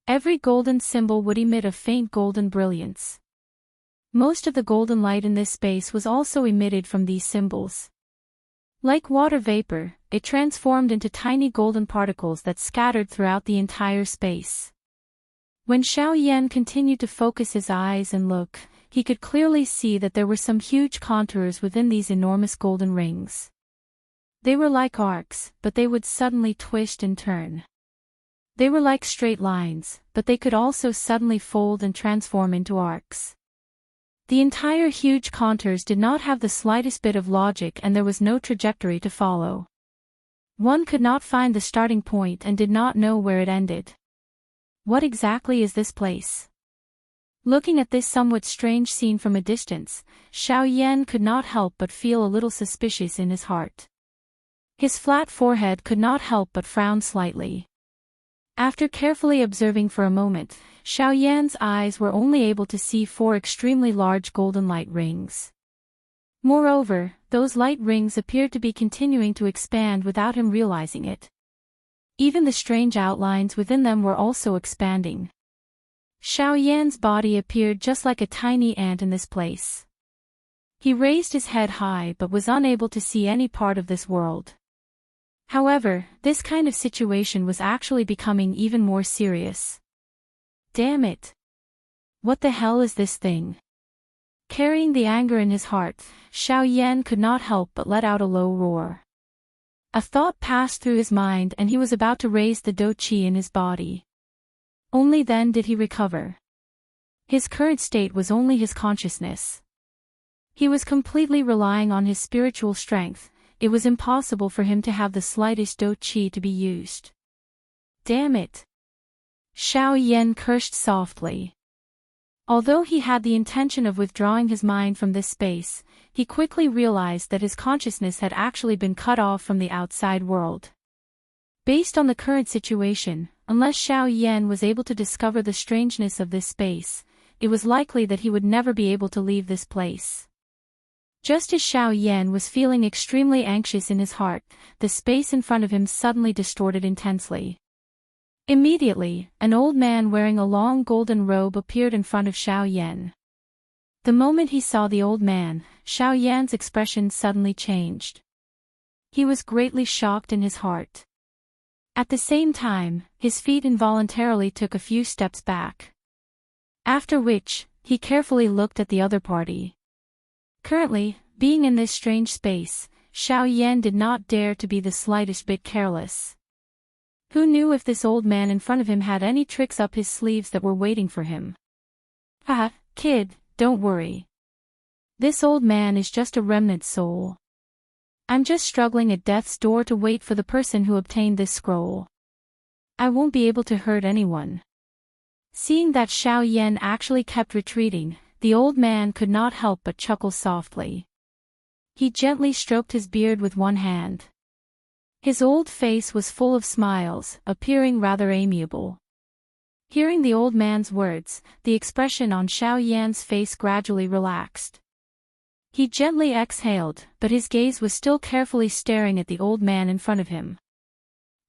Every golden symbol would emit a faint golden brilliance. Most of the golden light in this space was also emitted from these symbols. Like water vapor, it transformed into tiny golden particles that scattered throughout the entire space. When Xiao Yan continued to focus his eyes and look, he could clearly see that there were some huge contours within these enormous golden rings. They were like arcs, but they would suddenly twist and turn. They were like straight lines, but they could also suddenly fold and transform into arcs. The entire huge contours did not have the slightest bit of logic and there was no trajectory to follow. One could not find the starting point and did not know where it ended. What exactly is this place? Looking at this somewhat strange scene from a distance, Xiao Yan could not help but feel a little suspicious in his heart. His flat forehead could not help but frown slightly. After carefully observing for a moment, Xiao Yan's eyes were only able to see 4 extremely large golden light rings. Moreover, those light rings appeared to be continuing to expand without him realizing it. Even the strange outlines within them were also expanding. Xiao Yan's body appeared just like a tiny ant in this place. He raised his head high but was unable to see any part of this world. However, this kind of situation was actually becoming even more serious. Damn it! What the hell is this thing? Carrying the anger in his heart, Xiao Yan could not help but let out a low roar. A thought passed through his mind and he was about to raise the dou qi in his body. Only then did he recover. His current state was only his consciousness. He was completely relying on his spiritual strength. It was impossible for him to have the slightest dou qi to be used. Damn it! Xiao Yan cursed softly. Although he had the intention of withdrawing his mind from this space, he quickly realized that his consciousness had actually been cut off from the outside world. Based on the current situation, unless Xiao Yan was able to discover the strangeness of this space, it was likely that he would never be able to leave this place. Just as Xiao Yan was feeling extremely anxious in his heart, the space in front of him suddenly distorted intensely. Immediately, an old man wearing a long golden robe appeared in front of Xiao Yan. The moment he saw the old man, Xiao Yan's expression suddenly changed. He was greatly shocked in his heart. At the same time, his feet involuntarily took a few steps back. After which, he carefully looked at the other party. Currently, being in this strange space, Xiao Yan did not dare to be the slightest bit careless. Who knew if this old man in front of him had any tricks up his sleeves that were waiting for him? Haha, kid, don't worry. This old man is just a remnant soul. I'm just struggling at death's door to wait for the person who obtained this scroll. I won't be able to hurt anyone. Seeing that Xiao Yan actually kept retreating, the old man could not help but chuckle softly. He gently stroked his beard with one hand. His old face was full of smiles, appearing rather amiable. Hearing the old man's words, the expression on Xiao Yan's face gradually relaxed. He gently exhaled, but his gaze was still carefully staring at the old man in front of him.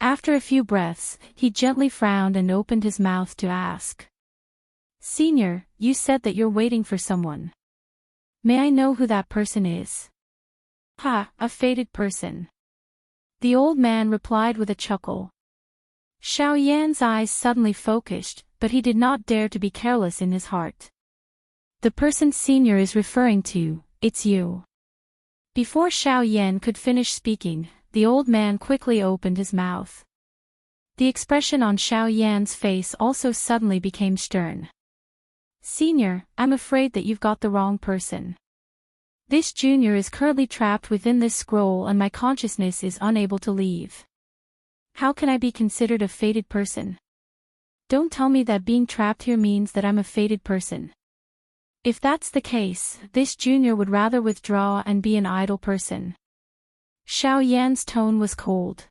After a few breaths, he gently frowned and opened his mouth to ask. Senior, you said that you're waiting for someone. May I know who that person is? Ha, a fated person. The old man replied with a chuckle. Xiao Yan's eyes suddenly focused, but he did not dare to be careless in his heart. The person Senior is referring to, it's you. Before Xiao Yan could finish speaking, the old man quickly opened his mouth. The expression on Xiao Yan's face also suddenly became stern. Senior, I'm afraid that you've got the wrong person. This junior is currently trapped within this scroll and my consciousness is unable to leave. How can I be considered a fated person? Don't tell me that being trapped here means that I'm a fated person. If that's the case, this junior would rather withdraw and be an idle person. Xiao Yan's tone was cold.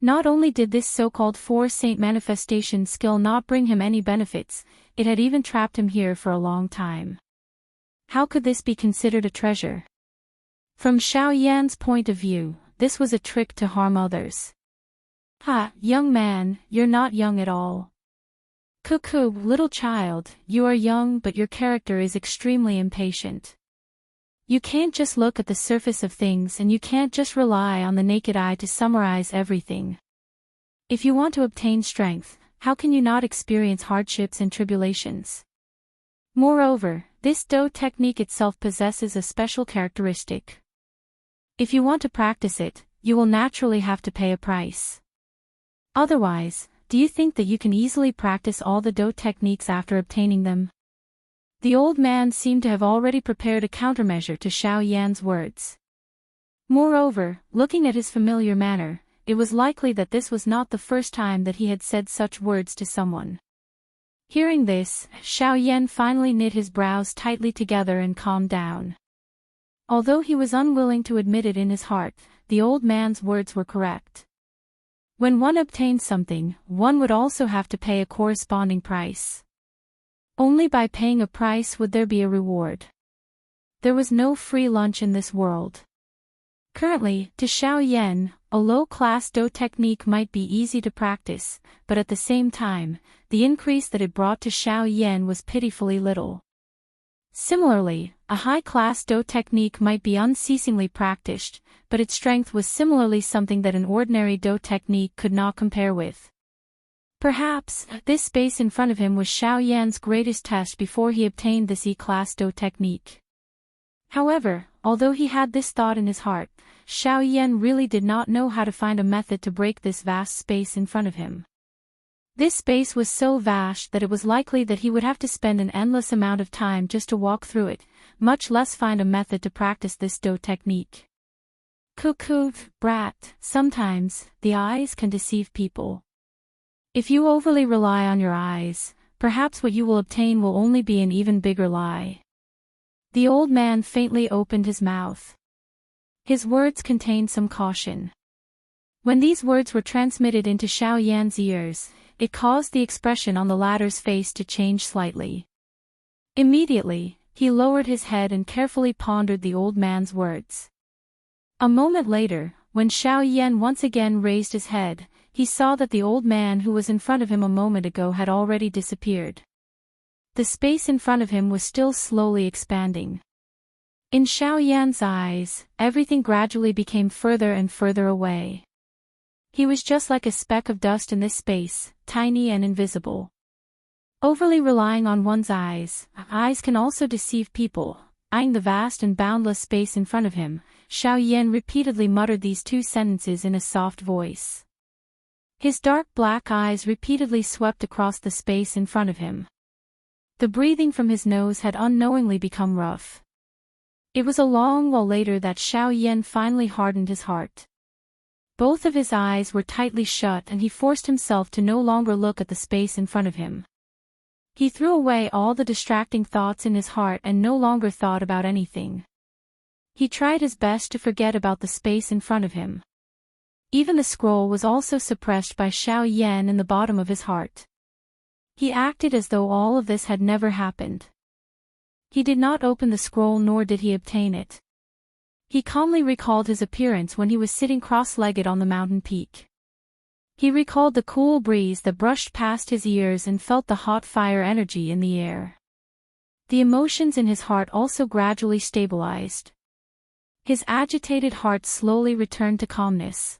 Not only did this so-called four-saint manifestation skill not bring him any benefits, it had even trapped him here for a long time. How could this be considered a treasure? From Xiao Yan's point of view, this was a trick to harm others. Ha, young man, you're not young at all. Cuckoo, little child, you are young but your character is extremely impatient. You can't just look at the surface of things and you can't just rely on the naked eye to summarize everything. If you want to obtain strength, how can you not experience hardships and tribulations? Moreover, this Do technique itself possesses a special characteristic. If you want to practice it, you will naturally have to pay a price. Otherwise, do you think that you can easily practice all the Do techniques after obtaining them? The old man seemed to have already prepared a countermeasure to Xiao Yan's words. Moreover, looking at his familiar manner, it was likely that this was not the first time that he had said such words to someone. Hearing this, Xiao Yan finally knit his brows tightly together and calmed down. Although he was unwilling to admit it in his heart, the old man's words were correct. When one obtains something, one would also have to pay a corresponding price. Only by paying a price would there be a reward. There was no free lunch in this world. Currently, to Xiao Yan, a low-class Do technique might be easy to practice, but at the same time, the increase that it brought to Xiao Yan was pitifully little. Similarly, a high-class Do technique might be unceasingly practiced, but its strength was similarly something that an ordinary Do technique could not compare with. Perhaps, this space in front of him was Xiao Yan's greatest test before he obtained this E-class Do technique. However, although he had this thought in his heart, Xiao Yan really did not know how to find a method to break this vast space in front of him. This space was so vast that it was likely that he would have to spend an endless amount of time just to walk through it, much less find a method to practice this Do technique. Cuckoo, brat, sometimes, the eyes can deceive people. If you overly rely on your eyes, perhaps what you will obtain will only be an even bigger lie. The old man faintly opened his mouth. His words contained some caution. When these words were transmitted into Xiao Yan's ears, it caused the expression on the latter's face to change slightly. Immediately, he lowered his head and carefully pondered the old man's words. A moment later, when Xiao Yan once again raised his head, he saw that the old man who was in front of him a moment ago had already disappeared. The space in front of him was still slowly expanding. In Xiao Yan's eyes, everything gradually became further and further away. He was just like a speck of dust in this space, tiny and invisible. Overly relying on one's eyes can also deceive people. Eyeing the vast and boundless space in front of him, Xiao Yan repeatedly muttered these two sentences in a soft voice. His dark black eyes repeatedly swept across the space in front of him. The breathing from his nose had unknowingly become rough. It was a long while later that Xiao Yan finally hardened his heart. Both of his eyes were tightly shut and he forced himself to no longer look at the space in front of him. He threw away all the distracting thoughts in his heart and no longer thought about anything. He tried his best to forget about the space in front of him. Even the scroll was also suppressed by Xiao Yan in the bottom of his heart. He acted as though all of this had never happened. He did not open the scroll nor did he obtain it. He calmly recalled his appearance when he was sitting cross-legged on the mountain peak. He recalled the cool breeze that brushed past his ears and felt the hot fire energy in the air. The emotions in his heart also gradually stabilized. His agitated heart slowly returned to calmness.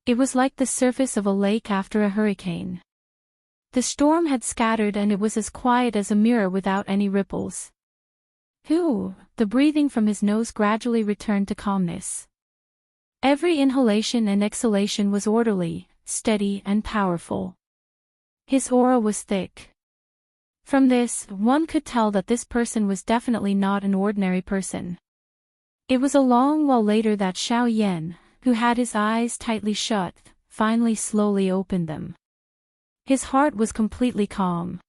It was like the surface of a lake after a hurricane. The storm had scattered and it was as quiet as a mirror without any ripples. The breathing from his nose gradually returned to calmness. Every inhalation and exhalation was orderly, steady and powerful. His aura was thick. From this, one could tell that this person was definitely not an ordinary person. It was a long while later that Xiao Yan, who had his eyes tightly shut, finally slowly opened them. His heart was completely calm.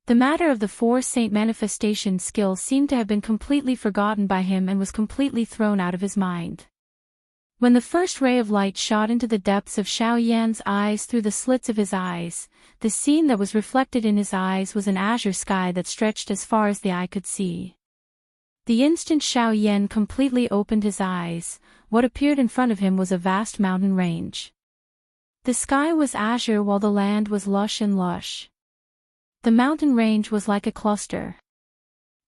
The matter of the four saint manifestation skill seemed to have been completely forgotten by him and was completely thrown out of his mind. When the first ray of light shot into the depths of Xiao Yan's eyes through the slits of his eyes, the scene that was reflected in his eyes was an azure sky that stretched as far as the eye could see. The instant Xiao Yan completely opened his eyes, what appeared in front of him was a vast mountain range. The sky was azure while the land was lush and lush. The mountain range was like a cluster.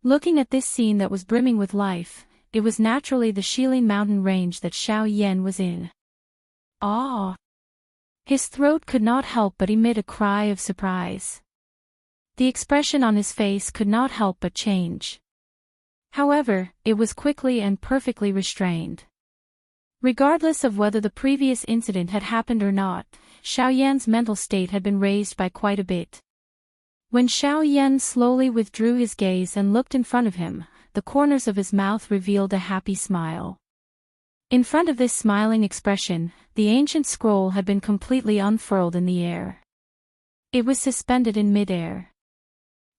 Looking at this scene that was brimming with life, it was naturally the Shilin mountain range that Xiao Yan was in. Ah! His throat could not help but emit a cry of surprise. The expression on his face could not help but change. However, it was quickly and perfectly restrained. Regardless of whether the previous incident had happened or not, Xiao Yan's mental state had been raised by quite a bit. When Xiao Yan slowly withdrew his gaze and looked in front of him, the corners of his mouth revealed a happy smile. In front of this smiling expression, the ancient scroll had been completely unfurled in the air. It was suspended in mid-air.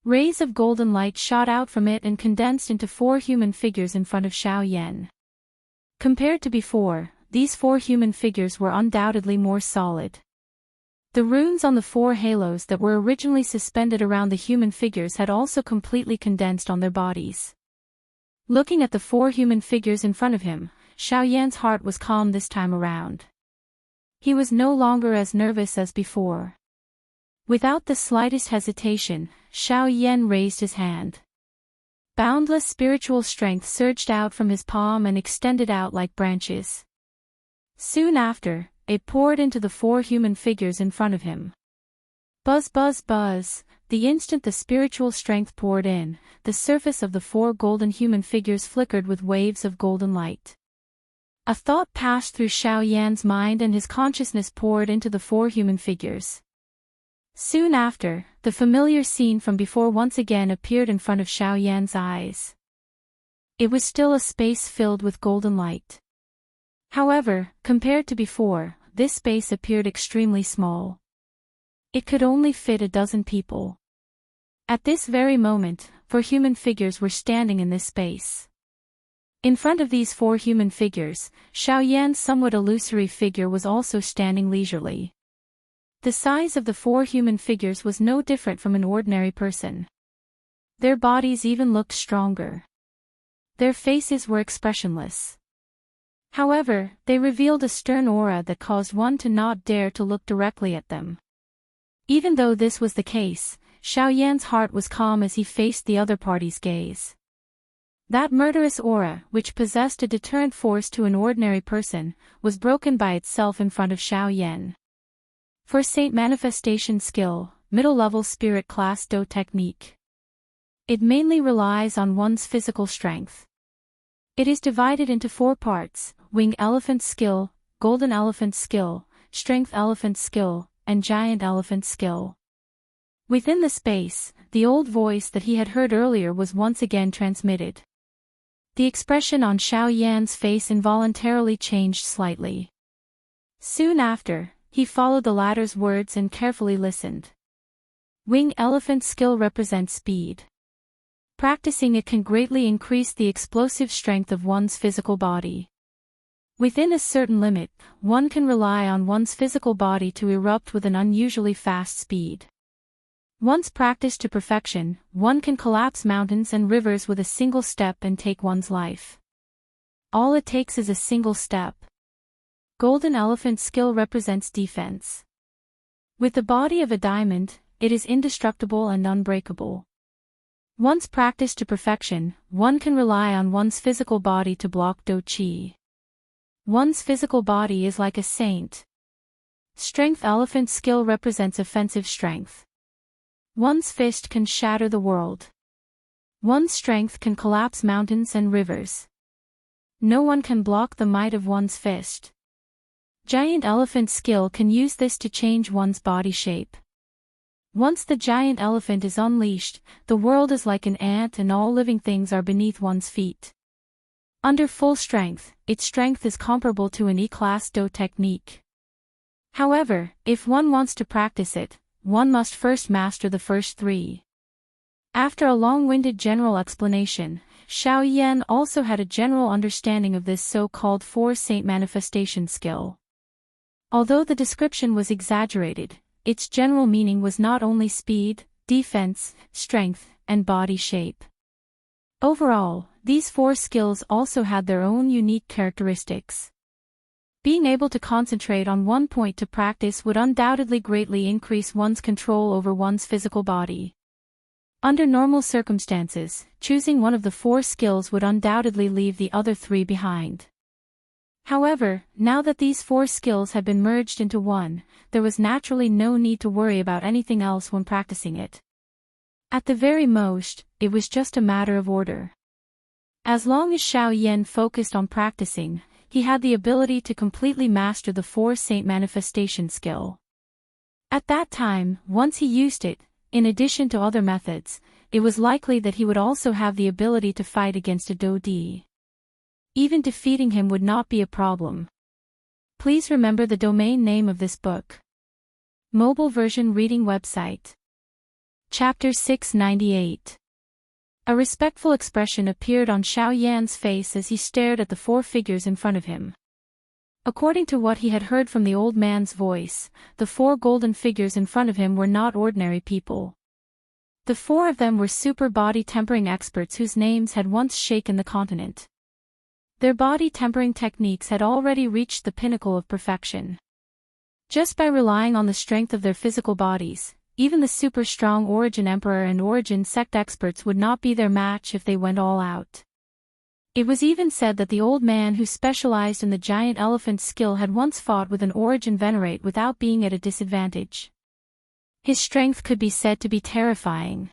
Rays of golden light shot out from it and condensed into four human figures in front of Xiao Yan. Compared to before, these four human figures were undoubtedly more solid. The runes on the four halos that were originally suspended around the human figures had also completely condensed on their bodies. Looking at the four human figures in front of him, Xiao Yan's heart was calm this time around. He was no longer as nervous as before. Without the slightest hesitation, Xiao Yan raised his hand. Boundless spiritual strength surged out from his palm and extended out like branches. Soon after, it poured into the four human figures in front of him. Buzz buzz buzz, the instant the spiritual strength poured in, the surface of the four golden human figures flickered with waves of golden light. A thought passed through Xiao Yan's mind and his consciousness poured into the four human figures. Soon after, the familiar scene from before once again appeared in front of Xiao Yan's eyes. It was still a space filled with golden light. However, compared to before, this space appeared extremely small. It could only fit a dozen people. At this very moment, 4 human figures were standing in this space. In front of these 4 human figures, Xiaoyan's somewhat illusory figure was also standing leisurely. The size of the 4 human figures was no different from an ordinary person. Their bodies even looked stronger. Their faces were expressionless. However, they revealed a stern aura that caused one to not dare to look directly at them. Even though this was the case, Xiaoyan's heart was calm as he faced the other party's gaze. That murderous aura, which possessed a deterrent force to an ordinary person, was broken by itself in front of Xiaoyan. For Saint Manifestation Skill, Middle-Level Spirit Class Do Technique. It mainly relies on one's physical strength. It is divided into 4 parts: Wing Elephant Skill, Golden Elephant Skill, Strength Elephant Skill, and Giant Elephant Skill. Within the space, the old voice that he had heard earlier was once again transmitted. The expression on Xiaoyan's face involuntarily changed slightly. Soon after, he followed the latter's words and carefully listened. Wing Elephant Skill represents speed. Practicing it can greatly increase the explosive strength of one's physical body. Within a certain limit, one can rely on one's physical body to erupt with an unusually fast speed. Once practiced to perfection, one can collapse mountains and rivers with a single step and take one's life. All it takes is a single step. Golden Elephant Skill represents defense. With the body of a diamond, it is indestructible and unbreakable. Once practiced to perfection, one can rely on one's physical body to block Do Qi. One's physical body is like a saint. Strength Elephant Skill represents offensive strength. One's fist can shatter the world. One's strength can collapse mountains and rivers. No one can block the might of one's fist. Giant Elephant Skill can use this to change one's body shape. Once the giant elephant is unleashed, the world is like an ant and all living things are beneath one's feet. Under full strength, its strength is comparable to an E-class Do technique. However, if one wants to practice it, one must first master the first 3. After a long-winded general explanation, Xiaoyan also had a general understanding of this so-called 4 Saint Manifestation Skill. Although the description was exaggerated, its general meaning was not only speed, defense, strength, and body shape. Overall, these 4 skills also had their own unique characteristics. Being able to concentrate on one point to practice would undoubtedly greatly increase one's control over one's physical body. Under normal circumstances, choosing one of the 4 skills would undoubtedly leave the other 3 behind. However, now that these 4 skills had been merged into one, there was naturally no need to worry about anything else when practicing it. At the very most, it was just a matter of order. As long as Xiaoyan focused on practicing, he had the ability to completely master the 4 Saint Manifestation Skill. At that time, once he used it, in addition to other methods, it was likely that he would also have the ability to fight against a Do Di. Even defeating him would not be a problem. Please remember the domain name of this book. Mobile version reading website. Chapter 698. A respectful expression appeared on Xiaoyan's face as he stared at the 4 figures in front of him. According to what he had heard from the old man's voice, the 4 golden figures in front of him were not ordinary people. The 4 of them were super body tempering experts whose names had once shaken the continent. Their body tempering techniques had already reached the pinnacle of perfection. Just by relying on the strength of their physical bodies, even the super-strong Origin Emperor and Origin Sect experts would not be their match if they went all out. It was even said that the old man who specialized in the giant elephant skill had once fought with an Origin Venerate without being at a disadvantage. His strength could be said to be terrifying.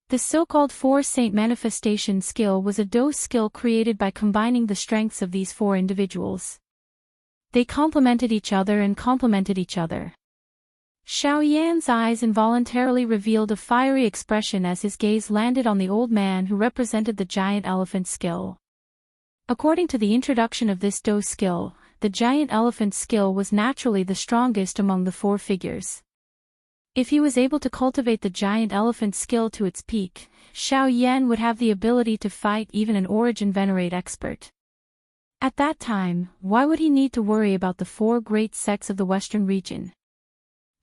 The so-called 4 Saint Manifestation Skill was a Do skill created by combining the strengths of these 4 individuals. They complemented each other and complemented each other. Xiaoyan's eyes involuntarily revealed a fiery expression as his gaze landed on the old man who represented the giant elephant skill. According to the introduction of this Do skill, the giant elephant skill was naturally the strongest among the 4 figures. If he was able to cultivate the giant elephant skill to its peak, Xiao Yan would have the ability to fight even an origin venerate expert. At that time, why would he need to worry about the 4 great sects of the Western region?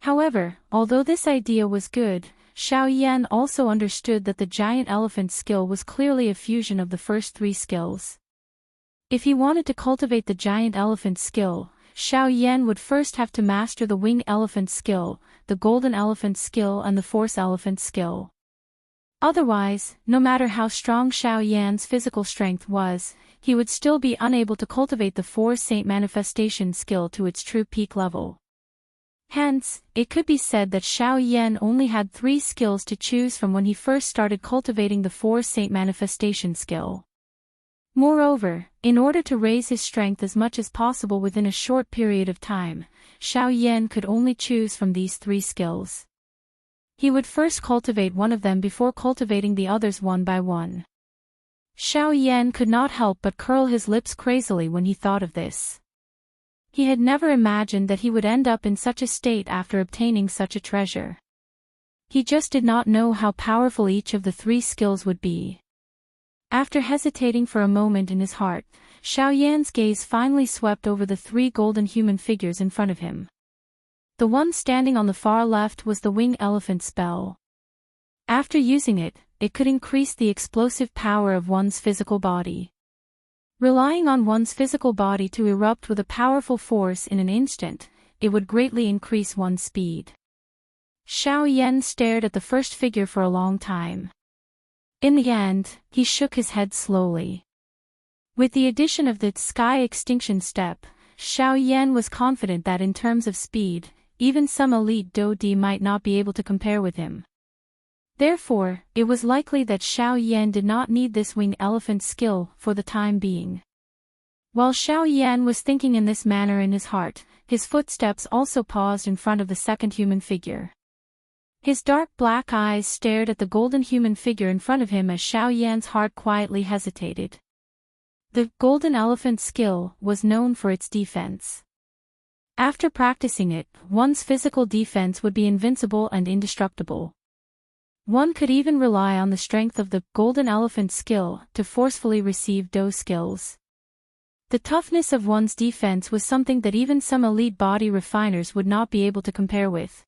However, although this idea was good, Xiao Yan also understood that the giant elephant skill was clearly a fusion of the first 3 skills. If he wanted to cultivate the giant elephant skill, Xiao Yan would first have to master the wing elephant skill, the golden elephant skill and the force elephant skill. Otherwise, no matter how strong Xiao Yan's physical strength was, he would still be unable to cultivate the 4 Saint manifestation skill to its true peak level. Hence, it could be said that Xiao Yan only had 3 skills to choose from when he first started cultivating the 4 Saint manifestation skill. Moreover, in order to raise his strength as much as possible within a short period of time, Xiao Yan could only choose from these 3 skills. He would first cultivate one of them before cultivating the others one by one. Xiao Yan could not help but curl his lips crazily when he thought of this. He had never imagined that he would end up in such a state after obtaining such a treasure. He just did not know how powerful each of the 3 skills would be. After hesitating for a moment in his heart, Xiao Yan's gaze finally swept over the 3 golden human figures in front of him. The one standing on the far left was the wing elephant spell. After using it, it could increase the explosive power of one's physical body. Relying on one's physical body to erupt with a powerful force in an instant, it would greatly increase one's speed. Xiao Yan stared at the first figure for a long time. In the end, he shook his head slowly. With the addition of the sky extinction step, Xiao Yan was confident that in terms of speed, even some elite Dou-Di might not be able to compare with him. Therefore, it was likely that Xiao Yan did not need this wing elephant skill for the time being. While Xiao Yan was thinking in this manner in his heart, his footsteps also paused in front of the second human figure. His dark black eyes stared at the golden human figure in front of him as Xiao Yan's heart quietly hesitated. The golden elephant skill was known for its defense. After practicing it, one's physical defense would be invincible and indestructible. One could even rely on the strength of the golden elephant skill to forcefully receive Dou skills. The toughness of one's defense was something that even some elite body refiners would not be able to compare with.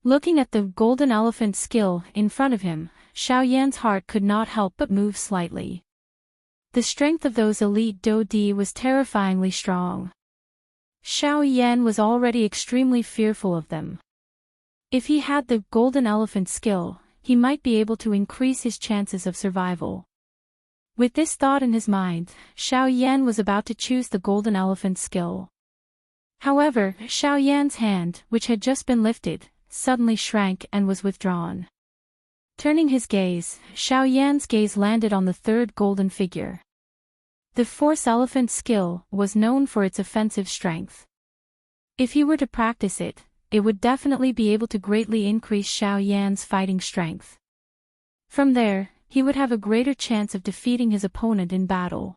Looking at the golden elephant skill in front of him, Xiao Yan's heart could not help but move slightly. The strength of those elite Dou-Di was terrifyingly strong. Xiao Yan was already extremely fearful of them. If he had the golden elephant skill, he might be able to increase his chances of survival. With this thought in his mind, Xiao Yan was about to choose the golden elephant skill. However, Xiao Yan's hand, which had just been lifted, suddenly shrank and was withdrawn. Turning his gaze, Xiao Yan's gaze landed on the 3rd golden figure. The force elephant skill was known for its offensive strength. If he were to practice it, it would definitely be able to greatly increase Xiao Yan's fighting strength. From there, he would have a greater chance of defeating his opponent in battle.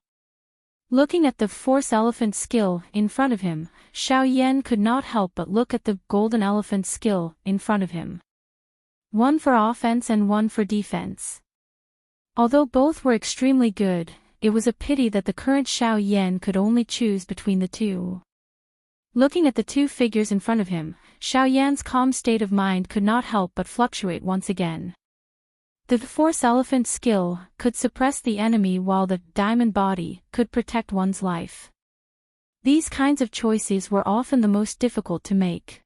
Looking at the force elephant skill in front of him, Xiao Yan could not help but look at the golden elephant skill in front of him. One for offense and one for defense. Although both were extremely good, it was a pity that the current Xiao Yan could only choose between the 2. Looking at the 2 figures in front of him, Xiao Yan's calm state of mind could not help but fluctuate once again. The force elephant skill could suppress the enemy while the diamond body could protect one's life. These kinds of choices were often the most difficult to make.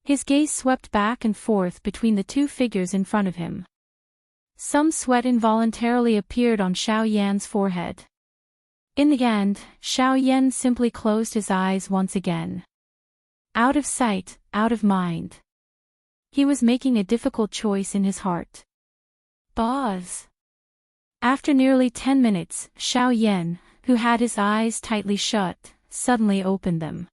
His gaze swept back and forth between the 2 figures in front of him. Some sweat involuntarily appeared on Xiao Yan's forehead. In the end, Xiao Yan simply closed his eyes once again. Out of sight, out of mind. He was making a difficult choice in his heart. Pause. After nearly 10 minutes, Xiao Yan, who had his eyes tightly shut, suddenly opened them.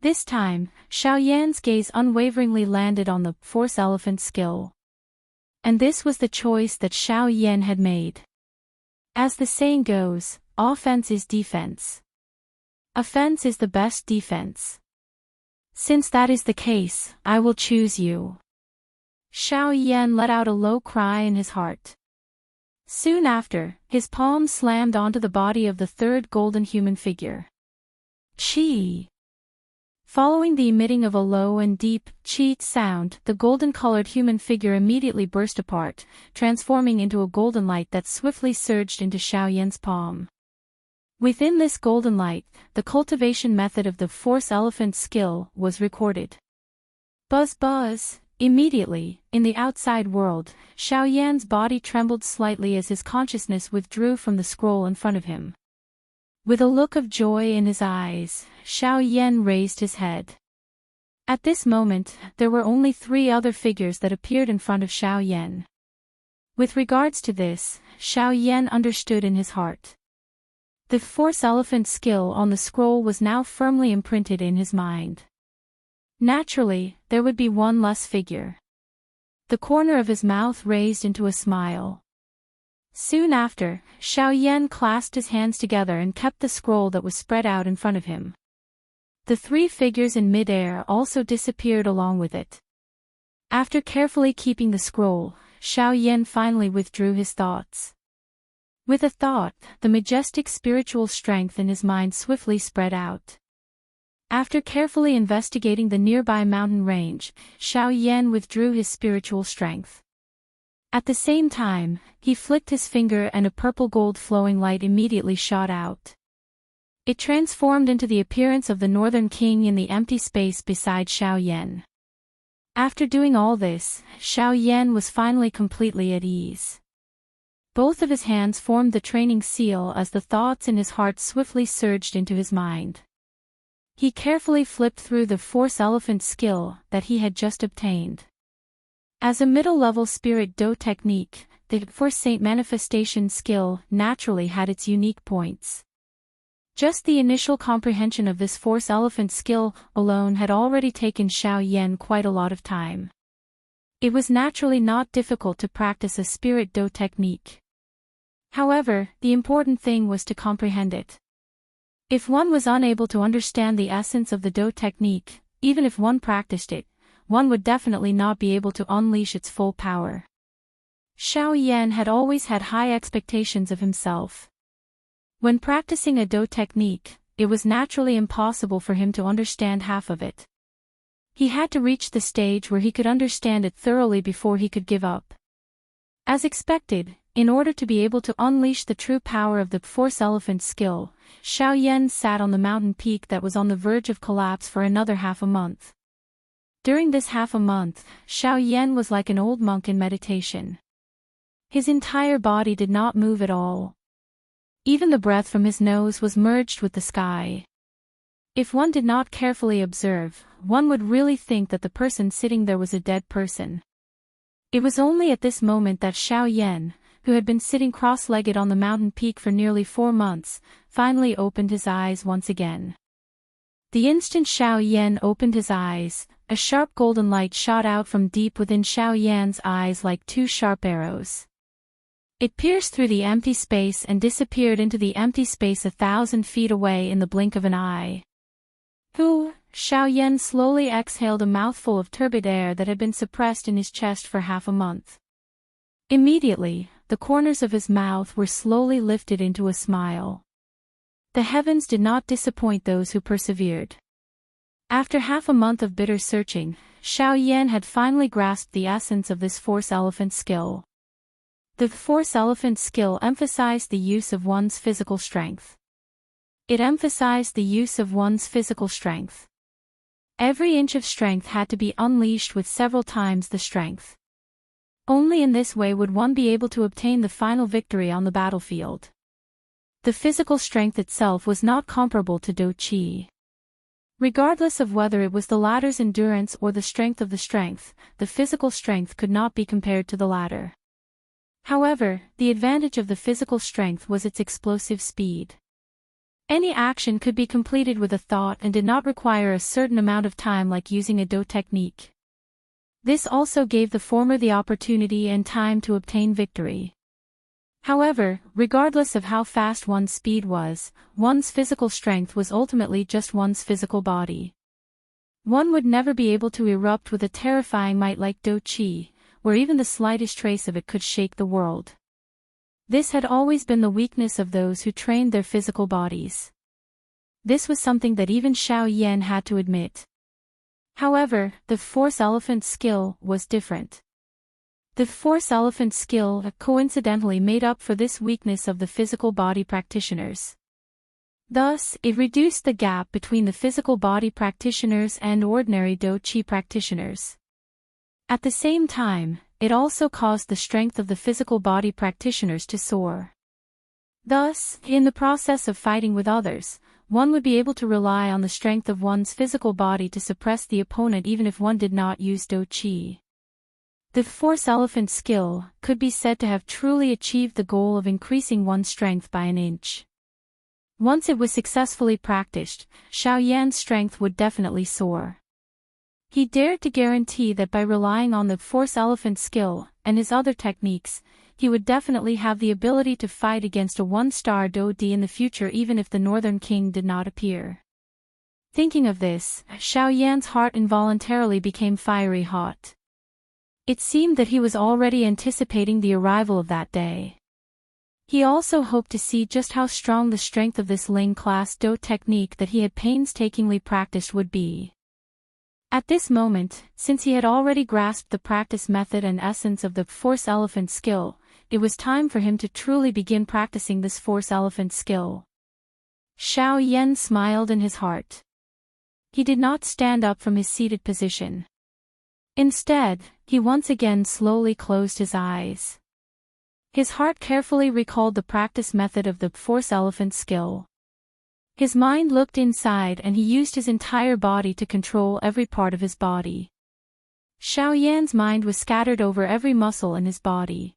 This time, Xiao Yan's gaze unwaveringly landed on the force elephant skill. And this was the choice that Xiao Yan had made. As the saying goes, offense is defense. Offense is the best defense. Since that is the case, I will choose you. Xiao Yan let out a low cry in his heart. Soon after, his palm slammed onto the body of the third golden human figure. Chi! Following the emitting of a low and deep chi sound, the golden-colored human figure immediately burst apart, transforming into a golden light that swiftly surged into Xiao Yan's palm. Within this golden light, the cultivation method of the Force Elephant skill was recorded. Buzz buzz! Immediately, in the outside world, Xiao Yan's body trembled slightly as his consciousness withdrew from the scroll in front of him. With a look of joy in his eyes, Xiao Yan raised his head. At this moment, there were only 3 other figures that appeared in front of Xiao Yan. With regards to this, Xiao Yan understood in his heart. The Force Elephant skill on the scroll was now firmly imprinted in his mind. Naturally, there would be one less figure. The corner of his mouth raised into a smile. Soon after, Xiao Yan clasped his hands together and kept the scroll that was spread out in front of him. The 3 figures in mid-air also disappeared along with it. After carefully keeping the scroll, Xiao Yan finally withdrew his thoughts. With a thought, the majestic spiritual strength in his mind swiftly spread out. After carefully investigating the nearby mountain range, Xiao Yan withdrew his spiritual strength. At the same time, he flicked his finger and a purple gold flowing light immediately shot out. It transformed into the appearance of the Northern King in the empty space beside Xiao Yan. After doing all this, Xiao Yan was finally completely at ease. Both of his hands formed the training seal as the thoughts in his heart swiftly surged into his mind. He carefully flipped through the Force Elephant skill that he had just obtained. As a middle-level Spirit Do technique, the Force Saint Manifestation skill naturally had its unique points. Just the initial comprehension of this Force Elephant skill alone had already taken Xiao Yan quite a lot of time. It was naturally not difficult to practice a Spirit Do technique. However, the important thing was to comprehend it. If one was unable to understand the essence of the Do technique, even if one practiced it, one would definitely not be able to unleash its full power. Xiao Yan had always had high expectations of himself. When practicing a Do technique, it was naturally impossible for him to understand half of it. He had to reach the stage where he could understand it thoroughly before he could give up. As expected, in order to be able to unleash the true power of the Force Elephant skill, Xiao Yan sat on the mountain peak that was on the verge of collapse for another half a month. During this half a month, Xiao Yan was like an old monk in meditation. His entire body did not move at all. Even the breath from his nose was merged with the sky. If one did not carefully observe, one would really think that the person sitting there was a dead person. It was only at this moment that Xiao Yan, who had been sitting cross-legged on the mountain peak for nearly 4 months, finally opened his eyes once again. The instant Xiao Yan opened his eyes, a sharp golden light shot out from deep within Xiao Yan's eyes like 2 sharp arrows. It pierced through the empty space and disappeared into the empty space 1,000 feet away in the blink of an eye. Xiao Yan slowly exhaled a mouthful of turbid air that had been suppressed in his chest for half a month. Immediately, the corners of his mouth were slowly lifted into a smile. The heavens did not disappoint those who persevered. After half a month of bitter searching, Xiao Yan had finally grasped the essence of this Force Elephant skill. The Force Elephant skill emphasized the use of one's physical strength. It emphasized the use of one's physical strength. Every inch of strength had to be unleashed with several times the strength. Only in this way would one be able to obtain the final victory on the battlefield. The physical strength itself was not comparable to Do Qi. Regardless of whether it was the latter's endurance or the strength of the strength, the physical strength could not be compared to the latter. However, the advantage of the physical strength was its explosive speed. Any action could be completed with a thought and did not require a certain amount of time like using a Do technique. This also gave the former the opportunity and time to obtain victory. However, regardless of how fast one's speed was, one's physical strength was ultimately just one's physical body. One would never be able to erupt with a terrifying might like Do Chi, where even the slightest trace of it could shake the world. This had always been the weakness of those who trained their physical bodies. This was something that even Xiao Yan had to admit. However, the Force Elephant skill was different. The Force Elephant skill coincidentally made up for this weakness of the physical body practitioners. Thus, it reduced the gap between the physical body practitioners and ordinary Do Chi practitioners. At the same time, it also caused the strength of the physical body practitioners to soar. Thus, in the process of fighting with others, one would be able to rely on the strength of one's physical body to suppress the opponent even if one did not use Do Chi. The Force Elephant skill could be said to have truly achieved the goal of increasing one's strength by an inch. Once it was successfully practiced, Xiao Yan's strength would definitely soar. He dared to guarantee that by relying on the Force Elephant skill and his other techniques, he would definitely have the ability to fight against a one-star Do Di in the future even if the Northern King did not appear. Thinking of this, Xiao Yan's heart involuntarily became fiery hot. It seemed that he was already anticipating the arrival of that day. He also hoped to see just how strong the strength of this Ling-class Do technique that he had painstakingly practiced would be. At this moment, since he had already grasped the practice method and essence of the Force Elephant skill, it was time for him to truly begin practicing this Force Elephant skill. Xiao Yan smiled in his heart. He did not stand up from his seated position. Instead, he once again slowly closed his eyes. His heart carefully recalled the practice method of the Force Elephant skill. His mind looked inside and he used his entire body to control every part of his body. Xiao Yan's mind was scattered over every muscle in his body.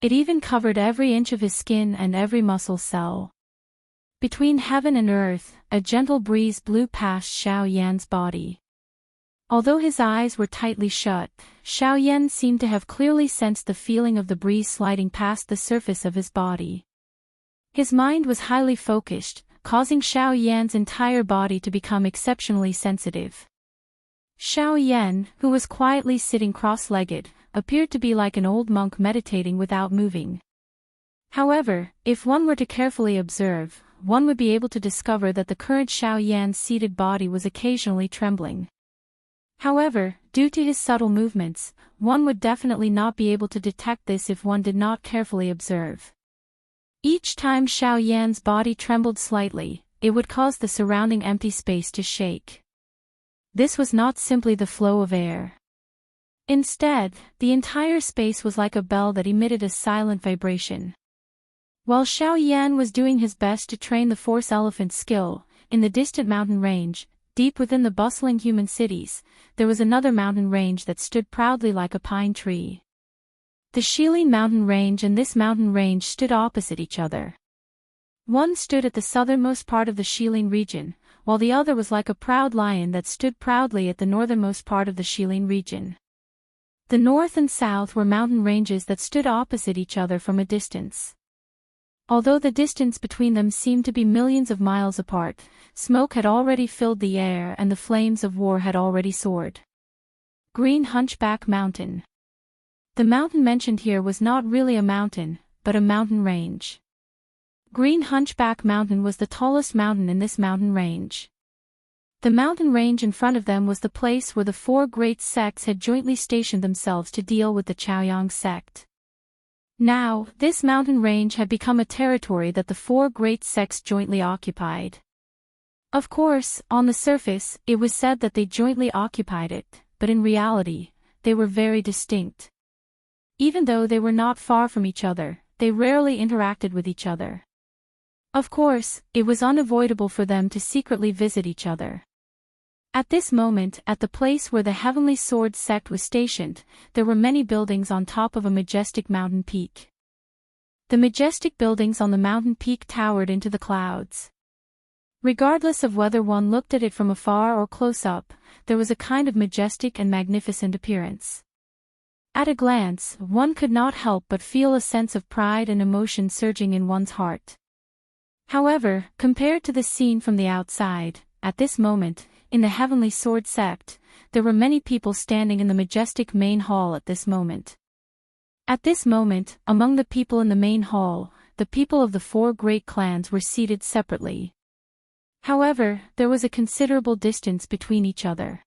It even covered every inch of his skin and every muscle cell. Between heaven and earth, a gentle breeze blew past Xiao Yan's body. Although his eyes were tightly shut, Xiao Yan seemed to have clearly sensed the feeling of the breeze sliding past the surface of his body. His mind was highly focused, causing Xiao Yan's entire body to become exceptionally sensitive. Xiao Yan, who was quietly sitting cross-legged, appeared to be like an old monk meditating without moving. However, if one were to carefully observe, one would be able to discover that the current Xiao Yan's seated body was occasionally trembling. However, due to his subtle movements, one would definitely not be able to detect this if one did not carefully observe. Each time Xiao Yan's body trembled slightly, it would cause the surrounding empty space to shake. This was not simply the flow of air. Instead, the entire space was like a bell that emitted a silent vibration. While Xiao Yan was doing his best to train the Force Elephant skill, in the distant mountain range, deep within the bustling human cities, there was another mountain range that stood proudly like a pine tree. The Shilin mountain range and this mountain range stood opposite each other. One stood at the southernmost part of the Shilin region, while the other was like a proud lion that stood proudly at the northernmost part of the Shilin region. The north and south were mountain ranges that stood opposite each other from a distance. Although the distance between them seemed to be millions of miles apart, smoke had already filled the air and the flames of war had already soared. Green Hunchback Mountain. The mountain mentioned here was not really a mountain, but a mountain range. Green Hunchback Mountain was the tallest mountain in this mountain range. The mountain range in front of them was the place where the four great sects had jointly stationed themselves to deal with the Chaoyang sect. Now, this mountain range had become a territory that the four great sects jointly occupied. Of course, on the surface, it was said that they jointly occupied it, but in reality, they were very distinct. Even though they were not far from each other, they rarely interacted with each other. Of course, it was unavoidable for them to secretly visit each other. At this moment, at the place where the Heavenly Sword sect was stationed, there were many buildings on top of a majestic mountain peak. The majestic buildings on the mountain peak towered into the clouds. Regardless of whether one looked at it from afar or close up, there was a kind of majestic and magnificent appearance. At a glance, one could not help but feel a sense of pride and emotion surging in one's heart. However, compared to the scene from the outside, at this moment, in the Heavenly Sword sect, there were many people standing in the majestic main hall at this moment. At this moment, among the people in the main hall, the people of the 4 great clans were seated separately. However, there was a considerable distance between each other.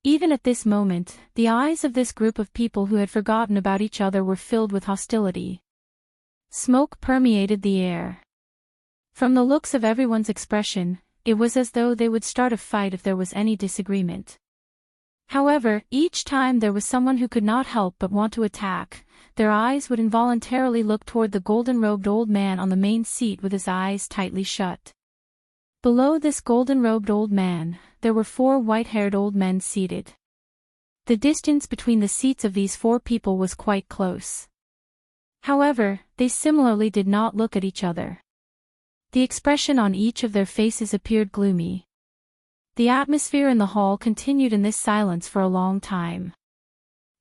Even at this moment, the eyes of this group of people who had forgotten about each other were filled with hostility. Smoke permeated the air. From the looks of everyone's expression, it was as though they would start a fight if there was any disagreement. However, each time there was someone who could not help but want to attack, their eyes would involuntarily look toward the golden-robed old man on the main seat with his eyes tightly shut. Below this golden-robed old man, there were 4 white-haired old men seated. The distance between the seats of these 4 people was quite close. However, they similarly did not look at each other. The expression on each of their faces appeared gloomy. The atmosphere in the hall continued in this silence for a long time.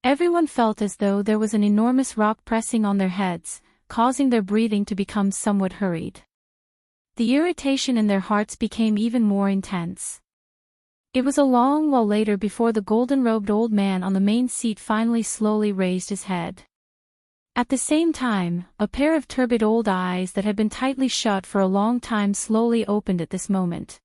Everyone felt as though there was an enormous rock pressing on their heads, causing their breathing to become somewhat hurried. The irritation in their hearts became even more intense. It was a long while later before the golden-robed old man on the main seat finally slowly raised his head. At the same time, a pair of turbid old eyes that had been tightly shut for a long time slowly opened at this moment.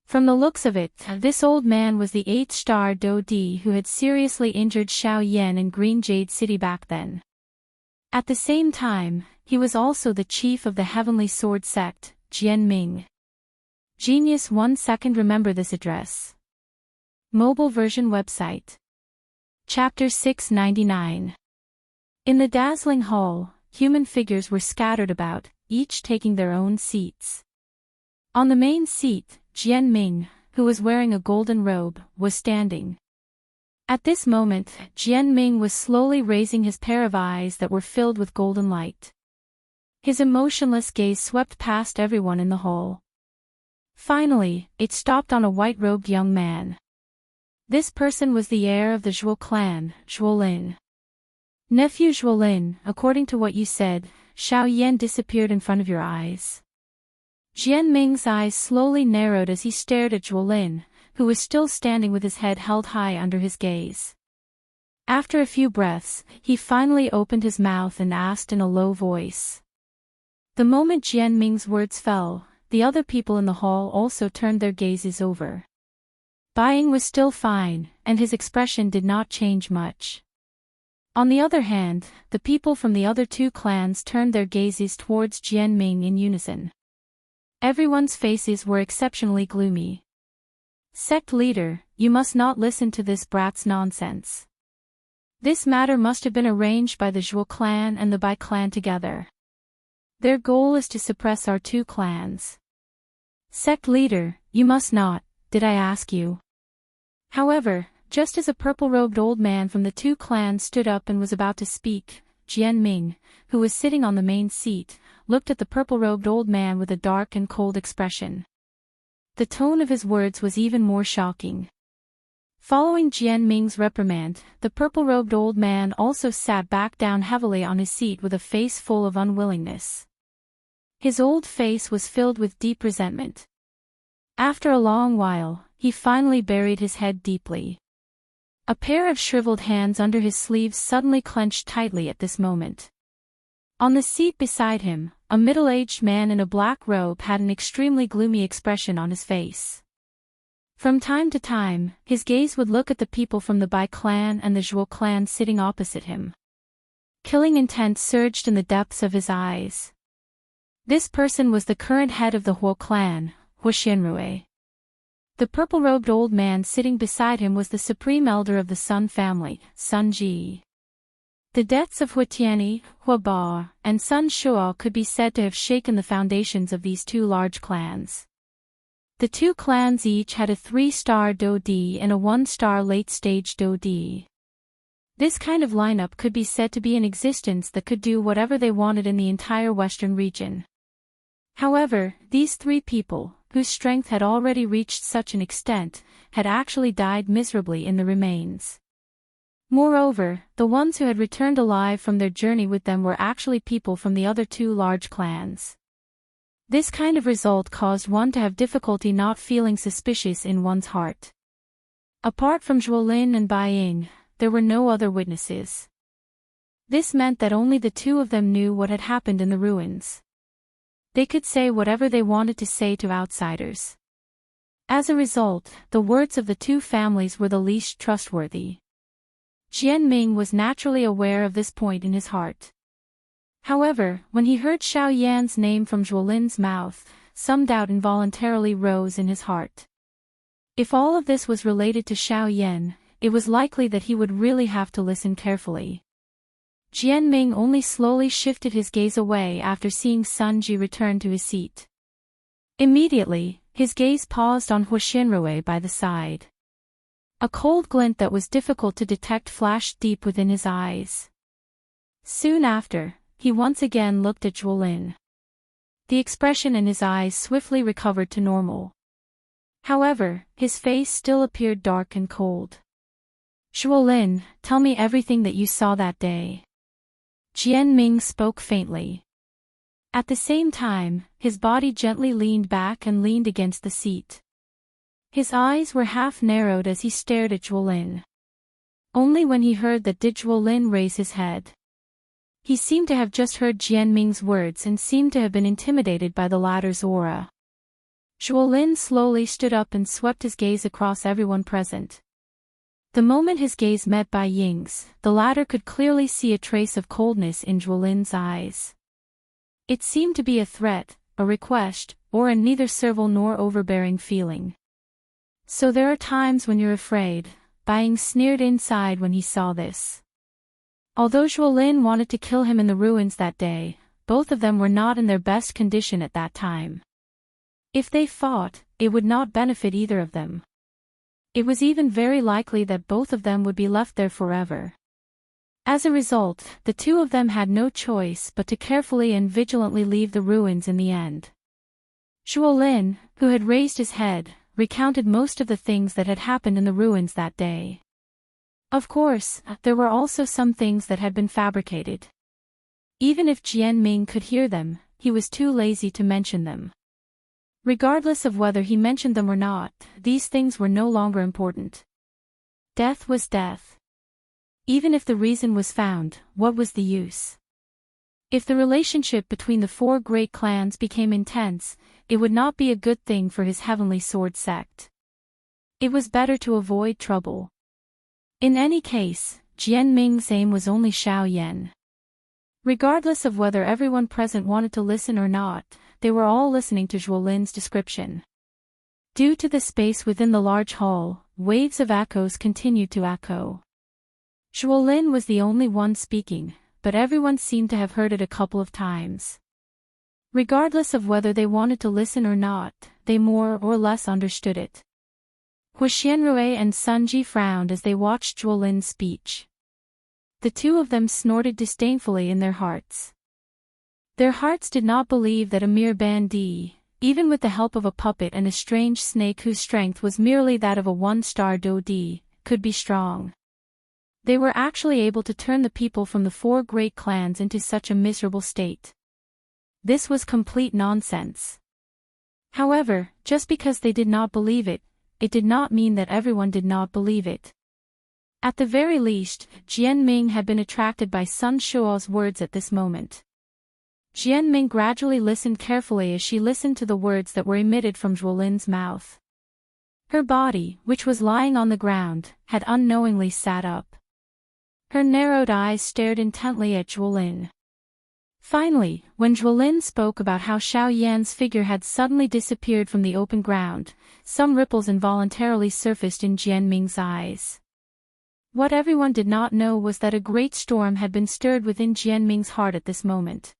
From the looks of it, this old man was the 8th-star Do Di who had seriously injured Xiao Yan in Green Jade City back then. At the same time, he was also the chief of the Heavenly Sword sect, Jian Ming. Genius 1 second. Remember this address. Mobile version website. Chapter 699. In the dazzling hall, human figures were scattered about, each taking their own seats. On the main seat, Jian Ming, who was wearing a golden robe, was standing. At this moment, Jian Ming was slowly raising his pair of eyes that were filled with golden light. His emotionless gaze swept past everyone in the hall. Finally, it stopped on a white-robed young man. This person was the heir of the Zhuo clan, Zhuolin. Nephew Zhuolin, according to what you said, Xiao Yan disappeared in front of your eyes. Jian Ming's eyes slowly narrowed as he stared at Zhuolin, who was still standing with his head held high under his gaze. After a few breaths, he finally opened his mouth and asked in a low voice. The moment Jian Ming's words fell, the other people in the hall also turned their gazes over. Buying was still fine, and his expression did not change much. On the other hand, the people from the other 2 clans turned their gazes towards Jian Ming in unison. Everyone's faces were exceptionally gloomy. Sect leader, you must not listen to this brat's nonsense. This matter must have been arranged by the Zhuo clan and the Bai clan together. Their goal is to suppress our 2 clans. Sect leader, you must not, did I ask you? However, just as a purple-robed old man from the 2 clans stood up and was about to speak, Jian Ming, who was sitting on the main seat, looked at the purple-robed old man with a dark and cold expression. The tone of his words was even more shocking. Following Jian Ming's reprimand, the purple-robed old man also sat back down heavily on his seat with a face full of unwillingness. His old face was filled with deep resentment. After a long while, he finally buried his head deeply. A pair of shriveled hands under his sleeves suddenly clenched tightly at this moment. On the seat beside him, a middle-aged man in a black robe had an extremely gloomy expression on his face. From time to time, his gaze would look at the people from the Bai clan and the Zhuo clan sitting opposite him. Killing intent surged in the depths of his eyes. This person was the current head of the Huo clan, Huo Xianrui. The purple-robed old man sitting beside him was the supreme elder of the Sun family, Sun Ji. The deaths of Huo Tianyi, Huo Ba, and Sun Shuo could be said to have shaken the foundations of these 2 large clans. The 2 clans each had a 3-star Do Di and a 1-star late-stage Do Di. This kind of lineup could be said to be in existence that could do whatever they wanted in the entire western region. However, these 3 people, whose strength had already reached such an extent, had actually died miserably in the remains. Moreover, the ones who had returned alive from their journey with them were actually people from the other 2 large clans. This kind of result caused one to have difficulty not feeling suspicious in one's heart. Apart from Zhuolin and Bai Ying, there were no other witnesses. This meant that only the two of them knew what had happened in the ruins. They could say whatever they wanted to say to outsiders. As a result, the words of the two families were the least trustworthy. Jianming was naturally aware of this point in his heart. However, when he heard Xiao Yan's name from Zhuolin's mouth, some doubt involuntarily rose in his heart. If all of this was related to Xiao Yan, it was likely that he would really have to listen carefully. Jianming only slowly shifted his gaze away after seeing Sun Ji return to his seat. Immediately, his gaze paused on Huoxianrui by the side. A cold glint that was difficult to detect flashed deep within his eyes. Soon after, he once again looked at Zhuolin. The expression in his eyes swiftly recovered to normal. However, his face still appeared dark and cold. Zhuolin, tell me everything that you saw that day. Jianming spoke faintly. At the same time, his body gently leaned back and leaned against the seat. His eyes were half narrowed as he stared at Zhuolin. Only when he heard that did Zhuolin raise his head. He seemed to have just heard Jianming's words and seemed to have been intimidated by the latter's aura. Zhuolin slowly stood up and swept his gaze across everyone present. The moment his gaze met Bai Ying's, the latter could clearly see a trace of coldness in Zhuolin's eyes. It seemed to be a threat, a request, or a neither servile nor overbearing feeling. So there are times when you're afraid, Bai Ying sneered inside when he saw this. Although Zhuolin wanted to kill him in the ruins that day, both of them were not in their best condition at that time. If they fought, it would not benefit either of them. It was even very likely that both of them would be left there forever. As a result, the two of them had no choice but to carefully and vigilantly leave the ruins in the end. Zhuolin, who had raised his head, recounted most of the things that had happened in the ruins that day. Of course, there were also some things that had been fabricated. Even if Jianming could hear them, he was too lazy to mention them. Regardless of whether he mentioned them or not, these things were no longer important. Death was death. Even if the reason was found, what was the use? If the relationship between the four great clans became intense, it would not be a good thing for his heavenly sword sect. It was better to avoid trouble. In any case, Jianming's aim was only Xiao Yan. Regardless of whether everyone present wanted to listen or not, they were all listening to Zhuolin's description. Due to the space within the large hall, waves of echoes continued to echo. Zhuolin was the only one speaking, but everyone seemed to have heard it a couple of times. Regardless of whether they wanted to listen or not, they more or less understood it. Huoxianrui and Sun Ji frowned as they watched Zhuolin's speech. The two of them snorted disdainfully in their hearts. Their hearts did not believe that a mere bandit, even with the help of a puppet and a strange snake whose strength was merely that of a one-star dodi, could be strong. They were actually able to turn the people from the four great clans into such a miserable state. This was complete nonsense. However, just because they did not believe it, it did not mean that everyone did not believe it. At the very least, Jianming had been attracted by Sun Shuo's words at this moment. Jianming gradually listened carefully as she listened to the words that were emitted from Zhuolin's mouth. Her body, which was lying on the ground, had unknowingly sat up. Her narrowed eyes stared intently at Zhuolin. Finally, when Zhuolin spoke about how Xiao Yan's figure had suddenly disappeared from the open ground, some ripples involuntarily surfaced in Jianming's eyes. What everyone did not know was that a great storm had been stirred within Jianming's heart at this moment.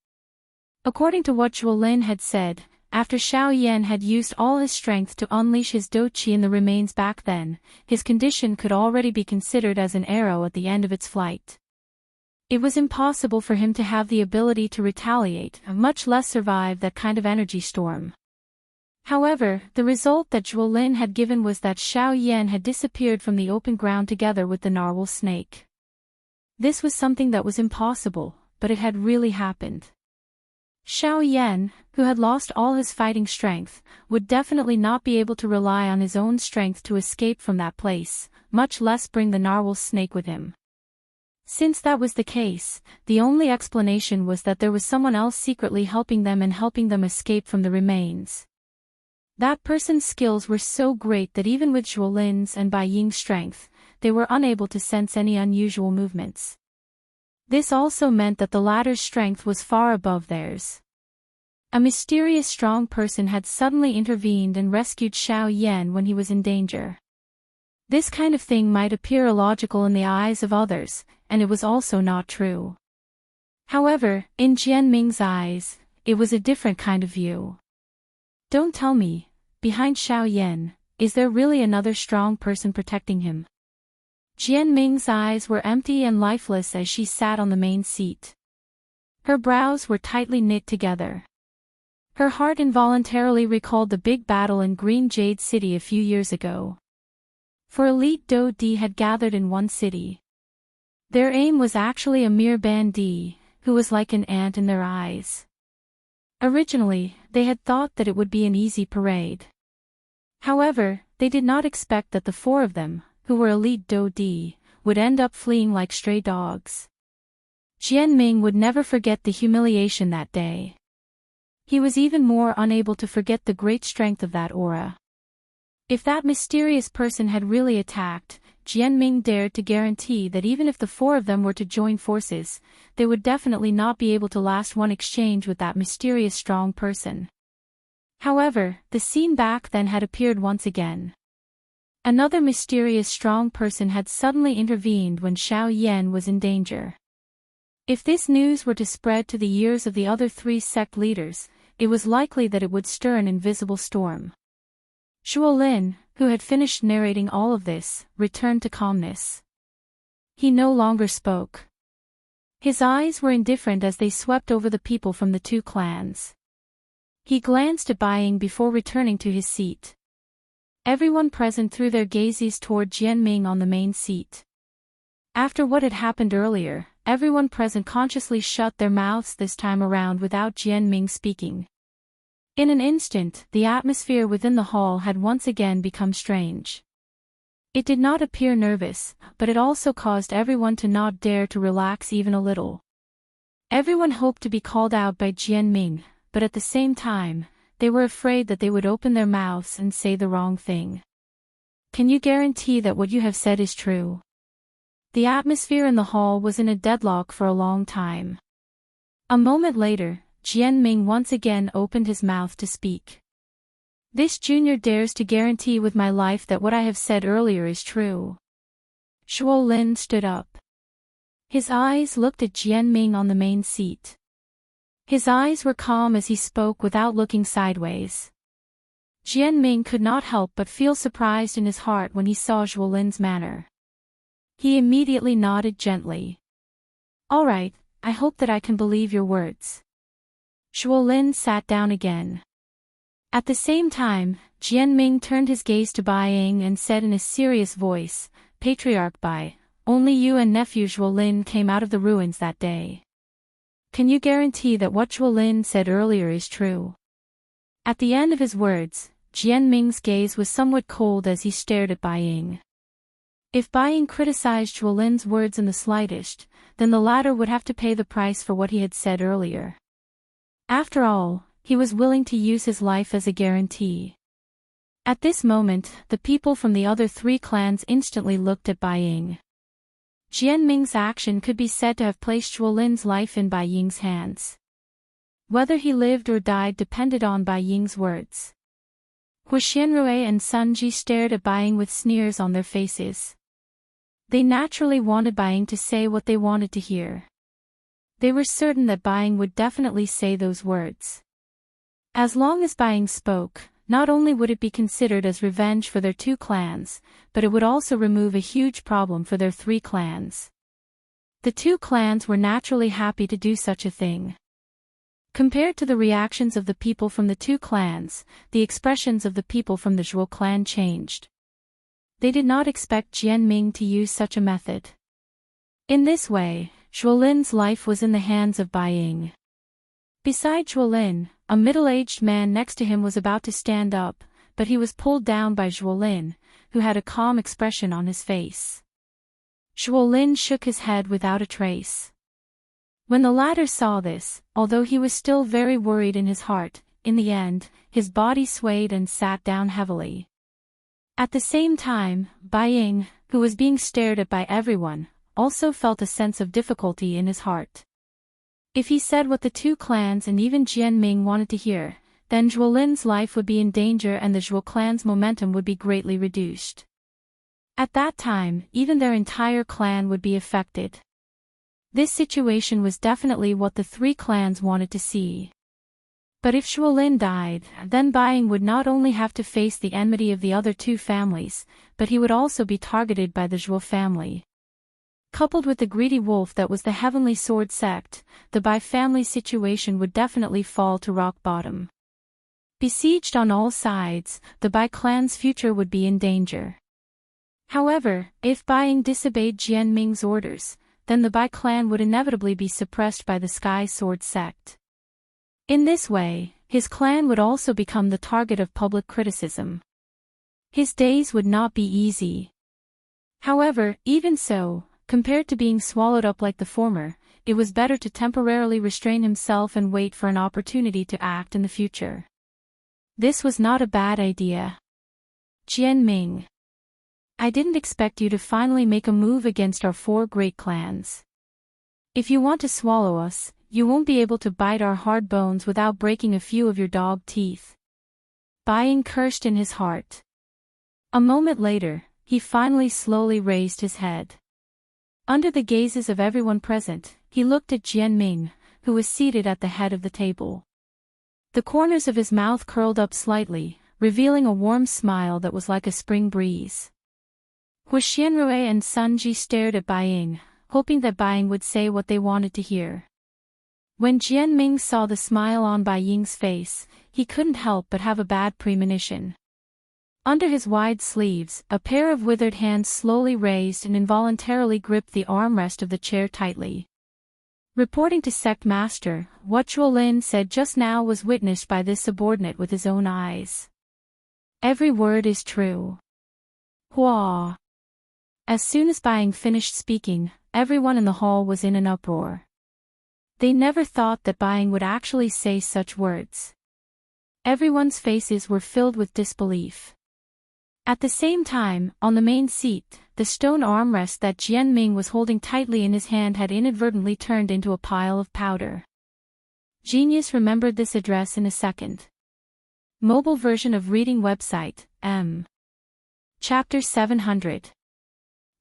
According to what Zhuolin had said, after Xiao Yan had used all his strength to unleash his doqi in the remains back then, his condition could already be considered as an arrow at the end of its flight. It was impossible for him to have the ability to retaliate, much less survive that kind of energy storm. However, the result that Zhuolin had given was that Xiao Yan had disappeared from the open ground together with the narwhal snake. This was something that was impossible, but it had really happened. Xiao Yan, who had lost all his fighting strength, would definitely not be able to rely on his own strength to escape from that place, much less bring the narwhal snake with him. Since that was the case, the only explanation was that there was someone else secretly helping them and helping them escape from the remains. That person's skills were so great that even with Zhuo Lin's and Bai Ying's strength, they were unable to sense any unusual movements. This also meant that the latter's strength was far above theirs. A mysterious strong person had suddenly intervened and rescued Xiao Yan when he was in danger. This kind of thing might appear illogical in the eyes of others, and it was also not true. However, in Jianming's eyes, it was a different kind of view. Don't tell me, behind Xiao Yan, is there really another strong person protecting him? Jianming's eyes were empty and lifeless as she sat on the main seat. Her brows were tightly knit together. Her heart involuntarily recalled the big battle in Green Jade City a few years ago. For elite Do Di had gathered in one city. Their aim was actually a mere bandit, who was like an ant in their eyes. Originally, they had thought that it would be an easy parade. However, they did not expect that the four of them, who were elite Do Di, would end up fleeing like stray dogs. Jianming would never forget the humiliation that day. He was even more unable to forget the great strength of that aura. If that mysterious person had really attacked, Jianming dared to guarantee that even if the four of them were to join forces, they would definitely not be able to last one exchange with that mysterious strong person. However, the scene back then had appeared once again. Another mysterious strong person had suddenly intervened when Xiao Yan was in danger. If this news were to spread to the ears of the other three sect leaders, it was likely that it would stir an invisible storm. Zhuo Lin, who had finished narrating all of this, returned to calmness. He no longer spoke. His eyes were indifferent as they swept over the people from the two clans. He glanced at Bai Ying before returning to his seat. Everyone present threw their gazes toward Jianming on the main seat. After what had happened earlier, everyone present consciously shut their mouths this time around without Jianming speaking. In an instant, the atmosphere within the hall had once again become strange. It did not appear nervous, but it also caused everyone to not dare to relax even a little. Everyone hoped to be called out by Jianming, but at the same time, they were afraid that they would open their mouths and say the wrong thing. Can you guarantee that what you have said is true? The atmosphere in the hall was in a deadlock for a long time. A moment later, Jianming once again opened his mouth to speak. This junior dares to guarantee with my life that what I have said earlier is true. Zhuo Lin stood up. His eyes looked at Jianming on the main seat. His eyes were calm as he spoke without looking sideways. Jianming could not help but feel surprised in his heart when he saw Zhuo Lin's manner. He immediately nodded gently. All right, I hope that I can believe your words. Zhuo Lin sat down again. At the same time, Jianming turned his gaze to Bai Ying and said in a serious voice, Patriarch Bai, only you and nephew Zhuo Lin came out of the ruins that day. Can you guarantee that what Zhuo Lin said earlier is true? At the end of his words, Jianming's gaze was somewhat cold as he stared at Bai Ying. If Bai Ying criticized Zhuo Lin's words in the slightest, then the latter would have to pay the price for what he had said earlier. After all, he was willing to use his life as a guarantee. At this moment, the people from the other three clans instantly looked at Bai Ying. Jianming's action could be said to have placed Zhuo Lin's life in Bai Ying's hands. Whether he lived or died depended on Bai Ying's words. Hu Xianrui and Sun Ji stared at Bai Ying with sneers on their faces. They naturally wanted Bai Ying to say what they wanted to hear. They were certain that Bai Ying would definitely say those words. As long as Bai Ying spoke, not only would it be considered as revenge for their two clans, but it would also remove a huge problem for their three clans. The two clans were naturally happy to do such a thing. Compared to the reactions of the people from the two clans, the expressions of the people from the Zhuo clan changed. They did not expect Jianming to use such a method. In this way, Zhuo Lin's life was in the hands of Bai Ying. Beside Zhuolin, a middle-aged man next to him was about to stand up, but he was pulled down by Zhuolin, who had a calm expression on his face. Zhuolin shook his head without a trace. When the latter saw this, although he was still very worried in his heart, in the end, his body swayed and sat down heavily. At the same time, Bai Ying, who was being stared at by everyone, also felt a sense of difficulty in his heart. If he said what the two clans and even Jianming wanted to hear, then Zhuolin's life would be in danger and the Zhuo clan's momentum would be greatly reduced. At that time, even their entire clan would be affected. This situation was definitely what the three clans wanted to see. But if Zhuolin died, then Bai Ying would not only have to face the enmity of the other two families, but he would also be targeted by the Zhuo family. Coupled with the greedy wolf that was the Heavenly Sword sect, the Bai family situation would definitely fall to rock bottom. Besieged on all sides, the Bai clan's future would be in danger. However, if Bai Ying disobeyed Jianming's orders, then the Bai clan would inevitably be suppressed by the Sky Sword sect. In this way, his clan would also become the target of public criticism. His days would not be easy. However, even so, compared to being swallowed up like the former, it was better to temporarily restrain himself and wait for an opportunity to act in the future. This was not a bad idea. Jianming. I didn't expect you to finally make a move against our four great clans. If you want to swallow us, you won't be able to bite our hard bones without breaking a few of your dog teeth. Bai Ying cursed in his heart. A moment later, he finally slowly raised his head. Under the gazes of everyone present, he looked at Jianming, who was seated at the head of the table. The corners of his mouth curled up slightly, revealing a warm smile that was like a spring breeze. Hu Xianrui and Sun Ji stared at Bai Ying, hoping that Bai Ying would say what they wanted to hear. When Jianming saw the smile on Bai Ying's face, he couldn't help but have a bad premonition. Under his wide sleeves, a pair of withered hands slowly raised and involuntarily gripped the armrest of the chair tightly. Reporting to Sect Master, what Zhuolin said just now was witnessed by this subordinate with his own eyes. Every word is true. Hua. As soon as Bai Ying finished speaking, everyone in the hall was in an uproar. They never thought that Bai Ying would actually say such words. Everyone's faces were filled with disbelief. At the same time, on the main seat, the stone armrest that Jianming was holding tightly in his hand had inadvertently turned into a pile of powder. Genius remembered this address in a second. Mobile version of reading website, M. Chapter 700.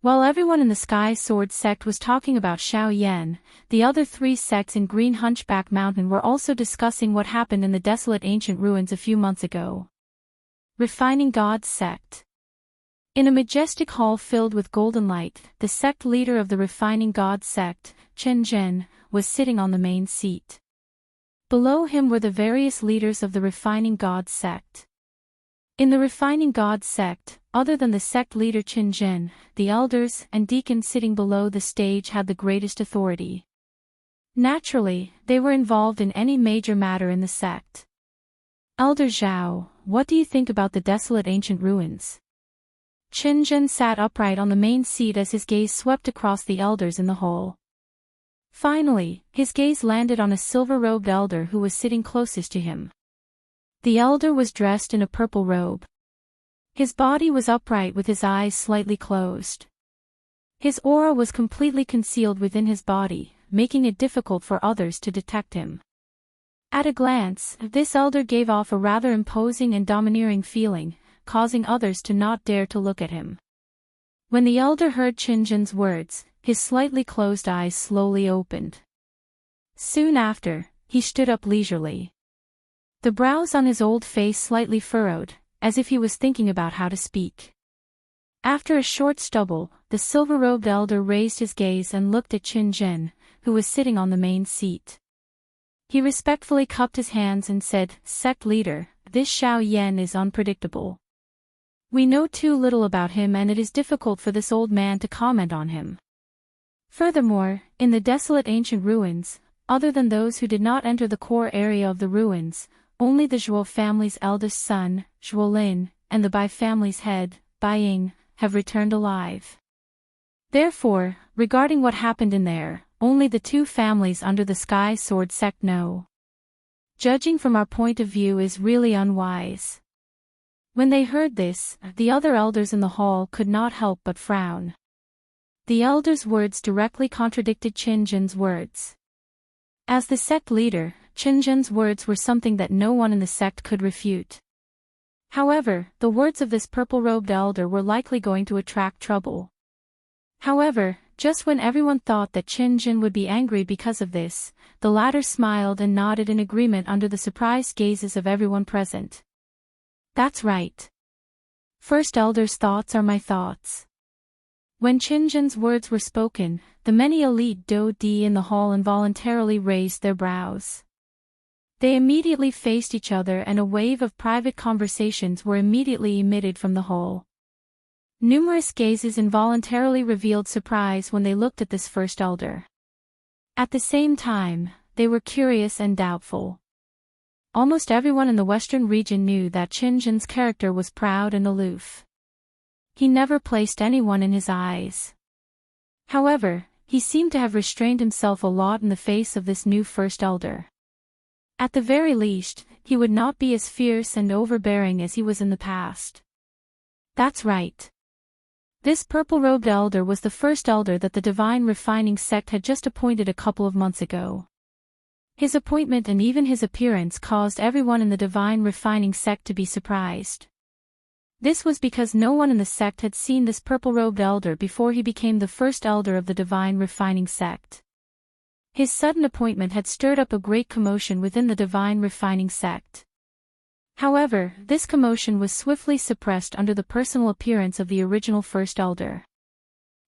While everyone in the Sky Sword sect was talking about Xiao Yan, the other three sects in Green Hunchback Mountain were also discussing what happened in the desolate ancient ruins a few months ago. Refining God's sect. In a majestic hall filled with golden light, the sect leader of the Refining God sect, Chen Zhen, was sitting on the main seat. Below him were the various leaders of the Refining God sect. In the Refining God sect, other than the sect leader Chen Zhen, the elders and deacons sitting below the stage had the greatest authority. Naturally, they were involved in any major matter in the sect. Elder Zhao, what do you think about the desolate ancient ruins? Chen Zhen sat upright on the main seat as his gaze swept across the elders in the hall. Finally, his gaze landed on a silver-robed elder who was sitting closest to him. The elder was dressed in a purple robe. His body was upright with his eyes slightly closed. His aura was completely concealed within his body, making it difficult for others to detect him. At a glance, this elder gave off a rather imposing and domineering feeling, causing others to not dare to look at him. When the elder heard Chen Zhen's words, his slightly closed eyes slowly opened. Soon after, he stood up leisurely. The brows on his old face slightly furrowed, as if he was thinking about how to speak. After a short stubble, the silver-robed elder raised his gaze and looked at Chen Zhen, who was sitting on the main seat. He respectfully cupped his hands and said, "Sect leader, this Xiao Yan is unpredictable. We know too little about him and it is difficult for this old man to comment on him. Furthermore, in the desolate ancient ruins, other than those who did not enter the core area of the ruins, only the Zhuo family's eldest son, Zhuolin, and the Bai family's head, Baiying, have returned alive. Therefore, regarding what happened in there, only the two families under the Sky Sword sect know. Judging from our point of view is really unwise. When they heard this, the other elders in the hall could not help but frown. The elders' words directly contradicted Qinzhen's words. As the sect leader, Qinzhen's words were something that no one in the sect could refute. However, the words of this purple-robed elder were likely going to attract trouble. However, just when everyone thought that Qinzhen would be angry because of this, the latter smiled and nodded in agreement under the surprised gazes of everyone present. That's right. First Elder's thoughts are my thoughts. When Qinzhen's words were spoken, the many elite Do Di in the hall involuntarily raised their brows. They immediately faced each other and a wave of private conversations were immediately emitted from the hall. Numerous gazes involuntarily revealed surprise when they looked at this first elder. At the same time, they were curious and doubtful. Almost everyone in the western region knew that Qinzhen's character was proud and aloof. He never placed anyone in his eyes. However, he seemed to have restrained himself a lot in the face of this new first elder. At the very least, he would not be as fierce and overbearing as he was in the past. That's right. This purple-robed elder was the first elder that the Divine Refining sect had just appointed a couple of months ago. His appointment and even his appearance caused everyone in the Divine Refining sect to be surprised. This was because no one in the sect had seen this purple-robed elder before he became the first elder of the Divine Refining sect. His sudden appointment had stirred up a great commotion within the Divine Refining sect. However, this commotion was swiftly suppressed under the personal appearance of the original first elder.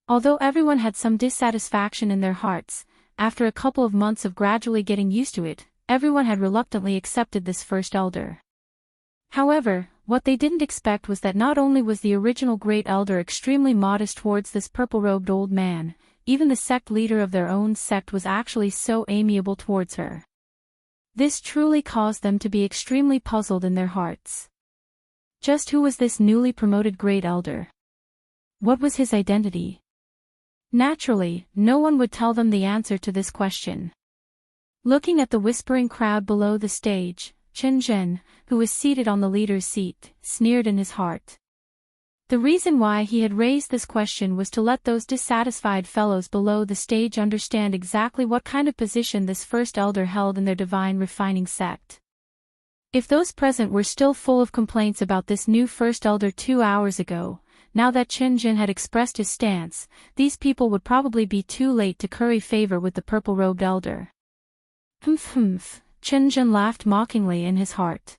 Although everyone had some dissatisfaction in their hearts, after a couple of months of gradually getting used to it, everyone had reluctantly accepted this first elder. However, what they didn't expect was that not only was the original great elder extremely modest towards this purple-robed old man, even the sect leader of their own sect was actually so amiable towards her. This truly caused them to be extremely puzzled in their hearts. Just who was this newly promoted great elder? What was his identity? Naturally, no one would tell them the answer to this question. Looking at the whispering crowd below the stage, Qinzhen, who was seated on the leader's seat, sneered in his heart. The reason why he had raised this question was to let those dissatisfied fellows below the stage understand exactly what kind of position this first elder held in their Divine Refining sect. If those present were still full of complaints about this new first elder 2 hours ago, now that Qinzhen had expressed his stance, these people would probably be too late to curry favor with the purple-robed elder. Humph, Qinzhen laughed mockingly in his heart.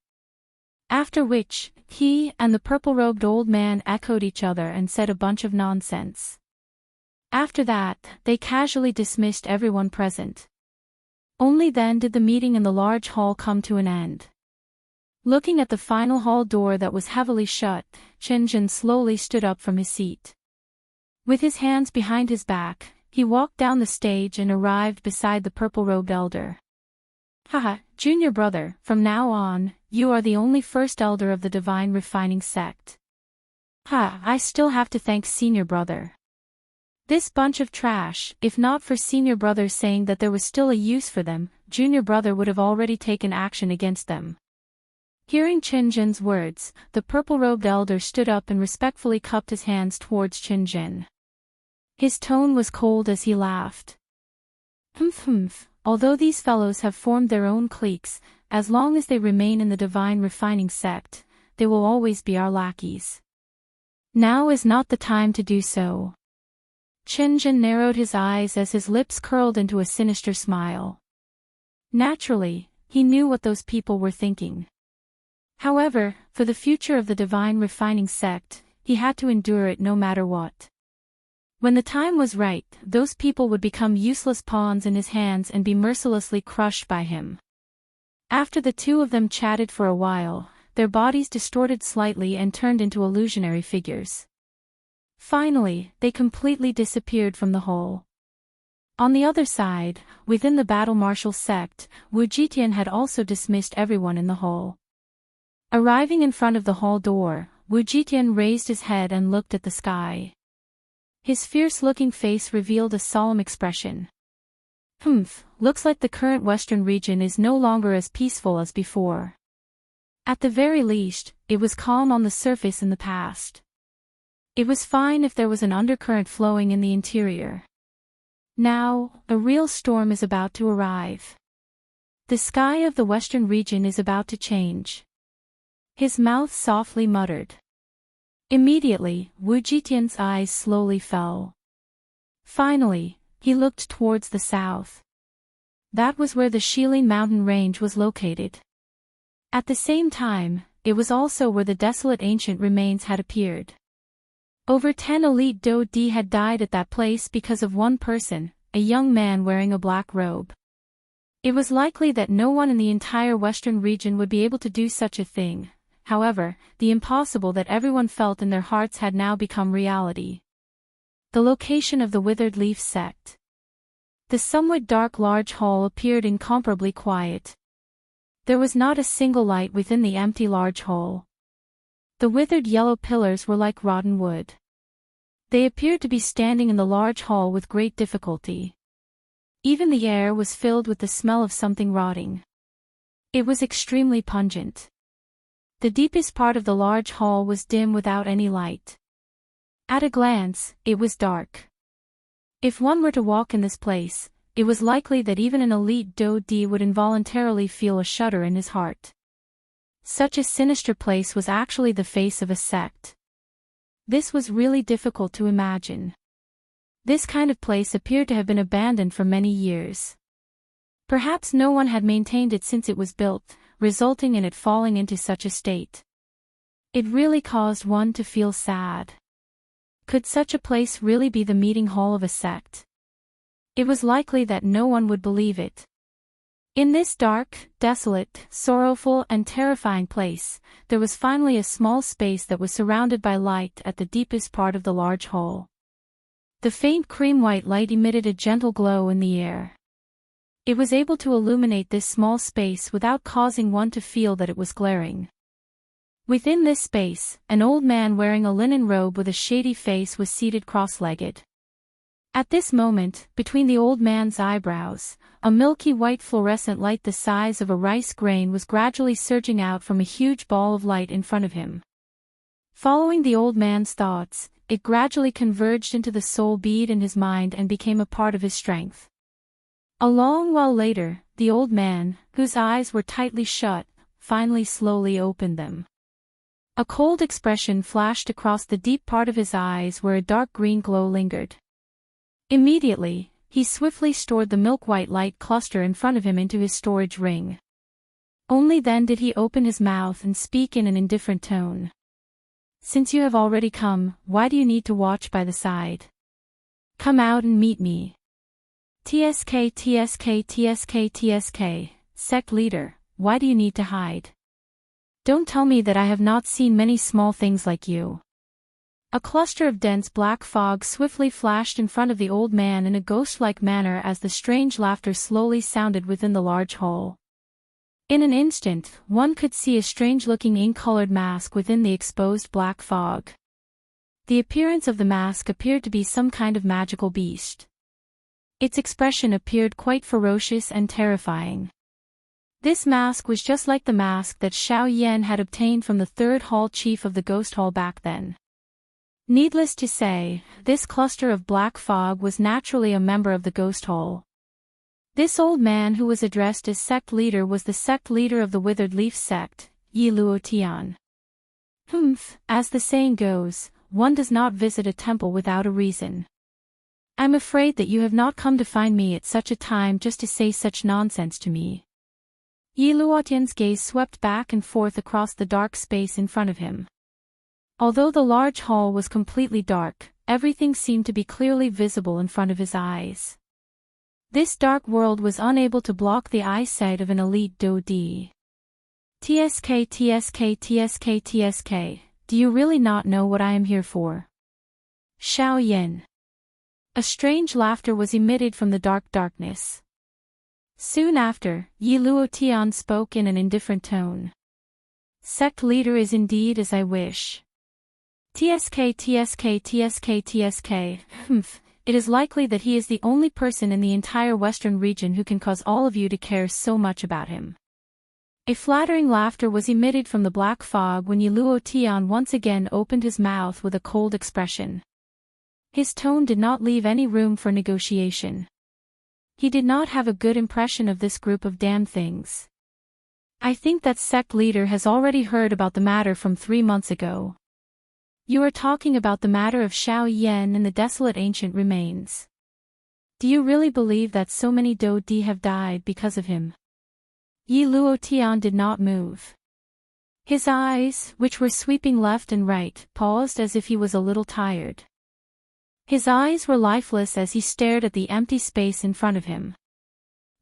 After which, he and the purple-robed old man echoed each other and said a bunch of nonsense. After that, they casually dismissed everyone present. Only then did the meeting in the large hall come to an end. Looking at the final hall door that was heavily shut, Qinzhen slowly stood up from his seat. With his hands behind his back, he walked down the stage and arrived beside the purple-robed elder. Haha, junior brother, from now on, you are the only first elder of the Divine Refining sect. I still have to thank senior brother. This bunch of trash, if not for senior brother saying that there was still a use for them, junior brother would have already taken action against them. Hearing Qinzhen's words, the purple-robed elder stood up and respectfully cupped his hands towards Qinzhen. His tone was cold as he laughed. Although these fellows have formed their own cliques, as long as they remain in the Divine Refining sect, they will always be our lackeys. Now is not the time to do so. Qinzhen narrowed his eyes as his lips curled into a sinister smile. Naturally, he knew what those people were thinking. However, for the future of the Divine Refining sect, he had to endure it no matter what. When the time was right, those people would become useless pawns in his hands and be mercilessly crushed by him. After the two of them chatted for a while, their bodies distorted slightly and turned into illusionary figures. Finally, they completely disappeared from the hall. On the other side, within the battle martial sect, Wu Jitian had also dismissed everyone in the hall. Arriving in front of the hall door, Wu Jitian raised his head and looked at the sky. His fierce-looking face revealed a solemn expression. Looks like the current western region is no longer as peaceful as before. At the very least, it was calm on the surface in the past. It was fine if there was an undercurrent flowing in the interior. Now, a real storm is about to arrive. The sky of the western region is about to change. His mouth softly muttered. Immediately, Wu Jitian's eyes slowly fell. Finally, he looked towards the south. That was where the Shilin mountain range was located. At the same time, it was also where the desolate ancient remains had appeared. Over 10 elite Do-Di had died at that place because of one person, a young man wearing a black robe. It was likely that no one in the entire western region would be able to do such a thing. However, the impossible that everyone felt in their hearts had now become reality. The location of the Withered Leaf sect. The somewhat dark large hall appeared incomparably quiet. There was not a single light within the empty large hall. The withered yellow pillars were like rotten wood. They appeared to be standing in the large hall with great difficulty. Even the air was filled with the smell of something rotting. It was extremely pungent. The deepest part of the large hall was dim without any light. At a glance, it was dark. If one were to walk in this place, it was likely that even an elite Do-Di would involuntarily feel a shudder in his heart. Such a sinister place was actually the face of a sect. This was really difficult to imagine. This kind of place appeared to have been abandoned for many years. Perhaps no one had maintained it since it was built, resulting in it falling into such a state. It really caused one to feel sad. Could such a place really be the meeting hall of a sect? It was likely that no one would believe it. In this dark, desolate, sorrowful and terrifying place, there was finally a small space that was surrounded by light at the deepest part of the large hall. The faint cream-white light emitted a gentle glow in the air. It was able to illuminate this small space without causing one to feel that it was glaring. Within this space, an old man wearing a linen robe with a shady face was seated cross-legged. At this moment, between the old man's eyebrows, a milky white fluorescent light the size of a rice grain was gradually surging out from a huge ball of light in front of him. Following the old man's thoughts, it gradually converged into the soul bead in his mind and became a part of his strength. A long while later, the old man, whose eyes were tightly shut, finally slowly opened them. A cold expression flashed across the deep part of his eyes where a dark green glow lingered. Immediately, he swiftly stored the milk-white light cluster in front of him into his storage ring. Only then did he open his mouth and speak in an indifferent tone. "Since you have already come, why do you need to watch by the side? Come out and meet me." "TSK, TSK, TSK, TSK, sect leader, why do you need to hide? Don't tell me that I have not seen many small things like you." A cluster of dense black fog swiftly flashed in front of the old man in a ghost-like manner as the strange laughter slowly sounded within the large hall. In an instant, one could see a strange-looking ink-colored mask within the exposed black fog. The appearance of the mask appeared to be some kind of magical beast. Its expression appeared quite ferocious and terrifying. This mask was just like the mask that Xiao Yan had obtained from the third hall chief of the ghost hall back then. Needless to say, this cluster of black fog was naturally a member of the ghost hall. This old man who was addressed as sect leader was the sect leader of the Withered Leaf sect, Yi Luotian. As the saying goes, one does not visit a temple without a reason. I'm afraid that you have not come to find me at such a time just to say such nonsense to me. Yi Luotian's gaze swept back and forth across the dark space in front of him. Although the large hall was completely dark, everything seemed to be clearly visible in front of his eyes. This dark world was unable to block the eyesight of an elite Do-Di. "TSK, TSK, TSK, TSK, do you really not know what I am here for?" "Xiao Yan." A strange laughter was emitted from the darkness. Soon after, Yi Luotian spoke in an indifferent tone. Sect leader is indeed as I wish. Tsk. It is likely that he is the only person in the entire western region who can cause all of you to care so much about him. A flattering laughter was emitted from the black fog when Yi Luotian once again opened his mouth with a cold expression. His tone did not leave any room for negotiation. He did not have a good impression of this group of damned things. I think that sect leader has already heard about the matter from 3 months ago. You are talking about the matter of Xiao Yan and the desolate ancient remains. Do you really believe that so many Dou Di have died because of him? Yi Luotian did not move. His eyes, which were sweeping left and right, paused as if he was a little tired. His eyes were lifeless as he stared at the empty space in front of him.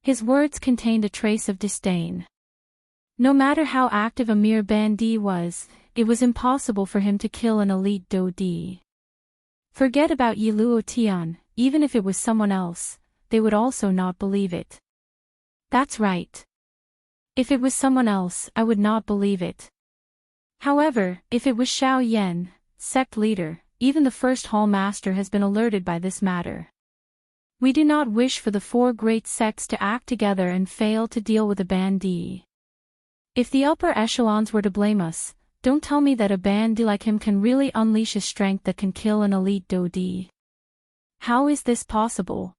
His words contained a trace of disdain. No matter how active a mere bandit was, it was impossible for him to kill an elite Dou Di. Forget about Yi Luotian, even if it was someone else, they would also not believe it. That's right. If it was someone else, I would not believe it. However, if it was Xiao Yan, sect leader, even the first hall master has been alerted by this matter. We do not wish for the 4 great sects to act together and fail to deal with a bandit. If the upper echelons were to blame us, don't tell me that a bandit like him can really unleash a strength that can kill an elite Dou Di. How is this possible?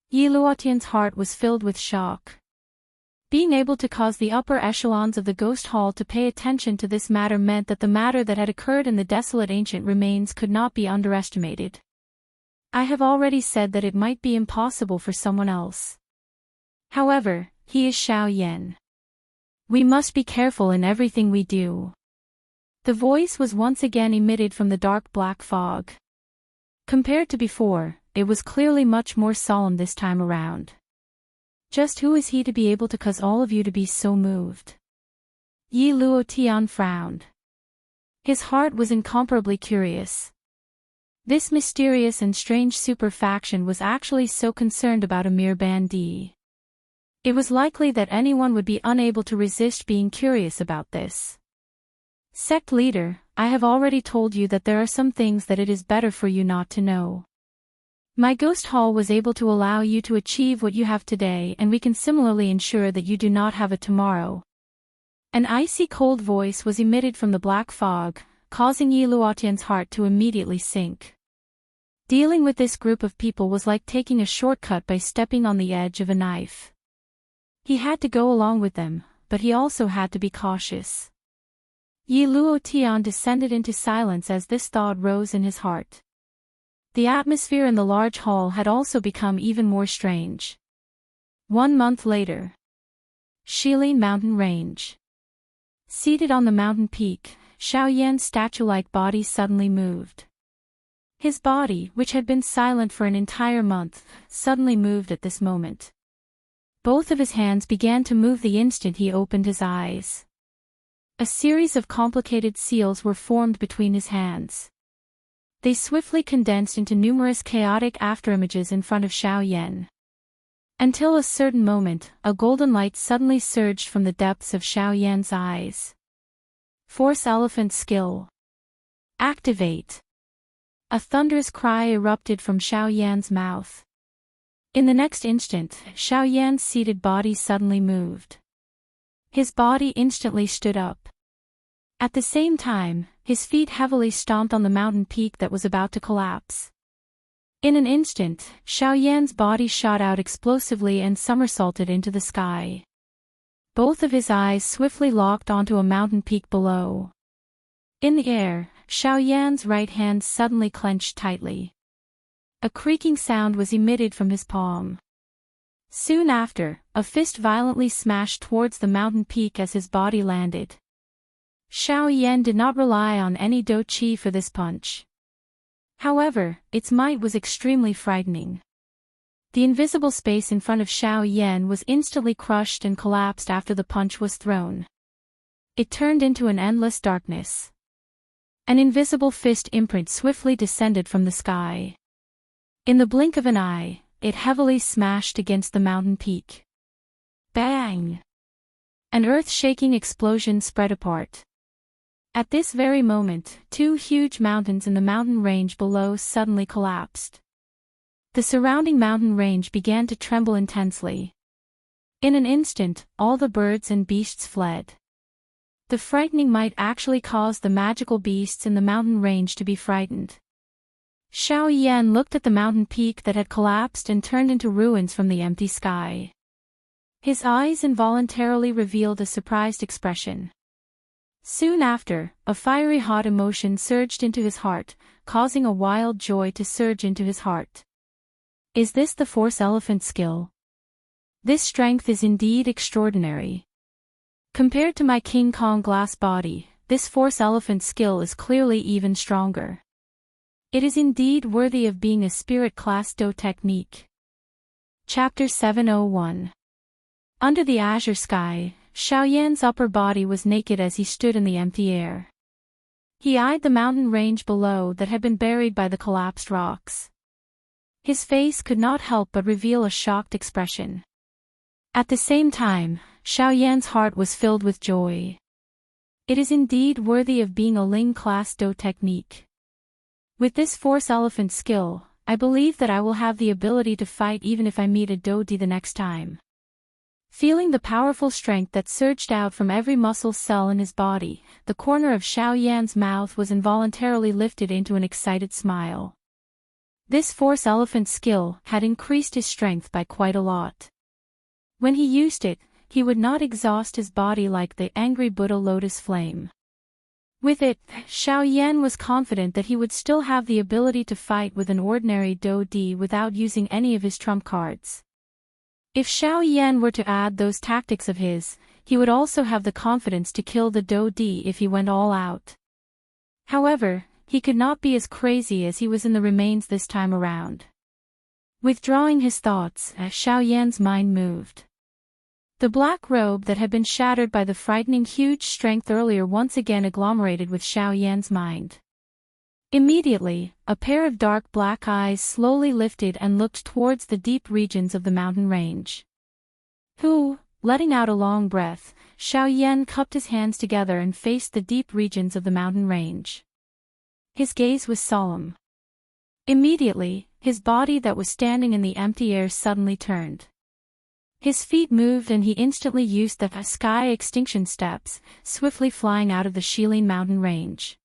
Yi Luotian's heart was filled with shock. Being able to cause the upper echelons of the Ghost Hall to pay attention to this matter meant that the matter that had occurred in the desolate ancient remains could not be underestimated. I have already said that it might be impossible for someone else. However, he is Xiao Yan. We must be careful in everything we do. The voice was once again emitted from the dark black fog. Compared to before, it was clearly much more solemn this time around. Just who is he to be able to cause all of you to be so moved? Yi Luotian frowned. His heart was incomparably curious. This mysterious and strange super faction was actually so concerned about a mere bandit. It was likely that anyone would be unable to resist being curious about this. Sect leader, I have already told you that there are some things that it is better for you not to know. My Ghost Hall was able to allow you to achieve what you have today, and we can similarly ensure that you do not have a tomorrow. An icy cold voice was emitted from the black fog, causing Yi Luotian's heart to immediately sink. Dealing with this group of people was like taking a shortcut by stepping on the edge of a knife. He had to go along with them, but he also had to be cautious. Yi Luotian descended into silence as this thought rose in his heart. The atmosphere in the large hall had also become even more strange. 1 month later. Shilin Mountain Range. Seated on the mountain peak, Xiao Yan's statue-like body suddenly moved. His body, which had been silent for an entire month, suddenly moved at this moment. Both of his hands began to move the instant he opened his eyes. A series of complicated seals were formed between his hands. They swiftly condensed into numerous chaotic afterimages in front of Xiao Yan. Until a certain moment, a golden light suddenly surged from the depths of Xiao Yan's eyes. Force Elephant Skill. Activate. A thunderous cry erupted from Xiao Yan's mouth. In the next instant, Xiao Yan's seated body suddenly moved. His body instantly stood up. At the same time, his feet heavily stomped on the mountain peak that was about to collapse. In an instant, Xiao Yan's body shot out explosively and somersaulted into the sky. Both of his eyes swiftly locked onto a mountain peak below. In the air, Xiao Yan's right hand suddenly clenched tightly. A creaking sound was emitted from his palm. Soon after, a fist violently smashed towards the mountain peak as his body landed. Xiao Yan did not rely on any Dou Qi for this punch. However, its might was extremely frightening. The invisible space in front of Xiao Yan was instantly crushed and collapsed after the punch was thrown. It turned into an endless darkness. An invisible fist imprint swiftly descended from the sky. In the blink of an eye, it heavily smashed against the mountain peak. Bang! An earth-shaking explosion spread apart. At this very moment, two huge mountains in the mountain range below suddenly collapsed. The surrounding mountain range began to tremble intensely. In an instant, all the birds and beasts fled. The frightening might actually caused the magical beasts in the mountain range to be frightened. Xiao Yan looked at the mountain peak that had collapsed and turned into ruins from the empty sky. His eyes involuntarily revealed a surprised expression. Soon after, a fiery hot emotion surged into his heart, causing a wild joy to surge into his heart. Is this the Force Elephant skill? This strength is indeed extraordinary. Compared to my King Kong glass body, this Force Elephant skill is clearly even stronger. It is indeed worthy of being a Spirit Class Do technique. Chapter 701. Under the azure sky, Xiao Yan's upper body was naked as he stood in the empty air. He eyed the mountain range below that had been buried by the collapsed rocks. His face could not help but reveal a shocked expression. At the same time, Xiao Yan's heart was filled with joy. It is indeed worthy of being a Ling Class Do technique. With this Force Elephant skill, I believe that I will have the ability to fight even if I meet a Do the next time. Feeling the powerful strength that surged out from every muscle cell in his body, the corner of Xiao Yan's mouth was involuntarily lifted into an excited smile. This Force Elephant skill had increased his strength by quite a lot. When he used it, he would not exhaust his body like the angry Buddha lotus flame. With it, Xiao Yan was confident that he would still have the ability to fight with an ordinary Do without using any of his trump cards. If Xiao Yan were to add those tactics of his, he would also have the confidence to kill the Do if he went all out. However, he could not be as crazy as he was in the remains this time around. Withdrawing his thoughts, Xiao Yan's mind moved. The black robe that had been shattered by the frightening huge strength earlier once again agglomerated with Xiao Yan's mind. Immediately, a pair of dark black eyes slowly lifted and looked towards the deep regions of the mountain range. Letting out a long breath, Xiao Yan cupped his hands together and faced the deep regions of the mountain range. His gaze was solemn. Immediately, his body that was standing in the empty air suddenly turned. His feet moved and he instantly used the sky extinction steps, swiftly flying out of the Shilin mountain range.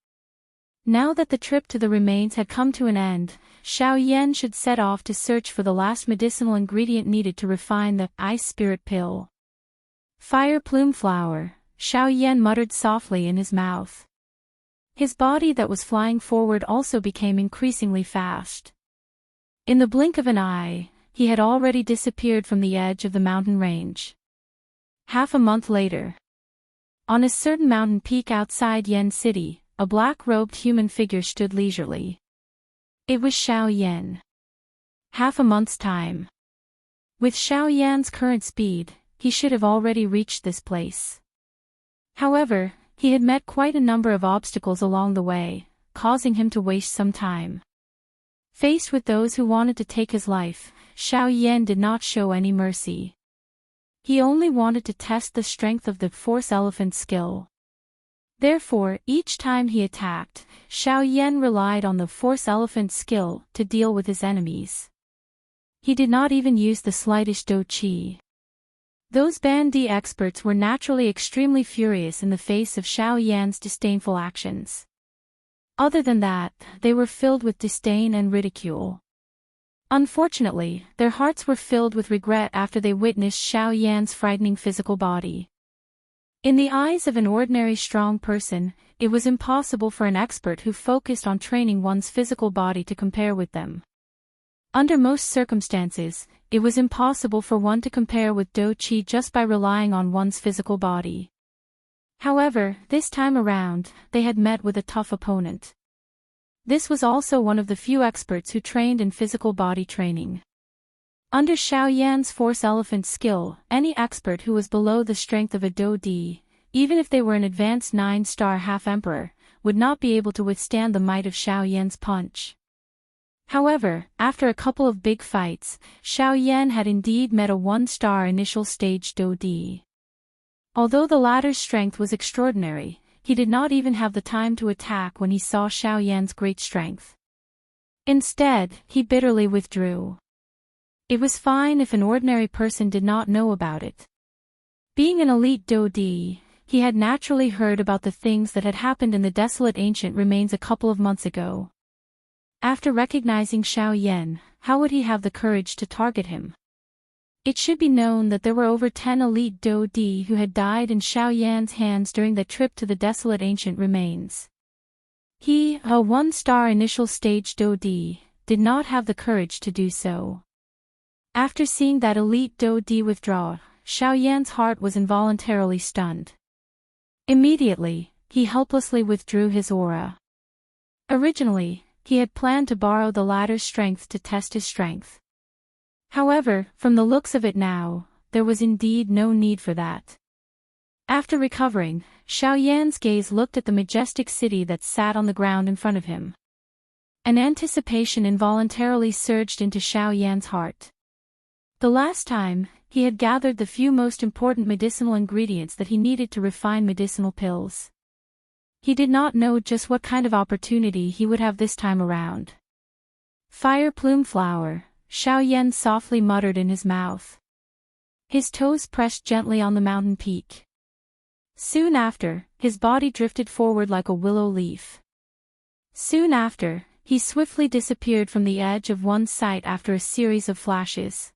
Now that the trip to the remains had come to an end, Xiao Yan should set off to search for the last medicinal ingredient needed to refine the ice spirit pill. Fire plume flower, Xiao Yan muttered softly in his mouth. His body that was flying forward also became increasingly fast. In the blink of an eye, he had already disappeared from the edge of the mountain range. Half a month later. On a certain mountain peak outside Yen City, a black-robed human figure stood leisurely. It was Xiao Yan. Half a month's time. With Xiao Yan's current speed, he should have already reached this place. However, he had met quite a number of obstacles along the way, causing him to waste some time. Faced with those who wanted to take his life, Xiao Yan did not show any mercy. He only wanted to test the strength of the Force Elephant skill. Therefore, each time he attacked, Xiao Yan relied on the Force Elephant skill to deal with his enemies. He did not even use the slightest Do Qi. Those Bandi experts were naturally extremely furious in the face of Xiao Yan's disdainful actions. Other than that, they were filled with disdain and ridicule. Unfortunately, their hearts were filled with regret after they witnessed Xiao Yan's frightening physical body. In the eyes of an ordinary strong person, it was impossible for an expert who focused on training one's physical body to compare with them. Under most circumstances, it was impossible for one to compare with Do Qi just by relying on one's physical body. However, this time around, they had met with a tough opponent. This was also one of the few experts who trained in physical body training. Under Xiao Yan's Force Elephant skill, any expert who was below the strength of a Do, even if they were an advanced 9-star half-emperor, would not be able to withstand the might of Xiao Yan's punch. However, after a couple of big fights, Xiao Yan had indeed met a 1-star initial stage Dodi. Although the latter's strength was extraordinary, he did not even have the time to attack when he saw Xiao Yan's great strength. Instead, he bitterly withdrew. It was fine if an ordinary person did not know about it. Being an elite Dodi, he had naturally heard about the things that had happened in the desolate ancient remains a couple of months ago. After recognizing Xiao Yan, how would he have the courage to target him? It should be known that there were over 10 elite Dodi who had died in Xiao Yan's hands during the trip to the desolate ancient remains. He, a 1-star initial stage Dodi, did not have the courage to do so. After seeing that elite Dodi withdraw, Xiao Yan's heart was involuntarily stunned. Immediately, he helplessly withdrew his aura. Originally, he had planned to borrow the latter's strength to test his strength. However, from the looks of it now, there was indeed no need for that. After recovering, Xiao Yan's gaze looked at the majestic city that sat on the ground in front of him. An anticipation involuntarily surged into Xiao Yan's heart. The last time, he had gathered the few most important medicinal ingredients that he needed to refine medicinal pills. He did not know just what kind of opportunity he would have this time around. Fire plume flower, Xiao Yan softly muttered in his mouth. His toes pressed gently on the mountain peak. Soon after, his body drifted forward like a willow leaf. Soon after, he swiftly disappeared from the edge of one's sight after a series of flashes.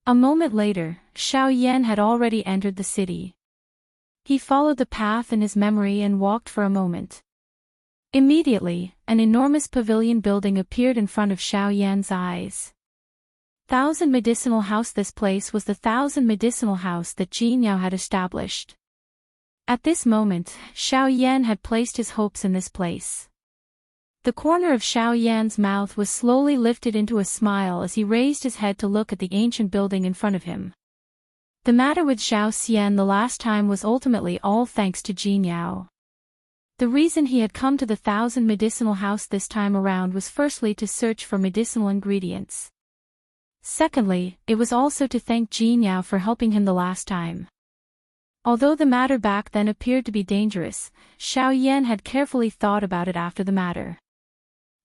A moment later, Xiao Yan had already entered the city. He followed the path in his memory and walked for a moment. Immediately, an enormous pavilion building appeared in front of Xiao Yan's eyes. 1,000 Medicinal House. This place was the 1,000 Medicinal House that Jinyao had established. At this moment, Xiao Yan had placed his hopes in this place. The corner of Xiao Yan's mouth was slowly lifted into a smile as he raised his head to look at the ancient building in front of him. The matter with Xiao Xian the last time was ultimately all thanks to Jinyao. The reason he had come to the 1,000 Medicinal House this time around was firstly to search for medicinal ingredients. Secondly, it was also to thank Jinyao for helping him the last time. Although the matter back then appeared to be dangerous, Xiao Yan had carefully thought about it after the matter.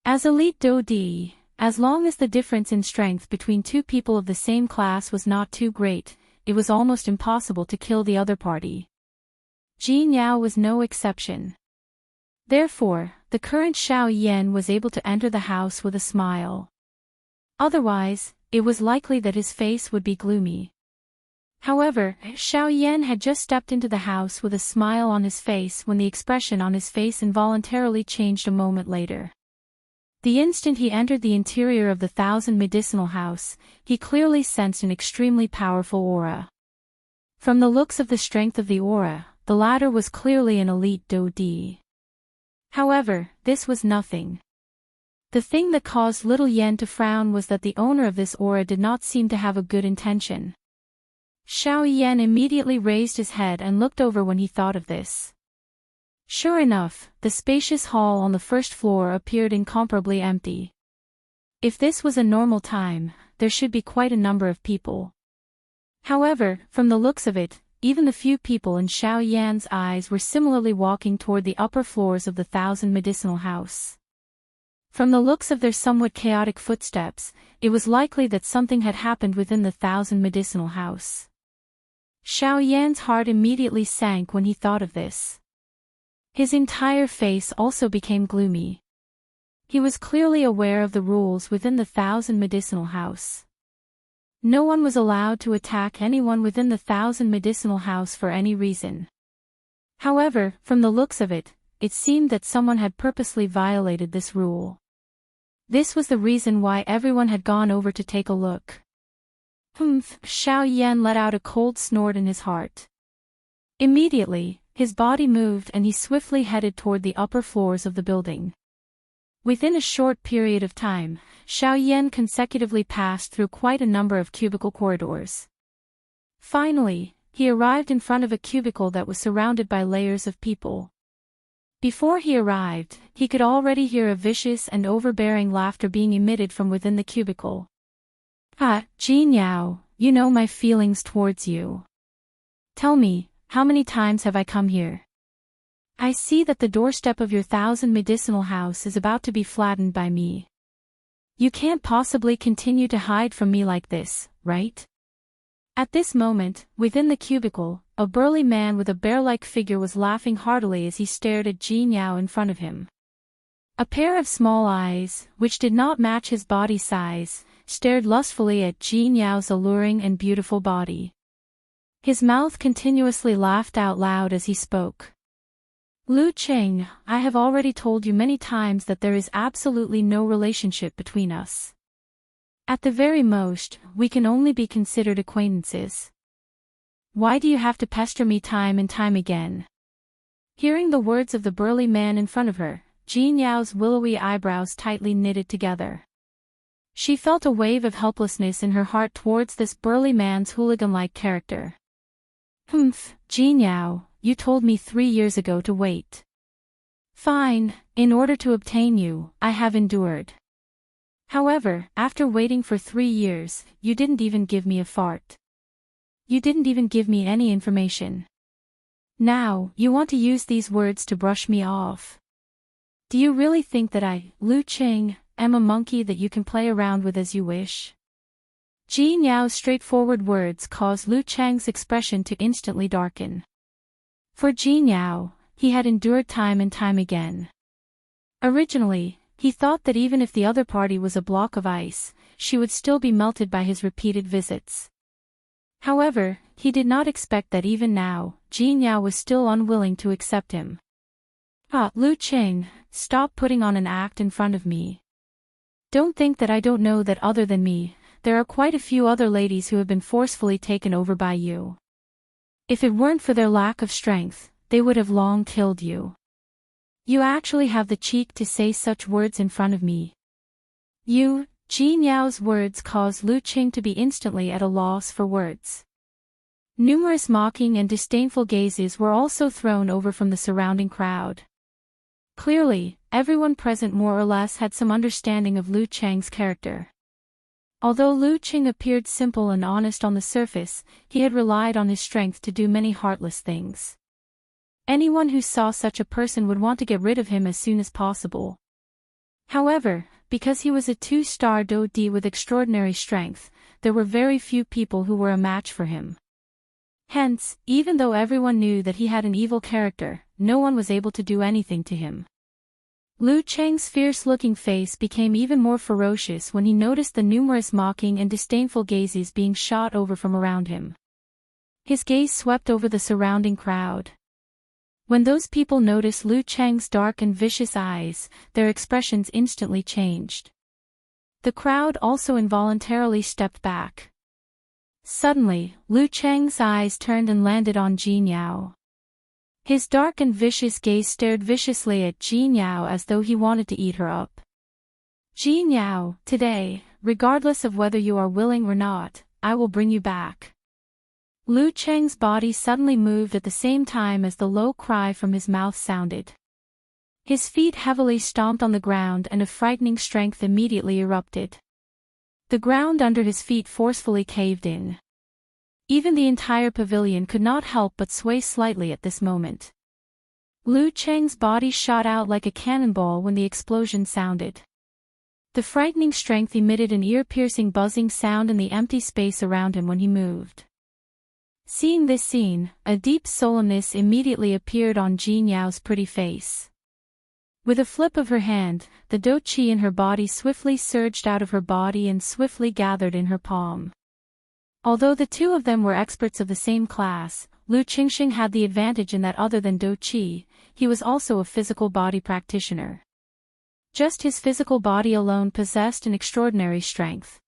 As elite Dodi, as long as the difference in strength between two people of the same class was not too great, it was almost impossible to kill the other party. Jinyao was no exception. Therefore, the current Xiao Yan was able to enter the house with a smile. Otherwise, it was likely that his face would be gloomy. However, Xiao Yan had just stepped into the house with a smile on his face when the expression on his face involuntarily changed a moment later. The instant he entered the interior of the 1,000 Medicinal House, he clearly sensed an extremely powerful aura. From the looks of the strength of the aura, the latter was clearly an elite Dodi. However, this was nothing. The thing that caused little Yan to frown was that the owner of this aura did not seem to have a good intention. Xiao Yan immediately raised his head and looked over when he thought of this. Sure enough, the spacious hall on the first floor appeared incomparably empty. If this was a normal time, there should be quite a number of people. However, from the looks of it, even the few people in Xiao Yan's eyes were similarly walking toward the upper floors of the 1,000 Medicinal House. From the looks of their somewhat chaotic footsteps, it was likely that something had happened within the 1,000 Medicinal House. Xiao Yan's heart immediately sank when he thought of this. His entire face also became gloomy. He was clearly aware of the rules within the 1,000 Medicinal House. No one was allowed to attack anyone within the 1,000 Medicinal House for any reason. However, from the looks of it, it seemed that someone had purposely violated this rule. This was the reason why everyone had gone over to take a look. Humph! Xiao Yan let out a cold snort in his heart. Immediately, his body moved and he swiftly headed toward the upper floors of the building. Within a short period of time, Xiao Yan consecutively passed through quite a number of cubicle corridors. Finally, he arrived in front of a cubicle that was surrounded by layers of people. Before he arrived, he could already hear a vicious and overbearing laughter being emitted from within the cubicle. Ah, Jin Yao, you know my feelings towards you. Tell me, how many times have I come here? I see that the doorstep of your 1,000 medicinal house is about to be flattened by me. You can't possibly continue to hide from me like this, right? At this moment, within the cubicle, a burly man with a bear-like figure was laughing heartily as he stared at Jin Yao in front of him. A pair of small eyes, which did not match his body size, stared lustfully at Jin Yao's alluring and beautiful body. His mouth continuously laughed out loud as he spoke. Lu Qing, I have already told you many times that there is absolutely no relationship between us. At the very most, we can only be considered acquaintances. Why do you have to pester me time and time again? Hearing the words of the burly man in front of her, Jin Yao's willowy eyebrows tightly knitted together. She felt a wave of helplessness in her heart towards this burly man's hooligan-like character. Humph, Jin Yao, you told me 3 years ago to wait. Fine, in order to obtain you, I have endured. However, after waiting for 3 years, you didn't even give me a fart. You didn't even give me any information. Now, you want to use these words to brush me off. Do you really think that I, Lu Qing, am a monkey that you can play around with as you wish? Jin Yao's straightforward words caused Lu Chang's expression to instantly darken. For Jin Yao, he had endured time and time again. Originally, he thought that even if the other party was a block of ice, she would still be melted by his repeated visits. However, he did not expect that even now, Jin Yao was still unwilling to accept him. Ah, Lu Qing, stop putting on an act in front of me. Don't think that I don't know that other than me, there are quite a few other ladies who have been forcefully taken over by you. If it weren't for their lack of strength, they would have long killed you. You actually have the cheek to say such words in front of me. You, Jin Yao's words caused Lu Qing to be instantly at a loss for words. Numerous mocking and disdainful gazes were also thrown over from the surrounding crowd. Clearly, everyone present more or less had some understanding of Lu Chang's character. Although Lu Qing appeared simple and honest on the surface, he had relied on his strength to do many heartless things. Anyone who saw such a person would want to get rid of him as soon as possible. However, because he was a 2-star Do Di with extraordinary strength, there were very few people who were a match for him. Hence, even though everyone knew that he had an evil character, no one was able to do anything to him. Lu Chang's fierce-looking face became even more ferocious when he noticed the numerous mocking and disdainful gazes being shot over from around him. His gaze swept over the surrounding crowd. When those people noticed Lu Chang's dark and vicious eyes, their expressions instantly changed. The crowd also involuntarily stepped back. Suddenly, Lu Chang's eyes turned and landed on Jin Yao. His dark and vicious gaze stared viciously at Jin Yao as though he wanted to eat her up. Jin Yao, today, regardless of whether you are willing or not, I will bring you back. Lu Chang's body suddenly moved at the same time as the low cry from his mouth sounded. His feet heavily stomped on the ground and a frightening strength immediately erupted. The ground under his feet forcefully caved in. Even the entire pavilion could not help but sway slightly at this moment. Lu Chang's body shot out like a cannonball when the explosion sounded. The frightening strength emitted an ear-piercing buzzing sound in the empty space around him when he moved. Seeing this scene, a deep solemnness immediately appeared on Jin Yao's pretty face. With a flip of her hand, the Do Qi in her body swiftly surged out of her body and swiftly gathered in her palm. Although the two of them were experts of the same class, Lu Qingxing had the advantage in that other than Do Qi, he was also a physical body practitioner. Just his physical body alone possessed an extraordinary strength.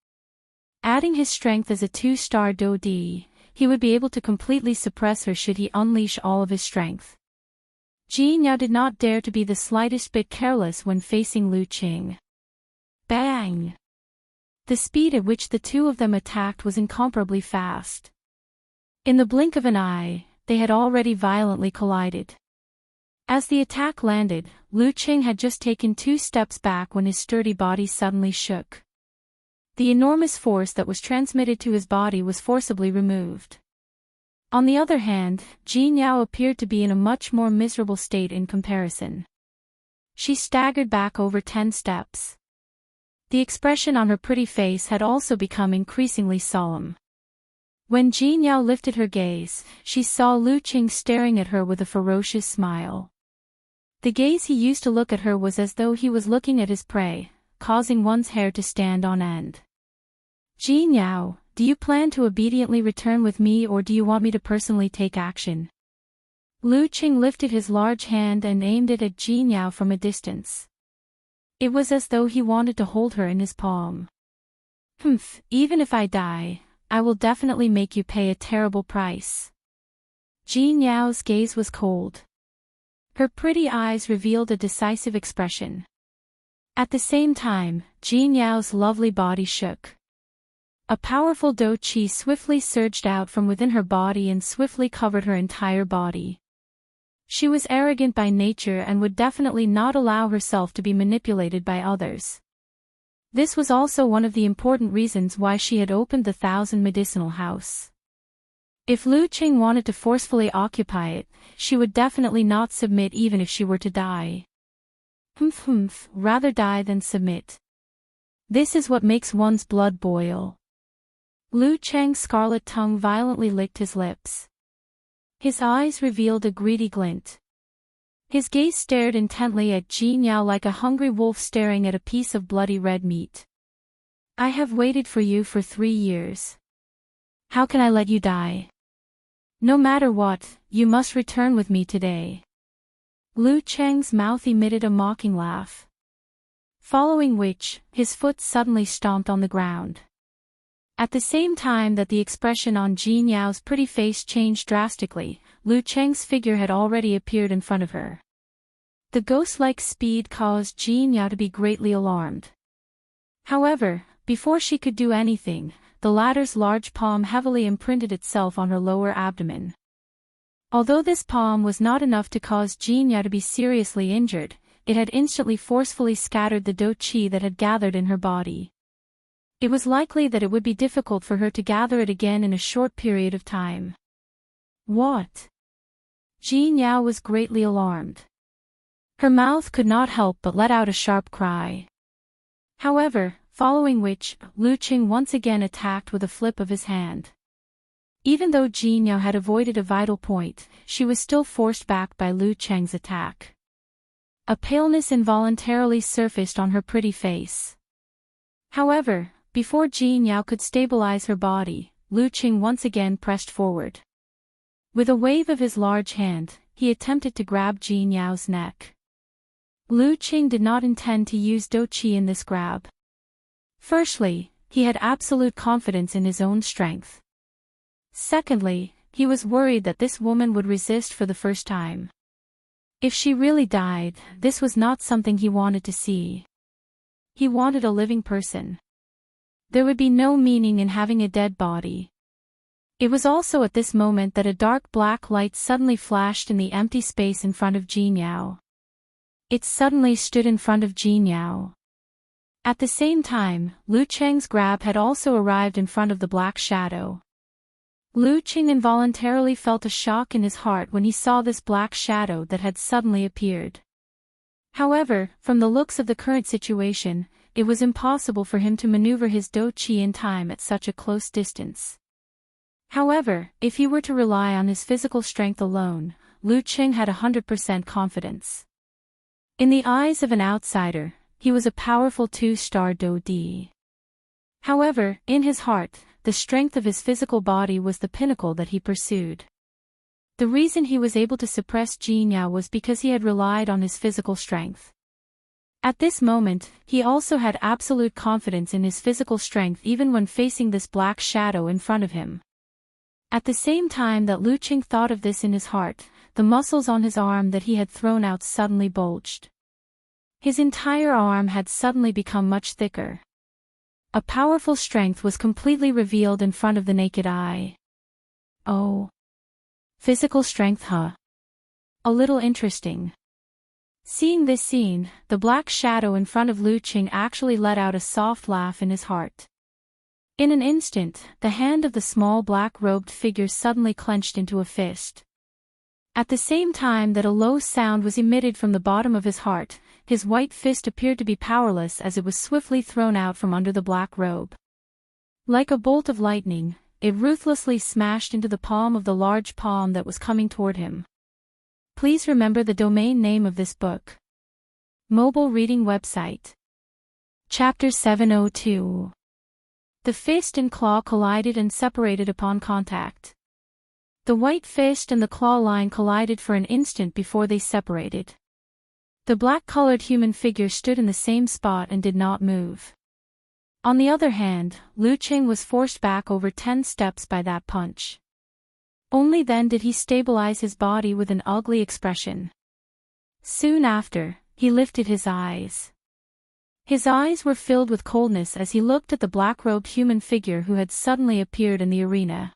Adding his strength as a 2-star Do Di, he would be able to completely suppress her should he unleash all of his strength. Jin Yao did not dare to be the slightest bit careless when facing Lu Qing. Bang! The speed at which the two of them attacked was incomparably fast. In the blink of an eye, they had already violently collided. As the attack landed, Lu Qing had just taken 2 steps back when his sturdy body suddenly shook. The enormous force that was transmitted to his body was forcibly removed. On the other hand, Jin Yao appeared to be in a much more miserable state in comparison. She staggered back over 10 steps. The expression on her pretty face had also become increasingly solemn. When Jin Yao lifted her gaze, she saw Lu Qing staring at her with a ferocious smile. The gaze he used to look at her was as though he was looking at his prey, causing one's hair to stand on end. Jin Yao, do you plan to obediently return with me or do you want me to personally take action? Lu Qing lifted his large hand and aimed it at Jin Yao from a distance. It was as though he wanted to hold her in his palm. Even if I die, I will definitely make you pay a terrible price. Jin Yao's gaze was cold. Her pretty eyes revealed a decisive expression. At the same time, Jin Yao's lovely body shook. A powerful dou qi swiftly surged out from within her body and swiftly covered her entire body. She was arrogant by nature and would definitely not allow herself to be manipulated by others. This was also one of the important reasons why she had opened the 1,000 medicinal house. If Lu Qing wanted to forcefully occupy it, she would definitely not submit even if she were to die. Rather die than submit. This is what makes one's blood boil. Lu Qing's scarlet tongue violently licked his lips. His eyes revealed a greedy glint. His gaze stared intently at Jin Yao like a hungry wolf staring at a piece of bloody red meat. I have waited for you for 3 years. How can I let you die? No matter what, you must return with me today. Lu Qing's mouth emitted a mocking laugh. Following which, his foot suddenly stomped on the ground. At the same time that the expression on Jin Yao's pretty face changed drastically, Lu Qing's figure had already appeared in front of her. The ghost-like speed caused Jin Yao to be greatly alarmed. However, before she could do anything, the latter's large palm heavily imprinted itself on her lower abdomen. Although this palm was not enough to cause Jin Yao to be seriously injured, it had instantly forcefully scattered the dou qi that had gathered in her body. It was likely that it would be difficult for her to gather it again in a short period of time. What? Jin Yao was greatly alarmed. Her mouth could not help but let out a sharp cry. However, following which, Lu Qing once again attacked with a flip of his hand. Even though Jin Yao had avoided a vital point, she was still forced back by Lu Qing's attack. A paleness involuntarily surfaced on her pretty face. However, before Jin Yao could stabilize her body, Lu Qing once again pressed forward. With a wave of his large hand, he attempted to grab Jin Yao's neck. Lu Qing did not intend to use dou qi in this grab. Firstly, he had absolute confidence in his own strength. Secondly, he was worried that this woman would resist for the first time. If she really died, this was not something he wanted to see. He wanted a living person. There would be no meaning in having a dead body. It was also at this moment that a dark black light suddenly flashed in the empty space in front of Jin Yao. It suddenly stood in front of Jin Yao. At the same time, Lu Qing's grab had also arrived in front of the black shadow. Lu Qing involuntarily felt a shock in his heart when he saw this black shadow that had suddenly appeared. However, from the looks of the current situation, it was impossible for him to maneuver his dou qi in time at such a close distance. However, if he were to rely on his physical strength alone, Lu Qing had 100% confidence. In the eyes of an outsider, he was a powerful 2-star dou di. However, in his heart, the strength of his physical body was the pinnacle that he pursued. The reason he was able to suppress Jin Yao was because he had relied on his physical strength. At this moment, he also had absolute confidence in his physical strength even when facing this black shadow in front of him. At the same time that Lu Qing thought of this in his heart, the muscles on his arm that he had thrown out suddenly bulged. His entire arm had suddenly become much thicker. A powerful strength was completely revealed in front of the naked eye. Oh. Physical strength, huh? A little interesting. Seeing this scene, the black shadow in front of Lu Qing actually let out a soft laugh in his heart. In an instant, the hand of the small black-robed figure suddenly clenched into a fist. At the same time that a low sound was emitted from the bottom of his heart, his white fist appeared to be powerless as it was swiftly thrown out from under the black robe. Like a bolt of lightning, it ruthlessly smashed into the palm of the large palm that was coming toward him. Please remember the domain name of this book. Mobile reading website. Chapter 702. The fist and claw collided and separated upon contact. The white fist and the claw line collided for an instant before they separated. The black-colored human figure stood in the same spot and did not move. On the other hand, Lu Qing was forced back over 10 steps by that punch. Only then did he stabilize his body with an ugly expression. Soon after, he lifted his eyes. His eyes were filled with coldness as he looked at the black-robed human figure who had suddenly appeared in the arena.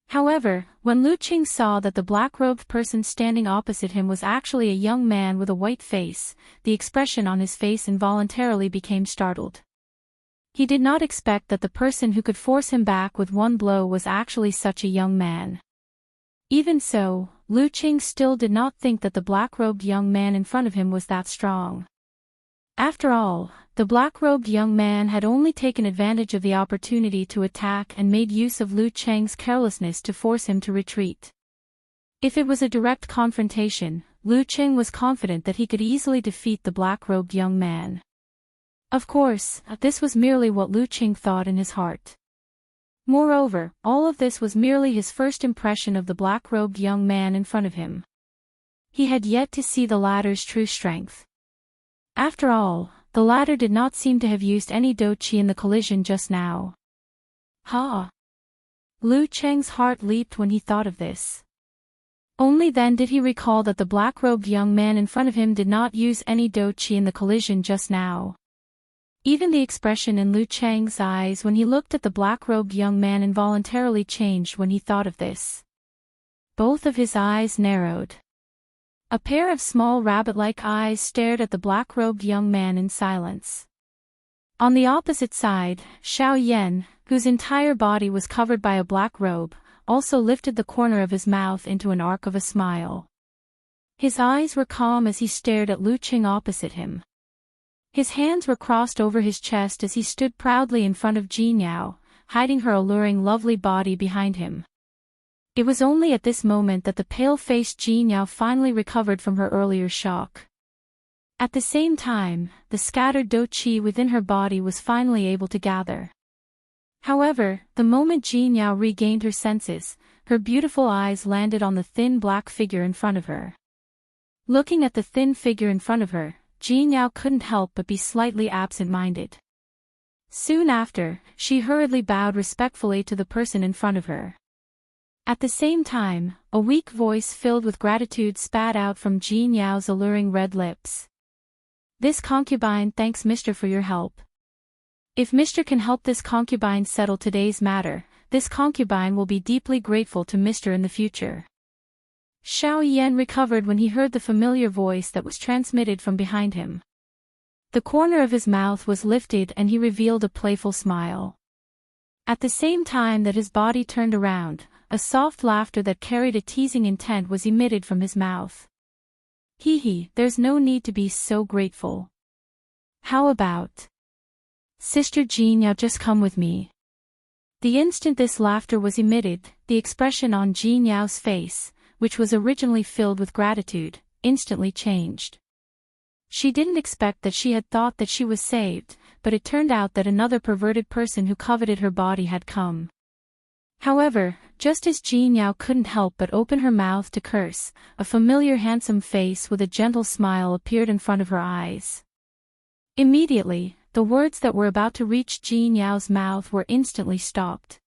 However, when Lu Qing saw that the black-robed person standing opposite him was actually a young man with a white face, the expression on his face involuntarily became startled. He did not expect that the person who could force him back with one blow was actually such a young man. Even so, Lu Qing still did not think that the black-robed young man in front of him was that strong. After all, the black-robed young man had only taken advantage of the opportunity to attack and made use of Lu Qing's carelessness to force him to retreat. If it was a direct confrontation, Lu Qing was confident that he could easily defeat the black-robed young man. Of course, this was merely what Lu Qing thought in his heart. Moreover, all of this was merely his first impression of the black-robed young man in front of him. He had yet to see the latter's true strength. After all, the latter did not seem to have used any doqi in the collision just now. Ha! Lu Qing's heart leaped when he thought of this. Only then did he recall that the black-robed young man in front of him did not use any doqi in the collision just now. Even the expression in Lu Qing's eyes when he looked at the black-robed young man involuntarily changed when he thought of this. Both of his eyes narrowed. A pair of small rabbit-like eyes stared at the black-robed young man in silence. On the opposite side, Xiao Yan, whose entire body was covered by a black robe, also lifted the corner of his mouth into an arc of a smile. His eyes were calm as he stared at Lu Qing opposite him. His hands were crossed over his chest as he stood proudly in front of Jinyao, hiding her alluring lovely body behind him. It was only at this moment that the pale-faced Jinyao finally recovered from her earlier shock. At the same time, the scattered doqi within her body was finally able to gather. However, the moment Jinyao regained her senses, her beautiful eyes landed on the thin black figure in front of her. Looking at the thin figure in front of her, Jinyao couldn't help but be slightly absent-minded. Soon after, she hurriedly bowed respectfully to the person in front of her. At the same time, a weak voice filled with gratitude spat out from Jinyao's alluring red lips. "This concubine thanks Mr. for your help. If Mr. can help this concubine settle today's matter, this concubine will be deeply grateful to Mr. in the future." Xiao Yan recovered when he heard the familiar voice that was transmitted from behind him. The corner of his mouth was lifted and he revealed a playful smile. At the same time that his body turned around, a soft laughter that carried a teasing intent was emitted from his mouth. "Hee, there's no need to be so grateful. How about Sister Jinyao just come with me?" The instant this laughter was emitted, the expression on Jinyao's face, which was originally filled with gratitude, instantly changed. She didn't expect that she had thought that she was saved, but it turned out that another perverted person who coveted her body had come. However, just as Jinyao couldn't help but open her mouth to curse, a familiar handsome face with a gentle smile appeared in front of her eyes. Immediately, the words that were about to reach Jinyao's mouth were instantly stopped.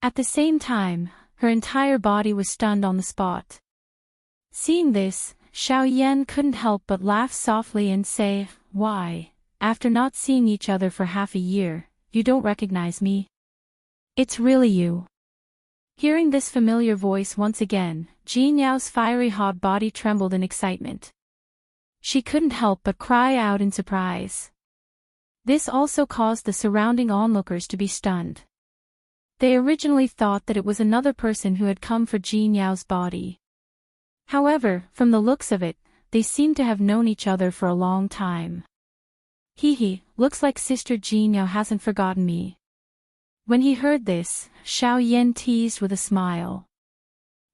At the same time, her entire body was stunned on the spot. Seeing this, Xiao Yan couldn't help but laugh softly and say, "Why, after not seeing each other for half a year, you don't recognize me? It's really you." Hearing this familiar voice once again, Jin Yao's fiery hot body trembled in excitement. She couldn't help but cry out in surprise. This also caused the surrounding onlookers to be stunned. They originally thought that it was another person who had come for Jin Yao's body. However, from the looks of it, they seemed to have known each other for a long time. Hee, looks like Sister Jin Yao hasn't forgotten me. When he heard this, Xiao Yan teased with a smile.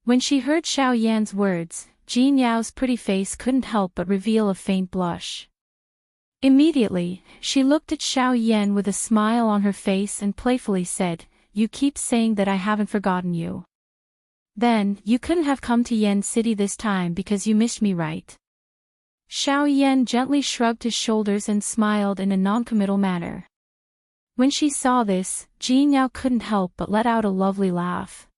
When she heard Xiao Yan's words, Jin Yao's pretty face couldn't help but reveal a faint blush. Immediately, she looked at Xiao Yan with a smile on her face and playfully said, "You keep saying that I haven't forgotten you. Then, you couldn't have come to Yen City this time because you missed me, right?" Xiao Yan gently shrugged his shoulders and smiled in a noncommittal manner. When she saw this, Jin Yao couldn't help but let out a lovely laugh.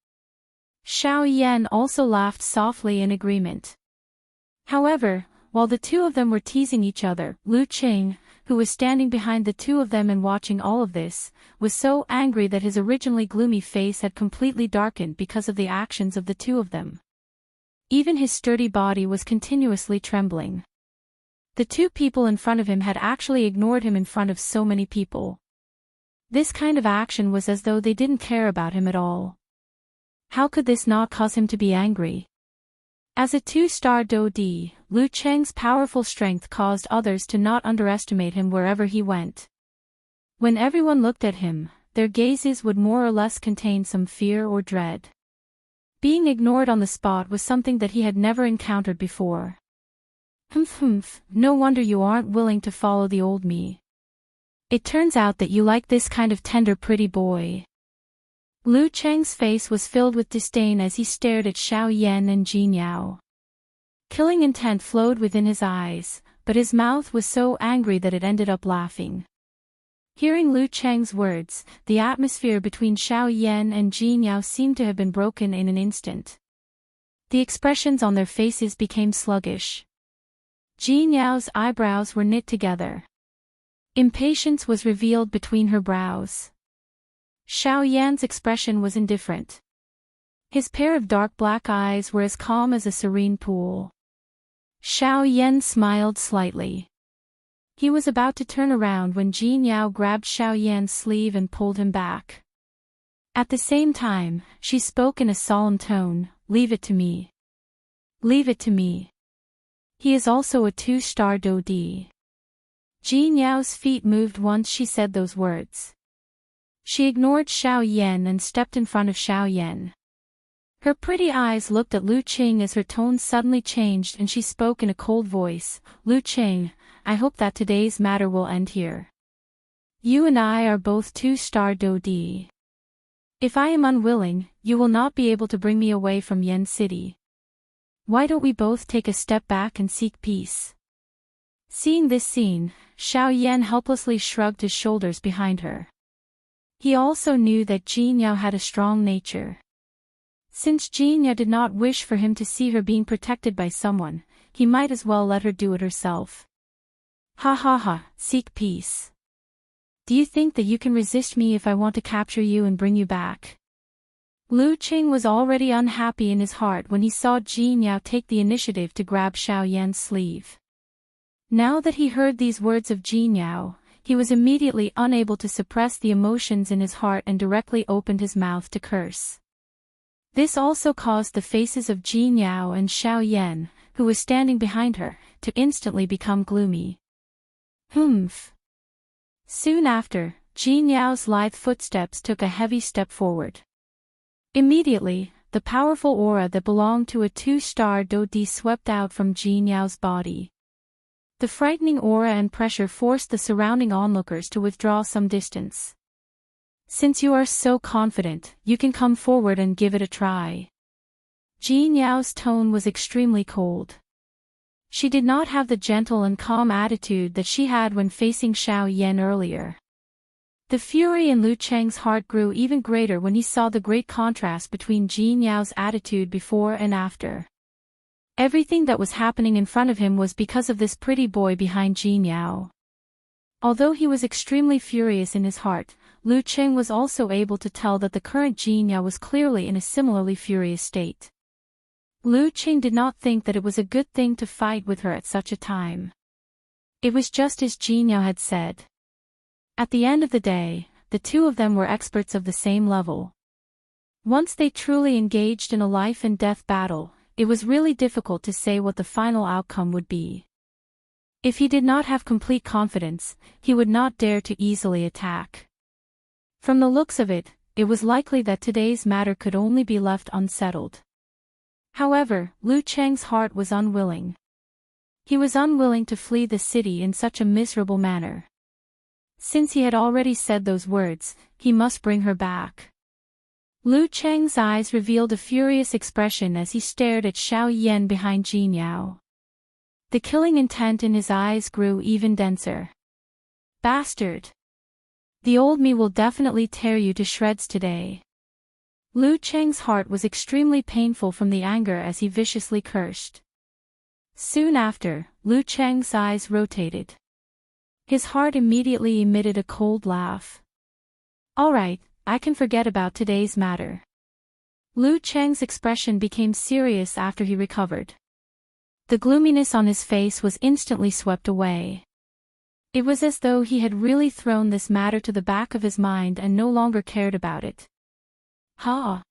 Xiao Yan also laughed softly in agreement. However, while the two of them were teasing each other, Lu Qing, who was standing behind the two of them and watching all of this, was so angry that his originally gloomy face had completely darkened because of the actions of the two of them. Even his sturdy body was continuously trembling. The two people in front of him had actually ignored him in front of so many people. This kind of action was as though they didn't care about him at all. How could this not cause him to be angry? As a two-star Dodi, Lu Cheng's powerful strength caused others to not underestimate him wherever he went. When everyone looked at him, their gazes would more or less contain some fear or dread. Being ignored on the spot was something that he had never encountered before. Humph, no wonder you aren't willing to follow the old me. It turns out that you like this kind of tender pretty boy. Lu Cheng's face was filled with disdain as he stared at Xiao Yan and Jin Yao. Killing intent flowed within his eyes, but his mouth was so angry that it ended up laughing. Hearing Lu Cheng's words, the atmosphere between Xiao Yan and Jin Yao seemed to have been broken in an instant. The expressions on their faces became sluggish. Jin Yao's eyebrows were knit together. Impatience was revealed between her brows. Xiao Yan's expression was indifferent. His pair of dark black eyes were as calm as a serene pool. Xiao Yan smiled slightly. He was about to turn around when Jin Yao grabbed Xiao Yan's sleeve and pulled him back. At the same time, she spoke in a solemn tone, "Leave it to me. Leave it to me. He is also a two-star Dodi." Jin Yao's feet moved once she said those words. She ignored Xiao Yan and stepped in front of Xiao Yan. Her pretty eyes looked at Lu Qing as her tone suddenly changed and she spoke in a cold voice, "Lu Qing, I hope that today's matter will end here. You and I are both two-star Dodi. If I am unwilling, you will not be able to bring me away from Yen City. Why don't we both take a step back and seek peace?" Seeing this scene, Xiao Yan helplessly shrugged his shoulders behind her. He also knew that Jin Yao had a strong nature. Since Jin Yao did not wish for him to see her being protected by someone, he might as well let her do it herself. Ha, seek peace. Do you think that you can resist me if I want to capture you and bring you back? Lu Qing was already unhappy in his heart when he saw Jin Yao take the initiative to grab Xiao Yan's sleeve. Now that he heard these words of Jin Yao, he was immediately unable to suppress the emotions in his heart and directly opened his mouth to curse. This also caused the faces of Jin Yao and Xiao Yan, who was standing behind her, to instantly become gloomy. Humph. Soon after, Jin Yao's lithe footsteps took a heavy step forward. Immediately, the powerful aura that belonged to a two-star Dodi swept out from Jin Yao's body. The frightening aura and pressure forced the surrounding onlookers to withdraw some distance. Since you are so confident, you can come forward and give it a try. Jin Yao's tone was extremely cold. She did not have the gentle and calm attitude that she had when facing Xiao Yan earlier. The fury in Lu Cheng's heart grew even greater when he saw the great contrast between Jin Yao's attitude before and after. Everything that was happening in front of him was because of this pretty boy behind Jin Yao. Although he was extremely furious in his heart, Lu Cheng was also able to tell that the current Jinya was clearly in a similarly furious state. Lu Cheng did not think that it was a good thing to fight with her at such a time. It was just as Jinya had said. At the end of the day, the two of them were experts of the same level. Once they truly engaged in a life-and-death battle, it was really difficult to say what the final outcome would be. If he did not have complete confidence, he would not dare to easily attack. From the looks of it, it was likely that today's matter could only be left unsettled. However, Lu Cheng's heart was unwilling. He was unwilling to flee the city in such a miserable manner. Since he had already said those words, he must bring her back. Lu Cheng's eyes revealed a furious expression as he stared at Xiao Yan behind Jin Yao. The killing intent in his eyes grew even denser. Bastard! The old me will definitely tear you to shreds today. Lu Cheng's heart was extremely painful from the anger as he viciously cursed. Soon after, Lu Cheng's eyes rotated. His heart immediately emitted a cold laugh. All right, I can forget about today's matter. Lu Cheng's expression became serious after he recovered. The gloominess on his face was instantly swept away. It was as though he had really thrown this matter to the back of his mind and no longer cared about it. Ha!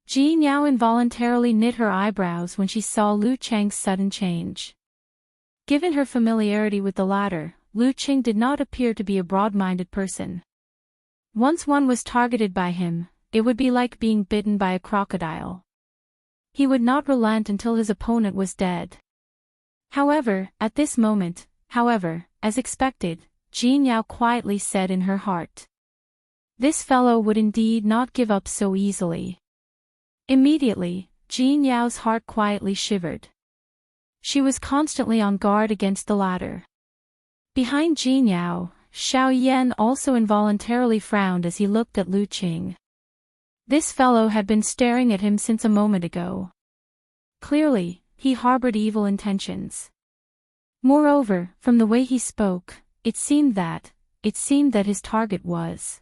Jin Yao involuntarily knit her eyebrows when she saw Lu Cheng's sudden change. Given her familiarity with the latter, Lu Cheng did not appear to be a broad-minded person. Once one was targeted by him, it would be like being bitten by a crocodile. He would not relent until his opponent was dead. However, at this moment, as expected, Jin Yao quietly said in her heart. This fellow would indeed not give up so easily. Immediately, Jin Yao's heart quietly shivered. She was constantly on guard against the latter. Behind Jin Yao, Xiao Yan also involuntarily frowned as he looked at Lu Cheng. This fellow had been staring at him since a moment ago. Clearly, he harbored evil intentions. Moreover, from the way he spoke, it seemed that his target was.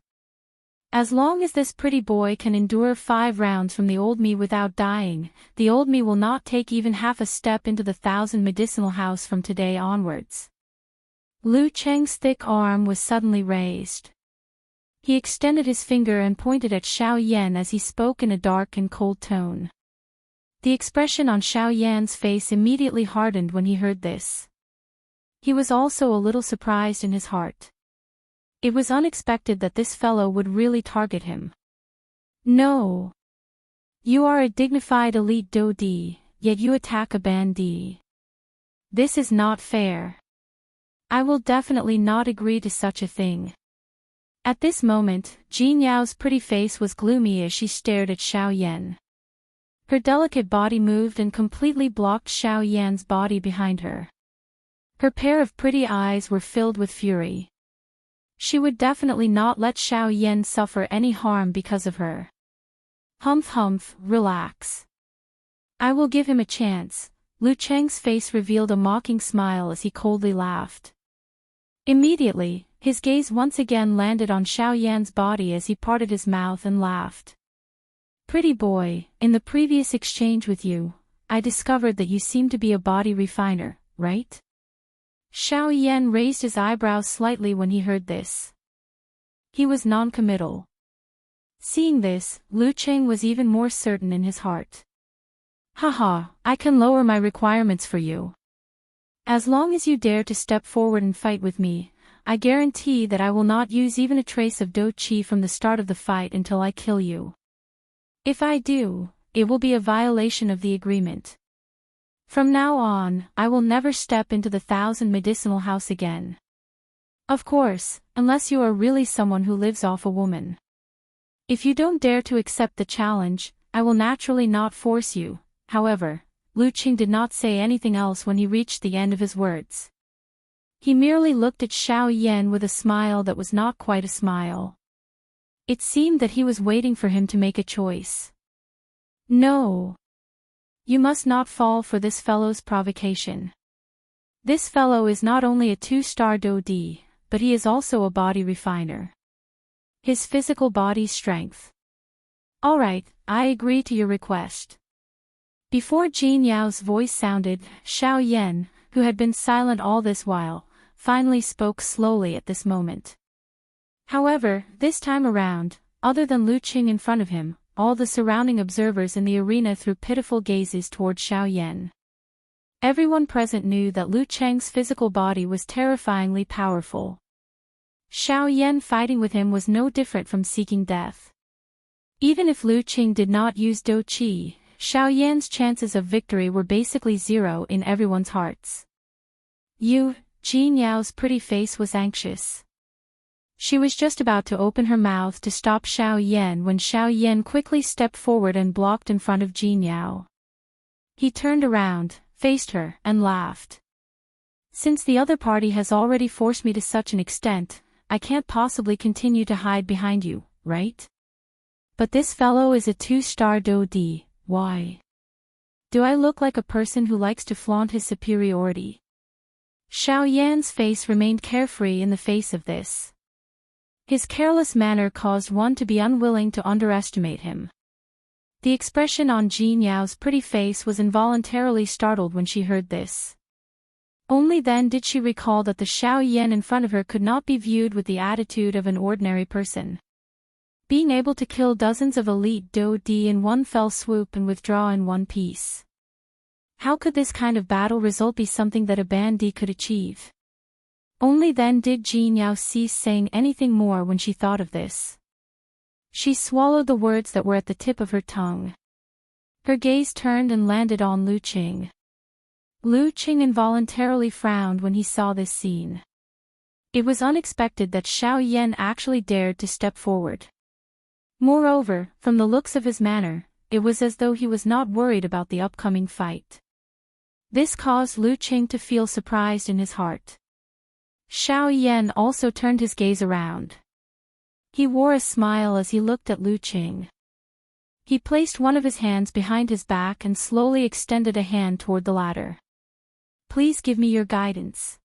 As long as this pretty boy can endure 5 rounds from the old me without dying, the old me will not take even half a step into the 1,000 medicinal house from today onwards. Lu Cheng's thick arm was suddenly raised. He extended his finger and pointed at Xiao Yan as he spoke in a dark and cold tone. The expression on Xiao Yan's face immediately hardened when he heard this. He was also a little surprised in his heart. It was unexpected that this fellow would really target him. No. You are a dignified elite Dodi, yet you attack a bandit. This is not fair. I will definitely not agree to such a thing. At this moment, Jin Yao's pretty face was gloomy as she stared at Xiao Yan. Her delicate body moved and completely blocked Xiao Yan's body behind her. Her pair of pretty eyes were filled with fury. She would definitely not let Xiao Yan suffer any harm because of her. Humph, relax. I will give him a chance. Lu Cheng's face revealed a mocking smile as he coldly laughed. Immediately, his gaze once again landed on Xiao Yan's body as he parted his mouth and laughed. Pretty boy, in the previous exchange with you, I discovered that you seem to be a body refiner, right? Xiao Yan raised his eyebrows slightly when he heard this. He was non-committal. Seeing this, Lu Cheng was even more certain in his heart. Haha, I can lower my requirements for you. As long as you dare to step forward and fight with me, I guarantee that I will not use even a trace of Do Chi from the start of the fight until I kill you. If I do, it will be a violation of the agreement. From now on, I will never step into the 1,000 medicinal house again. Of course, unless you are really someone who lives off a woman. If you don't dare to accept the challenge, I will naturally not force you. However, Lu Cheng did not say anything else when he reached the end of his words. He merely looked at Xiao Yan with a smile that was not quite a smile. It seemed that he was waiting for him to make a choice. No. You must not fall for this fellow's provocation. This fellow is not only a 2-star Dodi, but he is also a body refiner. his physical body's strength. Alright, I agree to your request. Before Jin Yao's voice sounded, Xiao Yan, who had been silent all this while, finally spoke slowly at this moment. However, this time around, other than Lu Qing in front of him, all the surrounding observers in the arena threw pitiful gazes toward Xiao Yan. Everyone present knew that Lu Cheng's physical body was terrifyingly powerful. Xiao Yan fighting with him was no different from seeking death. Even if Lu Qing did not use Do Qi, Xiao Yan's chances of victory were basically zero in everyone's hearts. Jin Yao's pretty face was anxious. She was just about to open her mouth to stop Xiao Yan when Xiao Yan quickly stepped forward and blocked in front of Jin Yao. He turned around, faced her, and laughed. Since the other party has already forced me to such an extent, I can't possibly continue to hide behind you, right? But this fellow is a 2-star Do Di, why? Do I look like a person who likes to flaunt his superiority? Xiao Yan's face remained carefree in the face of this. His careless manner caused one to be unwilling to underestimate him. The expression on Jin Yao's pretty face was involuntarily startled when she heard this. Only then did she recall that the Xiao Yan in front of her could not be viewed with the attitude of an ordinary person. Being able to kill dozens of elite Do Di in one fell swoop and withdraw in one piece. How could this kind of battle result be something that a Bandi could achieve? Only then did Jin Yao cease saying anything more when she thought of this. She swallowed the words that were at the tip of her tongue. Her gaze turned and landed on Lu Qing. Lu Qing involuntarily frowned when he saw this scene. It was unexpected that Xiao Yan actually dared to step forward. Moreover, from the looks of his manner, it was as though he was not worried about the upcoming fight. This caused Lu Qing to feel surprised in his heart. Xiao Yan also turned his gaze around. He wore a smile as he looked at Lu Qing. He placed one of his hands behind his back and slowly extended a hand toward the latter. Please give me your guidance.